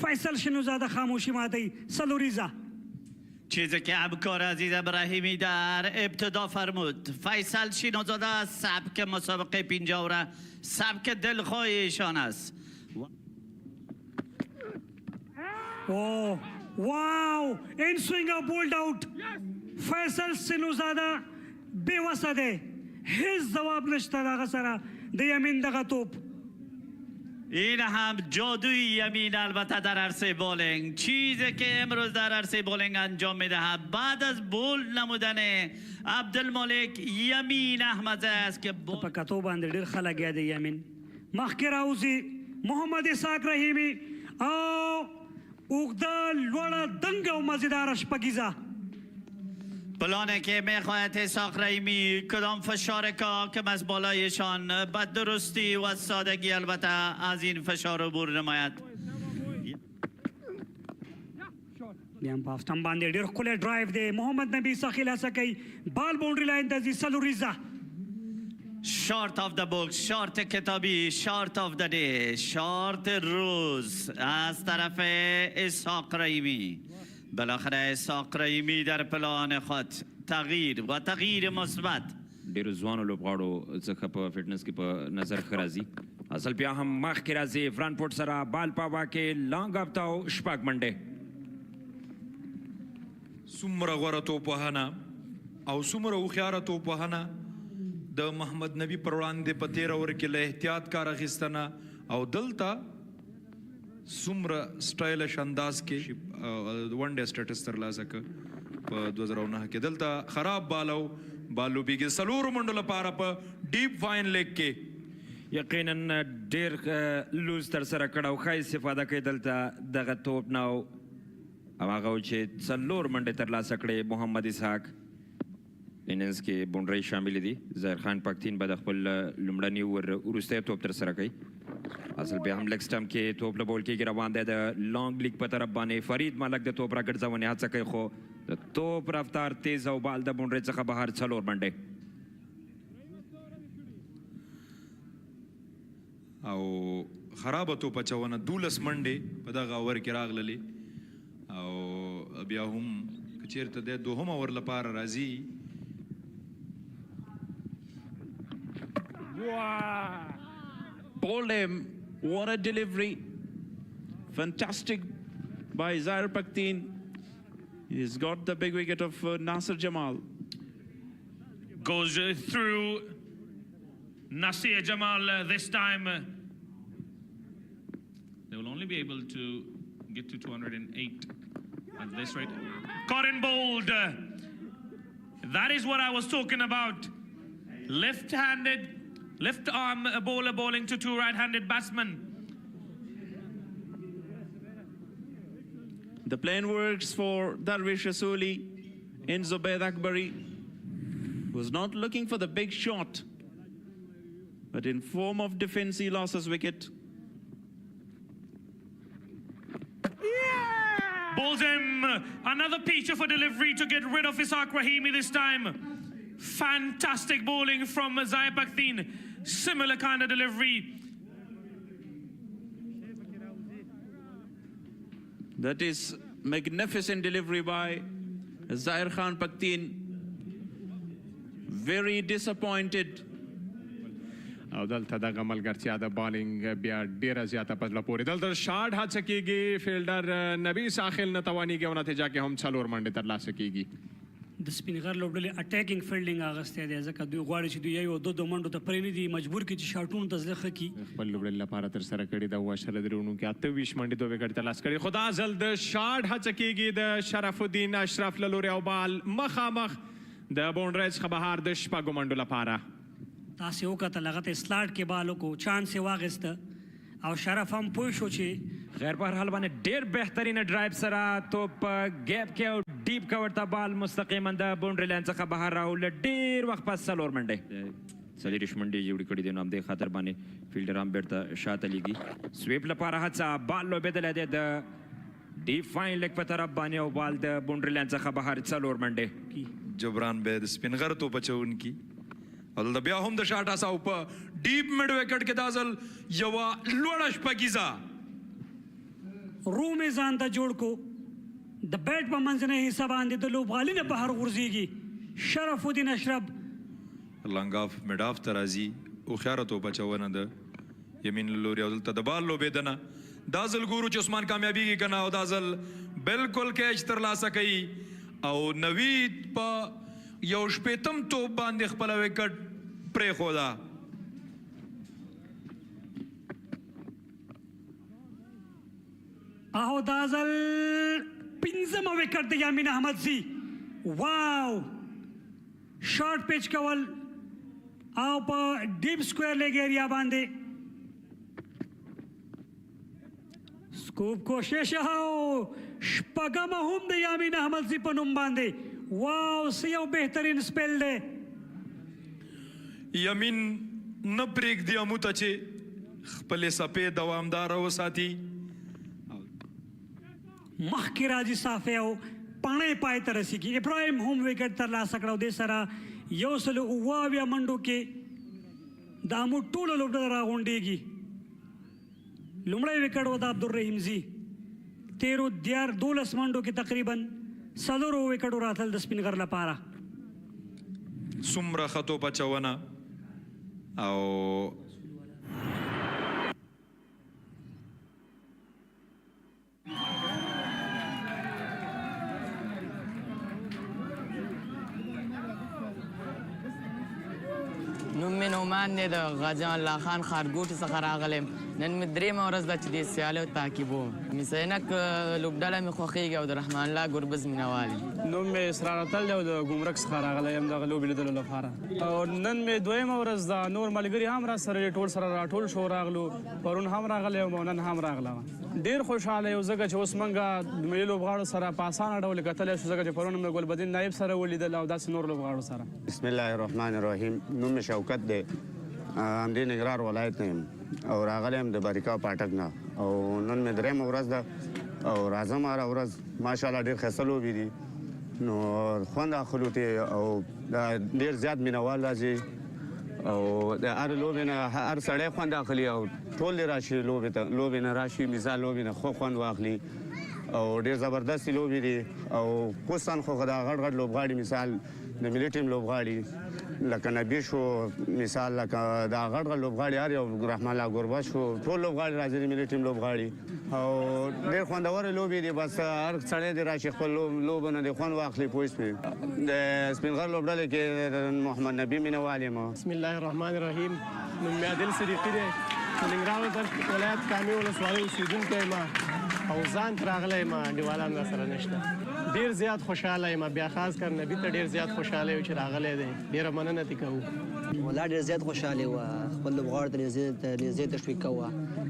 فیصل شنوزاده خاموشی ماتی سلوریزا. چیزی که همکار عزیز ابراهیمی در ابتدا فرمود، فیصل شینوزاده سبک مسابقه 50 را سبک دلخواه ایشان است. واو این سوینگر بولد آوت. فیصل شینوزاده بیوسه ده، هیچ جواب نشته دغه سره. د یمین دغه توپ. این هم جادوی یمین البته در عرصه بولینگ، چیزی که امروز در عرصه بولینگ انجام میدهد بعد از بول نمودن عبدالمالک یمین احمد زی است که په کتو باندې ډېر ښه لګیا دی یمین. مخکې راوځي محمد اسحاق رحیمي او اوږده لوړه دنګه و مزیداره شپږیزه. پلانه که میخواهد اسحاق رحیمی کدام فشار که از بالایشان به درستی و سادگی البته از این فشار عبور نماید. بیا هم په آفسټم باندې ډېر ښکلی ډرایو دی. محمد نبي ساخیل هڅه کوي بال باونډري لاین ته ځي. څلوریزه شارت آف د بوکس، شارت کتابی، شارت آف د دی، شارت روز از طرف اسحاق رحیمی. بالاخره اسحاق رحیمی در پلان خود تغییر و تغییر مثبت. ډیرو ځوانو لوبغاړو څخه په فټنس کې په نظر ښه راځي. اصل بیا هم مخکې راځي فرانټ پورټ سره بال په هوا کې لانګ افتاو شپږ منډې. څومره غوره توپوهنه او څومره هوښیاره توپوهنه د محمد نبي پر وړاندې په 13 اوور کې له احتیاط کار اخیستنه او دلته څومره سټایلش انداز کې ون ډے سټیټس ترلاسه کړ په 2009 کې. دلته خراب بالو بیګي څلورو منډو لپاره په ډیپ فاین لیګ کې یقینا ډیر لوز ترسره کړه او ښه استفاده کوي دلته دغه توپ نه او هغه چې څلور منډې ترلاسه کړې محمد اسحاق. اننګز کې بونډرۍ شامل دي. ظاهر خان پختین به د خپل لومړني اوور وروستی توپ ترسره کوي. اصل بیا هم لګ سټمپ کې توپ له بول کېږي روان دی د لانګ لیګ په طرف باندې. فرید ملک د توپ راګرځونې هڅه کوي خو د توپ رفتار تیز او بال د بونډرۍ څخه بهر څلور منډې. او خرابه توپ اچونه 12 منډې په دغه اوور کې راغللې او بیا هم که چېرته دی دوهم اوور لپاره راځي. Bowled him. What a delivery. Fantastic by Zair Paktin. He's got the big wicket of Nasir Jamal. Goes through Nasir Jamal this time. They will only be able to get to 208 at this rate. Caught in bold. That is what I was talking about. Left-handed, left arm bowler bowling to two right-handed batsmen. The plan works for Darvish Rasooli in Zubair Akbari. Was not looking for the big shot, but in form of defense he lost his wicket. Bowls him. Another peach of a delivery to get rid of Ishaq Rahimi this time. Fantastic bowling from Zai Paktin. Similar kind of delivery. That is magnificent delivery by Zair Khan Paktin. Very disappointed. او دلته دغه ملګرتیا د بالینګ بیا ډیره زیاته په زړه پورې. دلته شارټ هڅه کیږي فیلډر نبی ساحل نه توانیږي او نتیجه کې هم څلور منډې ترلاسه کیږي. د سپینغر لوبډلې اټیکینګ فیلډینګ اغوستی دی ځکه دوی غواړي چې دوی یو دو منډو ته پرېنږدي مجبور کړي چې شارټونو ته زړه ښه کړي. خپل لوبډلې لپاره ترسره کړي د 28 کې 28 منډې دوه وکټ ترلاسه کړي. خو دا ځل د شارټ هڅه کیږي د شرف الدین اشرف له لورې او بال مخامخ د بونډرۍ څخه بهر د شپږو منډو لپاره. تاسې وکتل هغه ته سلاټ کې بال وکړو چانس یې واخیسته او شرف هم پوه شو چې غیر په هر حال باندې ډېر بهترینه ډرایو سره توپ ګیپ کې او ډیپ کور ته بال مستقیما د بونډرۍ لاین څخه بهر راوړل. ډېر وخت پس څلور منډې څلېرویشت منډې جوړې کړي دي. نو همدې خاطر باندې فیلډر هم بېرته شاته لیږي. سویپ لپاره هڅه بال لوبېدلی دی د ډیپ فاین لیګ په طرف باندې او بال د بونډرۍ لاین څخه بهر څلور منډې. جبران بیا د سپینغر توپ اچوونکي او بیا هم د شاټ هڅه او په ډیپ مډ وکټ کې دا ځل یوه لوړه شپږیزه روم یې ځان ته جوړ کو. د بیټ په منځنۍ حصه باندې د لوبغالي نه بهر غورځېږي. شرف الدین اشرف لنګ آف مډ آف ته راځي. هوښیاره توپ اچونه د یمین له لورې او دلته د بال لوبېدنه. دا ځل ګورو چې عثمان کامیابیږي که نه او دا ځل بلکل کیچ ترلاسه کوي او نوید په یو شپېتم توپ باندې خپله وکټ پرېښوده. او دازل پنځمه وکټ د یامین احمد زی واو شارټ پیچ کول او په ډیپ سکویر لیګ ایریا باندې سکوپ کوشش او شپږمه هم د یامین احمد زی په نوم باندې واو څه یو بهترین سپیل دی یمین نه پرېږدي امو ته چې خپلې څپې دوامداره وساتي مخکې راځي صافی او پاڼې پای ته رسیږي ابراهیم هم وکټ ترلاسه کړ او دې سره 108 منډو کې د امو ټولو لوبډله راغونډېږي لومړی وکټ و د عبدالرحیم زی 13 منډو کې تقریبا 4 وکټو راتلل د سپین غر لپاره څومره خطو بچونه او نوم مې نومان دی د غازي الله خان ښارګوټي څخه راغلی نن مې درېیمه ورځ ده چې دې سیالیو تعقیبوم میسینک لوبډله مې خوښېږي او د رحمان الله ګربز مینوال نوم مې اسرار اتل دی او د ګمرک څخه راغلی یم دغه لوبې لیدلو لپاره او نن مې دویمه ورځ ده نور ملګري هم را سره ټول سره راټول شو راغلو پرون هم راغلی او نن هم راغله ډېر خوشحاله یو ځکه چې اوس موږ د ملي لوبغاړو سره په اسانه ډول کتلی شو ځکه چې پرون مې ګلبدین نایب سره ولیدل او داسې نور لوبغاړو سره بسم الله الرحمن الرحیم نوم مې شوکت دی همدې ننګرهار ولایت نه یم او راغلی یم د باریکا پاټک نه او نن مې درېیمه ورځ ده او راځم هره ورځ ماشاءالله ډېر ښایسته لوبې دي نو خوند اخلو ته او ډېر زیات مینوال راځي او د هر لوبې نه هر سړی خوند اخلي او ټول دې راشي لوبې نه راشي مثال لوبې نه خو خوند واخلي او ډېر زبردستې لوبې دي او خصوصا خو دا غټ غټ لوبغاړي مثال د ملي ټیم لوبغاړي لکه نبي شو مثال لکه دا غټ غټ لوبغاړي هر یو رحمان الله ګربز شو ټول لوبغاړي راځي د ملي ټیم لوبغاړي او ډېر خوندورې لوبې دي بس هر سړی دې راشي خپل لوبو نه دې خوند واخلي پوه شوې د سپین غر لوبډلې کې محمد نبي مینوال یم بسم الله الرحمن الرحیم نوم مې عادل صدیقي دی د ننګرهار ولایت کامې ولسوالۍ اوسېدونکی یم او ځان ته راغلی یم انډیوالان راسره نشته ډېر زیات خوشحاله یم بیا خاص کر نبي ته ډېر زیات خوشحاله یو چې راغلی دی ډېره مننه ترې کوو والله ډېر زیات خوشحاله وه خپل لوبغاړو ته نږدې تشویق کوه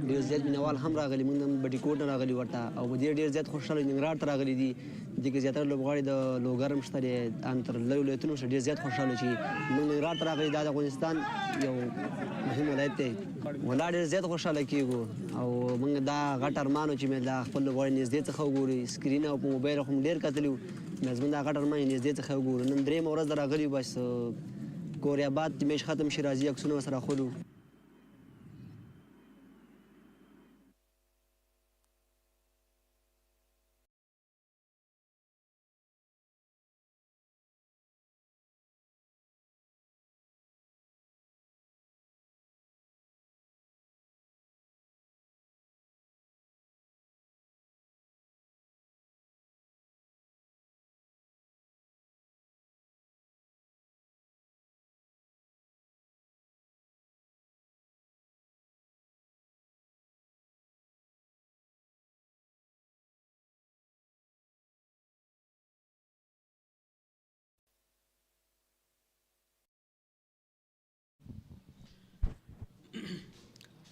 ډېر زیات مینوال هم راغلي موږ نن بټي کوټ نه راغلي ورته او په دې ډېر زیات خوشحاله ننګرهار ته راغلي دي دې کې زیاتره لوبغاړي د لوګر هم شته دی ان تر لویو ولایتونو څخه ډېر زیات خوشحاله چې موږ ننګرهار ته راغلي دا د افغانستان یو مهم ولایت دی والله ډېر زیات خوشحاله کېږو او موږ دا غټ ارمان و چې مې دا خپل لوبغاړي نږدې څخه وګورو سکرین او په موبایل خو مو ډېر کتلي وو زموږ دا غټ ارمان یې نږدې څخه وګورو نن درېیمه ورځ ده راغلي بس کوریا بعد چې میچ ختم شي راځي عکسونه ورسره اخلو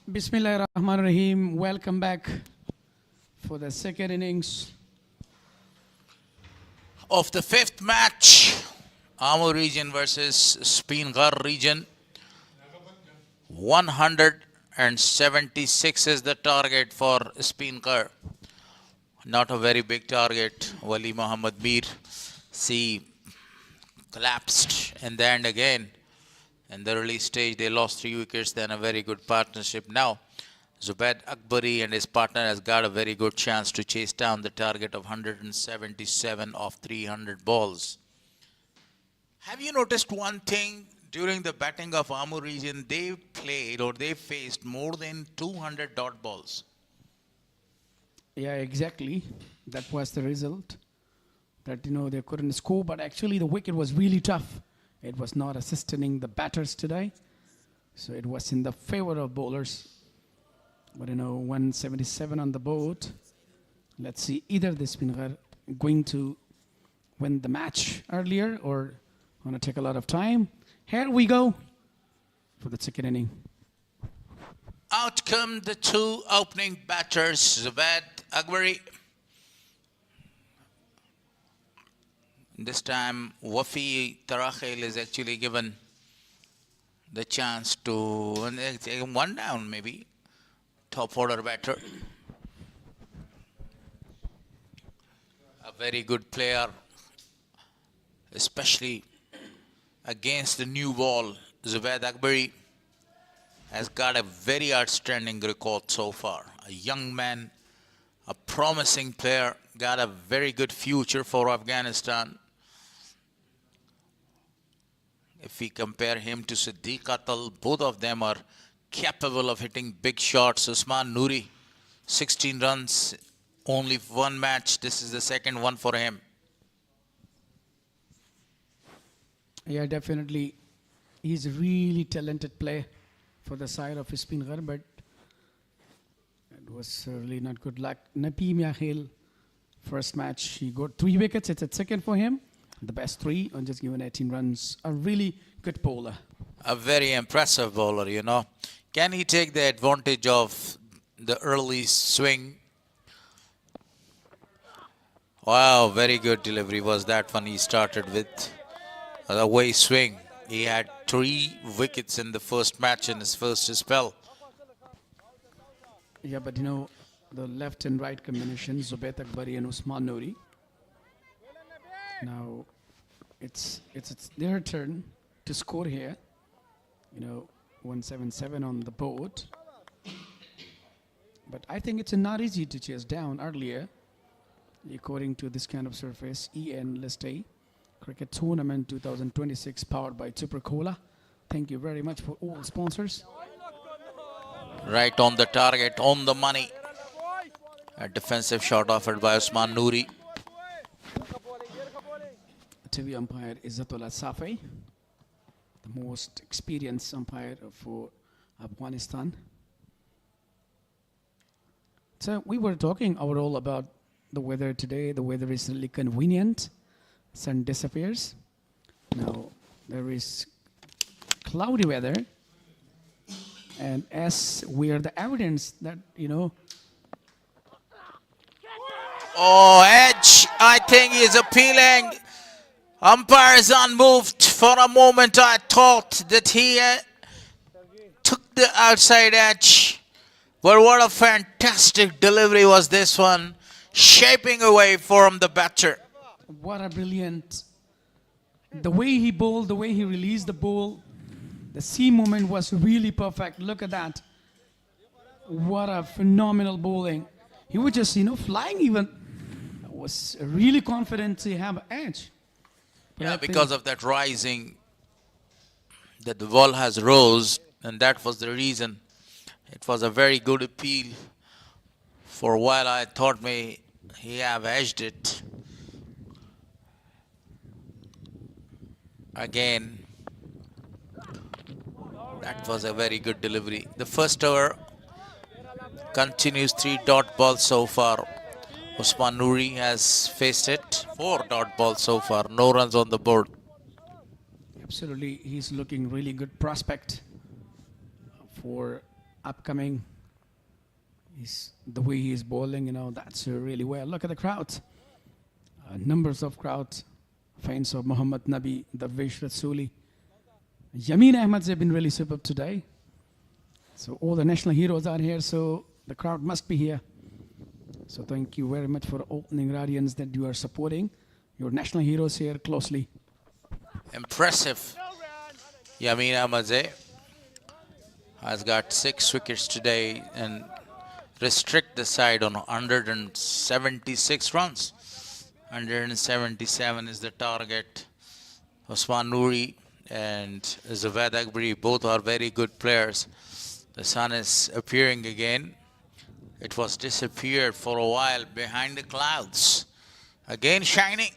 Bismillahirrahmanirrahim. Welcome back for the second innings of the fifth match, Amur region versus Spinghar region. 176 is the target for Spinghar. Not a very big target. Wali Muhammad Mir collapsed in the end again. In the early stage, they lost 3 wickets, then a very good partnership. Now, Zubaid Akbari and his partner has got a very good chance to chase down the target of 177 of 300 balls. Have you noticed one thing? During the batting of Amur region, they played or they faced more than 200 dot balls. Yeah, exactly. That was the result. That, they couldn't score, but actually the wicket was really tough. It was not assisting the batters today. So it was in the favor of bowlers. But 177 on the board. Let's see, either the Spinghar going to win the match earlier or going to take a lot of time. Here we go for the second inning. Out come the two opening batters, Zubaid Akbari. This time, Wafi Tarakhil is actually given the chance to one down, maybe. Top order batter. A very good player, especially against the new ball. Zubaid Akbari has got a very outstanding record so far. A young man, a promising player, got a very good future for Afghanistan. If we compare him to Siddiq Atal, both of them are capable of hitting big shots. Usman Noori, 16 runs, only one match. This is the second one for him. Yeah, definitely. He's a really talented player for the side of Spinghar, but it was really not good luck. Napi Miahil, first match, he got 3 wickets. It's a second for him. The best 3 and just given 18 runs. A really good bowler. A very impressive bowler, you know. Can he take the advantage of the early swing? Wow, very good delivery was that one he started with. The way swing. He had 3 wickets in the first match in his first spell. Yeah, but you know, the left and right combination, Zubaid Akbari and Usman Noori. Now, it's their turn to score here. You know, 177 on the board. But I think it's not easy to chase down earlier. According to this kind of surface, EN List A Cricket Tournament 2026 powered by Super Cola. Thank you very much for all sponsors. Right on the target, on the money. A defensive shot offered by Usman Noori. TV umpire Izzatullah Safai, the most experienced umpire for Afghanistan. So we were talking overall about the weather today. The weather is really convenient. Sun disappears. Now there is cloudy weather. And as we are the evidence that, you know. Oh, edge. I think he is appealing. Umpire is unmoved. For a moment I thought that he took the outside edge. But what a fantastic delivery was this one. Shaping away from the batter. What a brilliant. The way he bowled, the way he released the ball. The seam movement was really perfect. Look at that. What a phenomenal bowling. He was just, you know, flying even. Was really confident to have an edge. Yeah, because of that rising, that the ball has rose, and that was the reason. It was a very good appeal. For a while I thought he have edged it. Again, that was a very good delivery. The first over continues 3 dot balls so far. Usman Noori has faced it. 4 dot balls so far. No runs on the board. Absolutely, he's looking really good prospect for upcoming. The way he is bowling, you know, that's really well. Look at the crowd. Numbers of crowd. Fans of Muhammad Nabi, Darvish Rasuli. Yamin Ahmed Zai have been really superb today. So all the national heroes are here, so the crowd must be here. So thank you very much for all Ningradians that you are supporting your national heroes here closely. Impressive. Yamin Ahmed Zai has got 6 wickets today and restrict the side on 176 runs. 177 is the target. Usman Noori and Zubaid Akbari both are very good players. The sun is appearing again. It was disappeared for a while behind the clouds. Again shining.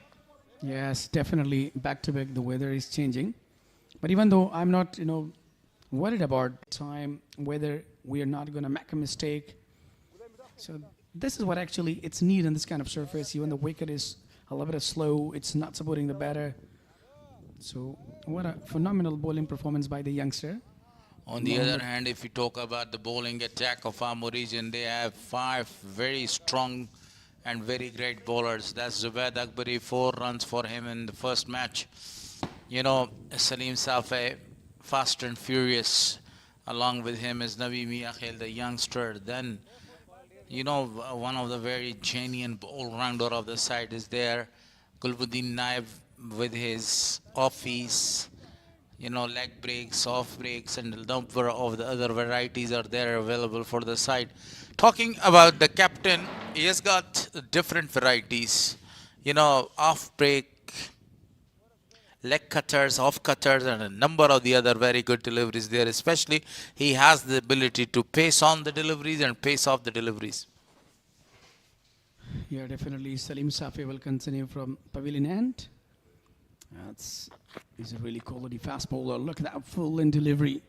Yes, definitely back to back the weather is changing. But even though I'm not, you know, worried about time, whether we are not going to make a mistake. So This is what actually it's neat on this kind of surface. Even the wicket is a little bit slow. It's not supporting the batter. So what a phenomenal bowling performance by the youngster. On the other hand, if you talk about the bowling attack of Amur region, they have 5 very strong and very great bowlers. That's Zubaid Akbari, 4 runs for him in the first match. You know, Salim Safe, fast and furious. Along with him is Nabi Miakhil, the youngster. Then, you know, one of the very genuine all-rounder of the side is there. Gulbuddin Naib with his offies, you know, leg breaks, off breaks, and a number of the other varieties are there available for the side. Talking about the captain, he has got different varieties, you know, off break, leg cutters, off cutters, and a number of the other very good deliveries there. Especially, he has the ability to pace on the deliveries and pace off the deliveries. Yeah, definitely. Salim Safi will continue from pavilion end. He's a really quality fast bowler. Look at that full in delivery.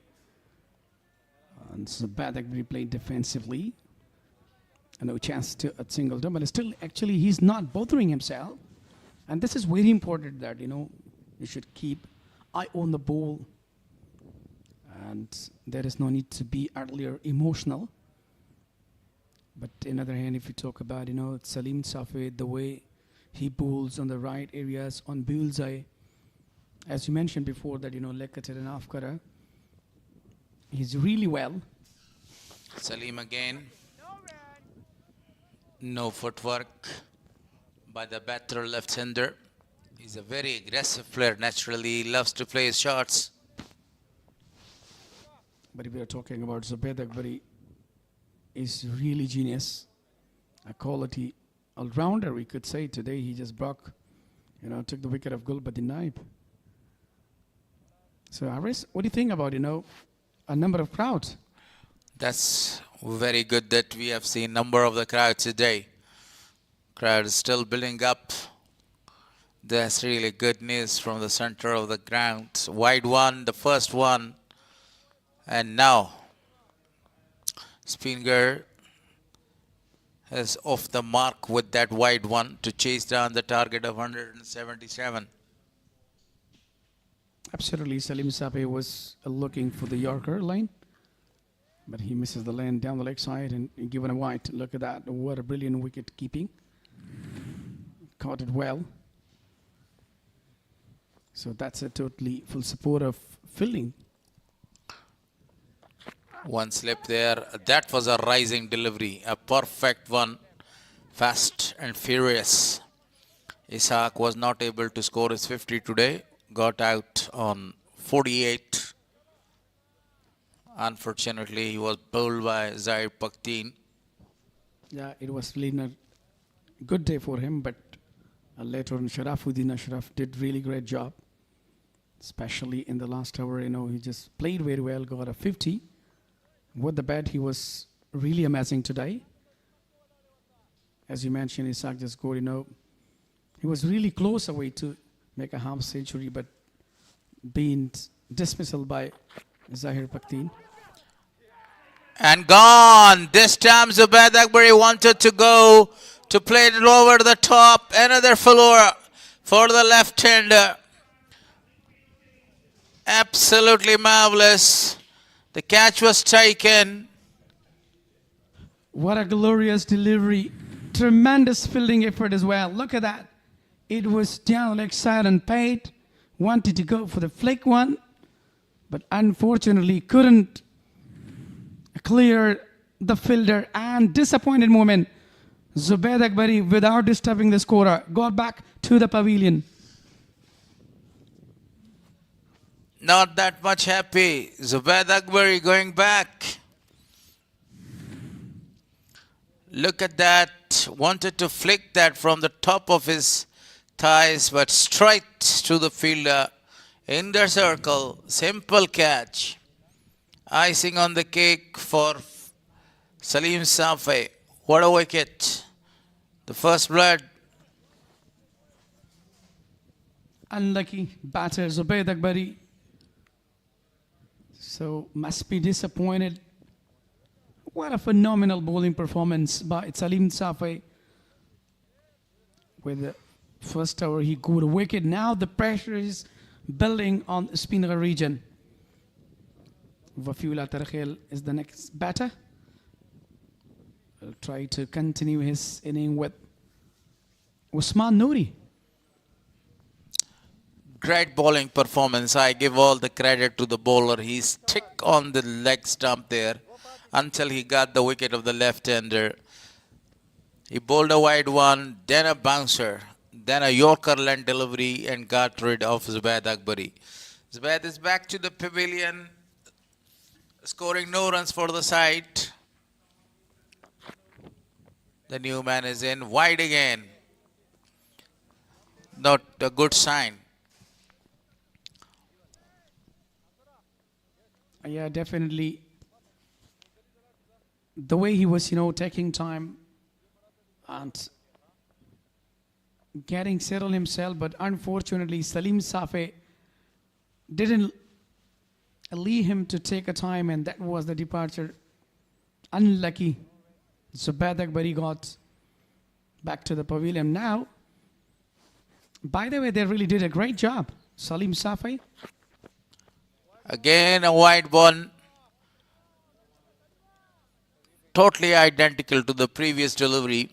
And Zubaid Akbari played defensively. And no chance to a single done, but still, actually, he's not bothering himself. And this is very important that, you know, you should keep eye on the ball. And there is no need to be earlier emotional. But on the other hand, if you talk about, you know, Salim Safi, the way he bowls on the right areas, on bullseye, as you mentioned before that, you know, leg cutter and off cutter, he's really well. Salim again. No footwork by the batter left-hander. He's a very aggressive player. Naturally, he loves to play his shots. But if we are talking about Zubaid Akbari, is really genius, a quality all-rounder, we could say. Today he just broke, you know, took the wicket of Gulbuddin Naib. So Aris, what do you think about, you know, a number of crowds? That's very good that we have seen number of the crowd today. Crowd is still building up. That's really good news from the center of the ground. Wide one, the first one. And now Spinghar is off the mark with that wide one to chase down the target of 177. Absolutely, Salim Safi was looking for the Yorker line, but he misses the lane down the leg side and given a wide. Look at that, what a brilliant wicket keeping. Caught it well. So that's a totally full support of fielding. One slip there. That was a rising delivery, a perfect one, fast and furious. Ishaq was not able to score his 50 today, got out on 48. Unfortunately, he was bowled by Zair Pakteen. Yeah, it was really a good day for him, but later on Sharafuddin Ashraf did really great job, especially in the last hour. You know, he just played very well, got a 50. With the bat, he was really amazing today. As you mentioned, Ishaq just scored, you know, he was really close away to make a half century, but being dismissal by Zair Pakteen. And gone. This time Zubaid Akbari wanted to go to play it over the top. Another floor for the left-hander. Absolutely marvelous. The catch was taken. What a glorious delivery. Tremendous fielding effort as well. Look at that. It was down leg side and paid. Wanted to go for the flick one, but unfortunately couldn't clear the fielder, and disappointed moment. Zubaid Akbari, without disturbing the scorer, got back to the pavilion. Not that much happy. Zubaid Akbari going back. Look at that. Wanted to flick that from the top of his thighs, but straight to the fielder in the circle. Simple catch. Icing on the cake for Salim Safi. What a wicket. The first blood. Unlucky batter Zubaid Akbari. So must be disappointed What a phenomenal bowling performance by Salim Safi. With the first over, he got a wicket. Now the pressure is building on the Spinghar region. Wafiullah Tarkhel is the next batter. Will try to continue his inning with Usman Noori. Great bowling performance. I give all the credit to the bowler. He stick on the leg stump there until he got the wicket of the left-hander. He bowled a wide one, then a bouncer, then a Yorker length delivery and got rid of Zubaid Akbari. Zubaid is back to the pavilion, scoring no runs for the side. The new man is in wide again. Not a good sign. Yeah, definitely. The way he was, taking time and getting settled himself, but unfortunately, Salim Safi didn't allow him to take a time, and that was the departure. Unlucky. Zubaid Akbari got back to the pavilion. Now, by the way, they really did a great job. Salim Safi. Again, a wide one. Totally identical to the previous delivery.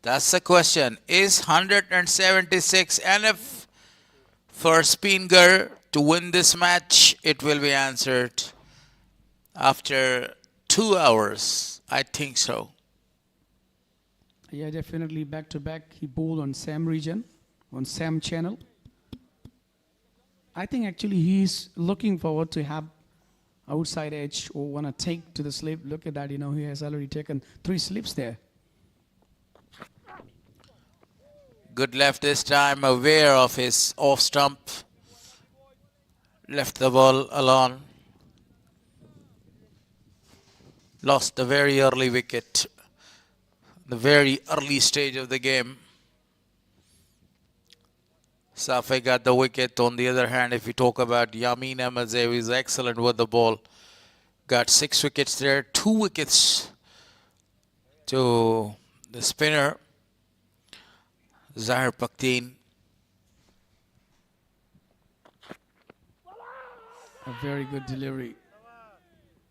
That's the question. Is 176 enough for Spinghar to win this match? It will be answered after 2 hours. I think so. Yeah, definitely back to back. He bowled on Sam region, on Sam channel. I think actually he's looking forward to have outside edge or want to take to the slip. Look at that, he has already taken 3 slips there. Good left this time, aware of his off stump. Left the ball alone. Lost the very early wicket. The very early stage of the game. Safi got the wicket. On the other hand, if we talk about Yamin Ahmed Zai, he's excellent with the ball. Got 6 wickets there. 2 wickets to the spinner, Zahir Pakteen. A very good delivery.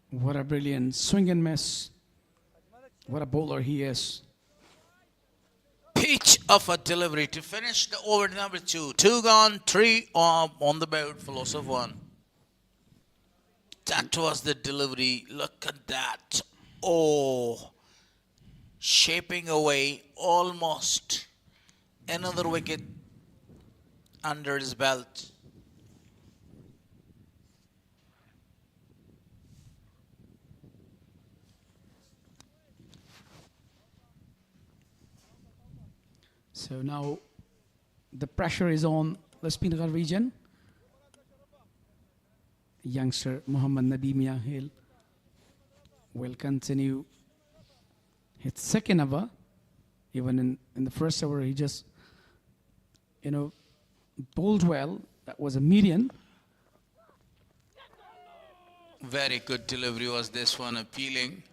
What a brilliant swing and miss. What a bowler he is. Pitch of a delivery to finish the over number 2. 2 gone, 3 on the board for loss of 1. That was the delivery. Look at that. Oh, shaping away almost. Another wicket under his belt. So now the pressure is on the Spinghar region. Youngster Muhammad Nabi Miahil will continue his second over. Even in the first over, he just, bowled well. That was a median. Very good delivery was this one, appealing.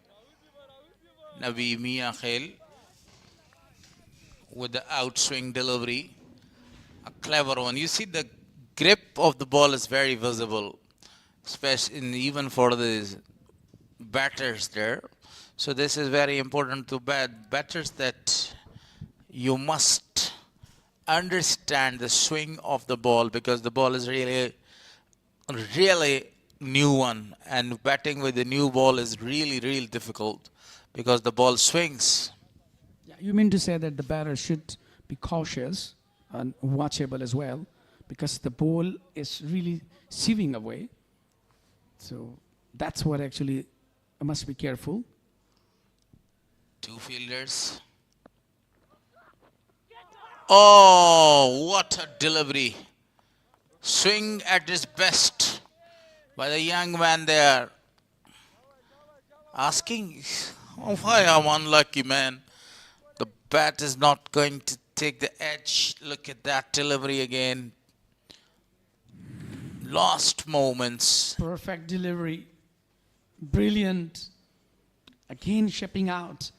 Nabi Miahil with the outswing delivery. A clever one. You see the grip of the ball is very visible, especially even for the batters there. So this is very important to batters, that you must understand the swing of the ball, because the ball is really new one, and batting with the new ball is really difficult because the ball swings. Yeah, you mean to say that the batter should be cautious and watchable as well, because the ball is really sieving away. So that's what actually I must be careful. 2 fielders. Oh, what a delivery. Swing at his best by the young man there. Asking, why I'm unlucky, man. The bat is not going to take the edge. Look at that delivery again. Lost moments. Perfect delivery. Brilliant again shipping out.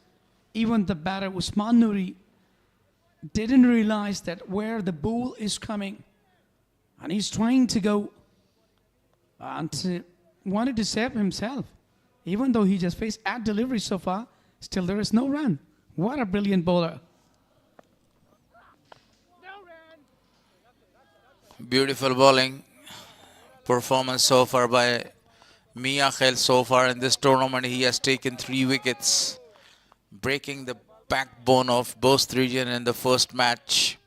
Even the batter Usman Nuri didn't realize that where the ball is coming, and he's trying to go and wanted to save himself. Even though he just faced at delivery so far, still there is no run. What a brilliant bowler. Beautiful bowling performance so far by Miakhel. So far in this tournament, he has taken 3 wickets, breaking the backbone of both region in the first match.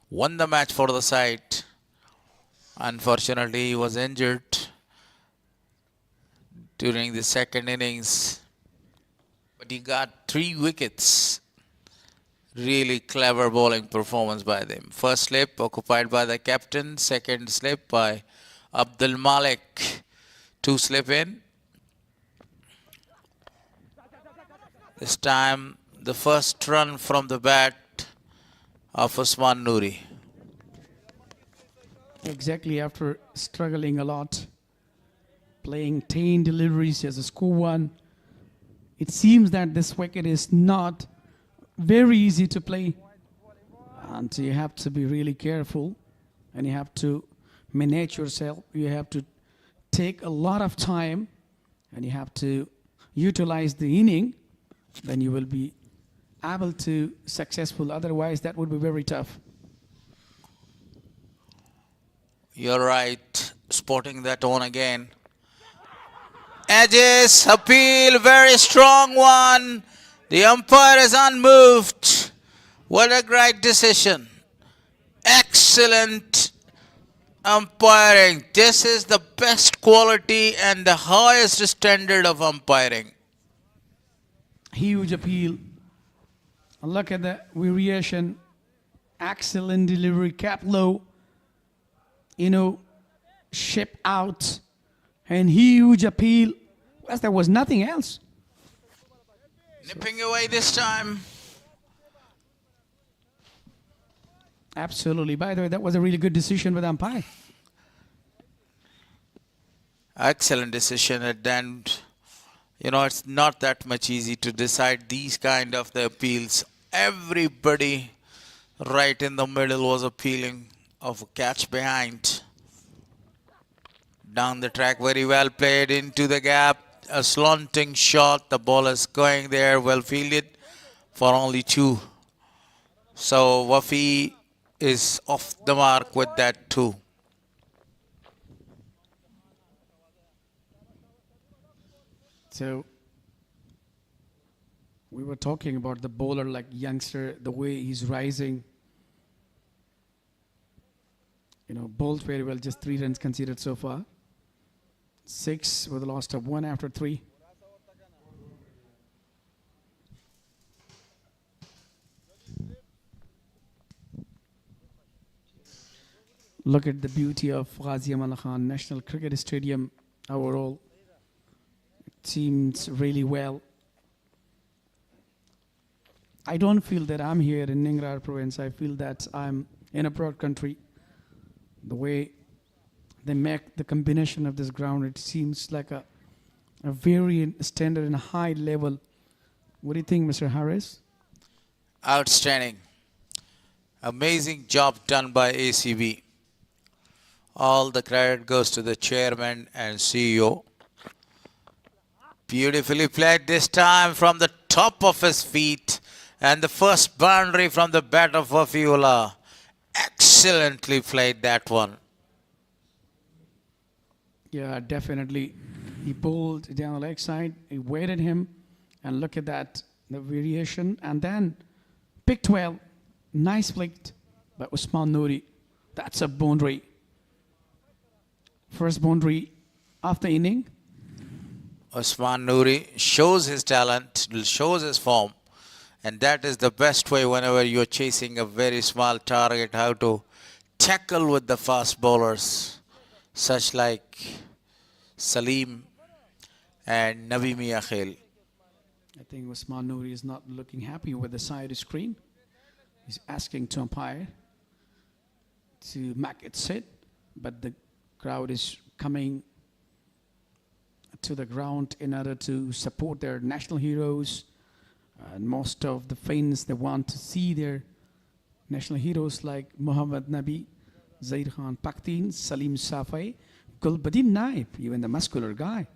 Won the match for the side. Unfortunately, he was injured during the second innings, but he got 3 wickets. Really clever bowling performance by them. First slip occupied by the captain, second slip by Abdul Malik. 2 slip in. This time the first run from the bat of Usman Nuri. Exactly, after struggling a lot, playing 10 deliveries as a score 1, it seems that this wicket is not very easy to play, and you have to be really careful, and you have to manage yourself. You have to take a lot of time, and you have to utilize the inning. Then you will be able to successful. Otherwise, that would be very tough. You're right, spotting that on again. Edges, appeal, very strong one. The umpire is unmoved. What a great decision. Excellent umpiring. This is the best quality and the highest standard of umpiring. Huge appeal. Look at the variation. Excellent delivery, cap low. Ship out. And huge appeal. Well, there was nothing else. Nipping away this time. Absolutely. By the way, that was a really good decision with umpire. Excellent decision at the end. It's not that much easy to decide these kind of the appeals. Everybody right in the middle was appealing of a catch behind. Down the track, very well played into the gap. A slanting shot. The ball is going there, well fielded for only 2. So Wafi is off the mark with that 2. So we were talking about the bowler, like youngster, the way he's rising. Bowled very well, just 3 runs conceded so far. 6 with a loss of 1 after 3. Look at the beauty of Ghazi Amal Khan National Cricket Stadium overall. It seems really well. I don't feel that I'm here in Ningrar province. I feel that I'm in a broad country. The way they make the combination of this ground, it seems like a very standard and high level. What do you think, Mr. Harris? Outstanding. Amazing job done by ACB. All the credit goes to the chairman and CEO. Beautifully played this time from the top of his feet. And the first boundary from the bat of Wafiullah. Excellently played that one. Yeah, definitely. He pulled down the leg side. He waited him. And look at that, the variation. And then picked well. Nice flicked by Usman Nuri. That's a boundary. First boundary of the inning. Usman Nuri shows his talent, shows his form. And that is the best way whenever you're chasing a very small target, how to tackle with the fast bowlers, such like Salim and Nabi Miakhel. I think Usman Nuri is not looking happy with the side screen. He's asking to umpire to make it sit, but the crowd is coming to the ground in order to support their national heroes. And most of the fans, they want to see their national heroes like Muhammad Nabi, Zaid Khan Paktin, Salim Safai, Gulbadin Naib, even the muscular guy.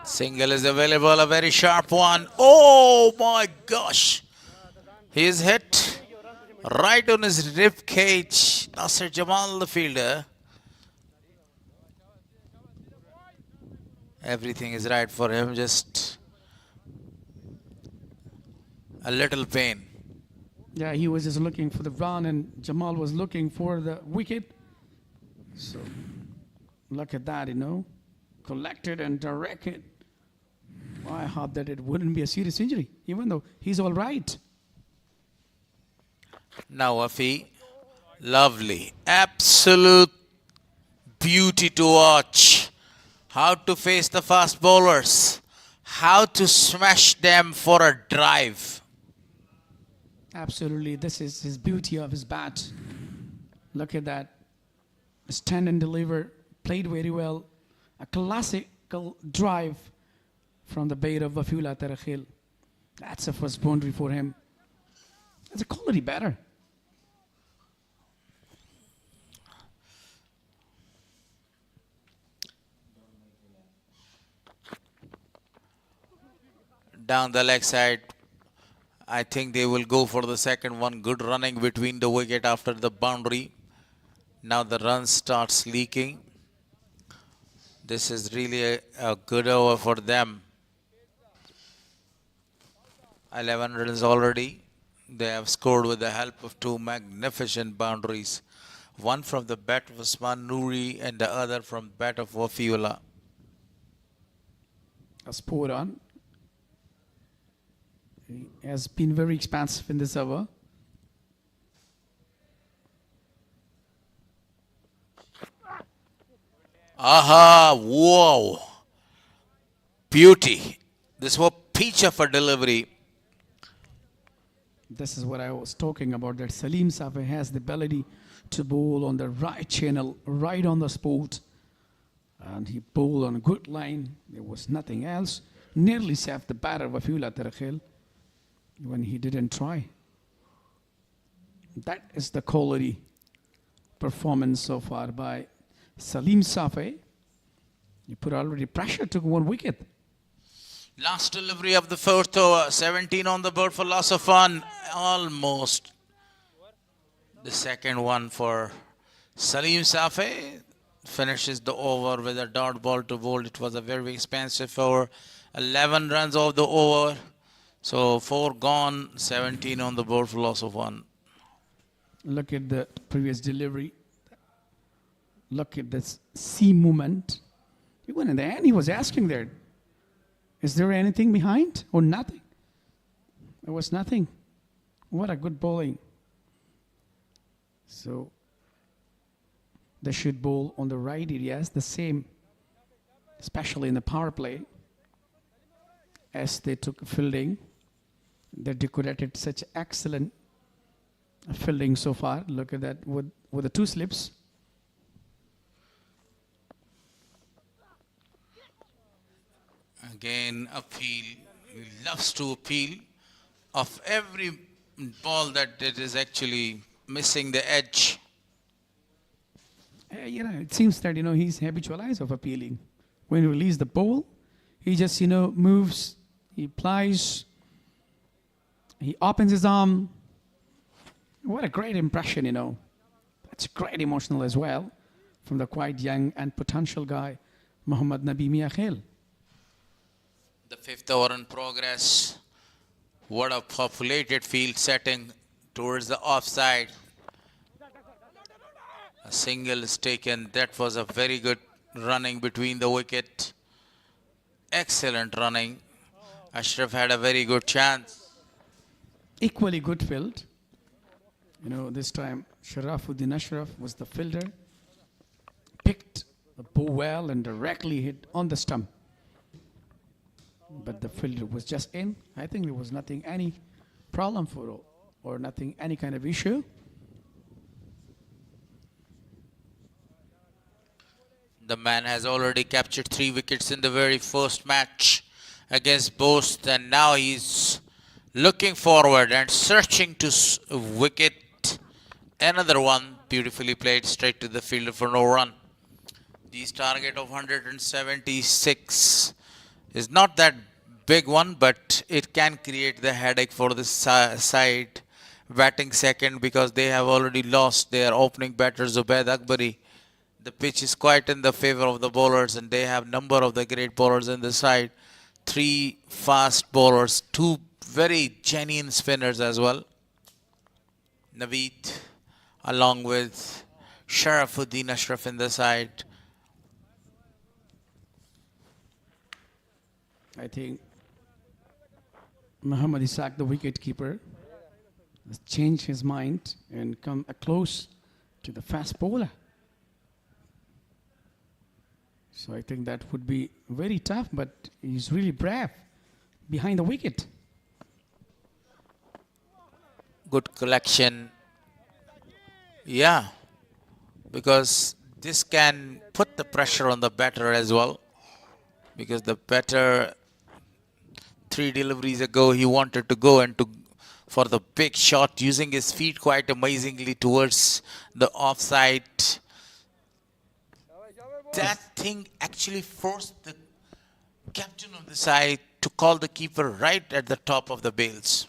Single is available, a very sharp one. Oh my gosh! He is hit right on his rib cage. Nasir Jamal, the fielder. Everything is right for him, just a little pain. Yeah, he was just looking for the run and Jamal was looking for the wicket. So, look at that, collected and directed. I hope that it wouldn't be a serious injury, even though he's all right. Now Afi, lovely, absolute beauty to watch. How to face the fast bowlers, how to smash them for a drive. Absolutely, this is his beauty of his bat. Look at that. Stand and deliver, played very well. A classical drive from the bait of Wafula Tarakhil. That's the first boundary for him. It's a quality batter. Down the leg side, I think they will go for the second one. Good running between the wicket after the boundary. Now the run starts leaking. This is really a good over for them. 11 runs already. They have scored with the help of two magnificent boundaries. One from the bat of Usman Noori and the other from the bat of Wafiullah. A sport on. He has been very expansive in this over. Aha, whoa. Beauty. This was peach of a delivery. This is what I was talking about, that Salim Safai has the ability to bowl on the right channel, right on the spot. And he bowled on a good line. There was nothing else. Nearly saved the batter Wafiullah Tarakhil when he didn't try. That is the quality performance so far by Salim Safai. He put already pressure, took one wicket. Last delivery of the fourth over, 17 on the board for loss of one. Almost the second one for Salim Safai. Finishes the over with a dot ball to bowl. It was a very expensive over. 11 runs of the over. So 4 gone, 17 on the board for loss of one. Look at the previous delivery. Look at this C movement. Even in the end, he was asking there, is there anything behind or nothing? There was nothing. What a good bowling. So they should bowl on the right areas, the same, especially in the power play, as they took fielding. They decorated such excellent fielding so far. Look at that with the 2 slips. Again, appeal. He loves to appeal of every ball that it is actually missing the edge. It seems that, he's habitualized of appealing. When you release the ball, he just, moves, he plies, he opens his arm. What a great impression, That's great emotional as well from the quite young and potential guy, Muhammad Nabi Miakhil. The 5th over in progress. What a populated field setting towards the offside. A single is taken. That was a very good running between the wicket. Excellent running. Ashraf had a very good chance. Equally good field. This time Sharafuddin Ashraf was the fielder. Picked the ball well and directly hit on the stump. But the fielder was just in. I think there was nothing, any problem for or nothing, any kind of issue. The man has already captured 3 wickets in the very first match against Bost, and now he's looking forward and searching to wicket. Another one, beautifully played straight to the fielder for no run. This target of 176 is not that big one, but it can create the headache for the side batting second, because they have already lost their opening batter Zubaid Akbari. The pitch is quite in the favor of the bowlers, and they have number of the great bowlers in the side. 3 fast bowlers, 2 very genuine spinners as well. Naveed along with Sharafuddin Ashraf in the side. I think Muhammad Ishaq, the wicket-keeper, has changed his mind and come close to the fast bowler. So I think that would be very tough, but he's really brave behind the wicket. Good collection. Yeah, because this can put the pressure on the batter as well, because the batter 3 deliveries ago he wanted to go and for the big shot using his feet quite amazingly towards the offside. That thing actually forced the captain of the side to call the keeper right at the top of the bails.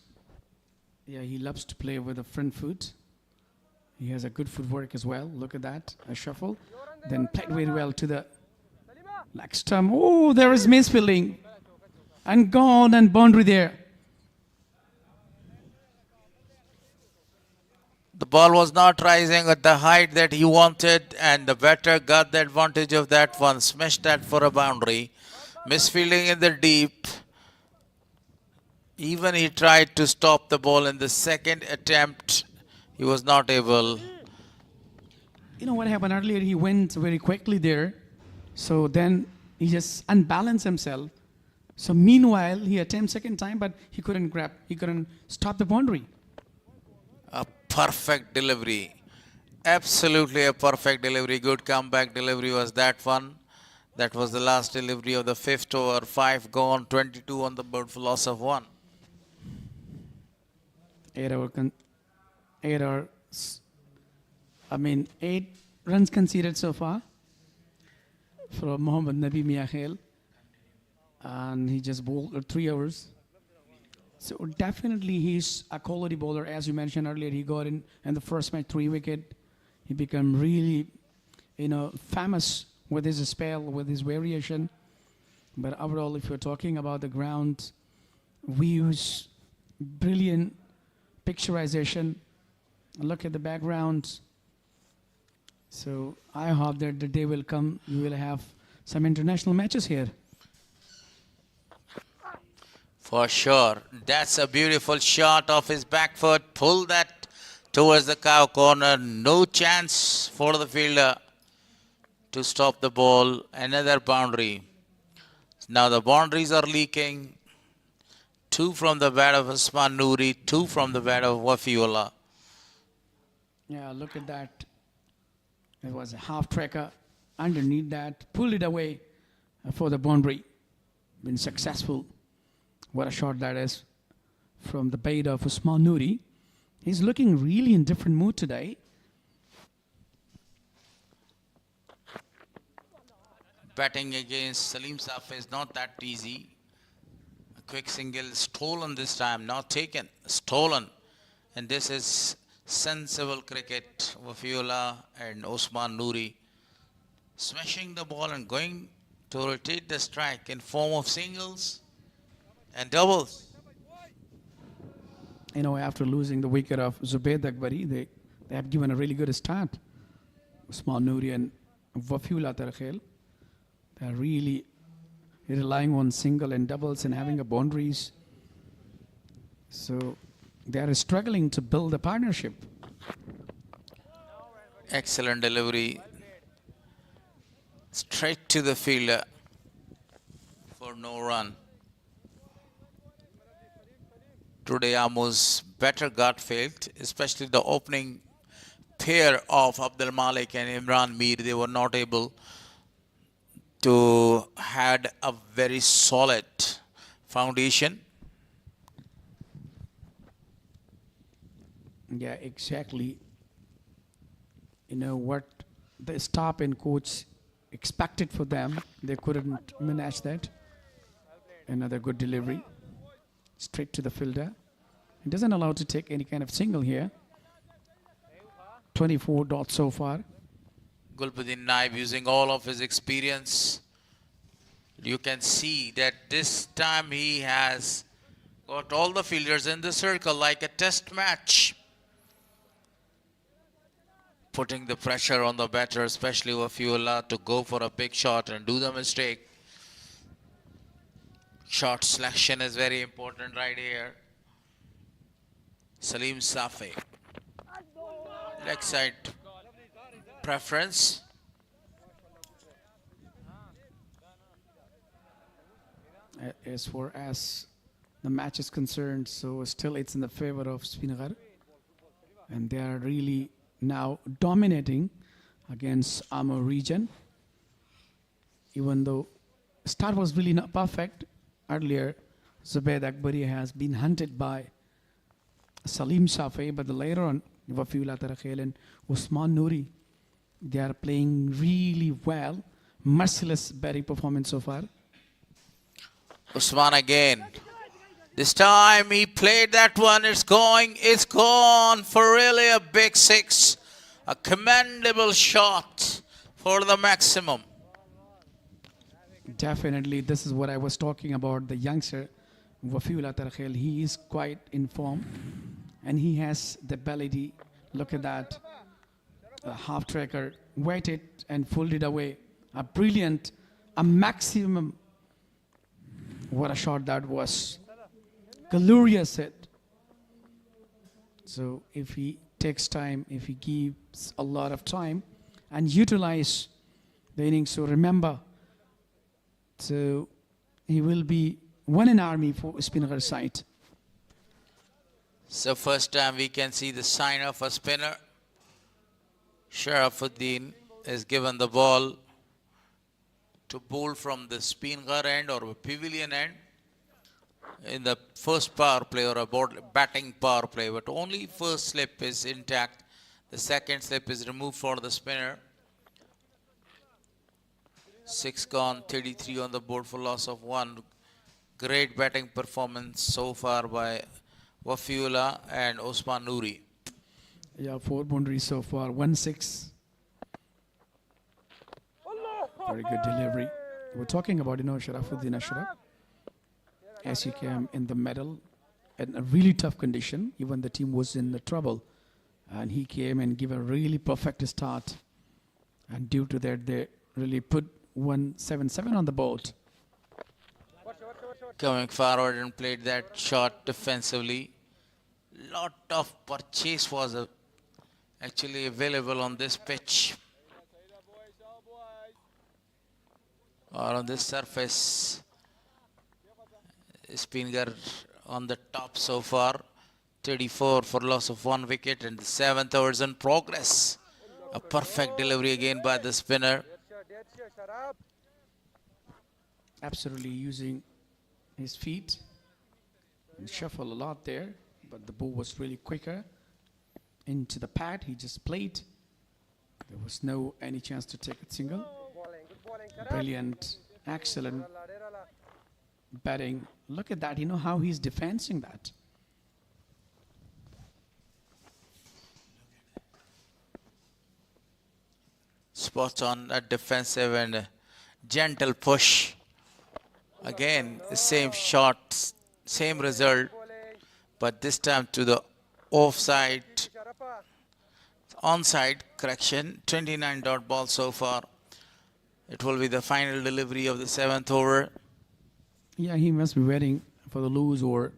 Yeah, he loves to play with the front foot. He has a good footwork as well. Look at that, a shuffle. Then played very well to the leg stump. Oh, there is misfielding. And gone and boundary there. The ball was not rising at the height that he wanted, and the batter got the advantage of that one. Smashed that for a boundary. Misfielding in the deep. Even he tried to stop the ball in the second attempt. He was not able. You know what happened earlier? He went very quickly there. So then he just unbalanced himself. So meanwhile, he attempted second time, but he couldn't stop the boundary. A perfect delivery. Absolutely a perfect delivery. Good comeback delivery was that one. That was the last delivery of the 5th over. 5 gone, 22 on the board for loss of 1. 8 runs conceded so far from Mohammad Nabi Miakhel, and he just bowled 3 overs. So definitely he's a quality bowler. As you mentioned earlier, he got in the first match 3 wicket. He became really, famous with his spell, with his variation. But overall, if you're talking about the ground views, brilliant picturization. Look at the background. So I hope that the day will come, we will have some international matches here. For sure. That's a beautiful shot off his back foot. Pull that towards the cow corner. No chance for the fielder to stop the ball. Another boundary. Now the boundaries are leaking. 2 from the bat of Usman Noori, 2 from the bat of Wafiullah. Yeah, look at that. It was a half tracker underneath that. Pulled it away for the boundary. Been successful. What a shot that is from the bat of Usman Noori. He's looking really in different mood today. Batting against Salim Safi is not that easy. A quick single, stolen this time, not taken, stolen. And this is sensible cricket. Wafiullah and Usman Noori smashing the ball and going to rotate the strike in form of singles and doubles. After losing the wicket of Zubaid Akbari, they have given a really good start. Usman Noori and Wafiullah Tarkhel. They are really relying on single and doubles and having a boundaries. So they are struggling to build a partnership. Excellent delivery. Straight to the fielder for no run. Today Amu's better gut failed, especially the opening pair of Abdul Malik and Imran Mir. They were not able to had a very solid foundation. Yeah, exactly. You know what the staff and coach expected for them, they couldn't manage that. Another good delivery, straight to the fielder. It doesn't allow to take any kind of single here. 24 dots so far. Gulbuddin Naib using all of his experience. You can see that this time he has got all the fielders in the circle like a test match. Putting the pressure on the batter, especially Wafiullah, to go for a big shot and do the mistake. Shot selection is very important right here. Salim Safi. Leg side preference. As far as the match is concerned, so still it's in the favor of Spinghar. And they are really now dominating against Amur region. Even though start was really not perfect earlier, Zubaid Akbari has been hunted by Salim Safi, but later on, Wafiullah Tarakhel and Usman Noori, they are playing really well. Merciless batting performance so far. Usman again. This time he played that one. It's gone for really a big six. A commendable shot for the maximum. Definitely, this is what I was talking about. The youngster, Wafiullah Tarakhel, he is quite in form. And he has the ability, look at that, a half tracker, waited and pulled it away. A brilliant, a maximum. What a shot that was. Glorious hit. So if he takes time, if he gives a lot of time and utilize the innings, so remember, so he will be one in army for Spinghar side. So first time we can see the sign of a spinner. Sharafuddin is given the ball to bowl from the Spinghar end or a pavilion end in the first power play or a batting power play, but only first slip is intact. The second slip is removed for the spinner. 6 gone, 33 on the board for loss of 1. Great batting performance so far by Wafiullah and Osman Noori. Yeah, 4 boundaries so far, 1-6. Very good delivery. We're talking about, Sharafuddin Ashraf. As he came in the middle in a really tough condition, even the team was in the trouble. And he came and gave a really perfect start. And due to that, they really put 177 on the board. Coming forward and played that shot defensively. Lot of purchase was actually available on this pitch. Or on this surface. Spinghar on the top so far. 34 for loss of 1 wicket and the 7th over is in progress. A perfect delivery again by the spinner. Absolutely using his feet and shuffle a lot there, but the ball was really quicker into the pad. He just played. There was any chance to take a single. Brilliant, excellent batting. Look at that, how he's defending that. Spot on a defensive and gentle push. Again, the same shot, same result, but this time to the offside, onside correction. 29 dot ball so far. It will be the final delivery of the 7th over. Yeah, he must be waiting for the loose or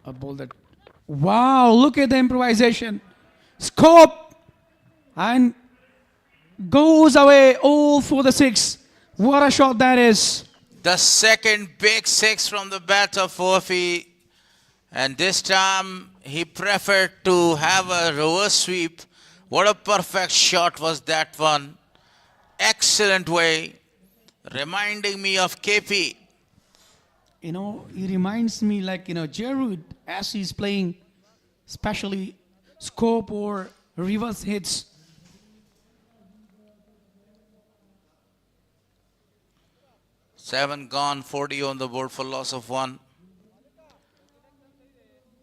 a ball that... Wow, look at the improvisation. Scope and goes away all for the 6. What a shot that is. The second big 6 from the bat of Wafi. And this time he preferred to have a reverse sweep. What a perfect shot was that one. Excellent way reminding me of KP. You know, he reminds me like, you know, Jarud as he's playing, especially scope or reverse hits. Seven gone, 40 on the board for loss of 1.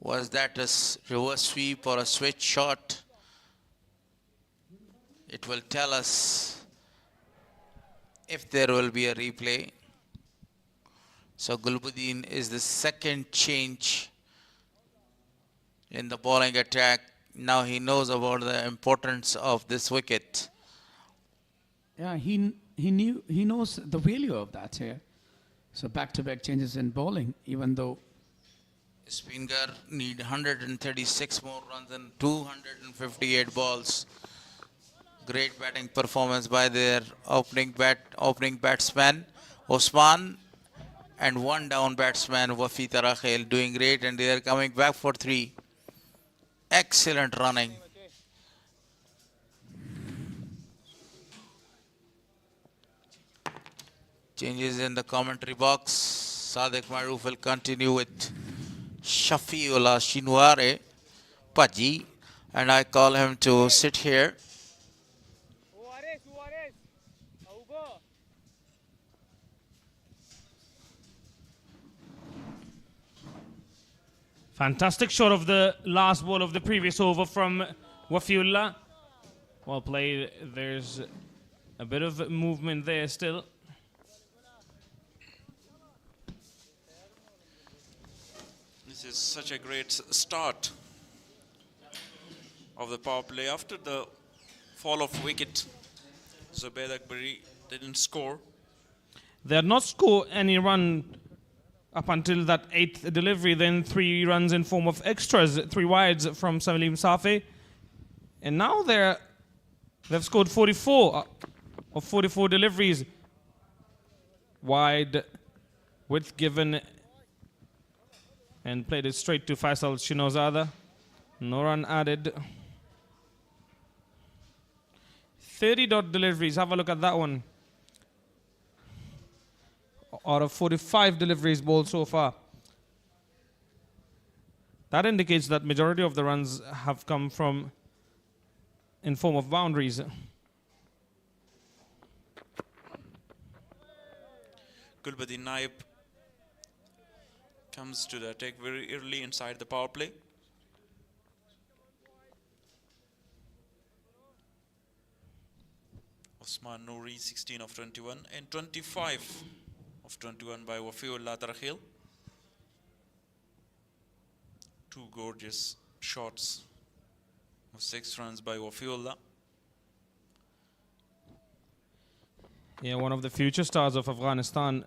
Was that a reverse sweep or a switch shot? It will tell us if there will be a replay. So Gulbuddin is the second change in the bowling attack. Now he knows about the importance of this wicket. Yeah, he knows the value of that here. So back-to-back changes in bowling, even though Spinghar need 136 more runs and 258 balls. Great batting performance by their opening batsman Osman, and one down batsman Wafi Tarakhel doing great, and they are coming back for 3. Excellent running. Changes in the commentary box. Sadiq Maroof will continue with Shafiullah Shinware Paji, and I call him to sit here. Fantastic shot of the last ball of the previous over from Wafiullah. Well played. There's a bit of movement there still. This is such a great start of the power play. After the fall of wicket, Zubair Akbari didn't score. They had not scored any run up until that 8th delivery, then 3 runs in form of extras, 3 wides from Salim Safi. And now they've scored 44 of 44 deliveries. Wide width given and played it straight to Faisal Shinozada. No run added. 30 dot deliveries, have a look at that one. Out of 45 deliveries bowled so far. That indicates that majority of the runs have come from in form of boundaries. Gulbuddin Naib comes to the attack very early inside the power play. Osman Nouri 16 of 21 and 25 of 21 by Wafiullah Tarakhil. 2 gorgeous shots of 6 runs by Wafiullah. Yeah, one of the future stars of Afghanistan.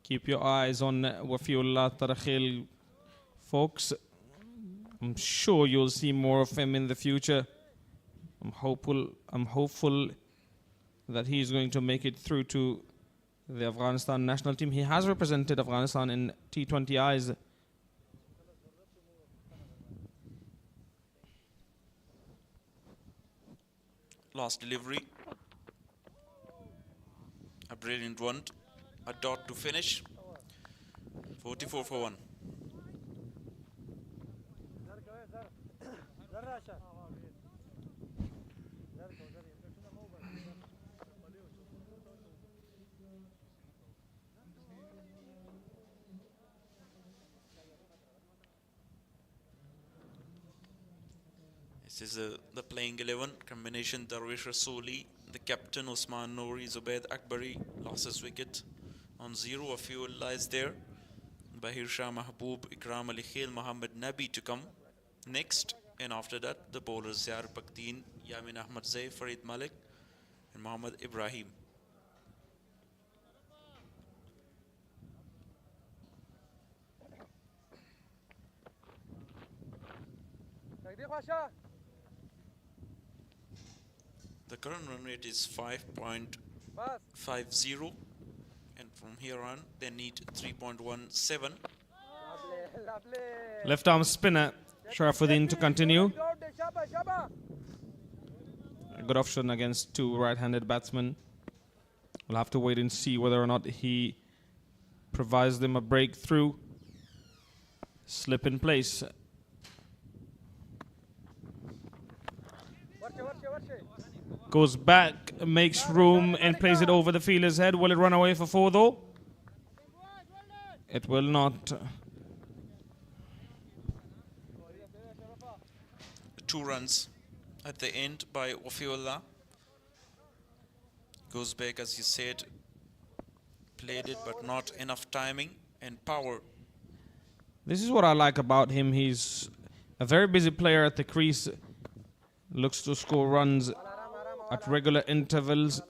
Keep your eyes on Wafiullah Tarakhil, folks. I'm sure you'll see more of him in the future. I'm hopeful that he's going to make it through to the Afghanistan national team. He has represented Afghanistan in T20Is. Last delivery. A brilliant one. A dot to finish. 44 for 1. This is the playing 11 combination. Darwish Rasuli, the captain Osman Nouri, Zubair Akbari lost his wicket on 0. Wafiullah is there. Bahir Shah Mahboob, Ikram Ali Khail, Muhammad Nabi to come next. And after that, the bowlers Ziyar Pakteen, Yamin Ahmed Zai, Farid Malik, and Muhammad Ibrahim. The current run rate is 5.50, and from here on they need 3.17. Left arm spinner Sharafuddin to continue. A good option against 2 right-handed batsmen. We'll have to wait and see whether or not he provides them a breakthrough. Slip in place. Goes back, makes room and plays it over the fielder's head. Will it run away for 4 though? It will not. 2 runs at the end by Wafiullah. Goes back, as you said, played it, but not enough timing and power. This is what I like about him. He's a very busy player at the crease. Looks to score runs at regular intervals.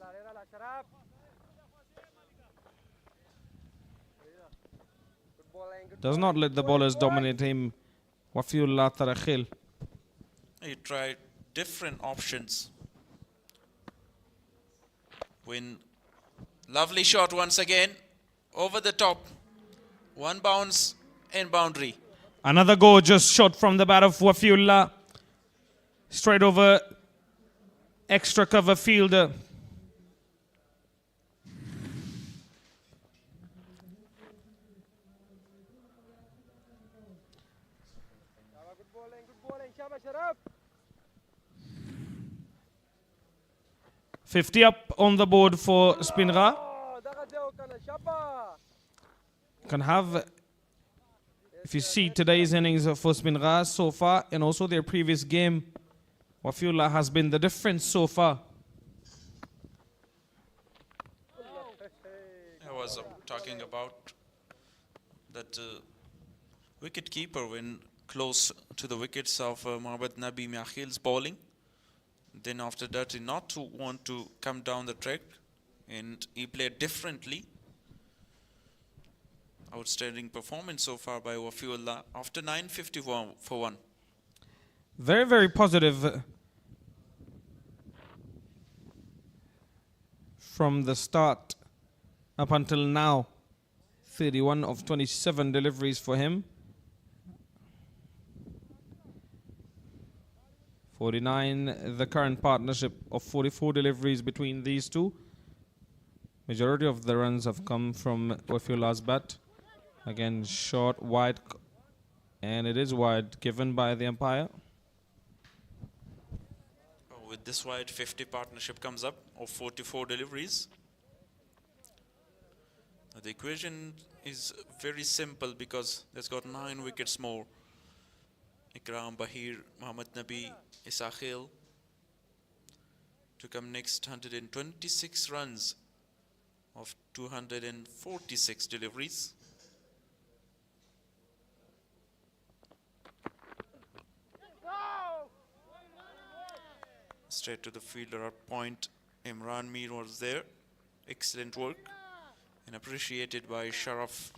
Does not let the bowlers dominate him. Wafiullah Tarakhil. He tried different options. Lovely shot once again. Over the top. 1 bounce and boundary. Another gorgeous shot from the bat of Wafiullah. Straight over extra cover fielder. $50 up on the board for Spinghar. Can have, if you see today's innings for Spinghar so far and also their previous game, Wafiullah has been the difference so far. I was talking about that wicket keeper when close to the wickets of Mohammad Nabi Miakhil's bowling. Then after that, he not to want to come down the track, and he played differently. Outstanding performance so far by Wafiullah after 951 for 1. Very, very positive from the start up until now. 31 of 27 deliveries for him. 49, the current partnership of 44 deliveries between these two. Majority of the runs have come from Wafiullah's bat. Again, short, wide, and it is wide, given by the umpire. With this wide, 50 partnership comes up of 44 deliveries. The equation is very simple because there's got 9 wickets more. Ikram, Bahir, Mohammad Nabi, Isakhil to come next. 126 runs of 246 deliveries. Straight to the fielder at point. Imran Mir was there. Excellent work and appreciated by Sharaf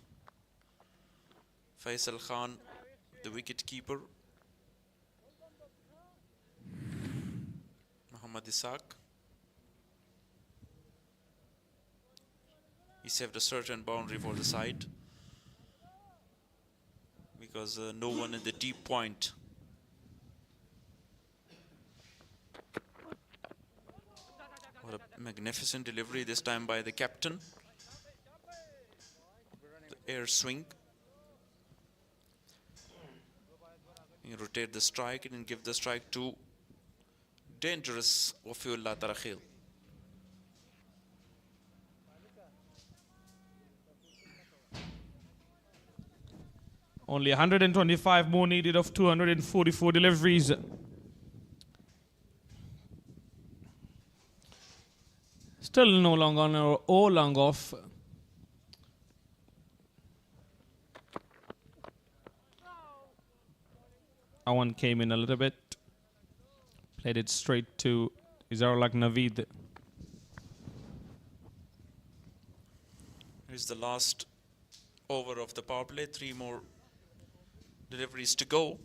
Faisal Khan, the wicket keeper. Muhammad Ishaq. He saved a certain boundary for the side because no one at the deep point. What a magnificent delivery this time by the captain. The air swing. You rotate the strike and give the strike to dangerous Wafiullah Tarakhil. Only 125 more needed of 244 deliveries. Still no long on or long off. That one came in a little bit. Played it straight to Izarullah Naveed. Here's the last over of the power play. 3 more deliveries to go.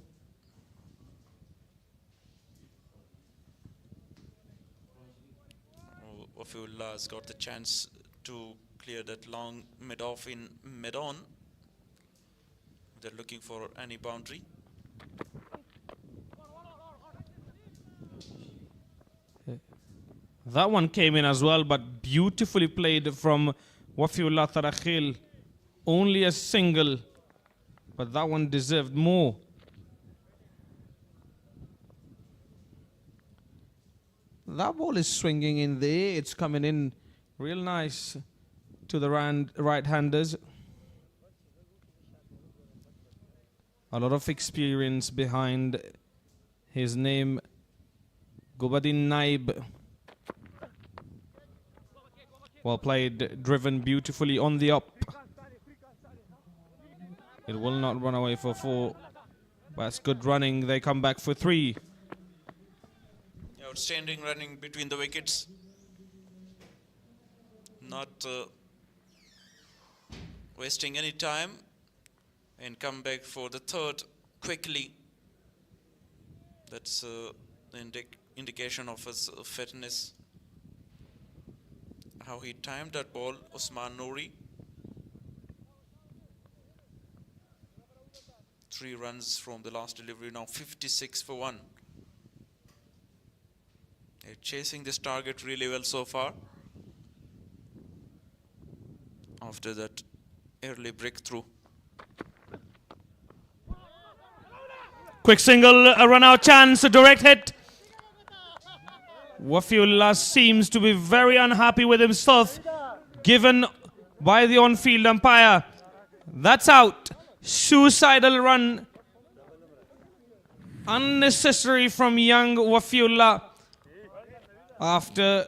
Wafiullah has got the chance to clear that long mid-off in mid-on. They're looking for any boundary. That one came in as well, but beautifully played from Wafiullah Tarakhil. Only a single, but that one deserved more. That ball is swinging in there. It's coming in real nice to the right-handers. A lot of experience behind his name, Gobadi Naib. Well played, driven beautifully on the up. It will not run away for 4. That's good running. They come back for 3. Outstanding running between the wickets. Not wasting any time, and come back for the 3rd quickly. That's the indication of his fitness. How he timed that ball, Usman Nouri. 3 runs from the last delivery, now 56 for 1. They're chasing this target really well so far. After that early breakthrough. Quick single, a run-out chance, a direct hit. Wafiullah seems to be very unhappy with himself, given by the on-field umpire. That's out. Suicidal run. Unnecessary from young Wafiullah after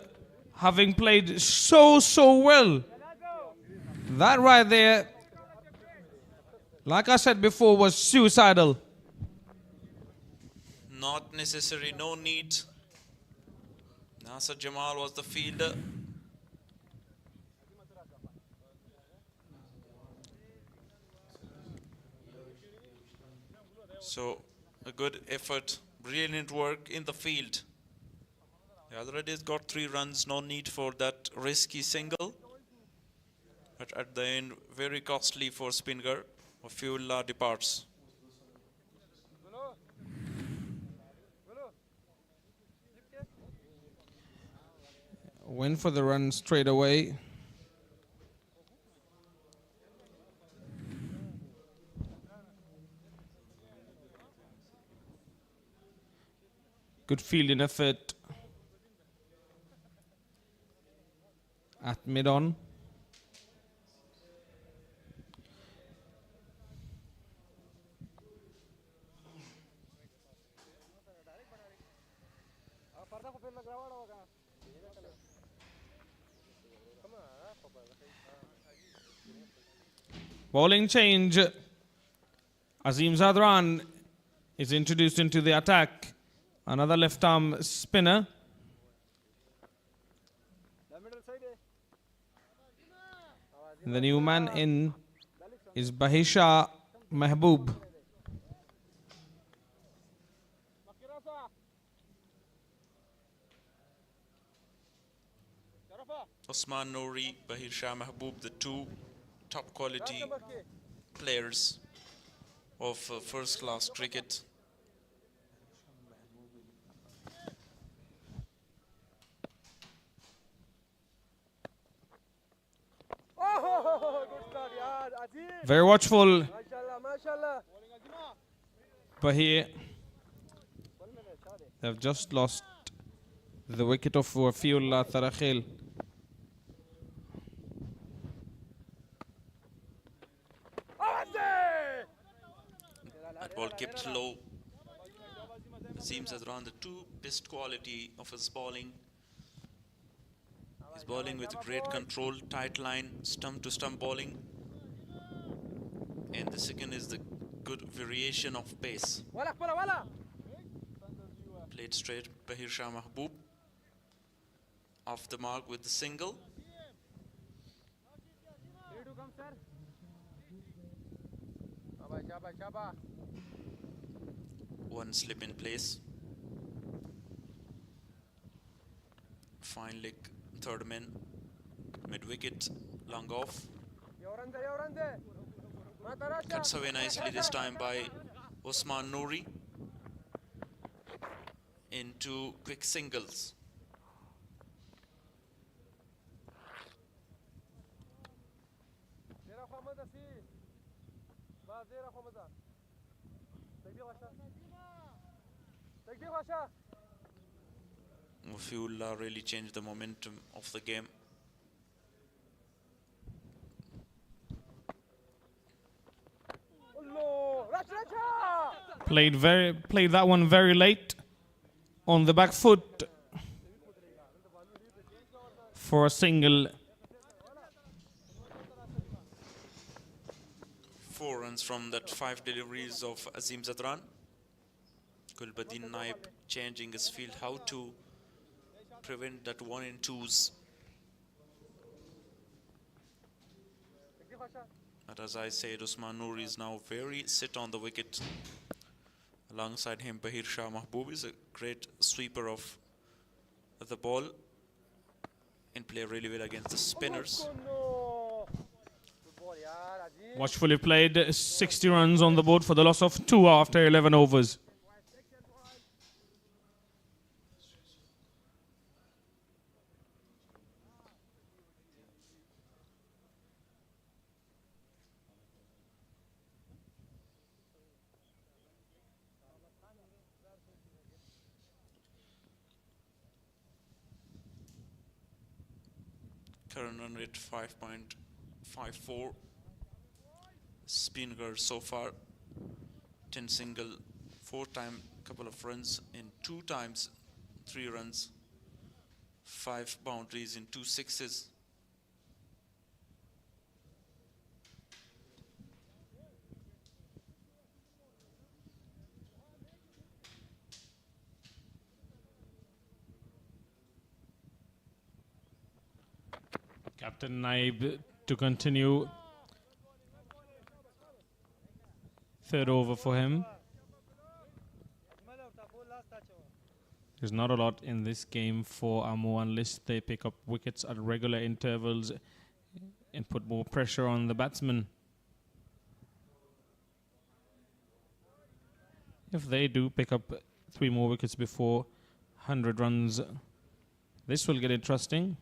having played so well. That right there, like I said before, was suicidal. Not necessary, no need. Nasir Jamal was the fielder. So, a good effort, brilliant work in the field. The other has got 3 runs, no need for that risky single. But at the end, very costly for Spinghar. Wafiullah departs. Went for the run straight away. Good fielding effort at mid-on. Bowling change. Azim Zadran is introduced into the attack. Another left arm spinner. The new man in is Bahisha Mahbub. Usman Nouri, Bahir Shah Mahbub, the 2 top quality players of first class cricket. Very watchful. Bahir. They've just lost the wicket of Wafiullah Tarakhil. That ball kept low. Seems as around the 2 best quality of his bowling. He's bowling with great control, tight line, stump to stump bowling. And the second is the good variation of pace. Played straight, Bahir Shah Mahbub. Off the mark with the single. One slip in place. Fine lick, 3rd man, mid-wicket, long off. Cuts away nicely this time by Usman Nouri into quick singles. Mufiullah really changed the momentum of the game. Played that one very late on the back foot for a single. 4 runs from that 5 deliveries of Azim Zadran. Gulbuddin Naib changing his field, how to prevent that 1 and 2s. But as I said, Usman Noor is now very sit on the wicket. Alongside him, Bahir Shah Mahboob is a great sweeper of the ball and play really well against the spinners. Watchfully played, 60 runs on the board for the loss of 2 after 11 overs. Current run rate 5.54. Spinghar so far 10 single, 4 time couple of runs and 2 times 3 runs, 5 boundaries and 2 sixes. Captain Naib to continue. Third over for him. There's not a lot in this game for Ammo unless they pick up wickets at regular intervals and put more pressure on the batsmen. If they do pick up 3 more wickets before 100 runs, this will get interesting.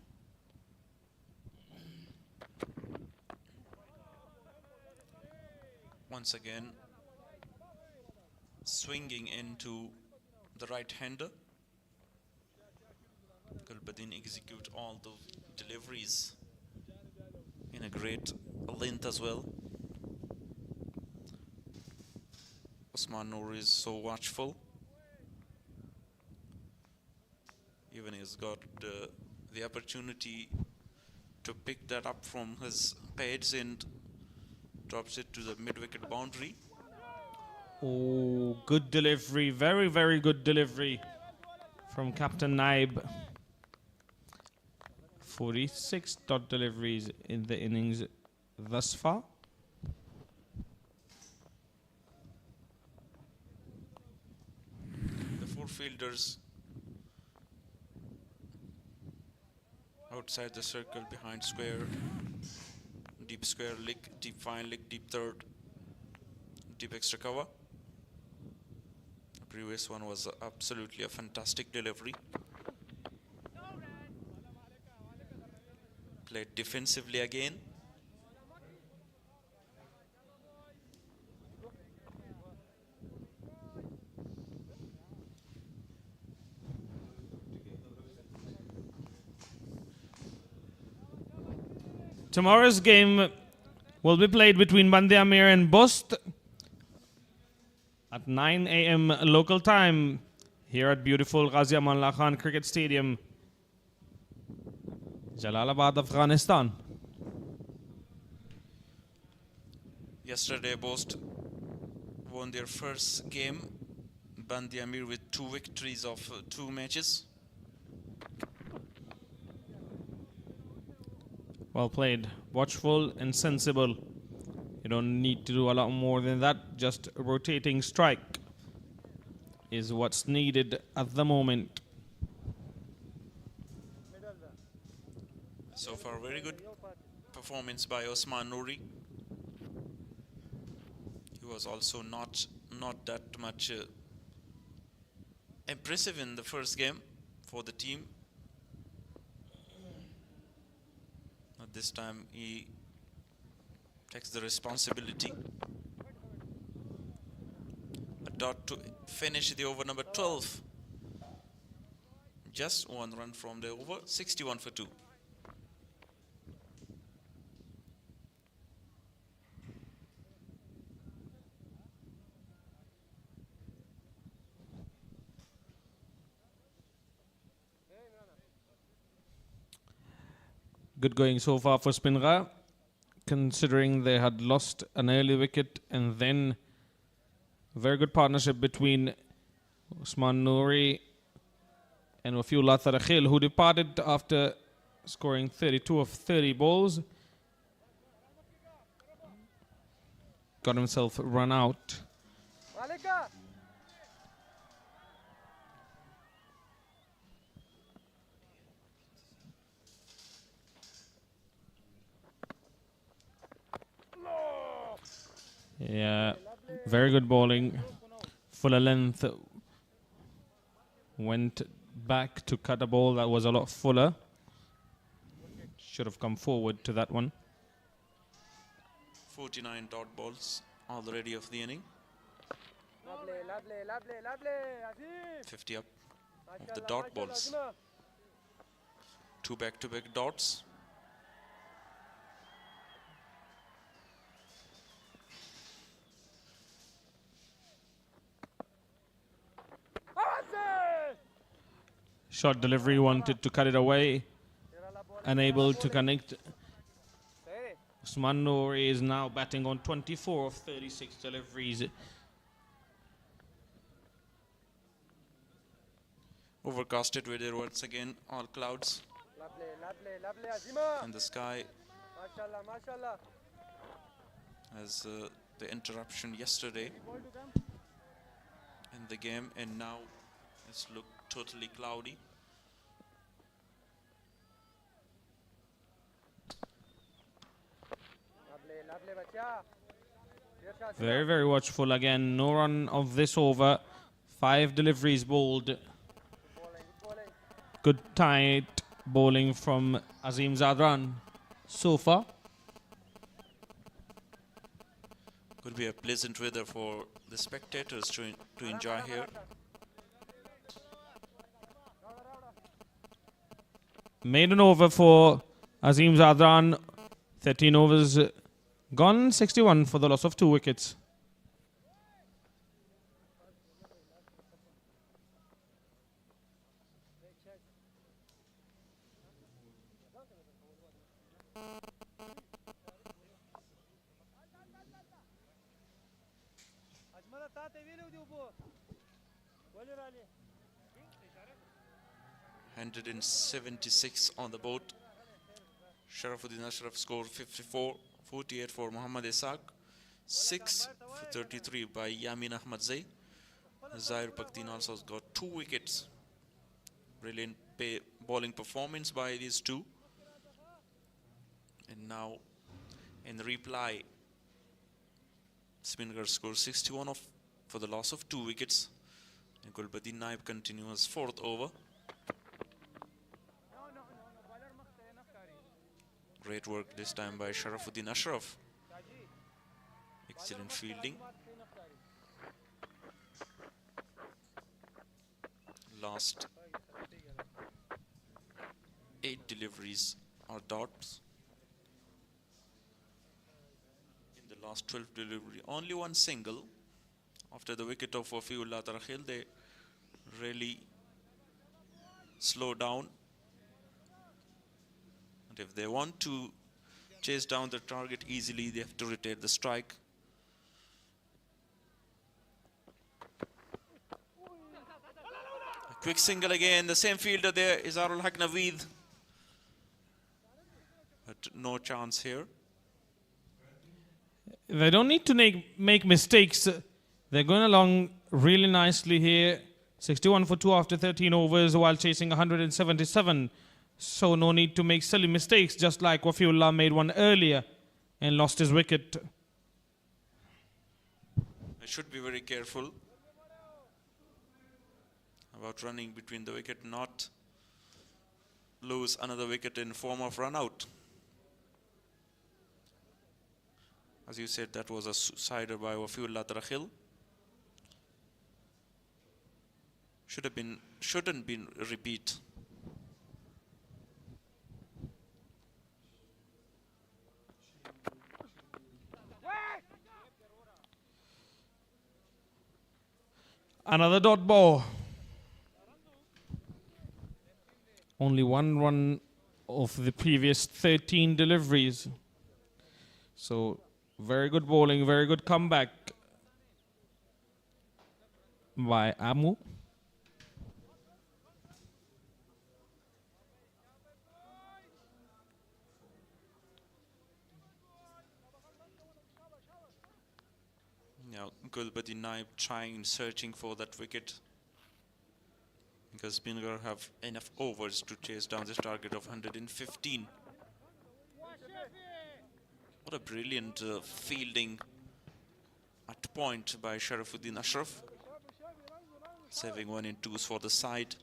Once again, swinging into the right-hander. Gulbuddin execute all the deliveries in a great length as well. Usman Noor is so watchful. Even he's got the opportunity to pick that up from his pads and drops it to the mid-wicket boundary. Oh, good delivery. Very, very good delivery from Captain Naib. 46 dot deliveries in the innings thus far. The 4 fielders outside the circle, behind square, deep square, leg, deep fine leg, deep third, deep extra cover. The previous one was absolutely a fantastic delivery. Played defensively again. Tomorrow's game will be played between Imran Mir and Bost at 9 a.m. local time here at beautiful Ghazi Amanullah Khan Cricket Stadium, Jalalabad, Afghanistan. Yesterday, Bost won their first game. Imran Mir with 2 victories of 2 matches. Well played, watchful and sensible. You don't need to do a lot more than that. Just a rotating strike is what's needed at the moment. So far, very good performance by Usman Noori. He was also not that much impressive in the first game for the team. This time he takes the responsibility. dot to finish the over number 12. Just 1 run from the over, 61 for 2. Good going so far for Spinghar, considering they had lost an early wicket, and then very good partnership between Usman Nouri and Wafiullah Tarakhil, who departed after scoring 32 of 30 balls. Got himself run out. Yeah, very good bowling. Fuller length. Went back to cut a ball that was a lot fuller. Should have come forward to that one. 49 dot balls already of the inning. 50 up of the dot balls. 2 back-to-back dots. Short delivery, wanted to cut it away. Unable to connect. Usman Nouri is now batting on 24 of 36 deliveries. Overcasted weather once again, all clouds in the sky as the interruption yesterday in the game, and now it's looked totally cloudy. Very, very watchful again. No run of this over. 5 deliveries bowled. Good tight bowling from Azim Zadran so far. Could be a pleasant weather for the spectators to enjoy here. Maiden over for Azim Zadran. 13 overs gone, 61 for the loss of 2 wickets. Hundred and 76 on the boat. Sharafuddin Ashraf scored 54, 48 for Muhammad Ishaq, 6 for 33 by Yamin Ahmed Zai. Zair Paktin also has got 2 wickets. Brilliant bowling performance by these two. And now in reply, Spinghar scores 61 for the loss of 2 wickets. And Gulbuddin Naib continues 4th over. Great work this time by Sharafuddin Ashraf. Excellent fielding. Last 8 deliveries are dots. In the last 12 delivery, only 1 single. After the wicket of Wafiullah Tarakhil, they really slow down. And if they want to chase down the target easily, they have to rotate the strike. A quick single again. The same fielder there is Arul Haq Naveed. But no chance here. They don't need to make mistakes. They're going along really nicely here. 61 for 2 after 13 overs while chasing 177. So no need to make silly mistakes, just like Wafiullah made one earlier and lost his wicket. I should be very careful about running between the wicket, not lose another wicket in form of run out. As you said, that was a sider by Wafiullah Tarakhil. shouldn't be repeat. Another dot ball. Only one run of the previous 13 deliveries. So very good bowling, very good comeback by Amu. Now Gulbadi Naib searching for that wicket, because Spinghar have enough overs to chase down this target of 115. What a brilliant fielding at point by Sharafuddin Ashraf, saving 1 in 2s for the side.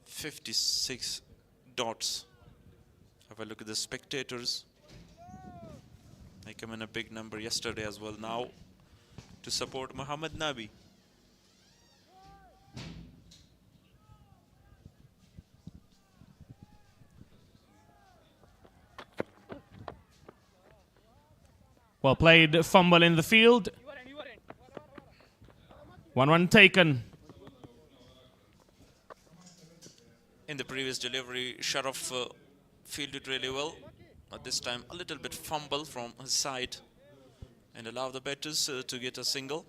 56 dots. Have a look at the spectators. They came in a big number yesterday as well, now to support Muhammad Nabi. Well played, fumble in the field. 1-1 taken. In the previous delivery, Sharaf fielded really well. But this time, a little bit fumble from his side and allow the batters to get a single.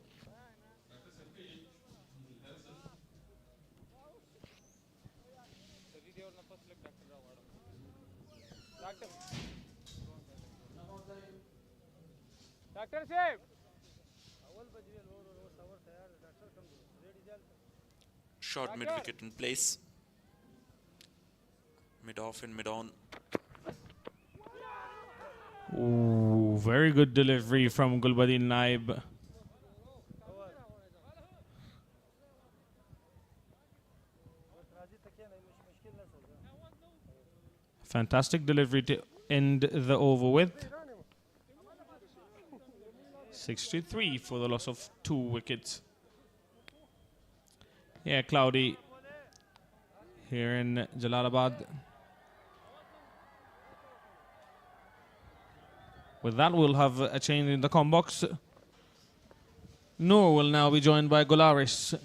Short mid wicket in place. Mid off and mid on. Ooh, very good delivery from Gulbadi Naib. Fantastic delivery to end the over with. 63 for the loss of 2 wickets. Yeah, cloudy here in Jalalabad. With that, we'll have a change in the com box. Noor will now be joined by Gularis.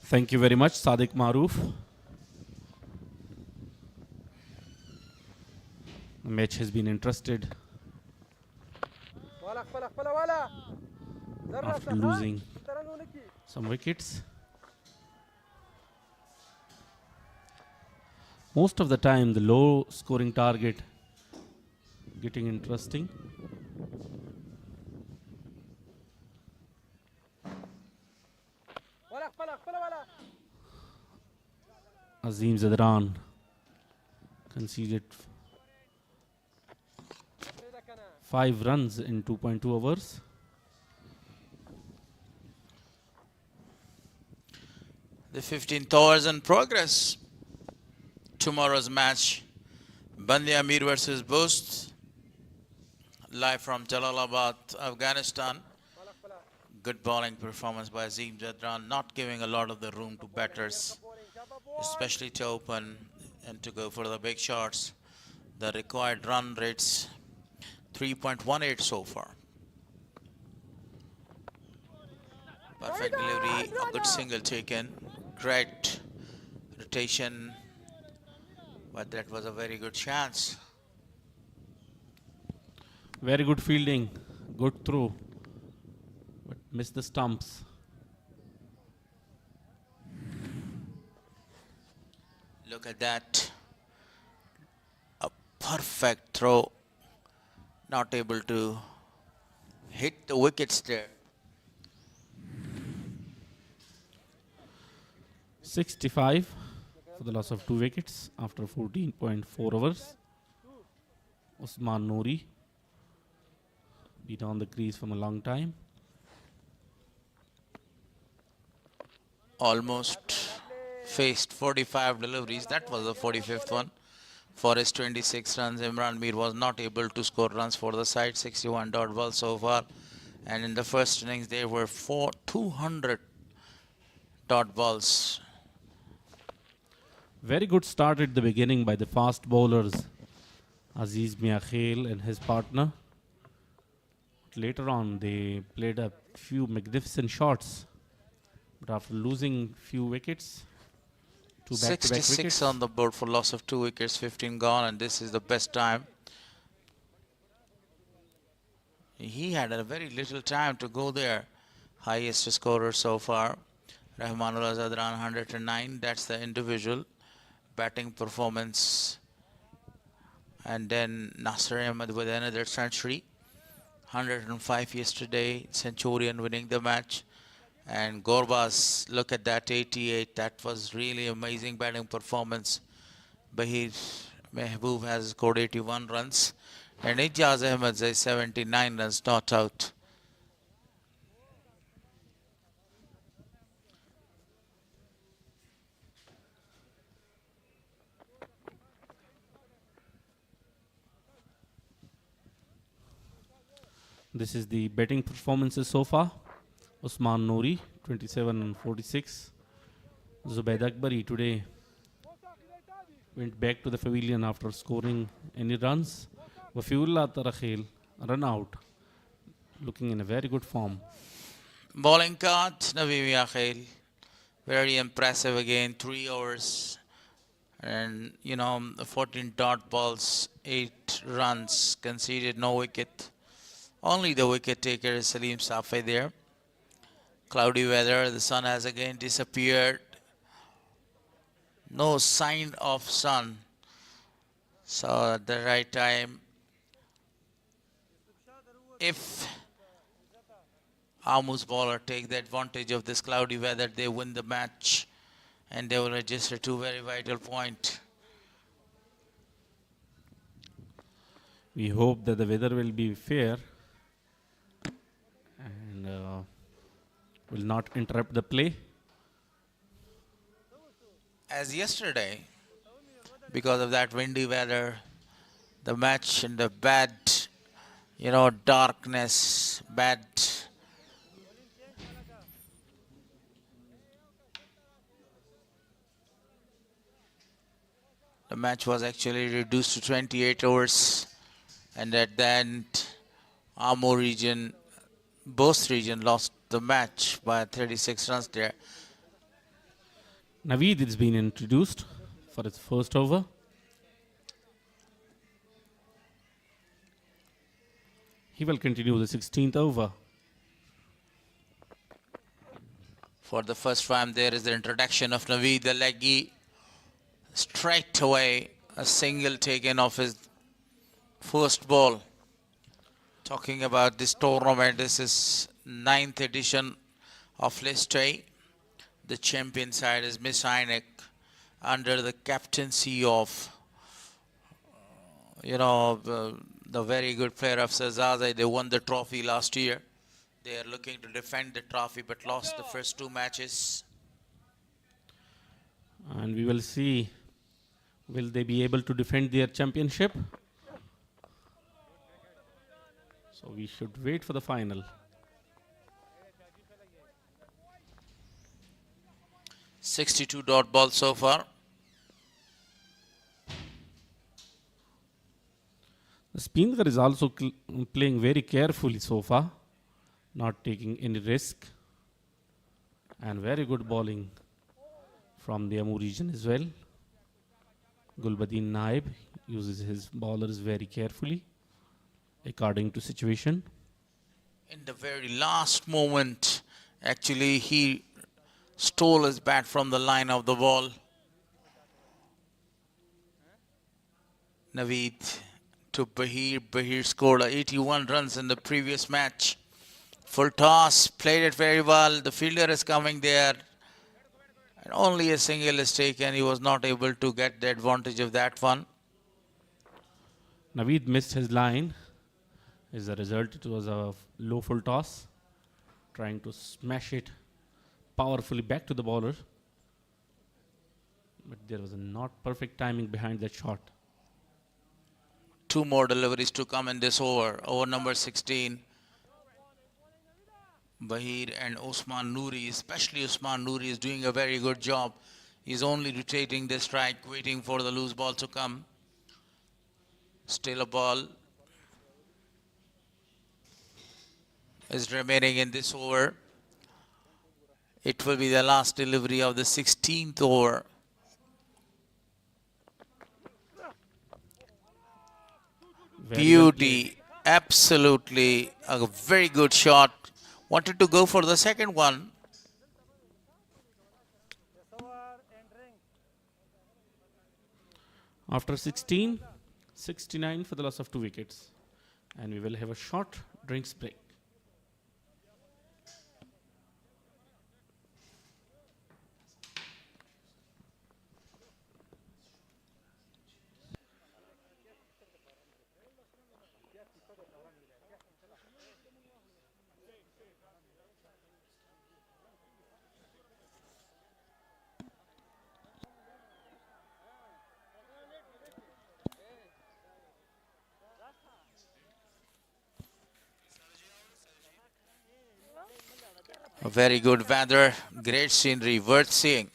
Thank you very much, Sadiq Maroof. The match has been interested after losing some wickets. Most of the time, the low scoring target getting interesting. Azim Zadran conceded 5 runs in 2.2 overs. The 15th over is in progress. Tomorrow's match, Bandia Mir versus Boost, live from Jalalabad, Afghanistan. Good bowling performance by Azim Zadran, not giving a lot of the room to batters, especially to open and to go for the big shots. The required run rates 3.18 so far. Perfect delivery, a good single taken, great rotation, but that was a very good chance. Very good fielding, good throw, but missed the stumps. Look at that, a perfect throw, not able to hit the wickets there. 65 for the loss of 2 wickets after 14.4 overs. Usman Noori been on the crease from a long time. Almost faced 45 deliveries. That was the 45th one. for his 26 runs. Imran Mir was not able to score runs for the side. 61 dot balls so far. And in the first innings, there were 200 dot balls. Very good start at the beginning by the fast bowlers, Aziz Miakhel and his partner. Later on, they played a few magnificent shots. But after losing few wickets, two back-to-back 66 wickets, on the board for loss of 2 wickets, 15 gone, and this is the best time. He had a very little time to go there. Highest scorer so far. Rahmanullah Zadran 109. That's the individual batting performance. And then Nasir Ahmed with another century. 105 yesterday. Centurion winning the match. And Gorbas, look at that, 88. That was really amazing batting performance. Bahir Mehboob has scored 81 runs. And Ijaz Ahmed Zai 79 runs not out. this is the betting performances so far. Usman Noori, 27 and 46. Zubaid Akbari today went back to the pavilion after scoring any runs. Wafiullah Tarakhil, run out, looking in a very good form. Bowling card, Naveem Yakhel. Very impressive again, 3 overs. And, 14 dot balls, 8 runs, conceded no wicket. Only the wicket taker is Salim Safai there. Cloudy weather, the sun has again disappeared. No sign of sun. So at the right time, if Amu's bowler take the advantage of this cloudy weather, they win the match and they will register 2 very vital points. We hope that the weather will be fair and will not interrupt the play. As yesterday, because of that windy weather, the match in the bad, darkness, bad. The match was actually reduced to 28 overs, and at the end, Amur region, both region lost the match by 36 runs there. Naveed has been introduced for his first over. He will continue the 16th over. For the first time, there is the introduction of Naveed, the leggy. Straight away, a single taken off his first ball. Talking about this tournament, this is 9th edition of List A. The champion side is Miss Heineck under the captaincy of, the very good player of Sazazai. They won the trophy last year. They are looking to defend the trophy but lost the first 2 matches. And we will see, will they be able to defend their championship? So we should wait for the final. .62 dot ball so far. The Spinghar is also playing very carefully so far, not taking any risk, and very good bowling from the Amur region as well. Gulbadin Naib uses his bowlers very carefully, according to situation. In the very last moment, actually, he stole his bat from the line of the ball. Naveed to Bahir. Bahir scored 81 runs in the previous match. Full toss, played it very well. The fielder is coming there. And only a single is taken. He was not able to get the advantage of that one. Naveed missed his line. As a result, it was a low full toss, trying to smash it powerfully back to the bowler. But there was a not perfect timing behind that shot. 2 more deliveries to come in this over. Over number 16. Bahir and Usman Noori, especially Usman Noori, is doing a very good job. He's only rotating the strike, waiting for the loose ball to come. Still a ball is remaining in this over. It will be the last delivery of the 16th over. Beauty, absolutely a very good shot. Wanted to go for the second one. After 16, 69 for the loss of 2 wickets. And we will have a short drinks break. A very good weather, great scenery, worth seeing.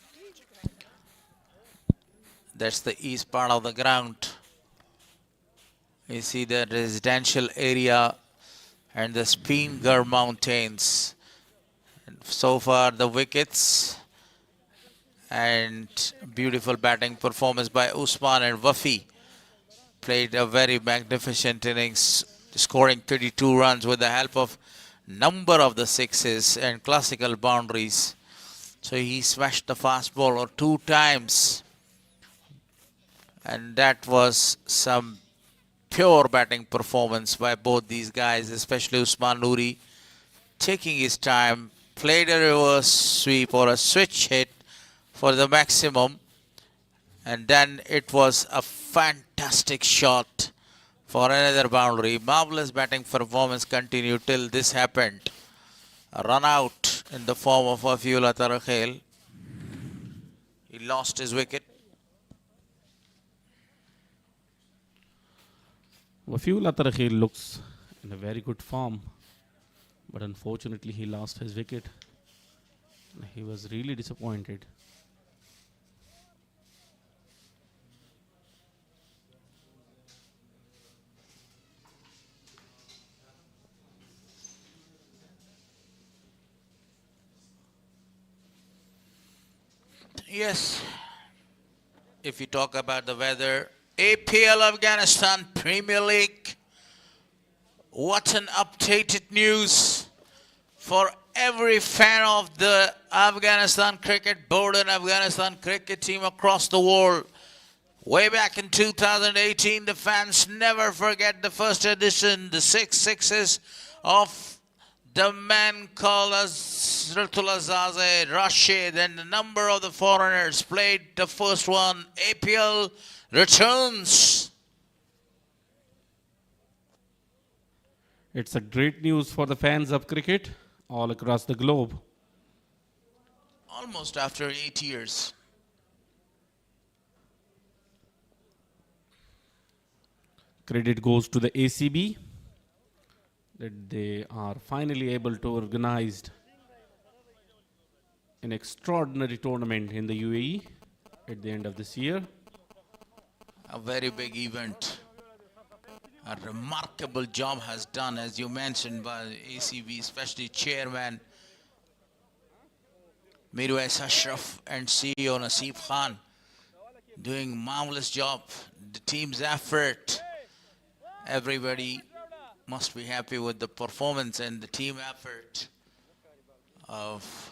That's the east part of the ground. You see the residential area and the Spinghar mountains. And so far the wickets and beautiful batting performance by Usman and Wafi. Played a very magnificent innings, scoring 32 runs with the help of number of the sixes and classical boundaries. So he smashed the fast bowler 2 times. And that was some pure batting performance by both these guys, especially Usman Noori, taking his time, played a reverse sweep or a switch hit for the maximum. And then it was a fantastic shot for another boundary. Marvelous batting performance continued till this happened. A run out in the form of Wafiullah Tarakhel. He lost his wicket. Wafiullah Tarakhel looks in a very good form, but unfortunately he lost his wicket. He was really disappointed. Yes, if you talk about the weather, APL Afghanistan Premier League, what an updated news for every fan of the Afghanistan Cricket Board and Afghanistan cricket team across the world. Way back in 2018, the fans never forget the first edition, the 6 sixes of the man called Nasir Zaze, Rashid, and the number of the foreigners played the first one. APL returns. It's a great news for the fans of cricket all across the globe. Almost after 8 years. Credit goes to the ACB that they are finally able to organize an extraordinary tournament in the UAE at the end of this year. A very big event. A remarkable job has done, as you mentioned, by ACB, especially chairman Mirwais Ashraf and CEO Naseeb Khan, doing marvelous job. The team's effort. Everybody must be happy with the performance and the team effort of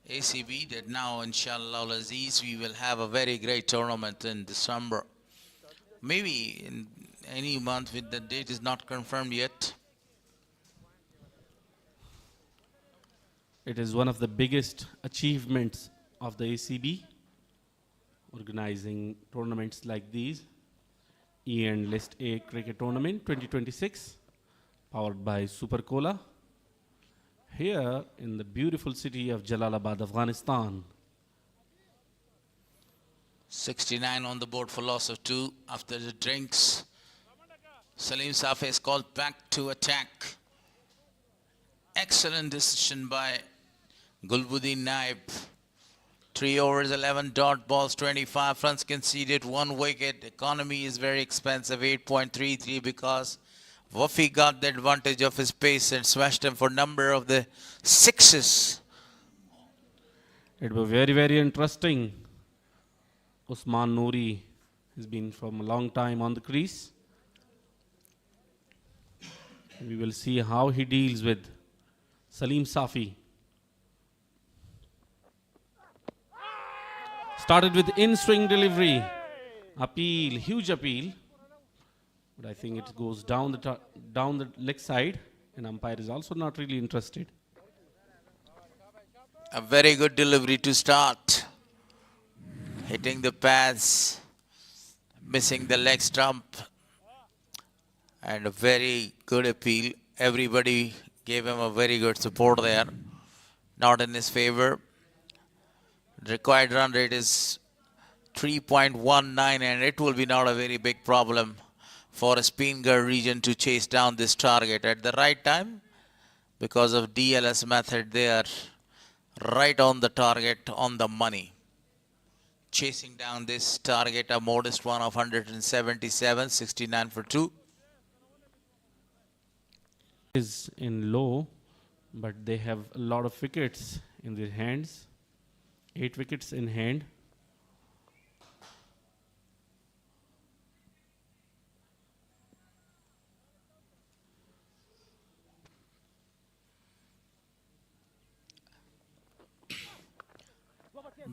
ACB, that now, inshallah Aziz, we will have a very great tournament in December. Maybe in any month, with the date is not confirmed yet. It is one of the biggest achievements of the ACB, organizing tournaments like these. E and List A Cricket Tournament 2026, powered by Super Cola, here in the beautiful city of Jalalabad, Afghanistan. 69 on the board for loss of 2 after the drinks. Salim Safi is called back to attack. Excellent decision by Gulbuddin Naib. 3 overs, 11 dot balls, 25 runs conceded, 1 wicket. Economy is very expensive, 8.33, because Wafi got the advantage of his pace and smashed him for number of the sixes. It was very, very interesting. Usman Noori has been from a long time on the crease. We will see how he deals with Salim Safi. Started with in-swing delivery. Appeal, huge appeal. But I think it goes down the leg side, and umpire is also not really interested. A very good delivery to start. Hitting the pads, missing the leg stump. And a very good appeal. Everybody gave him a very good support there. Not in his favor. The required run rate is 3.19, and it will be not a very big problem for a Spinghar region to chase down this target at the right time. Because of DLS method, they are right on the target, on the money. Chasing down this target, a modest one of 177, 69 for 2. Is in low, but they have a lot of wickets in their hands. 8 wickets in hand.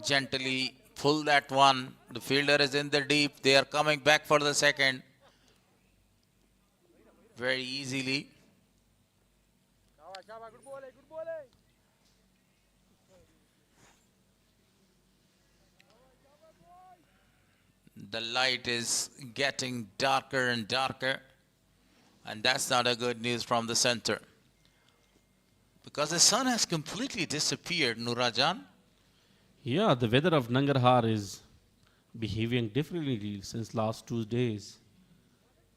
Gently pull that one. The fielder is in the deep. They are coming back for the second. Very easily. The light is getting darker and darker, and that's not a good news from the center, because the sun has completely disappeared. Nurajan. Yeah, the weather of Nangarhar is behaving differently since last 2 days,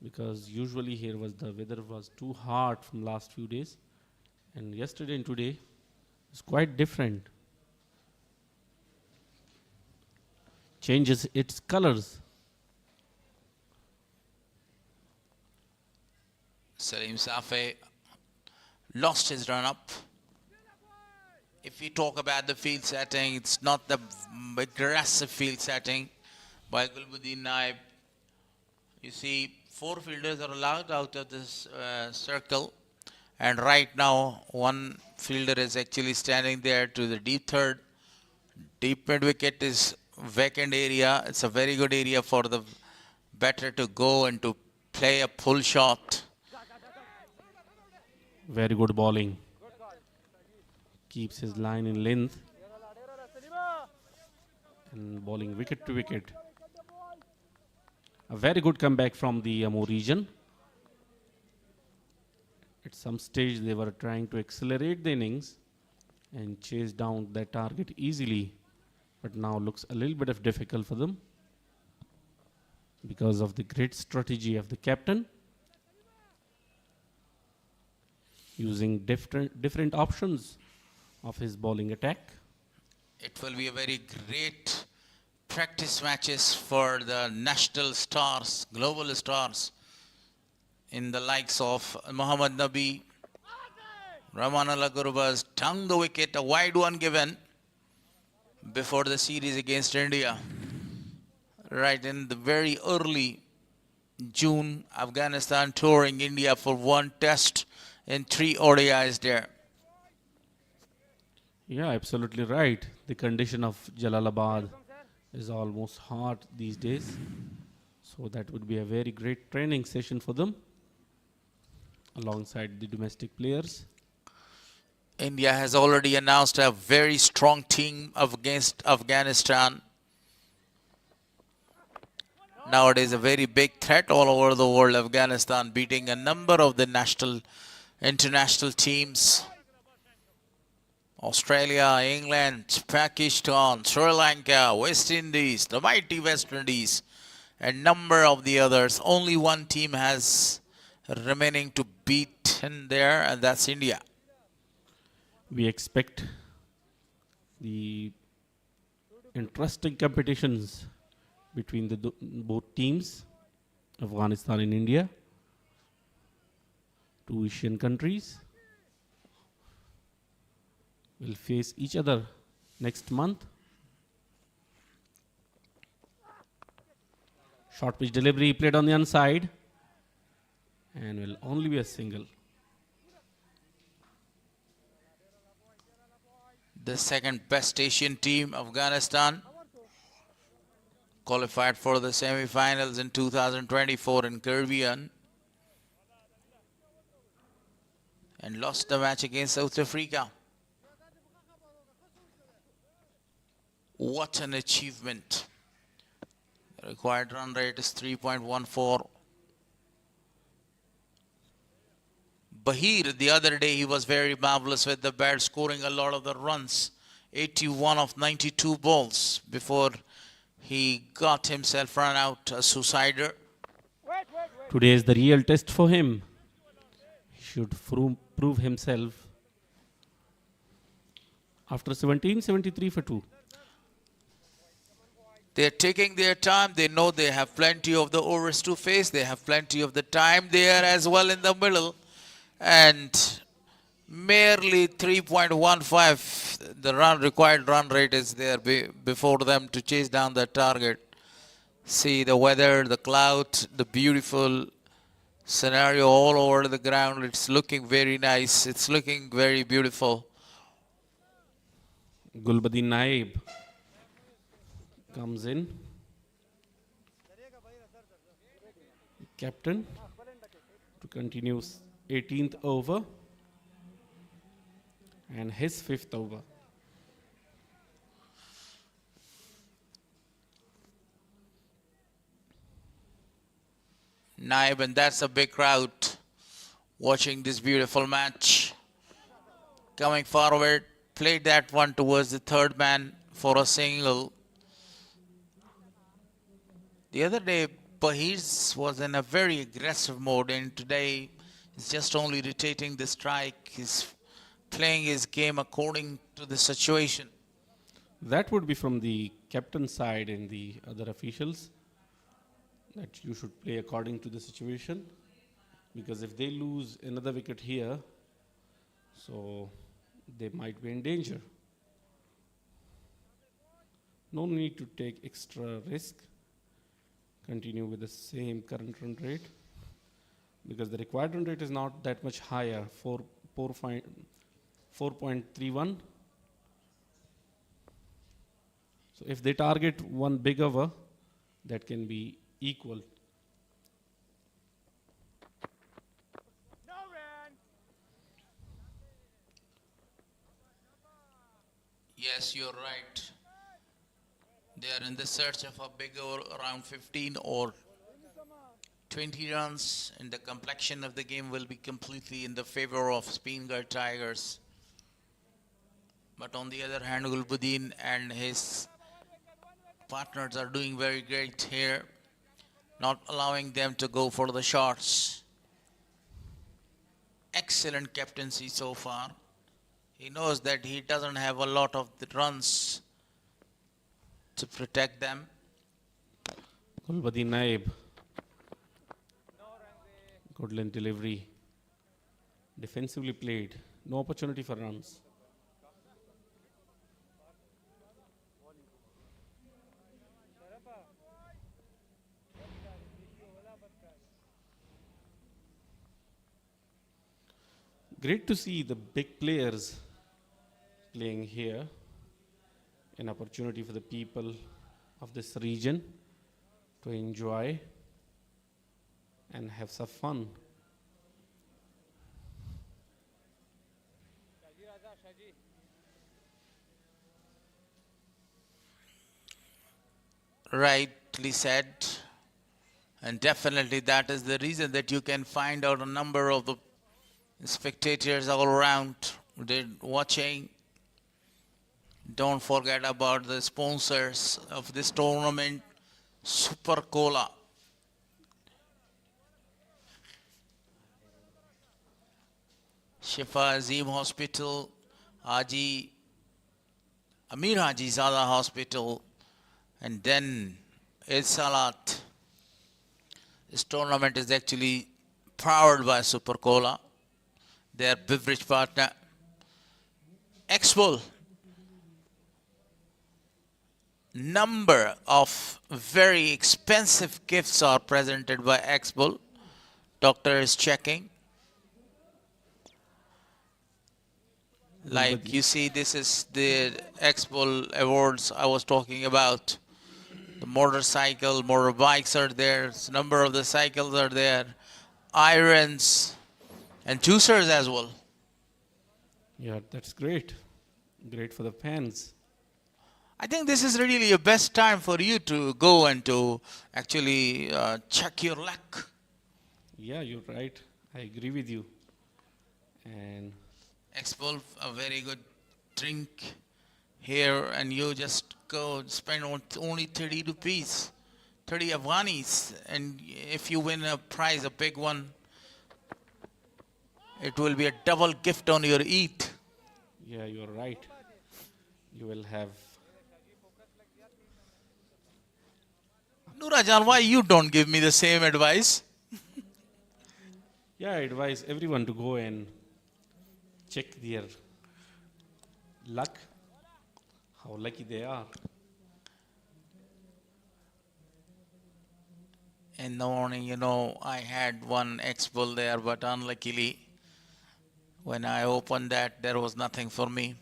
because usually here the weather was too hot from last few days, and yesterday and today is quite different. Changes its colors. Salim Safi lost his run up. If we talk about the field setting, it's not the aggressive field setting by Gulbuddin Naib. You see, 4 fielders are allowed out of this circle, and right now 1 fielder is actually standing there to the deep third. Deep mid wicket is vacant area. It's a very good area for the batter to go and to play a pull shot. Very good bowling. Keeps his line in length and bowling wicket to wicket. A very good comeback from the Amur region. At some stage they were trying to accelerate the innings and chase down that target easily, but now looks a little bit of difficult for them because of the great strategy of the captain, using different options of his bowling attack. It will be a very great practice matches for the national stars, global stars, in the likes of Muhammad Nabi. Ramanala Gurbaz tongue the wicket, a wide one given before the series against India. Right in the very early June, Afghanistan touring India for 1 test and 3 ODIs there. Yeah, absolutely right. The condition of Jalalabad is almost hot these days. So that would be a very great training session for them alongside the domestic players. India has already announced a very strong team against Afghanistan. Nowadays, a very big threat all over the world. Afghanistan beating a number of the international teams. Australia, England, Pakistan, Sri Lanka, West Indies, the mighty West Indies, and number of the others. Only one team has remaining to beat in there, and that's India. We expect the interesting competitions between the both teams, Afghanistan and India, two Asian countries will face each other next month. Short pitch delivery played on the inside and will only be a single. The second best Asian team, Afghanistan, qualified for the semi-finals in 2024 in Caribbean and lost the match against South Africa. What an achievement. The required run rate is 3.14. Bahir, the other day, he was very marvelous with the bat, scoring a lot of the runs. 81 of 92 balls before he got himself run out, a suicider. Today is the real test for him. He should prove himself. After 73 for 2. They're taking their time. They know they have plenty of the overs to face. They have plenty of the time there as well in the middle. And merely 3.15, the required run rate is there before them to chase down the target. See the weather, the cloud, the beautiful scenario all over the ground. It's looking very nice. It's looking very beautiful. Gulbuddin Naib comes in. Captain to continue 18th over and his 5th over. Naib, and that's a big crowd watching this beautiful match. Coming forward, played that one towards the third man for a single. The other day, Bahir was in a very aggressive mode, and today he's just only rotating the strike. He's playing his game according to the situation. That would be from the captain's side and the other officials, that you should play according to the situation, because if they lose another wicket here, so they might be in danger. No need to take extra risk. Continue with the same current run rate, because the required run rate is not that much higher, 4.31. So if they target one big over, that can be equal. Yes, you're right. They are in the search of a big over, around 15 or 20 runs, and the complexion of the game will be completely in the favor of Spinghar Tigers. But on the other hand, Gulbuddin and his partners are doing very great here, not allowing them to go for the shots. Excellent captaincy so far. He knows that he doesn't have a lot of the runs to protect them. Gulbuddin Naib. Good length delivery. Defensively played. No opportunity for runs. Great to see the big players playing here. An opportunity for the people of this region to enjoy and have some fun. Rightly said, and definitely that is the reason that you can find out a number of the spectators all around watching. Don't forget about the sponsors of this tournament, Super Cola. Shifa Azim Hospital, Haji Amir Haji Zada Hospital, and then Eid Salat. This tournament is actually powered by Super Cola, their beverage partner. Expo. Number of very expensive gifts are presented by Expo. Doctor is checking. Like you see, this is the Expo awards I was talking about. The motorcycle, motorbikes are there. Number of the cycles are there. Irons and juicers as well. Yeah, that's great. Great for the fans. I think this is really a best time for you to go and to actually check your luck. Yeah, you're right. I agree with you. And Expo, a very good drink here, and you just go spend only 30 rupees, 30 Afghanis, and if you win a prize, a big one, it will be a double gift on your Eid. yeah, you're right. You will have. Nurajan, why you don't give me the same advice? Yeah, I advise everyone to go and check their luck, how lucky they are. In the morning, you know, I had one Expo there, but unluckily, when I opened that, there was nothing for me.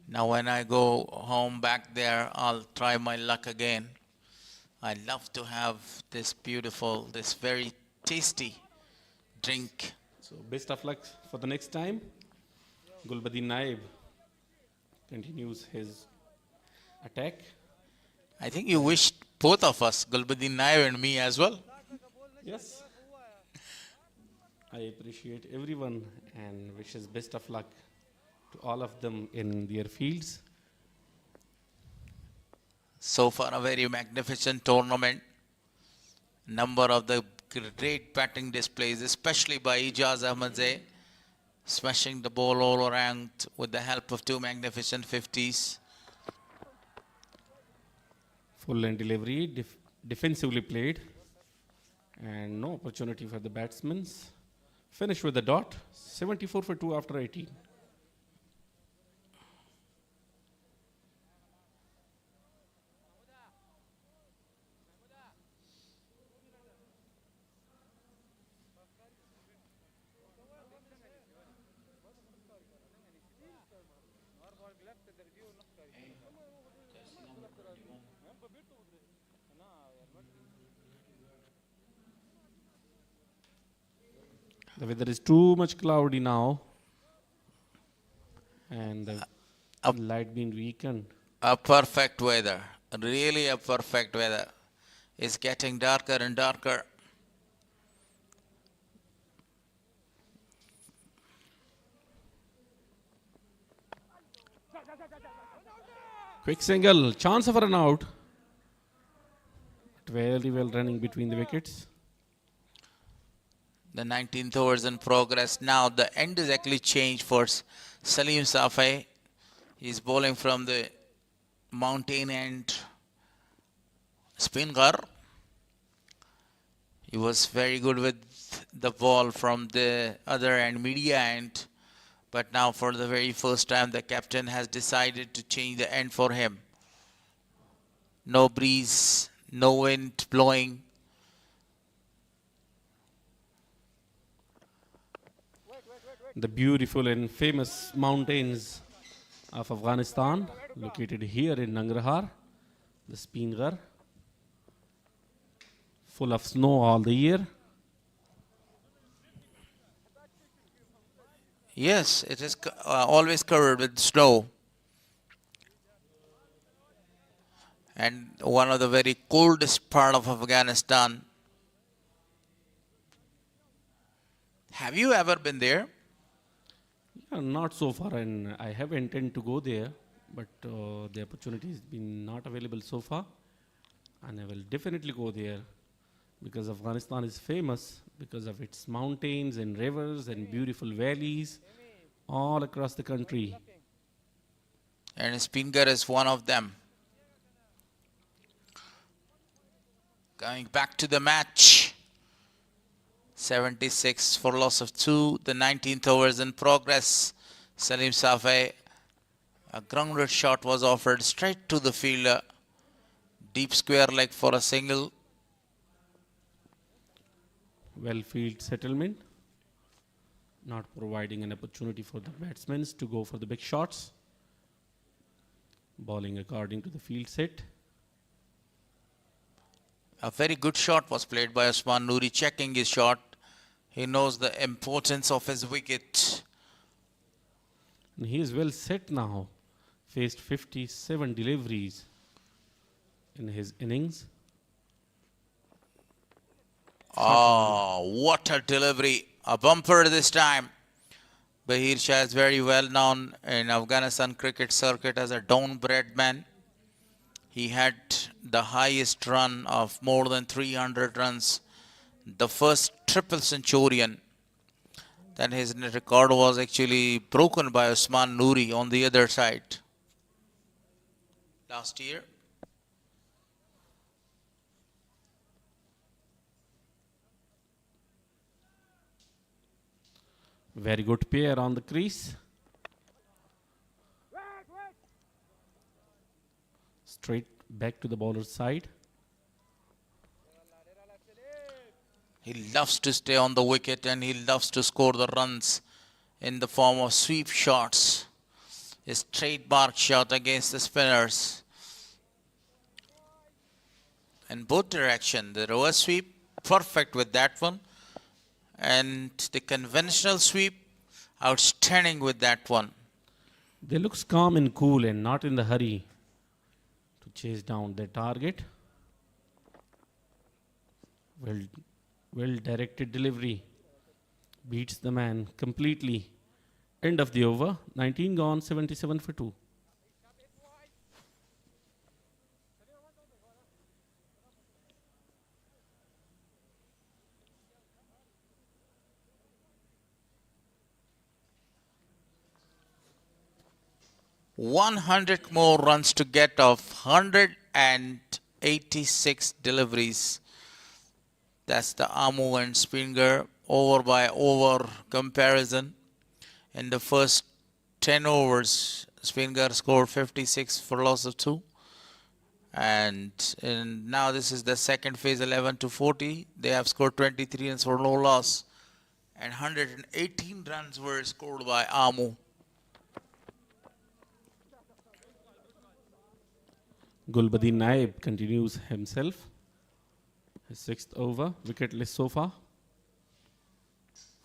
Now, when I go home back there, I'll try my luck again. I love to have this beautiful, this very tasty drink. So, best of luck for the next time. Gulbadi Naib continues his attack. I think you wished both of us, Gulbuddin Nair and me as well. Yes. I appreciate everyone and wishes best of luck to all of them in their fields. So far, a very magnificent tournament. Number of the great batting displays, especially by Ijaz Ahmed Zai, smashing the ball all around with the help of two magnificent 50s. Full and delivery, defensively played, and no opportunity for the batsmen. Finish with a dot, 74 for 2 after 18. The weather is too much cloudy now, and the light being weakened. A perfect weather, really a perfect weather. It's getting darker and darker. Quick single, chance of a run out. Very well running between the wickets. The 19th over is in progress. Now the end is actually changed for Salim Safai. He's bowling from the mountain end. Spinghar. He was very good with the ball from the other end, media end. But now for the very first time, the captain has decided to change the end for him. No breeze, no wind blowing. The beautiful and famous mountains of Afghanistan, located here in Nangarhar, the Spinghar, full of snow all the year. Yes, it is always covered with snow. And one of the very coldest part of Afghanistan. Have you ever been there? Yeah, not so far, and I have intent to go there, but the opportunity has been not available so far, and I will definitely go there because Afghanistan is famous because of its mountains and rivers and beautiful valleys all across the country. And Spinghar is one of them. Coming back to the match. 76 for loss of 2. The 19th over is in progress. Salim Safai. A grounded shot was offered straight to the fielder. Deep square leg for a single. Well field settlement. Not providing an opportunity for the batsmen to go for the big shots. Bowling according to the field set. A very good shot was played by Usman Noori, checking his shot. He knows the importance of his wicket. And he is well set now. Faced 57 deliveries in his innings. Oh, what a delivery. A bumper this time. Bahir Shah is very well known in Afghanistan cricket circuit as a down-bred man. He had the highest run of more than 300 runs. The first triple centurion. Then his record was actually broken by Usman Noori on the other side last year. Very good pair on the crease. Straight back to the bowler's side. He loves to stay on the wicket and he loves to score the runs in the form of sweep shots. His trademark shot against the spinners. In both directions, the reverse sweep, perfect with that one. And the conventional sweep, outstanding with that one. They look calm and cool and not in the hurry to chase down their target. Well directed delivery. Beats the man completely. End of the over. 19 gone, 77 for 2. $100 more runs to get off 186 deliveries. That's the Amu and Spinghar over by over comparison. In the first 10 overs, Spinghar scored 56 for loss of 2. And now this is the second phase, 11 to 40. They have scored 23 runs for no loss. And 118 runs were scored by Amu. Gulbadi Naib continues himself. His 6th over, wicketless so far.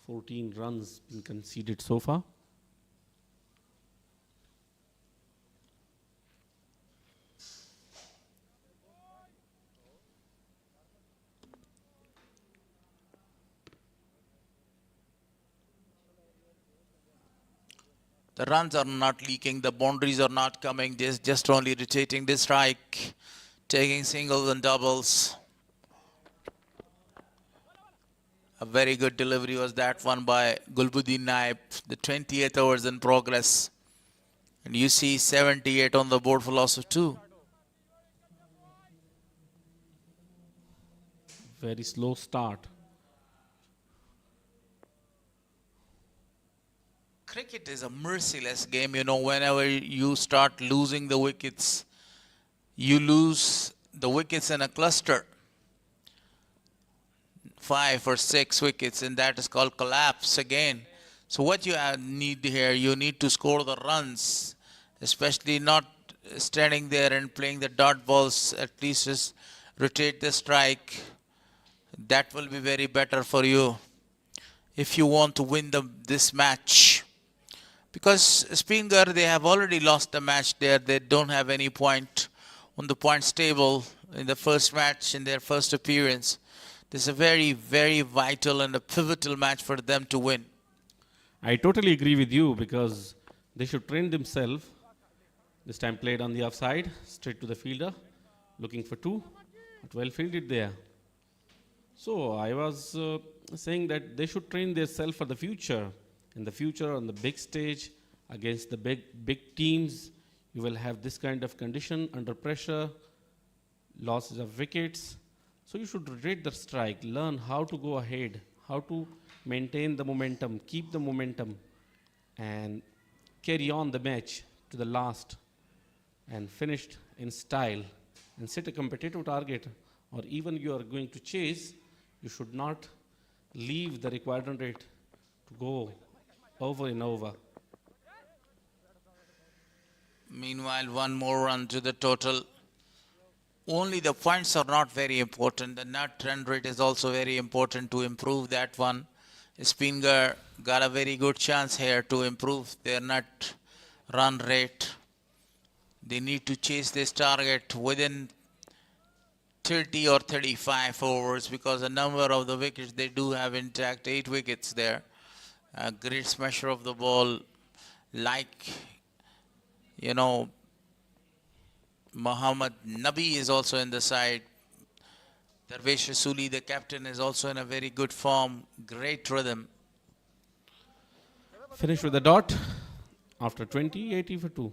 14 runs been conceded so far. The runs are not leaking, the boundaries are not coming, just only rotating the strike, taking singles and doubles. A very good delivery was that one by Gulbuddin Naib. The 28th over is in progress. And you see 78 on the board for loss of 2. Very slow start. Cricket is a merciless game, you know. Whenever you start losing the wickets, you lose the wickets in a cluster. 5 or 6 wickets, and that is called collapse again. So what you need here, you need to score the runs, especially not standing there and playing the dot balls. At least just rotate the strike. That will be very better for you if you want to win this match. Because Spinghar, they have already lost the match there. They don't have any point on the points table in the first match, in their first appearance. This is a very, very vital and a pivotal match for them to win. I totally agree with you because they should train themselves. This time played on the offside, straight to the fielder, looking for 2. But well fielded there. So I was saying that they should train themselves for the future. In the future, on the big stage, against the big teams, you will have this kind of condition under pressure, losses of wickets. So you should rotate the strike, learn how to go ahead, how to maintain the momentum, keep the momentum, and carry on the match to the last and finished in style and set a competitive target, or even you are going to chase, you should not leave the required run rate to go over and over. Meanwhile, one more run to the total. Only the points are not very important. The net run rate is also very important to improve that one. Spinghar got a very good chance here to improve their net run rate. They need to chase this target within 30 or 35 overs because the number of the wickets they do have intact, 8 wickets there. A great smasher of the ball, like, you know, Muhammad Nabi is also in the side. Darvesh Rasuli, the captain, is also in a very good form, great rhythm. Finish with a dot after 20, 80 for 2.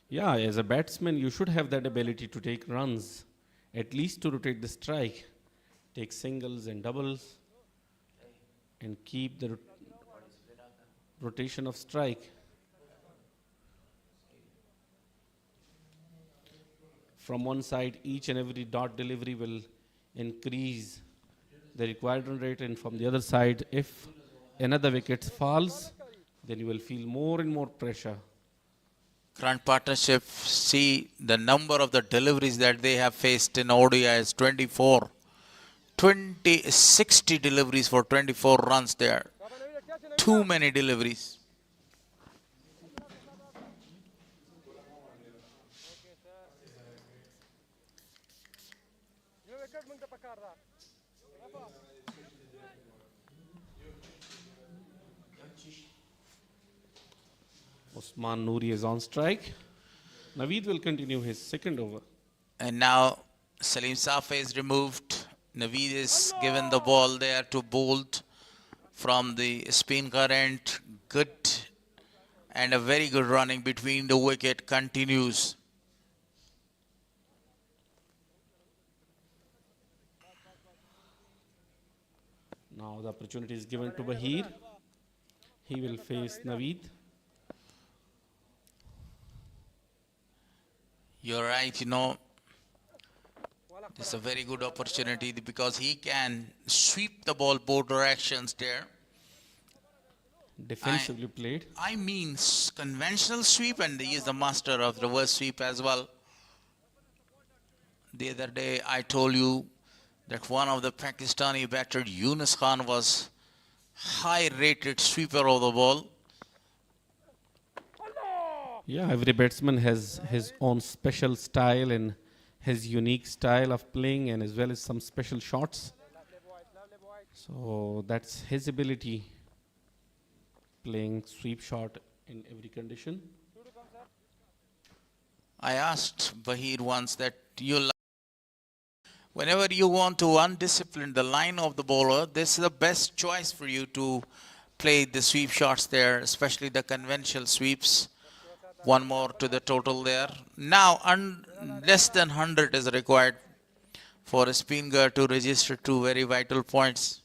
Yeah, as a batsman, you should have that ability to take runs, at least to rotate the strike, take singles and doubles, and keep the rotation of strike. From one side, each and every dot delivery will increase the required run rate, and from the other side, if another wicket falls, then you will feel more and more pressure. Current partnership, see the number of the deliveries that they have faced in ODI is 24. 60 deliveries for 24 runs there. Too many deliveries. Usman Noori is on strike. Naveed will continue his second over. And now Salim Safa is removed. Naveed is given the ball there to Bolt from the Spinghar end. Good and a very good running between the wicket continues. Now the opportunity is given to Bahir. He will face Naveed. You're right, you know, it's a very good opportunity because he can sweep the ball both directions there. Defensively played. I mean conventional sweep, and he is the master of reverse sweep as well. The other day I told you that one of the Pakistani batter, Yunus Khan, was high-rated sweeper of the ball. Yeah, every batsman has his own special style and his unique style of playing, and as well as some special shots. So that's his ability, playing sweep shot in every condition. I asked Bahir once that whenever you want to undiscipline the line of the bowler, this is the best choice for you to play the sweep shots there, especially the conventional sweeps. One more to the total there. Now, less than 100 is required for a Spinghar to register 2 very vital points.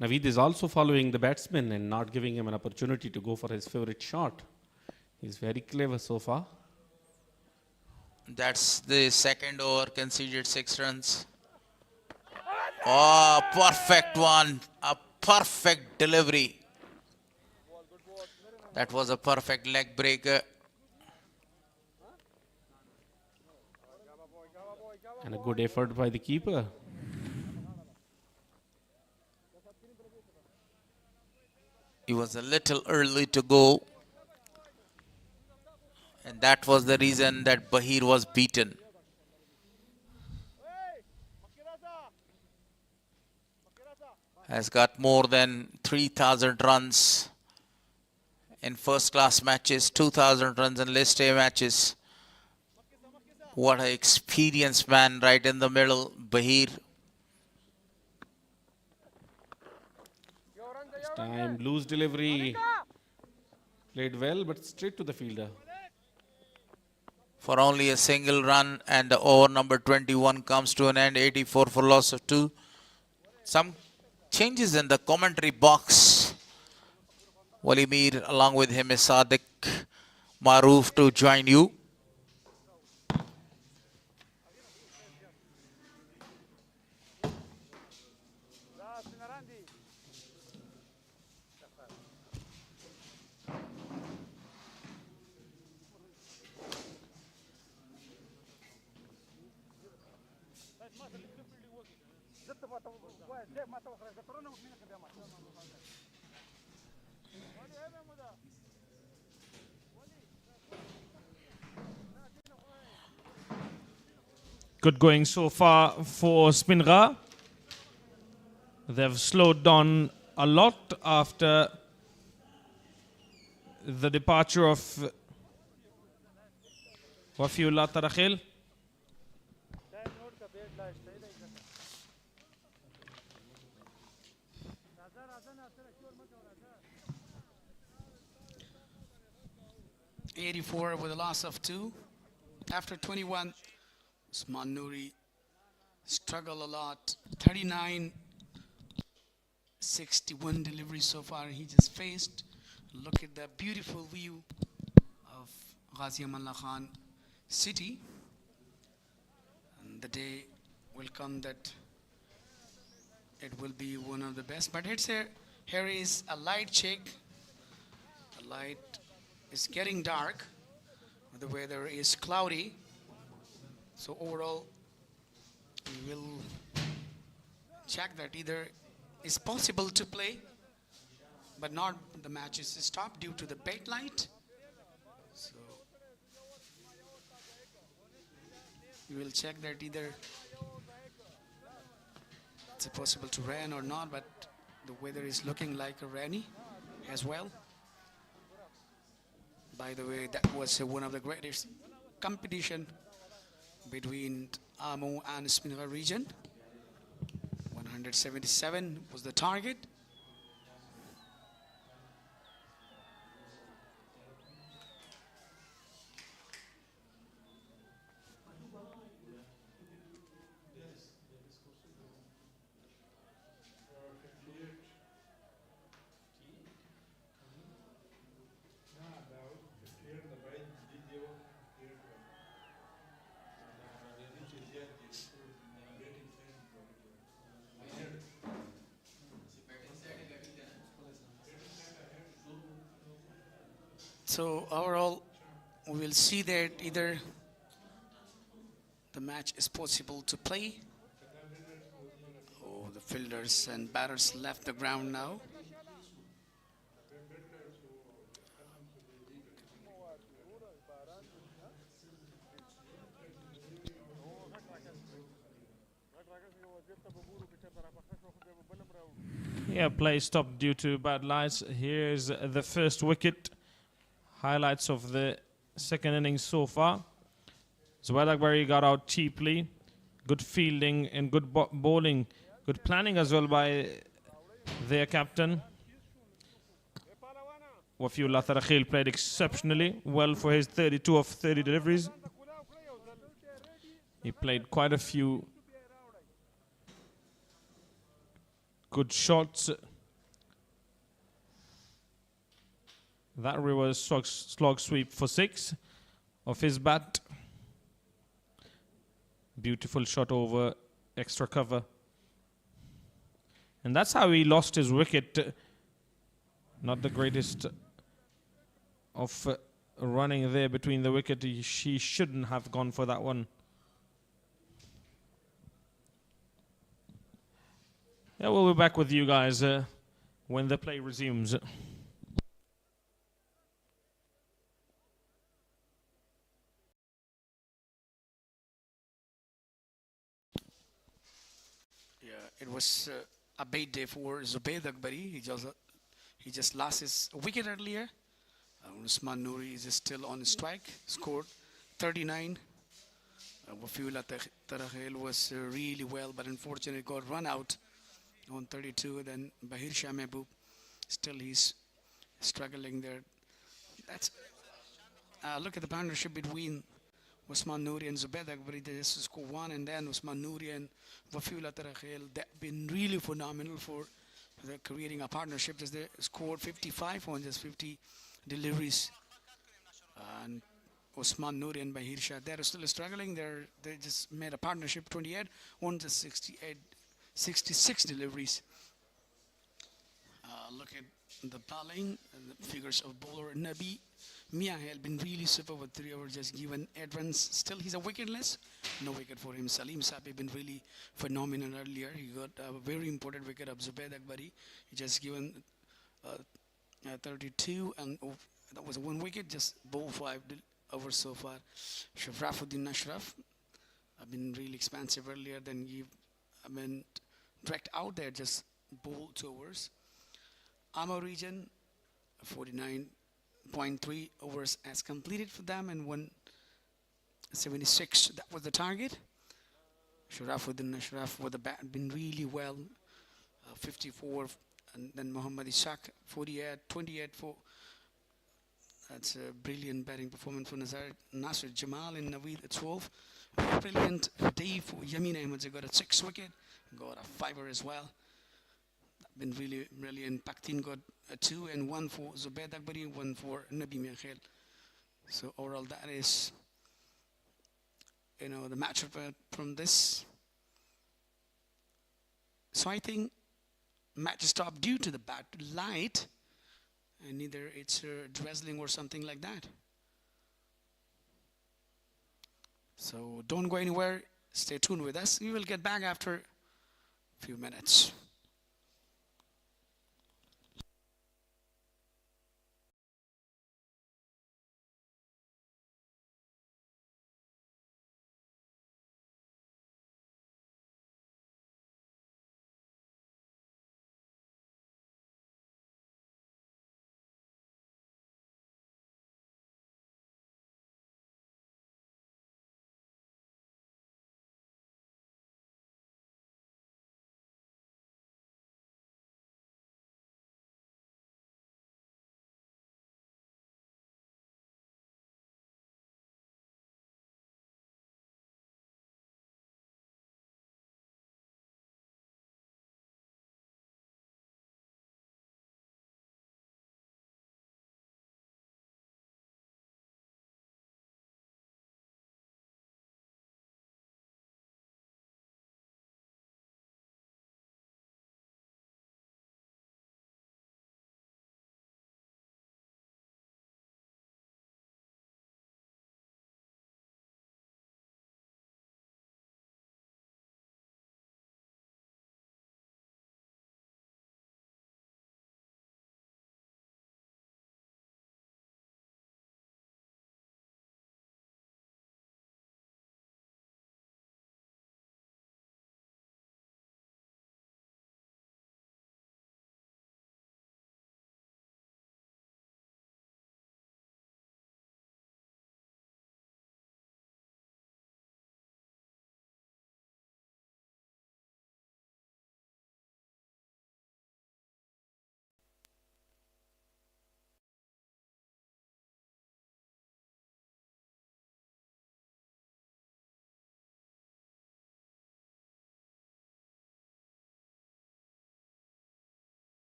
Naveed is also following the batsman and not giving him an opportunity to go for his favorite shot. He's very clever so far. That's the second over, conceded 6 runs. Oh, perfect one. A perfect delivery. That was a perfect leg breaker. And a good effort by the keeper. He was a little early to go. And that was the reason that Bahir was beaten. Has got more than 3,000 runs in first class matches, 2,000 runs in list A matches. What an experienced man right in the middle, Bahir. This time, loose delivery. Played well, but straight to the fielder. For only a single run, and the over number 21 comes to an end, 84 for loss of 2. Some changes in the commentary box. Wali Mir, along with him is Sadiq Maroof to join you. Good going so far for Spinghar. They've slowed down a lot after the departure of Wafiullah Tarakhil. '84 with a loss of 2. After 21, Usman Noori struggled a lot. 39, 61 deliveries so far he just faced. Look at the beautiful view of Ghazi Amanullah Khan city. And the day will come that it will be one of the best. But here is a light check. The light is getting dark. The weather is cloudy. So overall, we will check that either it's possible to play, but not the match is stopped due to the bait light. So we will check that either it's possible to rain or not, but the weather is looking like a rainy as well. By the way, that was one of the greatest competition between Amu and Spinghar region. 177 was the target. So overall, we will see that either the match is possible to play. Oh, the fielders and batters left the ground now. Yeah, play stopped due to bad lights. Here's the first wicket. Highlights of the second innings so far. Zubair Akbari got out cheaply. Good fielding and good bowling. Good planning as well by their captain. Wafiullah Tarakhil played exceptionally well for his 32 of 30 deliveries. He played quite a few good shots. That reverse slog sweep for 6 of his bat. Beautiful shot over extra cover. And that's how he lost his wicket. Not the greatest of running there between the wicket. She shouldn't have gone for that one. Yeah, we'll be back with you guys when the play resumes. It was a bad day for Zubair Akbari. He just lost his wicket earlier. Usman Noori is still on strike. Scored 39. Wafula Tarakhel was really well, but unfortunately got run out on 32. Then Bahir Shah Mehboob, still he's struggling there. That's look at the partnership between Usman Noori and Zubaid Akbari. They just score one, and then Usman Noori and Wafula Tarakhel. They've been really phenomenal for creating a partnership. They scored 55 on just 50 deliveries. And Usman Noori and Bahir Shah, they're still struggling. They just made a partnership 28 on just 66 deliveries. Look at the bowling and the figures of bowler Nabi Mia had been really super with 3 overs, just given advance. Still, he's a wicketless. No wicket for him. Salim Sabi been really phenomenal earlier. He got a very important wicket of Zubaid Akbari. He just given 32, and that was 1 wicket. Just bowled 5 overs so far. Shafrafuddin Ashraf have been really expansive earlier. Then direct out there, just bowled 2 overs. Amur region 49.3 overs as completed for them, and 176. That was the target. Sharafuddin Ashraf with the bat been really well. 54, and then Muhammad Ishaq 48, 28 for. That's a brilliant batting performance for Nasir Jamal and Naveed at 12. Brilliant day for Yamin Ahmed Zai. Got a 6 wicket, got a 5er as well. Been really brilliant. Paktin got a 2 and 1 for Zubaid Akbari, 1 for Nabi Mekhel. So overall, that is, the match from this. So I think match stopped due to the bad light, and either it's drizzling or something like that. So don't go anywhere. Stay tuned with us. We will get back after a few minutes.